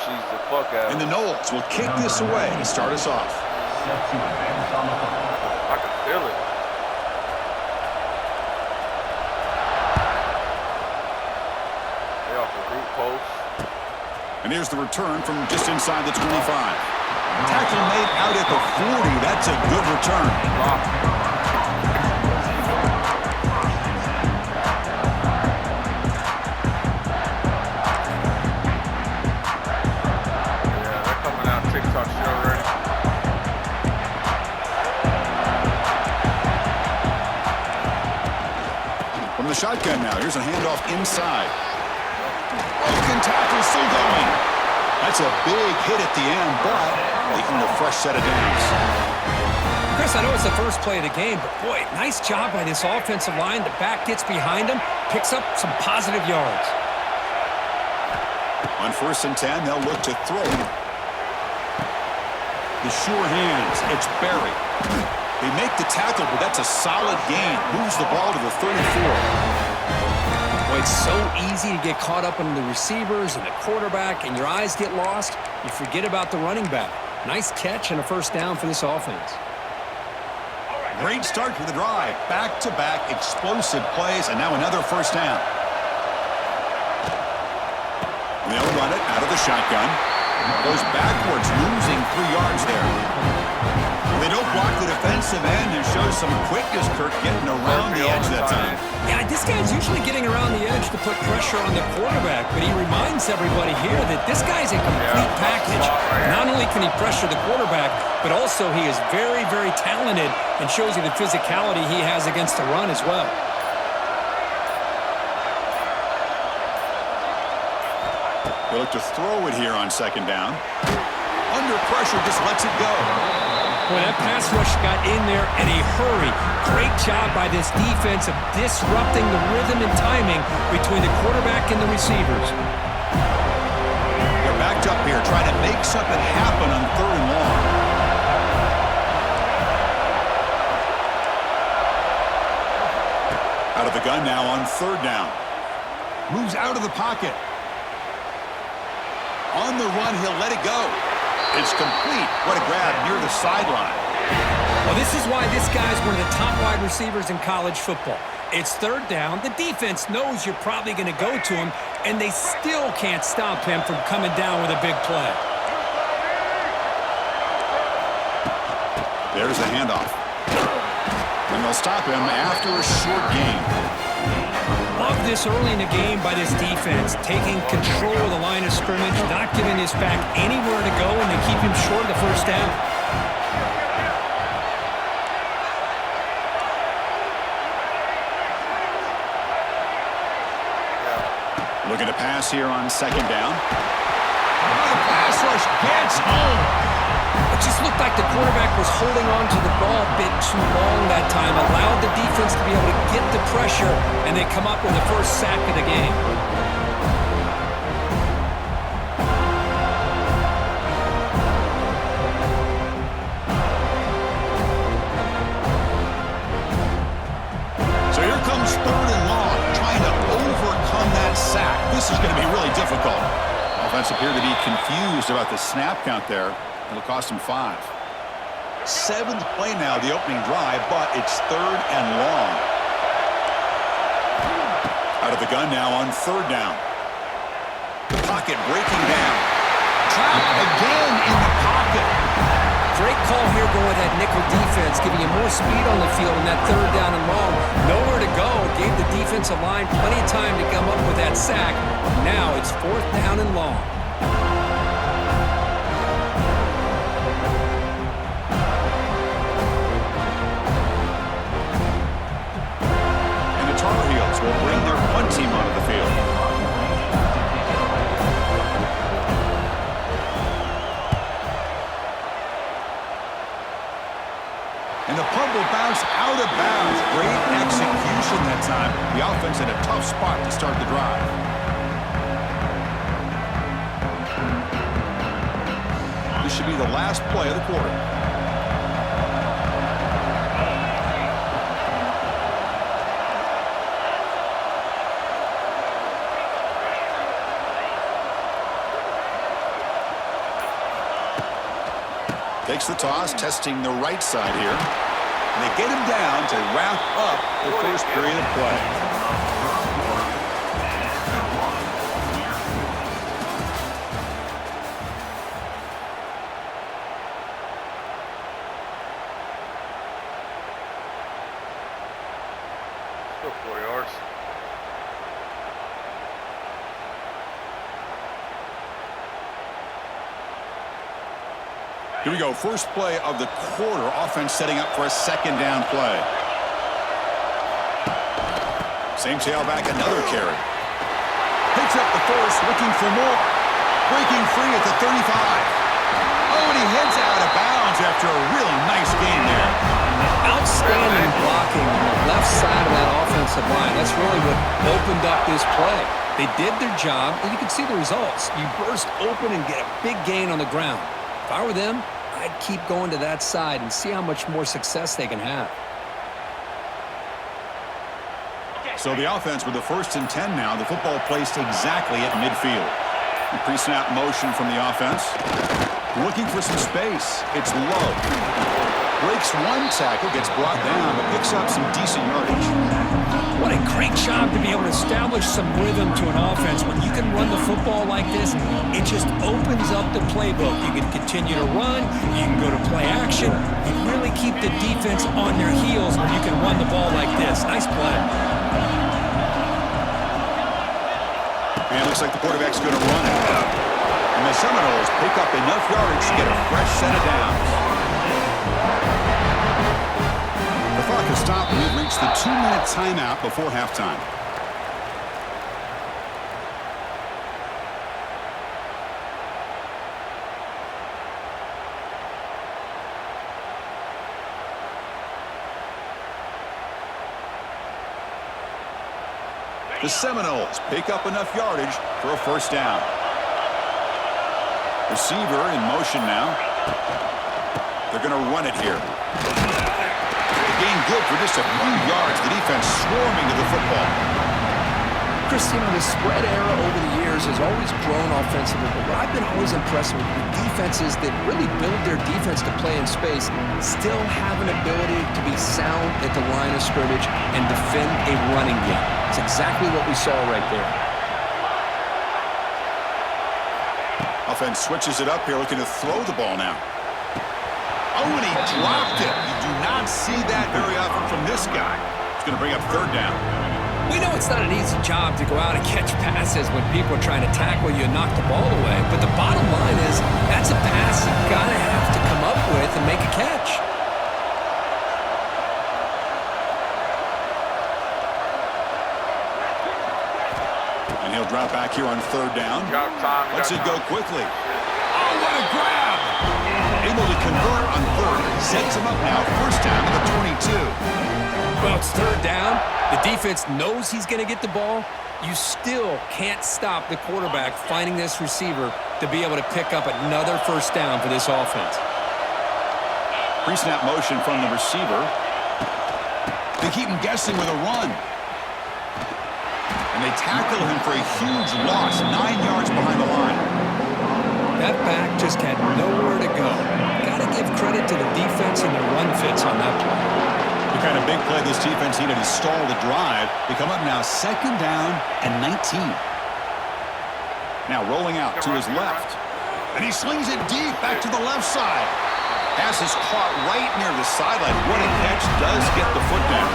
She's the fuck out. And the Knowles will kick this away to start us off. Set to advance on the football. I can feel it. They off the group post. And here's the return from just inside the 25. Tackle made out at the 40. That's a good return. Yeah, they're coming out TikTok shit already. From the shotgun now, here's a handoff inside. Broken tackle still going. That's a big hit at the end, but they earn a fresh set of downs. Chris, I know it's the first play of the game, but boy, nice job by this offensive line. The back gets behind him, picks up some positive yards. On 1st and 10, they'll look to throw. The sure hands, it's Barry. They make the tackle, but that's a solid gain. Moves the ball to the 34. Boy, it's so easy to get caught up in the receivers and the quarterback, and your eyes get lost. You forget about the running back. Nice catch and a first down for this offense. Great start to the drive. Back-to-back explosive plays, and now another first down. They'll run it out of the shotgun. Goes backwards, losing 3 yards there. They don't block the defensive end and shows some quickness, Kirk, getting around the edge that time. Yeah, this guy's usually getting around the edge to put pressure on the quarterback, but he reminds everybody here that this guy's a complete package. Not only can he pressure the quarterback, but also he is very, very talented and shows you the physicality he has against the run as well. They look to throw it here on 2nd down. Under pressure, just lets it go. Boy, that pass rush got in there in a hurry. Great job by this defense of disrupting the rhythm and timing between the quarterback and the receivers. They're backed up here, trying to make something happen on 3rd and long. Out of the gun now on 3rd down. Moves out of the pocket. On the run, he'll let it go. It's complete. What a grab near the sideline. Well, this is why this guy's one of the top wide receivers in college football. It's 3rd down. The defense knows you're probably going to go to him, and they still can't stop him from coming down with a big play. There's the handoff. And they'll stop him after a short gain. Love this early in the game by this defense, taking control of the line of scrimmage, not giving this back anywhere to go, and they keep him short of the first down. Looking to pass here on 2nd down. The pass rush gets home. It just looked like the quarterback was holding on to the ball a bit too long that time, allowed the defense to be able to get the pressure, and they come up with the first sack of the game. So here comes 3rd and long, trying to overcome that sack. This is going to be really difficult. Offense appeared to be confused about the snap count there. It'll cost him 5. 7th play now, the opening drive, but it's 3rd and long. Out of the gun now on 3rd down. The pocket breaking down. Trapped again in the pocket. Great call here going with that nickel defense, giving you more speed on the field in that 3rd down and long. Nowhere to go. Gave the defensive line plenty of time to come up with that sack. Now it's 4th down and long. Tar Heels will bring their punt team onto the field. And the punt will bounce out of bounds. Great execution that time. The offense in a tough spot to start the drive. This should be the last play of the quarter. Takes the toss, testing the right side here. And they get him down to wrap up the first period of play. Still 4 yards. Here we go. First play of the quarter. Offense setting up for a second down play. Same tailback, another carry. Picks up the first, looking for more. Breaking free at the 35. Oh, and he heads out of bounds after a really nice game there. Outstanding blocking on the left side of that offensive line. That's really what opened up this play. They did their job, and you can see the results. You burst open and get a big gain on the ground. If I were them, I'd keep going to that side and see how much more success they can have. So the offense with the 1st and 10 now. The football placed exactly at midfield. Pre-snap motion from the offense. Looking for some space. It's low. Breaks one tackle, gets brought down, but picks up some decent yardage. What a great job to be able to establish some rhythm to an offense. When you can run the football like this, it just opens up the playbook. You can continue to run. You can go to play action. You really keep the defense on their heels when you can run the ball like this. Nice play. And it looks like the quarterback's going to run it. And the Seminoles pick up enough yardage to get a fresh set of downs. The clock has stopped, and we've reached the 2-minute timeout before halftime. The Seminoles pick up enough yardage for a first down. Receiver in motion now. They're going to run it here. Gain good for just a few yards. The defense swarming to the football. Chris, you know, the spread era over the years has always grown offensively, but what I've been always impressed with the defenses that really build their defense to play in space still have an ability to be sound at the line of scrimmage and defend a running game. It's exactly what we saw right there. Offense switches it up here, looking to throw the ball now. Oh, and he dropped it. You do not see that very often from this guy. It's going to bring up third down. We know it's not an easy job to go out and catch passes when people are trying to tackle you and knock the ball away. But the bottom line is that's a pass you've got to have to come up with and make a catch. And he'll drop back here on third down. Lets it go quickly. Oh, what a grab! Able to convert on third. Sets him up now. First down to the 22. Well, it's third down. The defense knows he's going to get the ball. You still can't stop the quarterback finding this receiver to be able to pick up another first down for this offense. Pre-snap motion from the receiver. They keep him guessing with a run. And they tackle him for a huge loss, 9 yards behind the line. That back just had nowhere to go. Got to give credit to the defense and the run fits on that play. The kind of big play this defense needed to stall the drive. They come up now second down and 19. Now rolling out to his left. And he slings it deep back to the left side. Pass is caught right near the sideline. What a catch. Does get the foot down.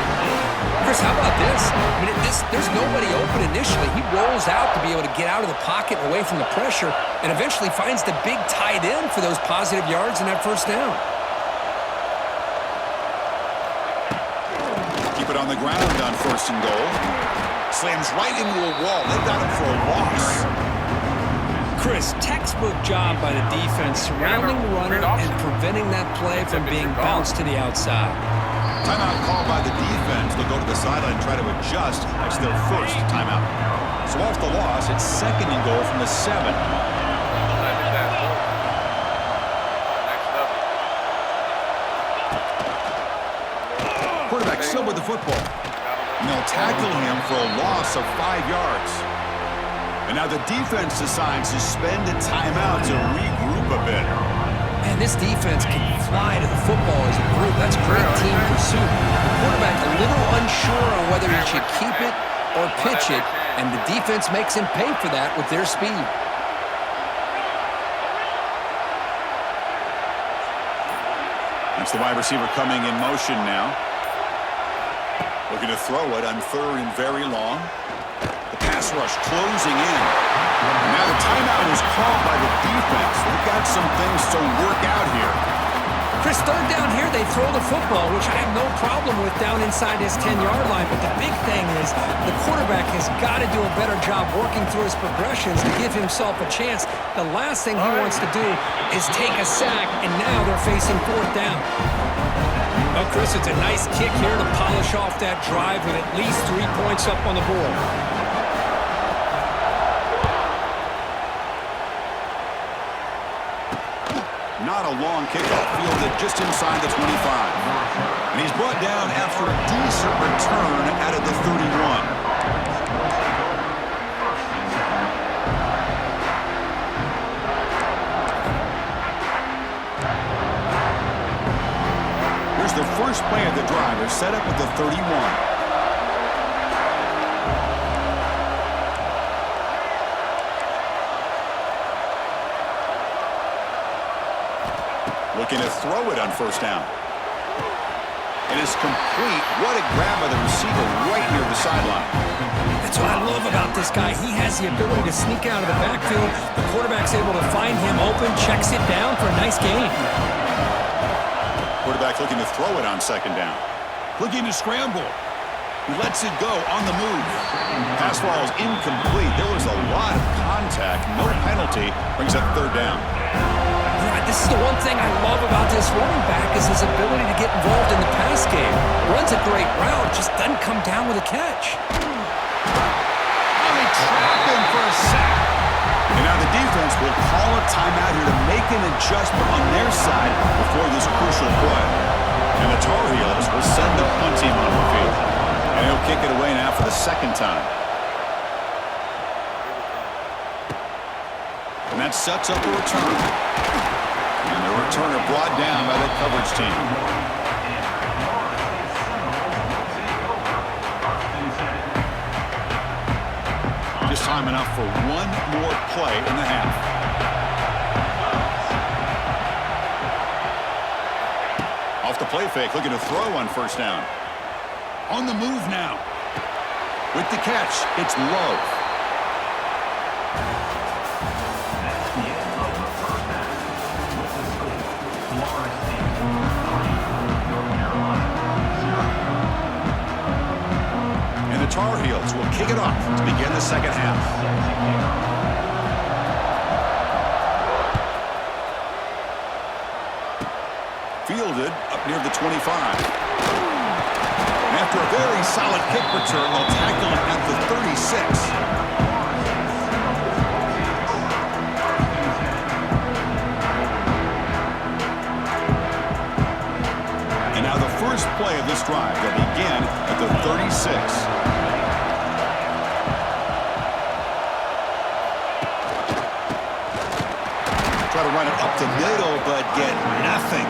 Chris, how about this? I mean, there's nobody open initially. He rolls out to be able to get out of the pocket and away from the pressure and eventually finds the big tight end for those positive yards in that first down. Keep it on the ground on first and goal. Slams right into a wall. They got him for a loss. Chris, textbook job by the defense surrounding the runner and preventing that play from being bounced to the outside. Timeout called by the defense. They'll go to the sideline and try to adjust. That's their first timeout. So off the loss, it's second and goal from the 7. Quarterback still with the football. And they'll tackle him for a loss of 5 yards. And now the defense decides to spend a timeout to regroup a bit. Man, this defense can fly to the football as a group. That's great team pursuit. The quarterback a little unsure on whether he should keep it or pitch it, and the defense makes him pay for that with their speed. That's the wide receiver coming in motion now. Looking to throw it on 3rd and very long. The pass rush closing in. And now the timeout is called by the defense. They've got some things to work out here. Chris, 3rd down here, they throw the football, which I have no problem with down inside his 10-yard line. But the big thing is the quarterback has got to do a better job working through his progressions to give himself a chance. The last thing he wants to do is take a sack, and now they're facing 4th down. Well, Chris, it's a nice kick here to polish off that drive with at least 3 points up on the board. Not a long kickoff, fielded just inside the 25. And he's brought down after a decent return out of the 31. Here's the first play of the drive. They're set up with the 31. Looking to throw it on 1st down. It is complete. What a grab by the receiver right near the sideline. That's what I love about this guy. He has the ability to sneak out of the backfield. The quarterback's able to find him open, checks it down for a nice gain. Quarterback looking to throw it on 2nd down. Looking to scramble. He lets it go on the move. Pass ball is incomplete. There was a lot of contact. No penalty. Brings up 3rd down. This is the one thing I love about this running back is his ability to get involved in the pass game. Runs a great route, just doesn't come down with a catch. Oh, they trap him for a sack. And now the defense will call a timeout here to make an adjustment on their side before this crucial play. And the Tar Heels will send the punt team on the field. And he'll kick it away now for the 2nd time. And that sets up a return. And the returner brought down by the coverage team. Just time enough for one more play in the half. Off the play fake, looking to throw on 1st down. On the move now. With the catch, it's Love. Tar Heels will kick it off to begin the 2nd half. Fielded up near the 25. And after a very solid kick return, they'll tackle it at the 36. And now the first play of this drive will begin at the 36. Try to run it up the middle, but get nothing.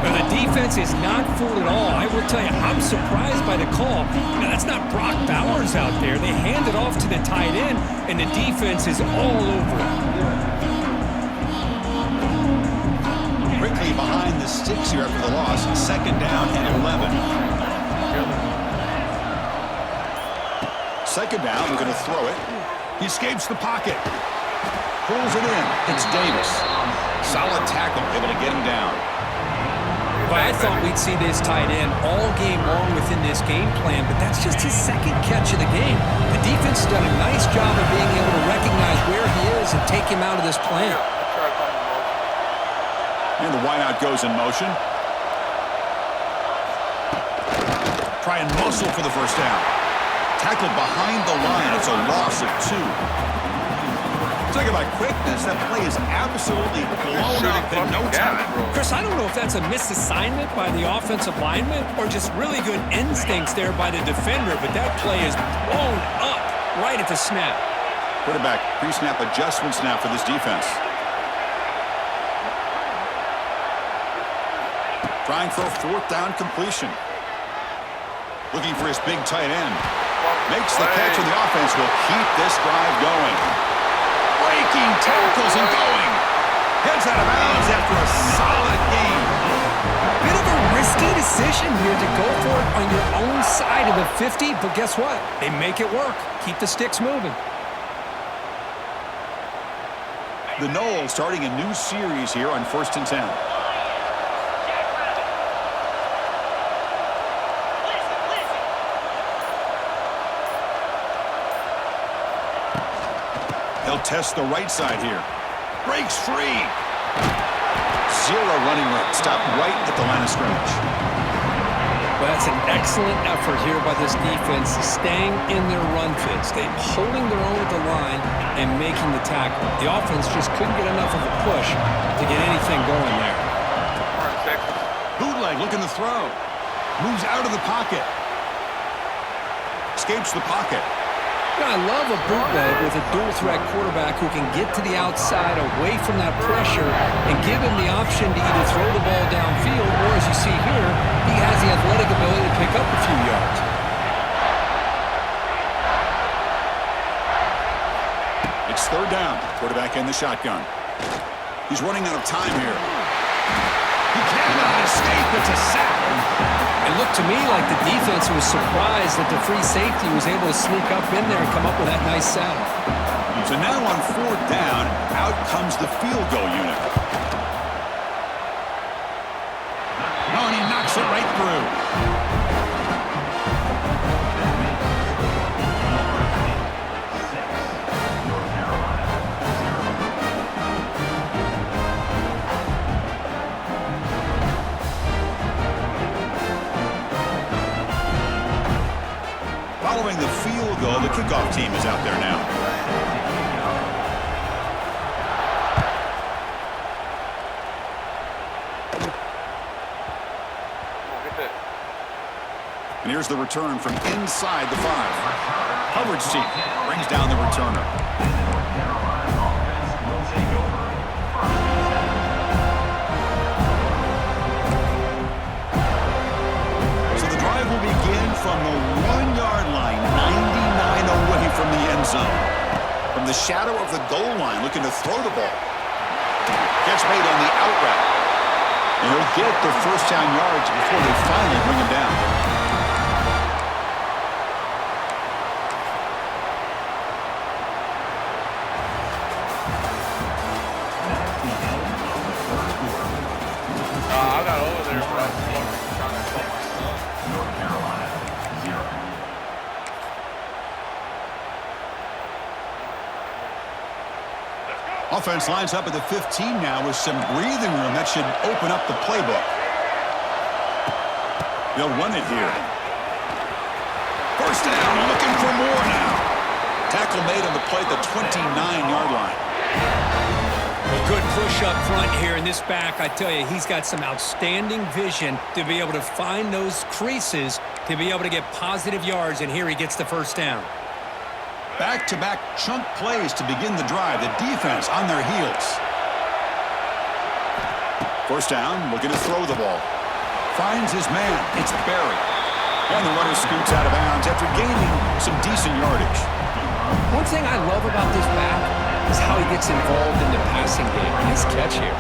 Well, the defense is not fooled at all. I will tell you, I'm surprised by the call. Now, that's not Brock Bowers out there. They hand it off to the tight end, and the defense is all over it. Quickly behind the sticks here after the loss. 2nd down and 11. 2nd down, we're going to throw it. He escapes the pocket. Pulls it in. It's Davis. Solid tackle, able to get him down. Well, I thought we'd see this tight end all game long within this game plan, but that's just his 2nd catch of the game. The defense has done a nice job of being able to recognize where he is and take him out of this plan. And the wideout goes in motion. Try and muscle for the 1st down. Tackled behind the line. It's a loss of 2. Talking about quickness, that play is absolutely blown up in no time. Chris, I don't know if that's a misassignment by the offensive lineman or just really good instincts there by the defender, but that play is blown up right at the snap. Quarterback pre-snap adjustments now for this defense. Trying for a 4th down completion. Looking for his big tight end. Makes the catch, and the offense will keep this drive going. Breaking tackles and going. Heads out of bounds after a solid game. Bit of a risky decision here to go for it on your own side of the 50, but guess what? They make it work. Keep the sticks moving. The Noles starting a new series here on 1st and 10. He'll test the right side here. Breaks free. 0 running room. Stopped right at the line of scrimmage. Well, that's an excellent effort here by this defense, staying in their run fits. They holding their own at the line and making the tackle. The offense just couldn't get enough of a push to get anything going there. Bootleg looking to throw. Moves out of the pocket. Escapes the pocket. Yeah, I love a bootleg with a dual-threat quarterback who can get to the outside away from that pressure and give him the option to either throw the ball downfield or, as you see here, he has the athletic ability to pick up a few yards. It's 3rd down. Quarterback in the shotgun. He's running out of time here. He cannot escape. It's a sack. It looked to me like the defense was surprised that the free safety was able to sneak up in there and come up with that nice sack. So now on 4th down, out comes the field goal unit. Oh, and he knocks it right through. Following the field goal, the kickoff team is out there now. And here's the return from inside the 5. Coverage team brings down the returner. So the drive will begin from the 1-yard line, 99 away from the end zone. From the shadow of the goal line, looking to throw the ball. Catch made on the out route. And he'll get the 1st down yards before they finally bring him down. I got over there, but I was trying to call my son. North Carolina, 0. Offense lines up at the 15 now with some breathing room. That should open up the playbook. They'll run it here. 1st down, looking for more now. Tackle made on the play at the 29-yard line. A good push up front here in this back. I tell you, he's got some outstanding vision to be able to find those creases, to be able to get positive yards, and here he gets the 1st down. Back-to-back chunk plays to begin the drive. The defense on their heels. 1st down, looking to throw the ball. Finds his man. It's Barry. And the runner scoots out of bounds after gaining some decent yardage. One thing I love about this back is how he gets involved in the passing game. Nice catch here.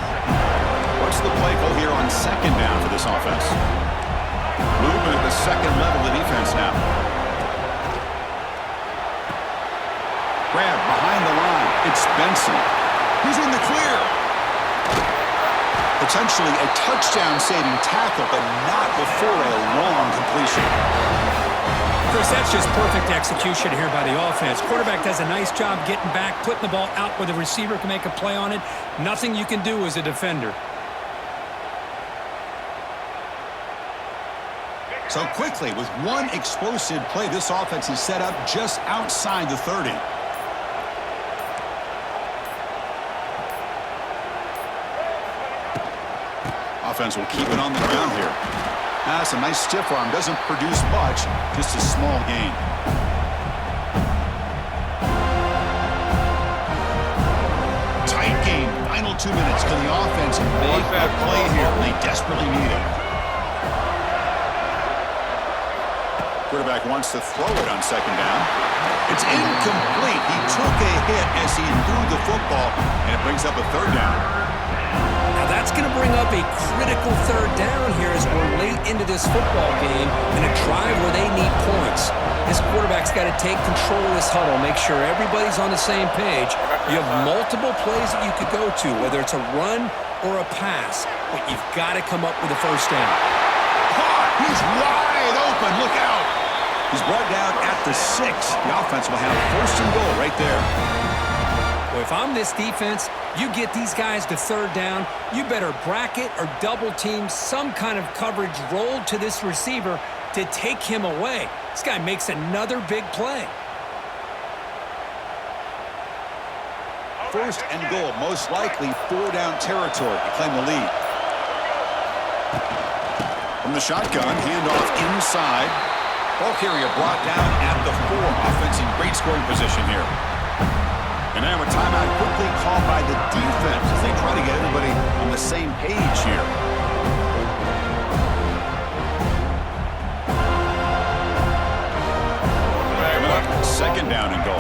What's the play call here on 2nd down for this offense? Movement at the 2nd level of the defense now. Grab behind the line. It's Benson. He's in the clear. Potentially a touchdown-saving tackle, but not before a long completion. Chris, that's just perfect execution here by the offense. Quarterback does a nice job getting back, putting the ball out where the receiver can make a play on it. Nothing you can do as a defender. So quickly, with one explosive play, this offense is set up just outside the 30. Offense will keep it on the ground here. That's a nice stiff arm. Doesn't produce much, just a small gain. Tight game. Final 2 minutes. Can the offense make a play here? They desperately need it. Quarterback wants to throw it on second down. It's incomplete. He took a hit as he threw the football, and it brings up a third down. Now that's going to bring up a critical third down here as we're late into this football game in a drive where they need points. This quarterback's got to take control of this huddle, make sure everybody's on the same page. You have multiple plays that you could go to, whether it's a run or a pass, but you've got to come up with a first down. He's wide open. Look out. He's brought down at the 6. The offense will have first and goal right there. Well, if I'm this defense, you get these guys to third down, you better bracket or double team some kind of coverage rolled to this receiver to take him away. This guy makes another big play. First and goal, most likely 4-down territory to claim the lead. From the shotgun, handoff inside. Ball carrier brought down at the 4. Offense in great scoring position here. And now a timeout quickly called by the defense as they try to get everybody on the same page here. Second down and goal.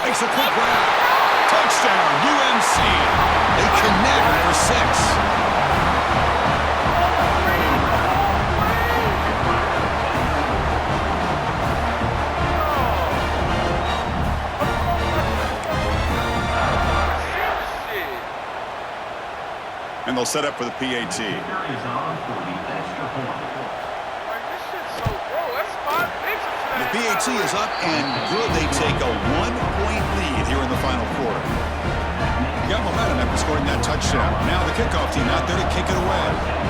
Makes a quick grab. Touchdown, UNC. They connect for 6. And they'll set up for the PAT. The PAT is up and good. They take a 1-point lead here in the final quarter. Got momentum after scoring that touchdown. Now the kickoff team out there to kick it away.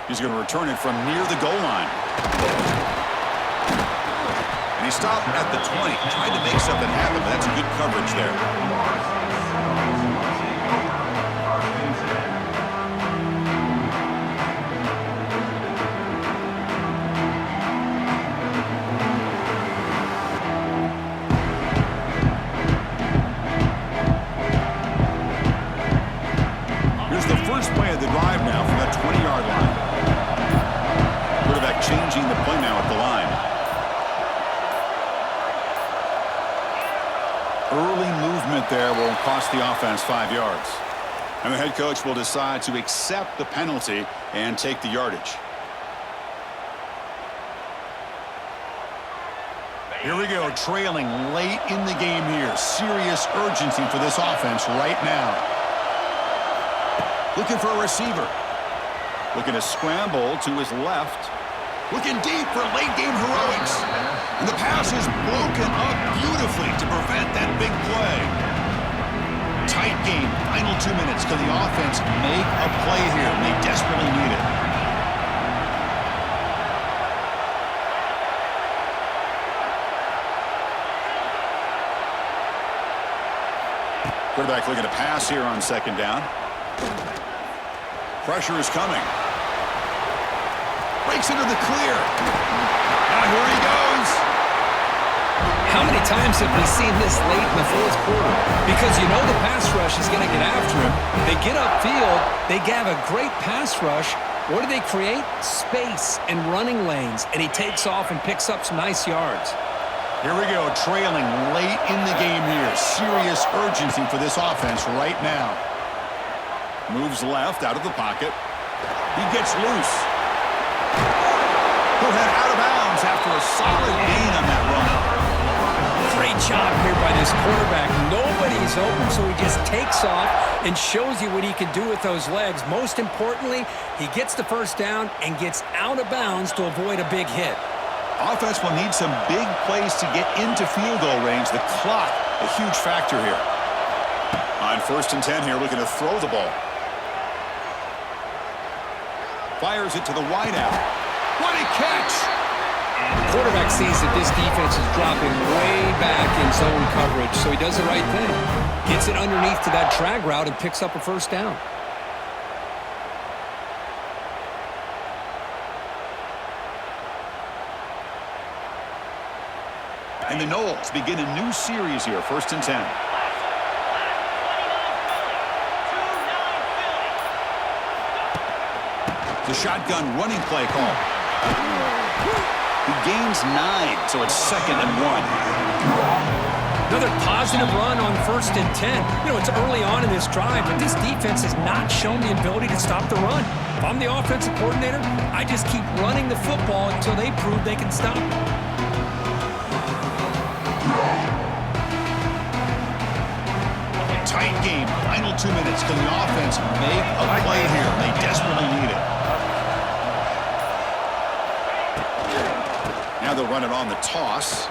He's going to return it from near the goal line. And he stopped at the 20. Tried to make something happen, but that's good coverage there. Here's the first play of the drive now from that 20-yard line. Quarterback changing the play now at the line. Early movement there will cost the offense 5 yards. And the head coach will decide to accept the penalty and take the yardage. Here we go, trailing late in the game here. Serious urgency for this offense right now. Looking for a receiver. Looking to scramble to his left. Looking deep for late-game heroics. And the pass is broken up beautifully to prevent that big play. Tight game. Final 2 minutes. Can the offense make a play here? And they desperately need it. Quarterback looking to pass here on second down. Pressure is coming. Breaks into the clear. Now here he goes. How many times have we seen this late in the fourth quarter? Because you know the pass rush is going to get after him. They get upfield. They have a great pass rush. What do they create? Space and running lanes. And he takes off and picks up some nice yards. Here we go, trailing late in the game here. Serious urgency for this offense right now. Moves left out of the pocket. He gets loose. He'll head out of bounds after a solid gain on that run. Great job here by this quarterback. Nobody's open, so he just takes off and shows you what he can do with those legs. Most importantly, he gets the first down and gets out of bounds to avoid a big hit. Offense will need some big plays to get into field goal range. The clock, a huge factor here. On 1st and 10 here, looking to throw the ball. Fires it to the wideout. What a catch! Quarterback sees that this defense is dropping way back in zone coverage, so he does the right thing. Gets it underneath to that drag route and picks up a first down. And the Knowles begin a new series here, 1st and 10. The shotgun running play call. He gains 9, so it's 2nd and 1. Another positive run on 1st and 10. You know, it's early on in this drive, but this defense has not shown the ability to stop the run. If I'm the offensive coordinator, I just keep running the football until they prove they can stop it. Tight game. Final 2 minutes. Can the offense make a play here? They desperately need it. Now they'll run it on the toss.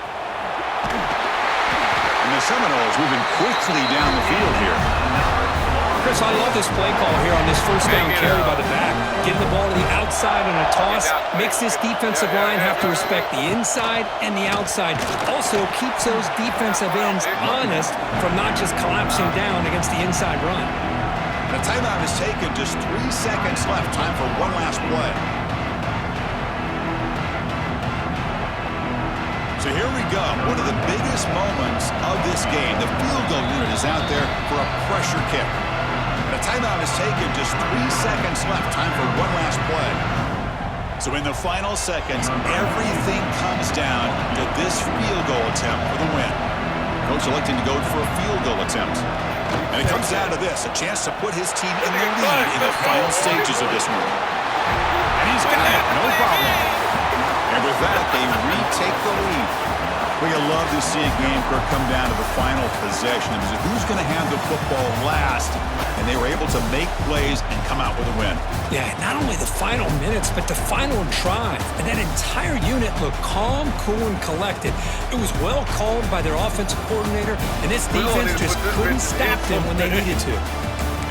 And the Seminoles moving quickly down the field here. Chris, I love this play call here on this first down carry by the back. Getting the ball to the outside on a toss makes this defensive line have to respect the inside and the outside. Also keeps those defensive ends honest from not just collapsing down against the inside run. The timeout is taken. Just 3 seconds left. Time for one last play. So here we go. One of the biggest moments of this game. The field goal unit is out there for a pressure kick. The timeout is taken. Just 3 seconds left. Time for one last play. So in the final seconds, everything comes down to this field goal attempt for the win. Coach electing to go for a field goal attempt. And it comes down to this, a chance to put his team in the lead in the final stages of this one. And he's got it, no problem. And with that, they retake the lead. We love to see a game come down to the final possession. Who's going to have the football last? And they were able to make plays and come out with a win. Yeah, not only the final minutes, but the final drive. And that entire unit looked calm, cool, and collected. It was well called by their offensive coordinator, and this defense just couldn't stop them when they needed to.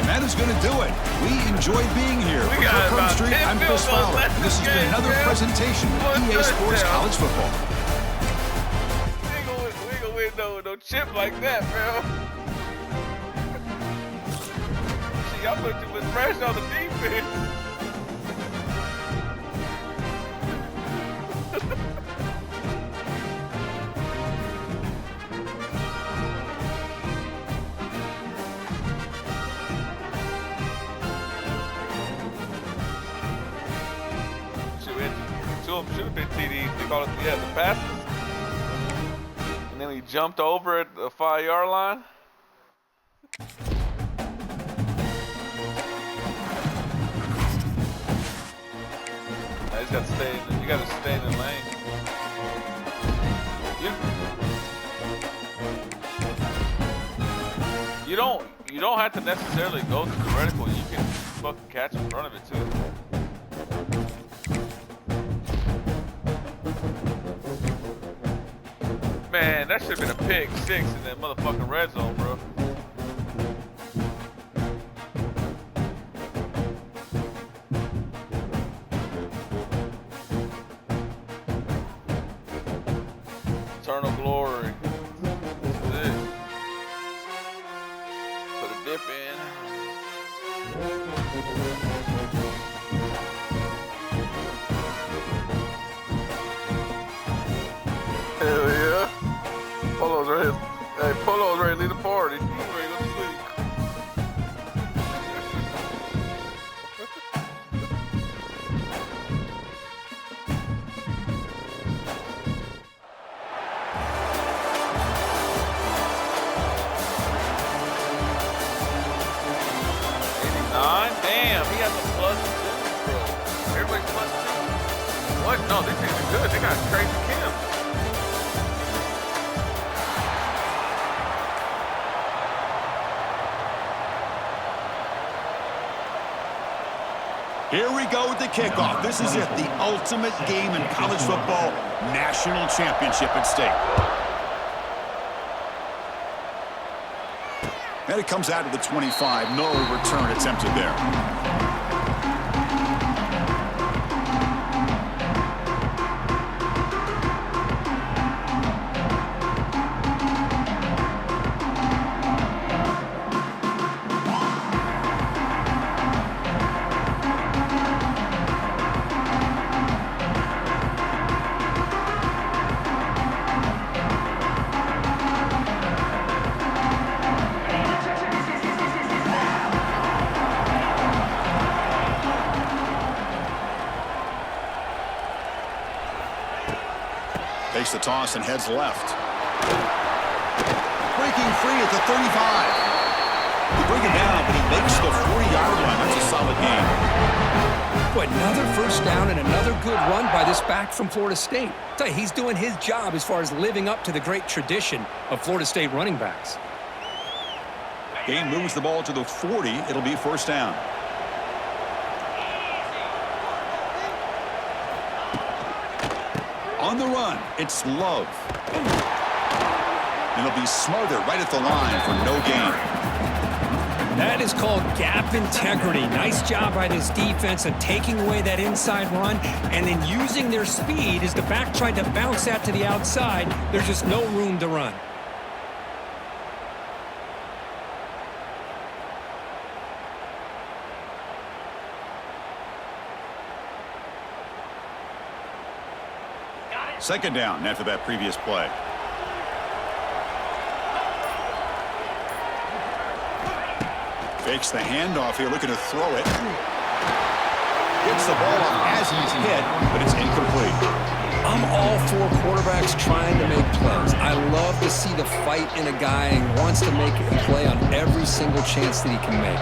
And that is going to do it. We enjoyed being here. For Kirkland Street, I'm Chris Fowler. This has been another presentation of EA Sports College Football. We ain't gonna win no chip like that, bro. See, y'all put too much pressure on the defense. Should have been TDs. They call it, yeah, the passes. And then he jumped over at the 5-yard line. I just got to stay. You got to stay in the lane. You don't have to necessarily go to the vertical. You can fucking catch in front of it too. Man, that should have been a pick 6 in that motherfucking red zone, bro. Eternal glory. That's it. Put a dip in. Hell yeah. Polo's ready. Hey, Polo's ready to lead the party. He's ready to go to sleep. Damn, he has a +2, bro. Everybody's +2. What? No, these things are good. They got crazy Kim. Here we go with the kickoff. This is it, the ultimate game in college football, national championship at stake. And it comes out of the 25. No return attempted there. Takes the toss and heads left. Breaking free at the 35. They bring him down, but he makes the 40-yard line. That's a solid game. Boy, another first down and another good run by this back from Florida State. I tell you, he's doing his job as far as living up to the great tradition of Florida State running backs. Gain moves the ball to the 40. It'll be first down. On the run, it's Love. And it'll be Smother right at the line for no gain. That is called gap integrity. Nice job by this defense of taking away that inside run and then using their speed as the back tried to bounce that to the outside. There's just no room to run. Second down after that previous play. Fakes the handoff here, looking to throw it. Gets the ball up as he's hit, but it's incomplete. I'm all for quarterbacks trying to make plays. I love to see the fight in a guy and wants to make a play on every single chance that he can make.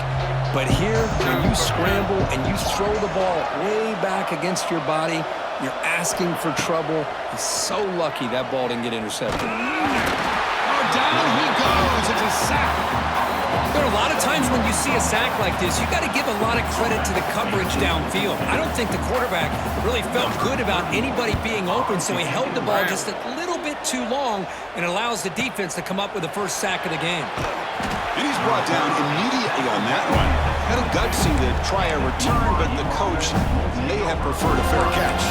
But here, when you scramble and you throw the ball way back against your body, you're asking for trouble. He's so lucky that ball didn't get intercepted. Oh, down he goes. It's a sack. There are a lot of times when you see a sack like this, you got to give a lot of credit to the coverage downfield. I don't think the quarterback really felt good about anybody being open, so he held the ball just a little bit too long and allows the defense to come up with the first sack of the game. And he's brought down immediately on that one. Kind of gutsy to try a return, but the coach may have preferred a fair catch.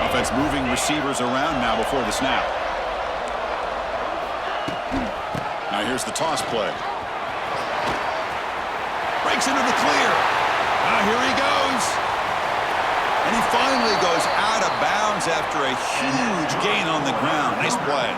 Offense moving receivers around now before the snap. Now here's the toss play. Breaks into the clear. Now here he goes. And he finally goes out of bounds after a huge gain on the ground. Nice play.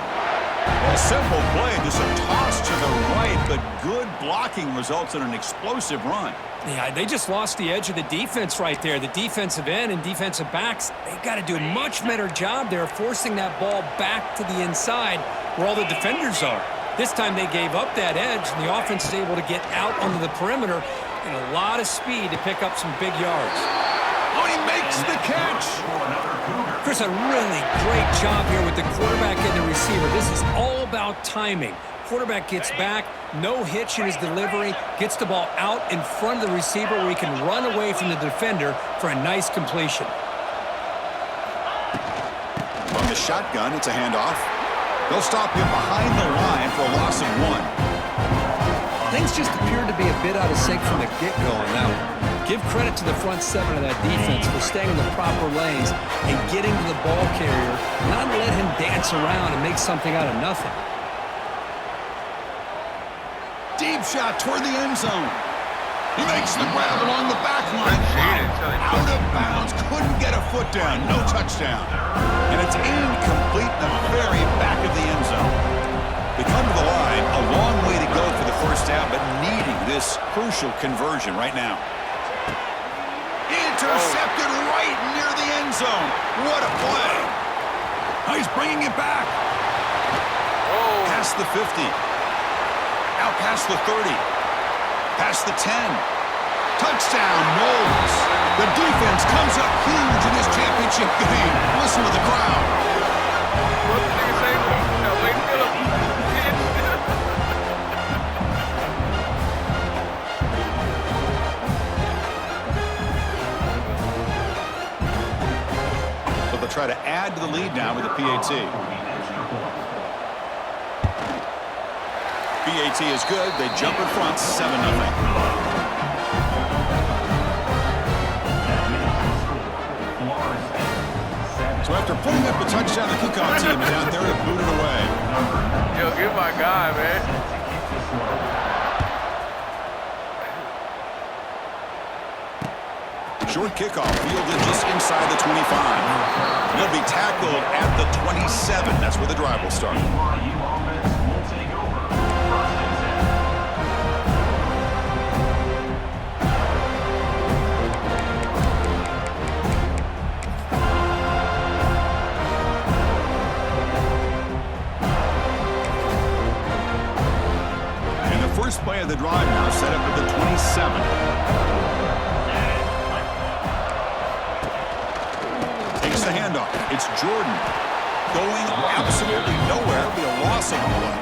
Well, simple play, just a toss to the right, but good blocking results in an explosive run. Yeah, they just lost the edge of the defense right there. The defensive end and defensive backs, they've got to do a much better job there forcing that ball back to the inside where all the defenders are. This time they gave up that edge, and the offense is able to get out onto the perimeter and a lot of speed to pick up some big yards. Oh, he makes the catch. Chris, a really great job here with the quarterback and the receiver. This is all about timing. Quarterback gets back, no hitch in his delivery, gets the ball out in front of the receiver where he can run away from the defender for a nice completion. From the shotgun, it's a handoff. They'll stop him behind the line for a loss of 1. Things just appeared to be a bit out of sync from the get-go on that one. Give credit to the front seven of that defense for staying in the proper lanes and getting to the ball carrier, not let him dance around and make something out of nothing. Deep shot toward the end zone. He makes the grab along the back line. Out of bounds. Couldn't get a foot down. No touchdown. And it's incomplete in the very back of the end zone. They come to the line. A long way to go for the first down, but needing this crucial conversion right now. Intercepted right near the end zone. What a play. Oh, he's bringing it back. Past the 50. Out past the 30. Past the 10. Touchdown, Knowles. The defense comes up huge in this championship game. Listen to the crowd. What did you say? So they'll try to add to the lead now with the PAT. PAT is good. They jump in front, 7-0. So after putting up a touchdown, the kickoff team is out there to boot it away. Yo, get my guy, man. Short kickoff fielded just inside the 25. He'll be tackled at the 27. That's where the drive will start. First play of the drive now set up at the 27. Takes the handoff. It's Jordan. Going absolutely nowhere. It'll be a loss of the one.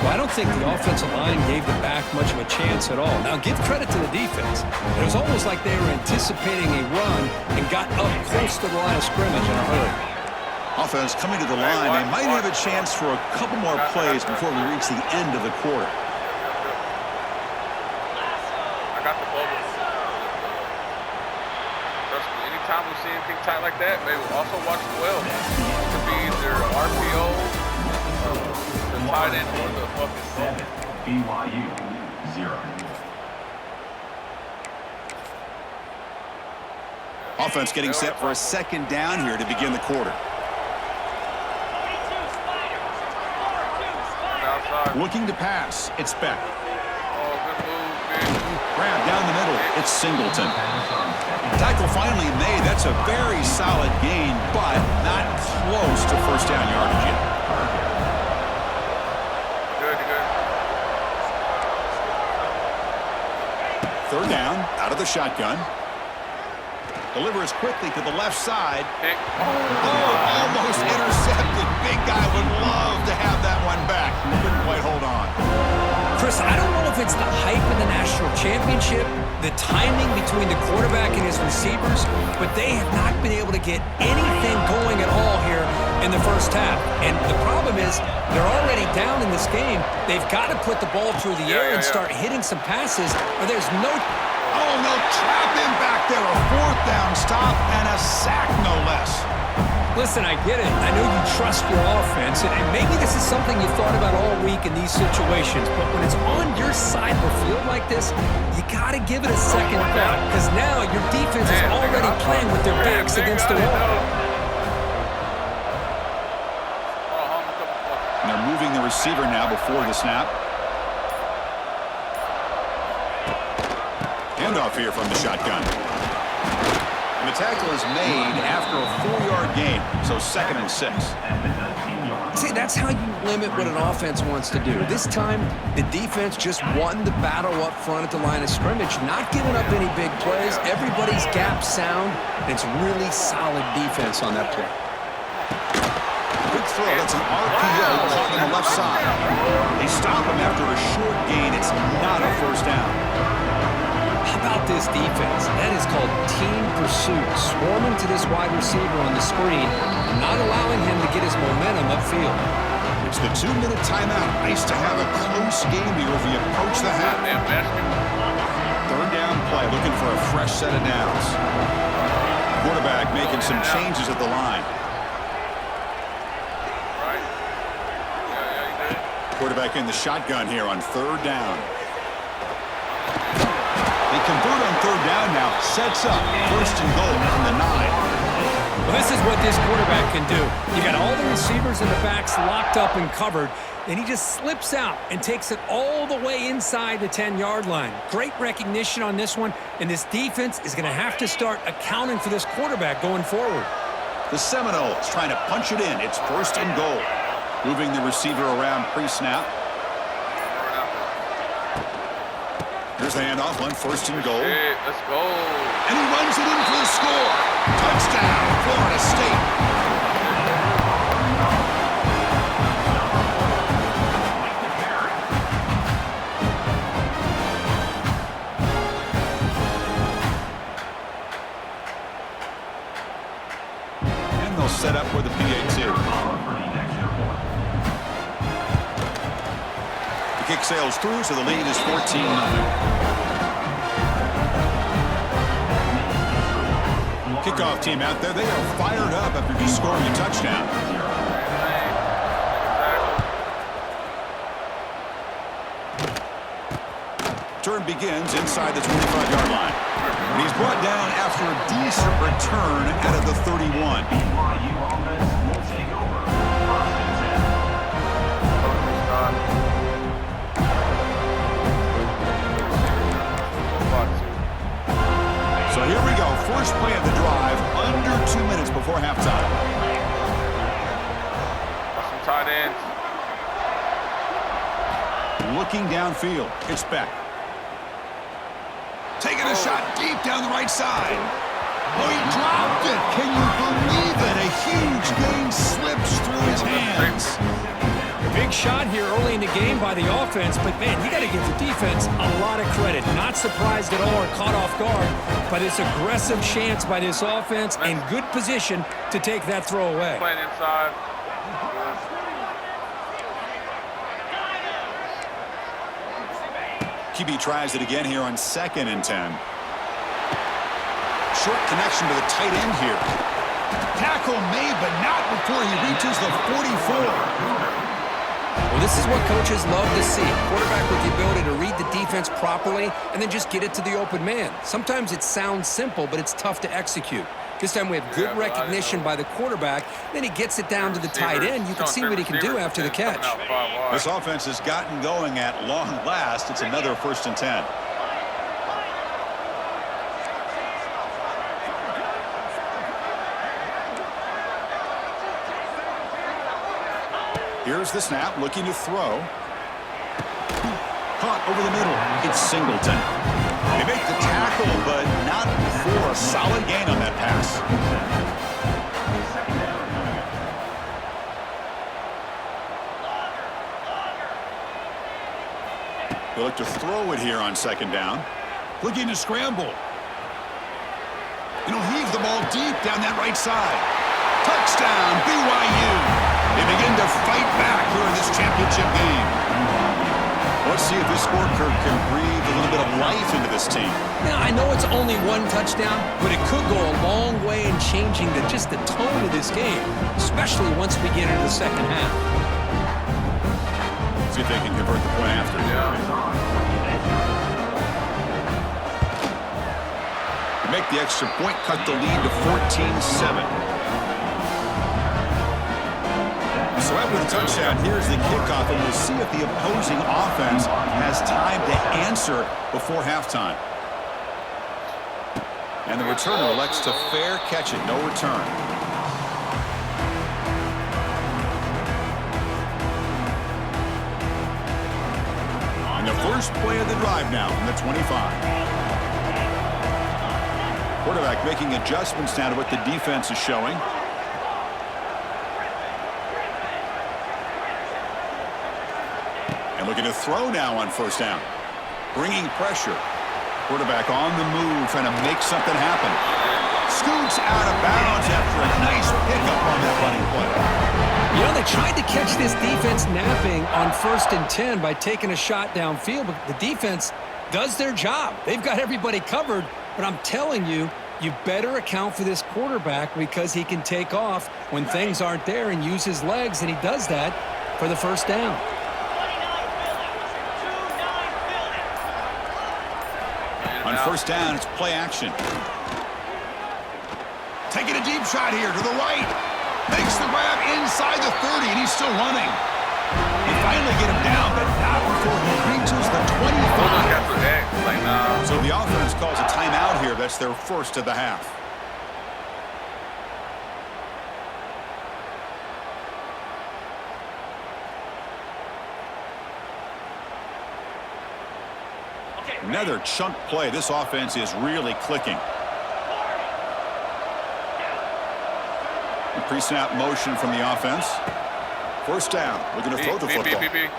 Well, I don't think the offensive line gave the back much of a chance at all. Now, give credit to the defense. It was almost like they were anticipating a run and got up close to the line of scrimmage in a hurry. Offense coming to the line. They might have a chance for a couple more plays before we reach the end of the quarter. I got the bubble. Trust me, anytime we see anything tight like that, maybe we'll also watch the well. It could be either RPO, the tight end, or the fucking 7, BYU 0. Offense getting set for a second down here to begin the quarter. Looking to pass. It's Beck. Oh, good move, bitch. Grab down the middle. It's Singleton. Tackle finally made. That's a very solid gain, but not close to first down yardage yet. Good. Third down, out of the shotgun. Delivers quickly to the left side. Almost intercepted. Big guy would love to have that one back. Couldn't quite hold on. Chris, I don't know if it's the hype of the national championship, the timing between the quarterback and his receivers, but they have not been able to get anything going at all here in the first half. And the problem is they're already down in this game. They've got to put the ball through the air and start hitting some passes, or there's no... Oh, no, trap him back there. A fourth down stop and a sack, no less. Listen, I get it. I know you trust your offense, and maybe this is something you thought about all week in these situations, but when it's on your side of the field like this, you got to give it a second thought, because now your defense is already playing with their backs against the wall. And they're moving the receiver now before the snap. Handoff here from the shotgun. And the tackle is made after a 4-yard gain, so 2nd and 6. See, that's how you limit what an offense wants to do. This time, the defense just won the battle up front at the line of scrimmage, not giving up any big plays. Everybody's gap sound. It's really solid defense on that play. Good throw. That's an RPO caught on the left side. They stop him after a short gain. It's not a first down. How about this defense? That is called team pursuit. Swarming to this wide receiver on the screen, not allowing him to get his momentum upfield. It's the 2-minute timeout. Nice to have a close game here as we approach the half. Third down play, looking for a fresh set of downs. Quarterback making some changes at the line. Quarterback in the shotgun here on third down. They convert on third down now. Sets up 1st and goal from the 9. Well, this is what this quarterback can do. You got all the receivers and the backs locked up and covered, and he just slips out and takes it all the way inside the 10-yard line. Great recognition on this one, and this defense is going to have to start accounting for this quarterback going forward. The Seminoles trying to punch it in. It's 1st and goal. Moving the receiver around pre-snap. Here's the handoff on 1st and goal. Let's go. And he runs it in for the score. Touchdown, Florida State. And they'll set up for the PAT. Kick sails through, so the lead is 14-0. Kickoff team out there, they are fired up after just scoring a touchdown. Turn begins inside the 25-yard line. And he's brought down after a decent return out of the 31. BYU offense will take over. 1st and 10. So here we go, first play of the drive, under 2 minutes before halftime. Got some tight ends. looking downfield. It's Beck. Taking a shot deep down the right side. Oh, he dropped it. Can you believe it? A huge gain slips through his hands. Big shot here early in the game by the offense, but man, you got to give the defense a lot of credit. Not surprised at all or caught off guard by this aggressive chance by this offense and good position to take that throw away. Playing inside. QB tries it again here on 2nd and 10. Short connection to the tight end here. Tackle made, but not before he reaches the 44. Well, this is what coaches love to see. Quarterback with the ability to read the defense properly and then just get it to the open man. Sometimes it sounds simple, but it's tough to execute. This time we have good recognition by the quarterback. Then he gets it down to the tight end. You can see what he can do after the catch. This offense has gotten going at long last. It's another 1st and 10. Here's the snap, looking to throw. Caught over the middle. It's Singleton. They make the tackle, but not for a solid gain on that pass. They look to throw it here on 2nd down. Looking to scramble. And he'll heave the ball deep down that right side. Touchdown, BYU. They begin to fight back here in this championship game. Let's see if this scorecard can breathe a little bit of life into this team. Now, I know it's only one touchdown, but it could go a long way in changing just the tone of this game, especially once we get into the second half. See if they can convert the point after. Make the extra point, cut the lead to 14-7. So after the touchdown, here's the kickoff, and we'll see if the opposing offense has time to answer before halftime. And the returner elects to fair catch it, no return. And the first play of the drive now from the 25. Quarterback making adjustments now to what the defense is showing. And looking to throw now on 1st down. Bringing pressure. Quarterback on the move, trying to make something happen. Scoots out of bounds after a nice pickup on that running play. You know, they tried to catch this defense napping on 1st and 10 by taking a shot downfield, but the defense does their job. They've got everybody covered, but I'm telling you, you better account for this quarterback because he can take off when things aren't there and use his legs, and he does that for the 1st down. On 1st down, it's play action. Taking a deep shot here to the right. Makes the grab inside the 30, and he's still running. They finally get him down, but not before he reaches the 25. So the offense calls a timeout here. That's their 1st of the half. Another chunk play. This offense is really clicking. Pre-snap motion from the offense. 1st down. Looking to throw the football. And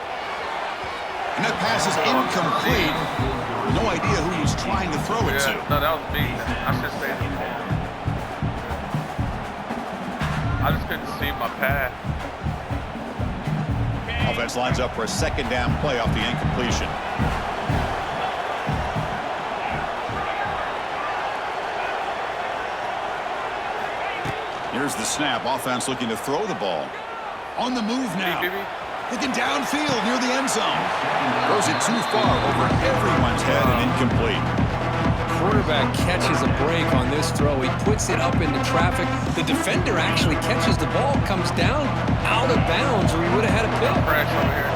that pass is incomplete. No idea who he's trying to throw it to. No, that was me. I should say that. I just couldn't see my path. Offense lines up for a 2nd down play off the incompletion. Here's the snap. Offense looking to throw the ball. On the move now. Looking downfield near the end zone. Throws it too far over everyone's head and incomplete. Quarterback catches a break on this throw. He puts it up into traffic. The defender actually catches the ball, comes down out of bounds, or he would have had a pick. Crash over here.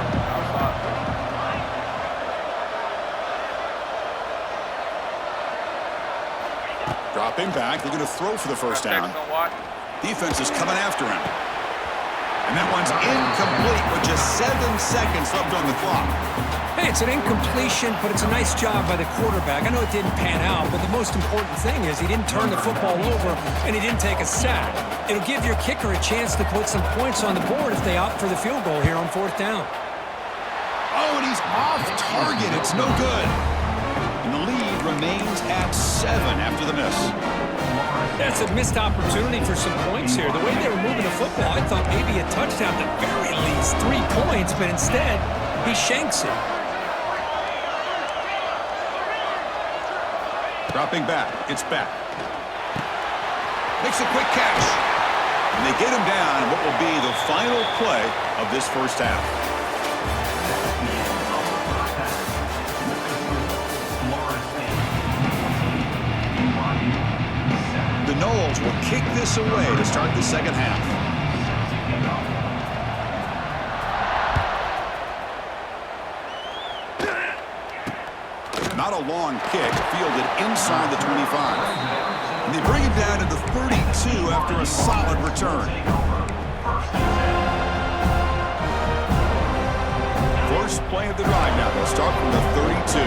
Dropping back, looking to throw for the 1st down. Defense is coming after him. And that one's incomplete with just 7 seconds left on the clock. Hey, it's an incompletion, but it's a nice job by the quarterback. I know it didn't pan out, but the most important thing is he didn't turn the football over and he didn't take a sack. It'll give your kicker a chance to put some points on the board if they opt for the field goal here on 4th down. Oh, and he's off target. It's no good. And the lead remains at 7 after the miss. That's a missed opportunity for some points here. The way they were moving the football, I thought maybe a touchdown, at the very least 3 points, but instead he shanks it. Dropping back. It's back. Makes a quick catch. And they get him down in what will be the final play of this first half. The Noles will kick this away to start the second half. Not a long kick, fielded inside the 25. And they bring him down to the 32 after a solid return. First play of the drive now. They'll start from the 32.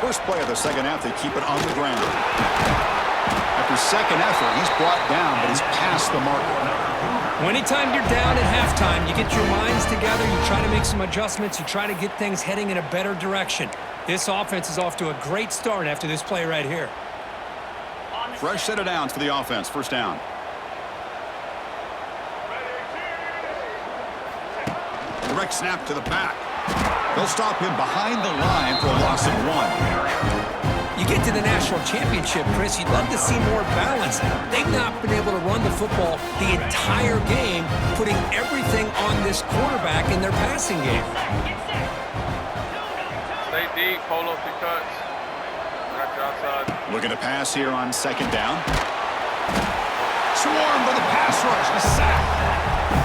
First play of the second half, they keep it on the ground. After second effort, he's brought down, but he's past the marker. Anytime you're down at halftime, you get your minds together, you try to make some adjustments, you try to get things heading in a better direction. This offense is off to a great start after this play right here. Fresh set of downs for the offense. First down. Direct snap to the back. They'll stop him behind the line for a loss of 1. You get to the national championship, Chris, you'd love to see more balance. They've not been able to run the football the entire game, putting everything on this quarterback in their passing game. Stay deep, pull up the cuts. Back outside. Looking to pass here on second down. Swarmed by the pass rush. A sack.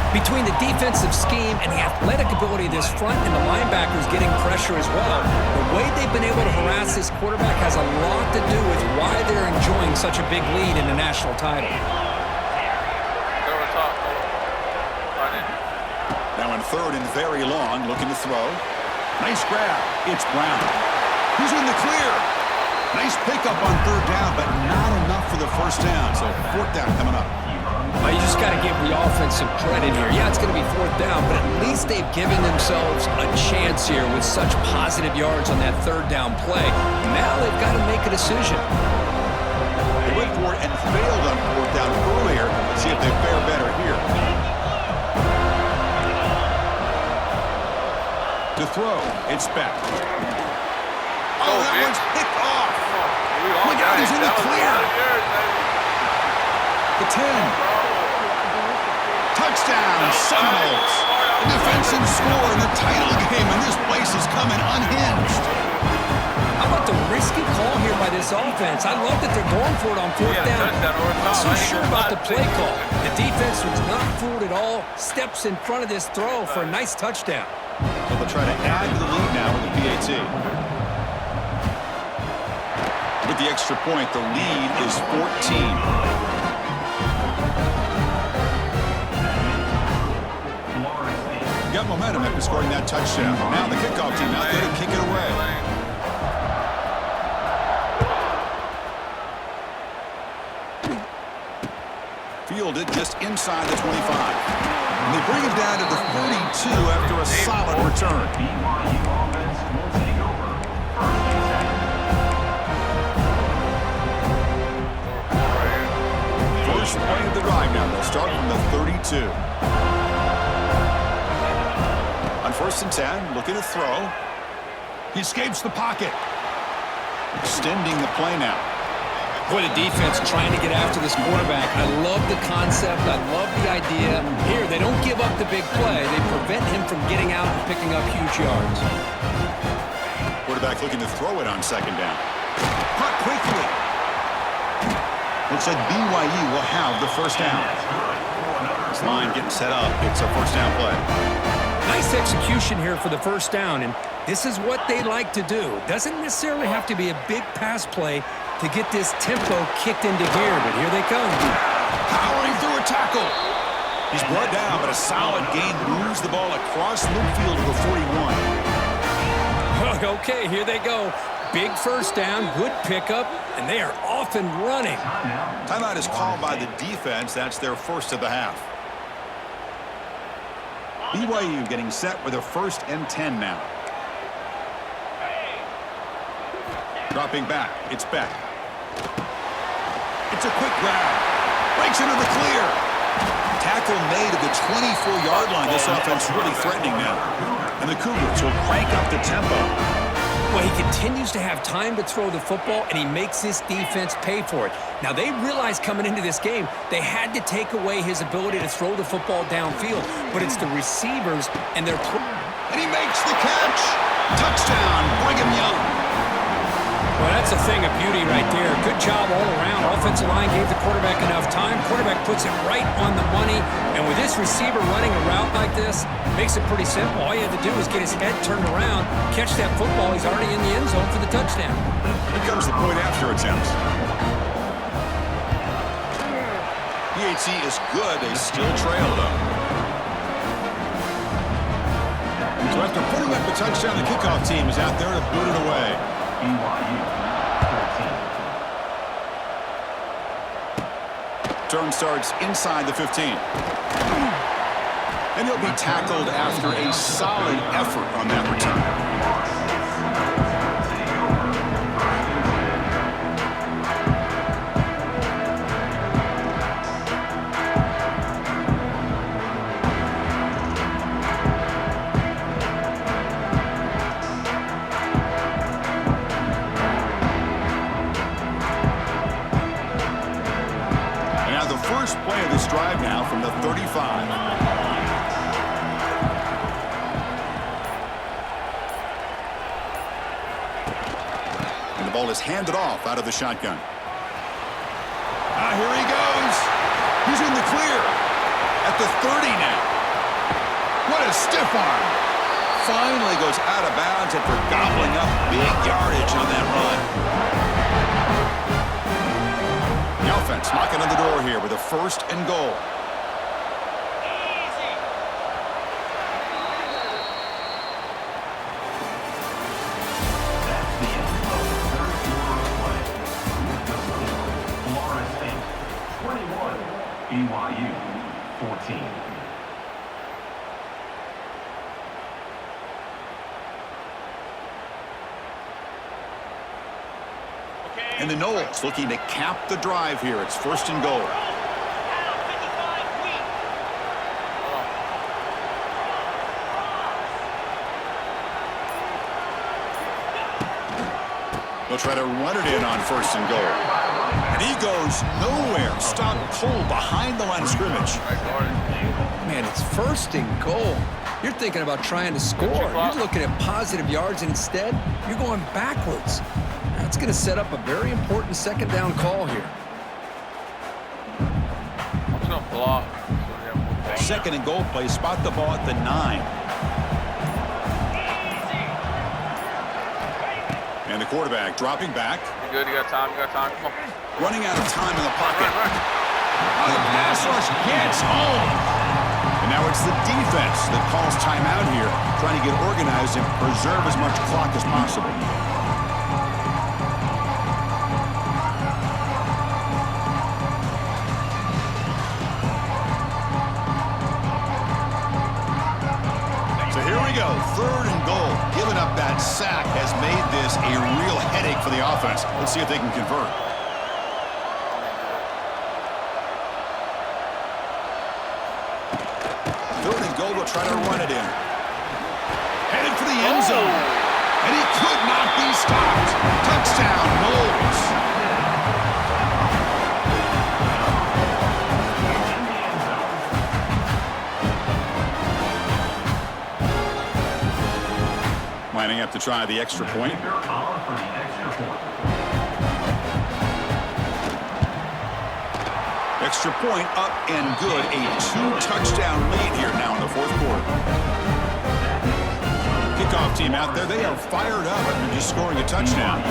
Between the defensive scheme and the athletic ability of this front and the linebackers getting pressure as well, the way they've been able to harass this quarterback has a lot to do with why they're enjoying such a big lead in the national title. Now in third and very long, looking to throw. Nice grab. It's Brown. He's in the clear. Nice pickup on third down, but not enough for the first down. So 4th down coming up. Well, you just got to give the offense some credit here. Yeah, it's going to be 4th down, but at least they've given themselves a chance here with such positive yards on that 3rd down play. Now they've got to make a decision. They went for it and failed on 4th down earlier. Let's see if they fare better here. To throw, it's back. Oh, that one's picked off. Look out, he's in the clear. The 10. Touchdown, Seminoles. A defensive score in the title game, and this place is coming unhinged. How about the risky call here by this offense? I love that they're going for it on 4th down. I'm not so sure about the play call. The defense was not fooled at all. Steps in front of this throw for a nice touchdown. Well, they'll try to add to the lead now with the PAT. With the extra point, the lead is 14. Got momentum after scoring that touchdown. Now the kickoff team out there to kick it away. Fielded just inside the 25. And they bring him down to the 42 after a solid return. First play of the drive now. They'll start from the 32. On 1st and 10, looking to throw. He escapes the pocket. Extending the play now. Boy, the defense trying to get after this quarterback. I love the concept. I love the idea. Here, they don't give up the big play. They prevent him from getting out and picking up huge yards. Quarterback looking to throw it on second down. Caught quickly. Looks like BYU will have the first down. This line getting set up. It's a first down play. Nice execution here for the first down, and This is what they like to do. Doesn't necessarily have to be a big pass play to get this tempo kicked into gear, but here they come. Powering through a tackle. He's brought down, but a solid gain moves the ball across midfield to the 41. Okay, here they go. Big first down, good pickup, and they are off and running. Timeout is called by the defense. That's their first of the half. BYU getting set with a 1st and 10 now. Dropping back, it's Beck. It's a quick grab. Breaks into the clear. Tackle made at the 24-yard line. This offense really threatening now. And the Cougars will crank up the tempo. Well, he continues to have time to throw the football, and he makes this defense pay for it. Now, they realized coming into this game they had to take away his ability to throw the football downfield, but it's the receivers and their... And he makes the catch. Touchdown, Brigham Young. Well, that's a thing of beauty right there. Good job all around. Offensive line gave the quarterback enough time. Quarterback puts it right on the money. And with this receiver running a route like this, makes it pretty simple. All you have to do is get his head turned around, catch that football. He's already in the end zone for the touchdown. Here comes the point after attempt. PHC is good. They still trail, though. So after putting up the touchdown, the kickoff team is out there to boot it away. BYU 13. Turn starts inside the 15. And he'll be tackled after a solid effort on that return. First play of this drive now from the 35. And the ball is handed off out of the shotgun. Here he goes. He's in the clear. At the 30 now. What a stiff arm. Finally goes out of bounds after gobbling up big yardage on that run. The offense knocking on the door here with a 1st and goal. That's the end of the third quarter of play. Florida State 21, BYU 14. And the Noles looking to cap the drive here. It's 1st and goal. They'll try to run it in on 1st and goal. And he goes nowhere. Stop cold behind the line of scrimmage. Man, it's 1st and goal. You're thinking about trying to score. You're looking at positive yards, and instead, you're going backwards. That's going to set up a very important 2nd down call here. I'm going to block. 2nd and goal play. Spot the ball at the 9. And the quarterback dropping back. You good? You got time? You got time? Come on. Running out of time in the pocket. Run. The pass rush gets home. And now it's the defense that calls timeout here, trying to get organized and preserve as much clock as possible. So here we go, 3rd and goal. Giving up that sack has made this a real headache for the offense. Let's see if they can convert. Goal will try to run it in. Headed for the end zone. And he could not be stopped. Touchdown, Noles. Lining up to try the extra point. Extra point up and good. A 2-touchdown lead here now in the 4th quarter. Kickoff kickoff team out there, they are fired up after just scoring a touchdown.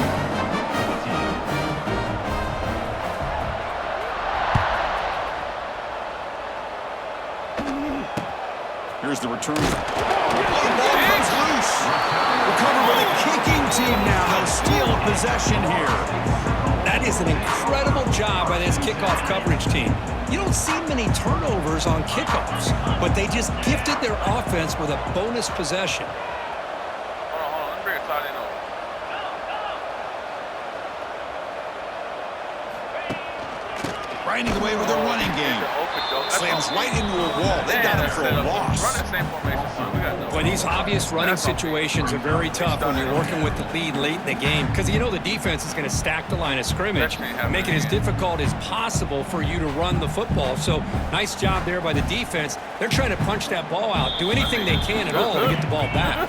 Here's the return. Oh, the ball comes loose. Recovered by the kicking team now. They'll steal a possession here. That is an incredible job by this kickoff coverage team. You don't see many turnovers on kickoffs, but they just gifted their offense with a bonus possession. Hold on. Let me bring a tight end over. Grinding away with their running game. Slams right into a wall. They got him for a loss. Run that same formation, son. We got no. Well, these obvious running situations are very tough when you're working with the lead late in the game because you know the defense is going to stack the line of scrimmage and make it as difficult as possible for you to run the football. So nice job there by the defense. They're trying to punch that ball out, do anything they can at all to get the ball back.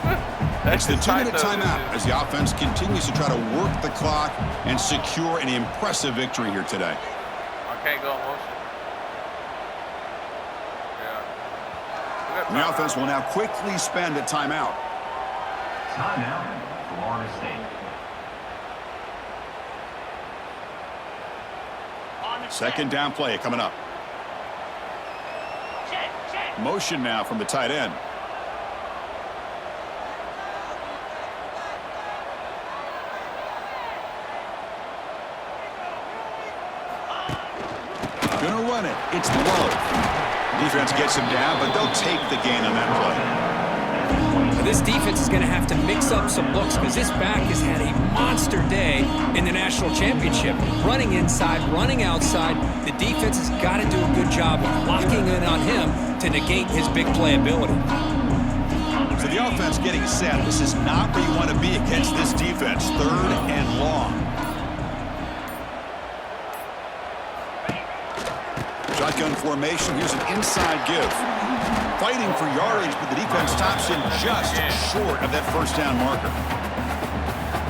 It's the 2-minute timeout as the offense continues to try to work the clock and secure an impressive victory here today. I can't go in motion. And the offense will now quickly spend a timeout. Timeout, Florida State. Second down play coming up. Motion now from the tight end. Gonna run it. It's low. Defense gets him down, but they'll take the gain on that play. This defense is going to have to mix up some looks because this back has had a monster day in the national championship. Running inside, running outside. The defense has got to do a good job of locking in on him to negate his big play ability. So the offense getting set. This is not where you want to be against this defense. 3rd and long. Shotgun formation. Here's an inside give. Fighting for yardage, but the defense stops him just short of that first down marker.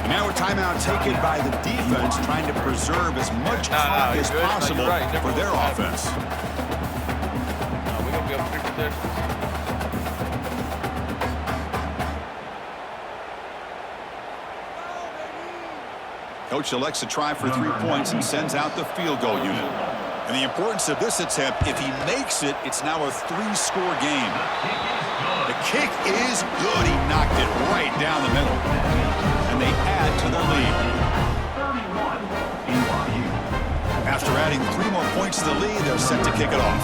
And now a timeout taken by the defense, trying to preserve as much clock as possible for their offense. We're going to be able to 3 possessions. Coach elects to try for 3 points and sends out the field goal unit. And the importance of this attempt, if he makes it, it's now a 3-score game. The kick is good. He knocked it right down the middle. And they add to their lead. 31, BYU. After adding 3 more points to the lead, they're set to kick it off.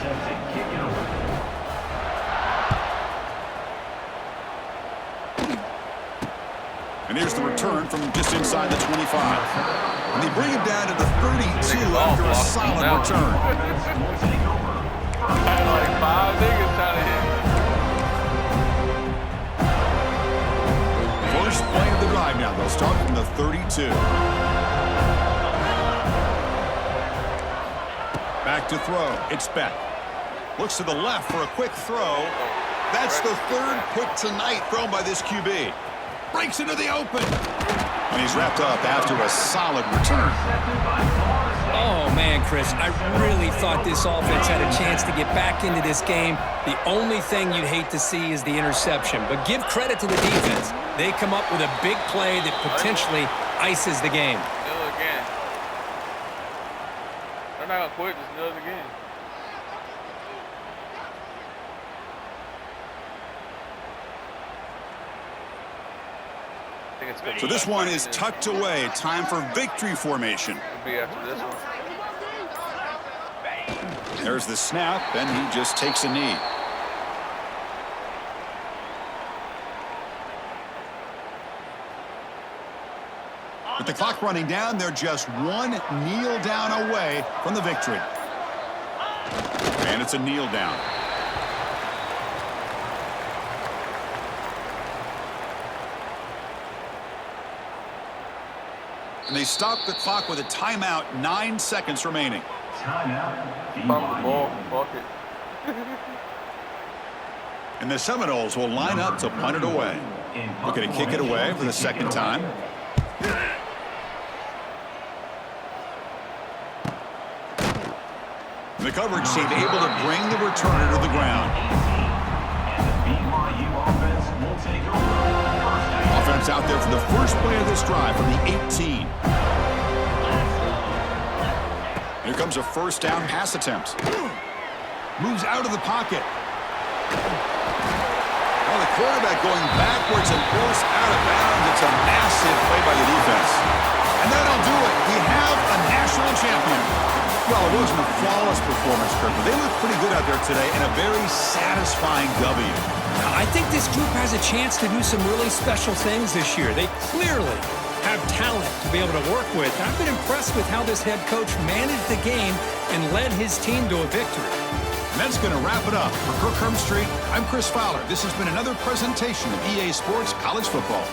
Set to kick it over. And here's the return from just inside the 25. And they bring him down to the 32 after a solid return. Will take over. Like 5 niggas trying to hit. First play of the drive now. They'll start from the 32. Back to throw. It's Beck. Looks to the left for a quick throw. That's the 3rd pick tonight thrown by this QB. Breaks into the open. And he's wrapped up after a solid return. Oh, man, Chris, I really thought this offense had a chance to get back into this game. The only thing you'd hate to see is the interception. But give credit to the defense. They come up with a big play that potentially ices the game. Another again. They're not going to quit. Just another again. So this one is tucked away. Time for victory formation. It'll be after this one. There's the snap, and he just takes a knee. With the clock running down, they're just 1 kneel down away from the victory. And it's a kneel down. And they stop the clock with a timeout, 9 seconds remaining. Timeout, Bump the ball. BYU. Fuck it. And the Seminoles will line up to punt it away. Looking to kick it away for the second time. And the coverage team able to bring the returner to the ground. And the BYU offense will take over. First down. Offense out there for the first play of this drive from the 18. Here comes a first down pass attempt. Moves out of the pocket. Well, the quarterback going backwards and forced out of bounds. It's a massive play by the defense. And that'll do it. We have a national champion. Well, it wasn't a flawless performance, Kirk, but they looked pretty good out there today and a very satisfying W. Now, I think this group has a chance to do some really special things this year. They clearly have talent to be able to work with. I've been impressed with how this head coach managed the game and led his team to a victory. And that's going to wrap it up. For Kirk Street, I'm Chris Fowler. This has been another presentation of EA Sports College Football.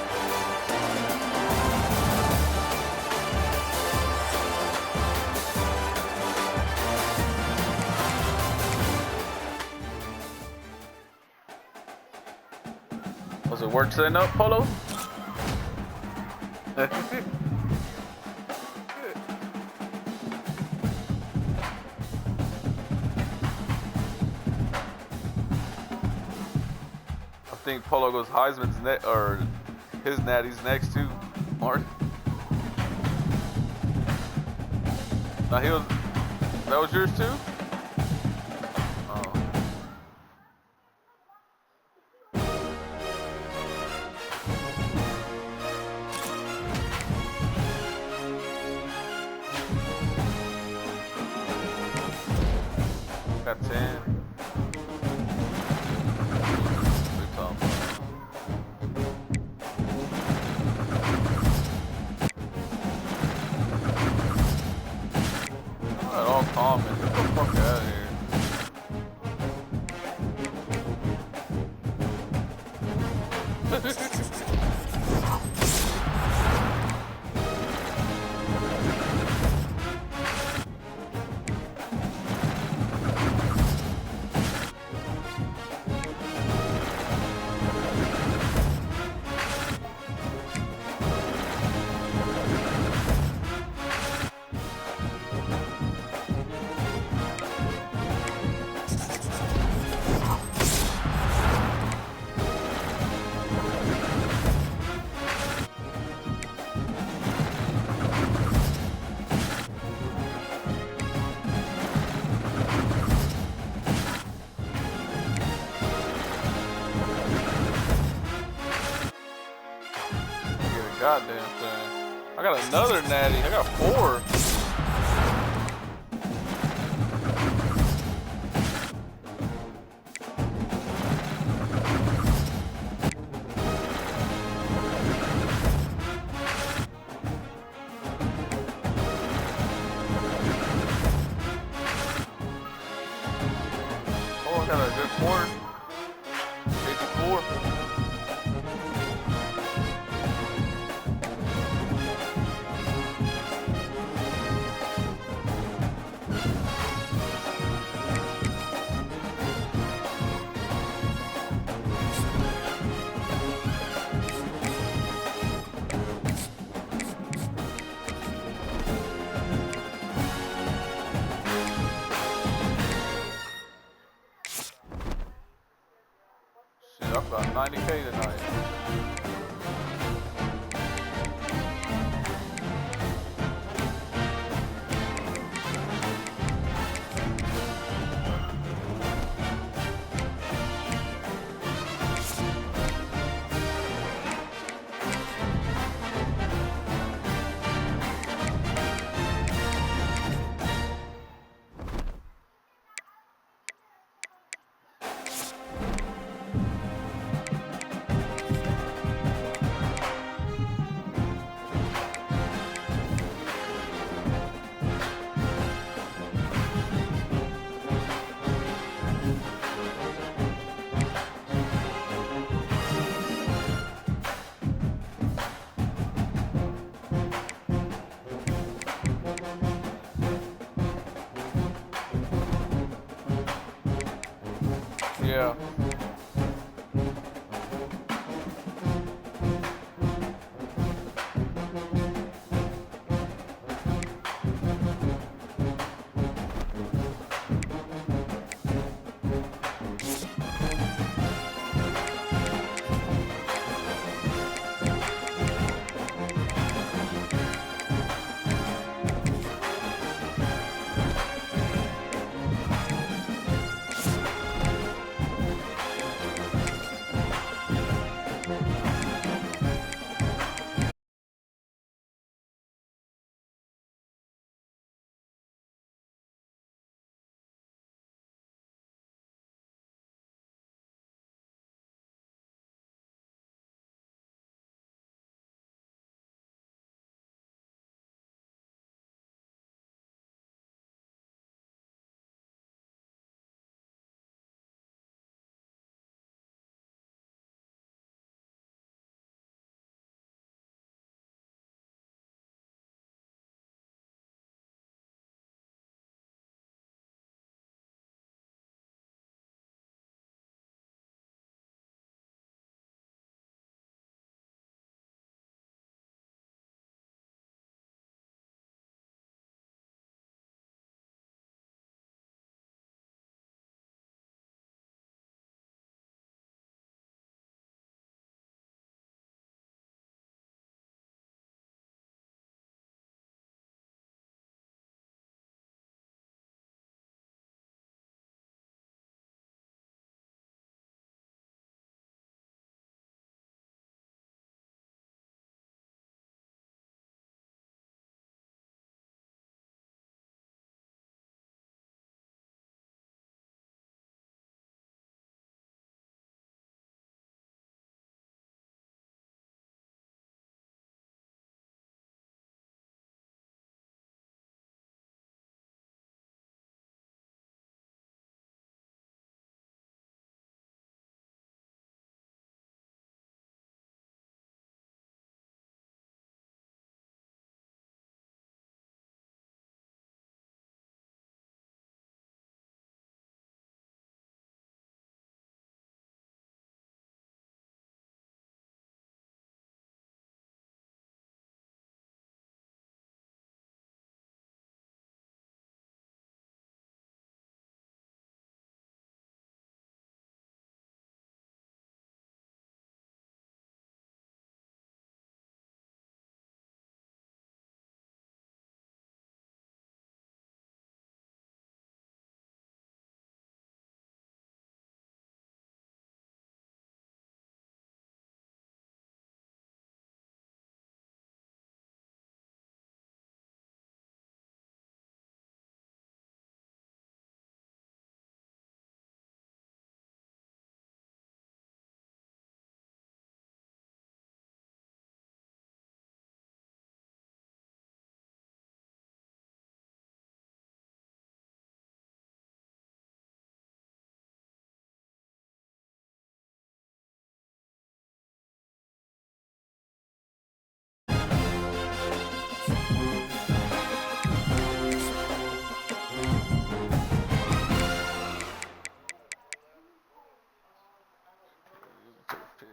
Was it work setting up, Polo? I think Polo goes Heisman's net or his natty's next too, Martin. Now that was yours too? Oh. Got 10. Big time. Not all calm, man. Get the fuck out of here. Goddamn thing. I got another natty. I got 4. Oh, I got a good 4. 54. Shit, I've got 90K tonight. Yeah.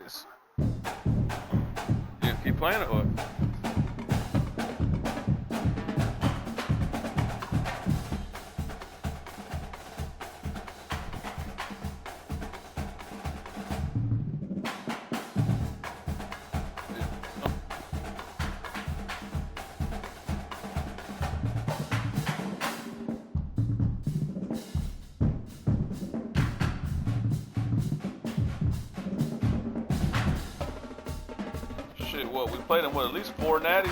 It's, you keep playing it, what? Shit, what? We played them with at least 4 natties.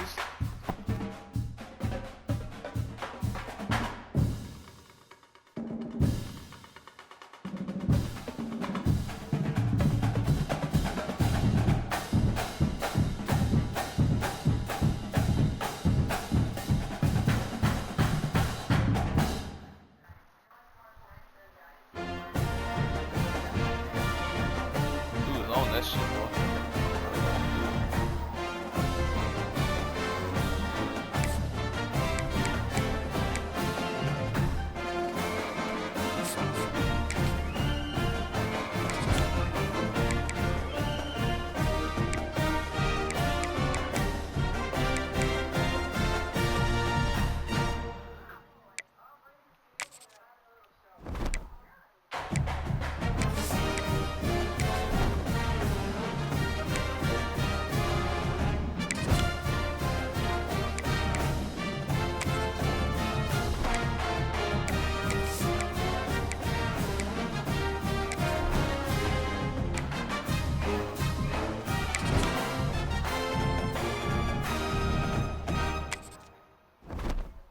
Who was on that shit, boy?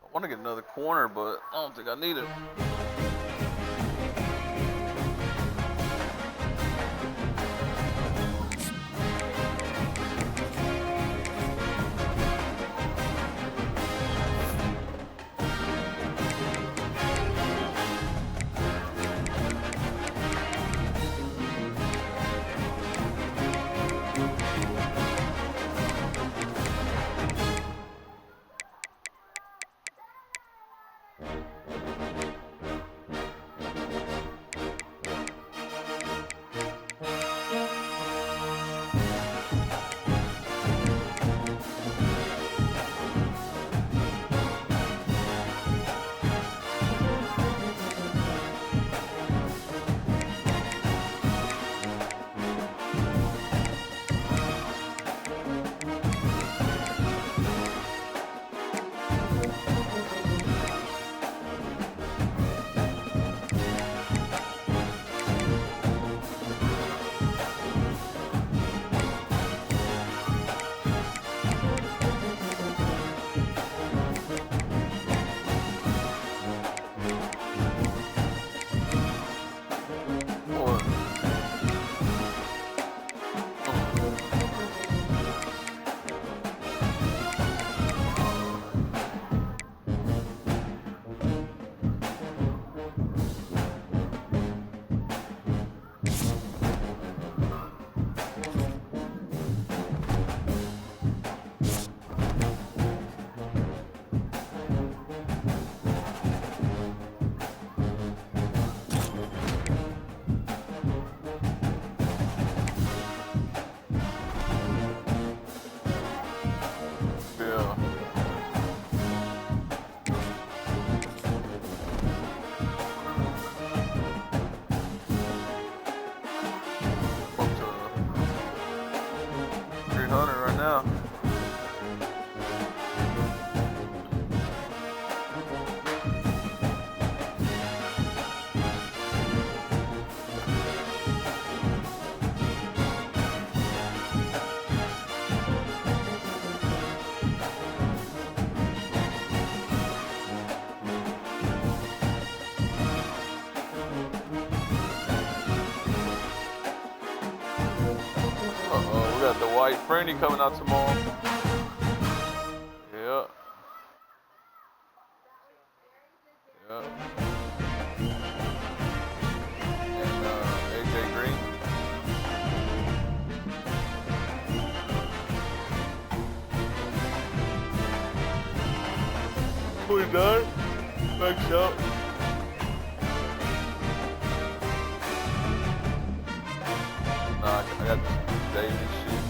I want to get another corner, but I don't think I need it. now. Uh-oh, we got the white Franny coming out tomorrow. Yeah. Yeah. And AJ Green. We done? Thanks, up. Nah, I got Baby shit.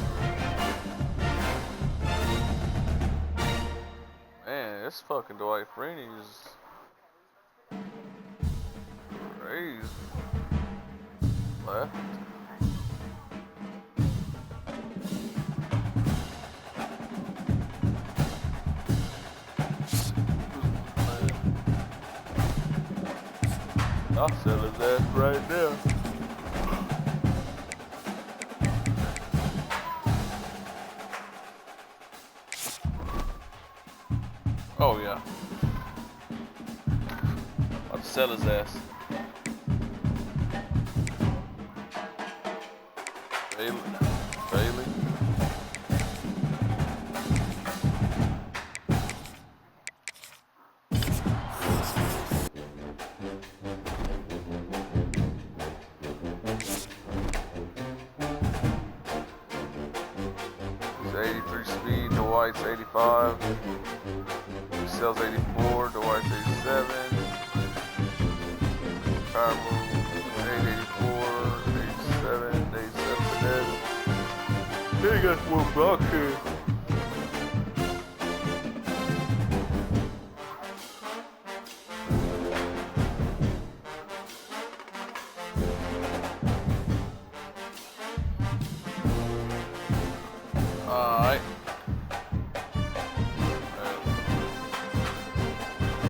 Man, this fucking Dwight Freeney is crazy. Left. I'll sell his ass right there. Oh yeah. I'll sell his ass. Bailey. Bailey. He's 83 speed, Dwight's 85. He sells 84, Dwight's 87. Power move, 884, 87 for this. He got more block here.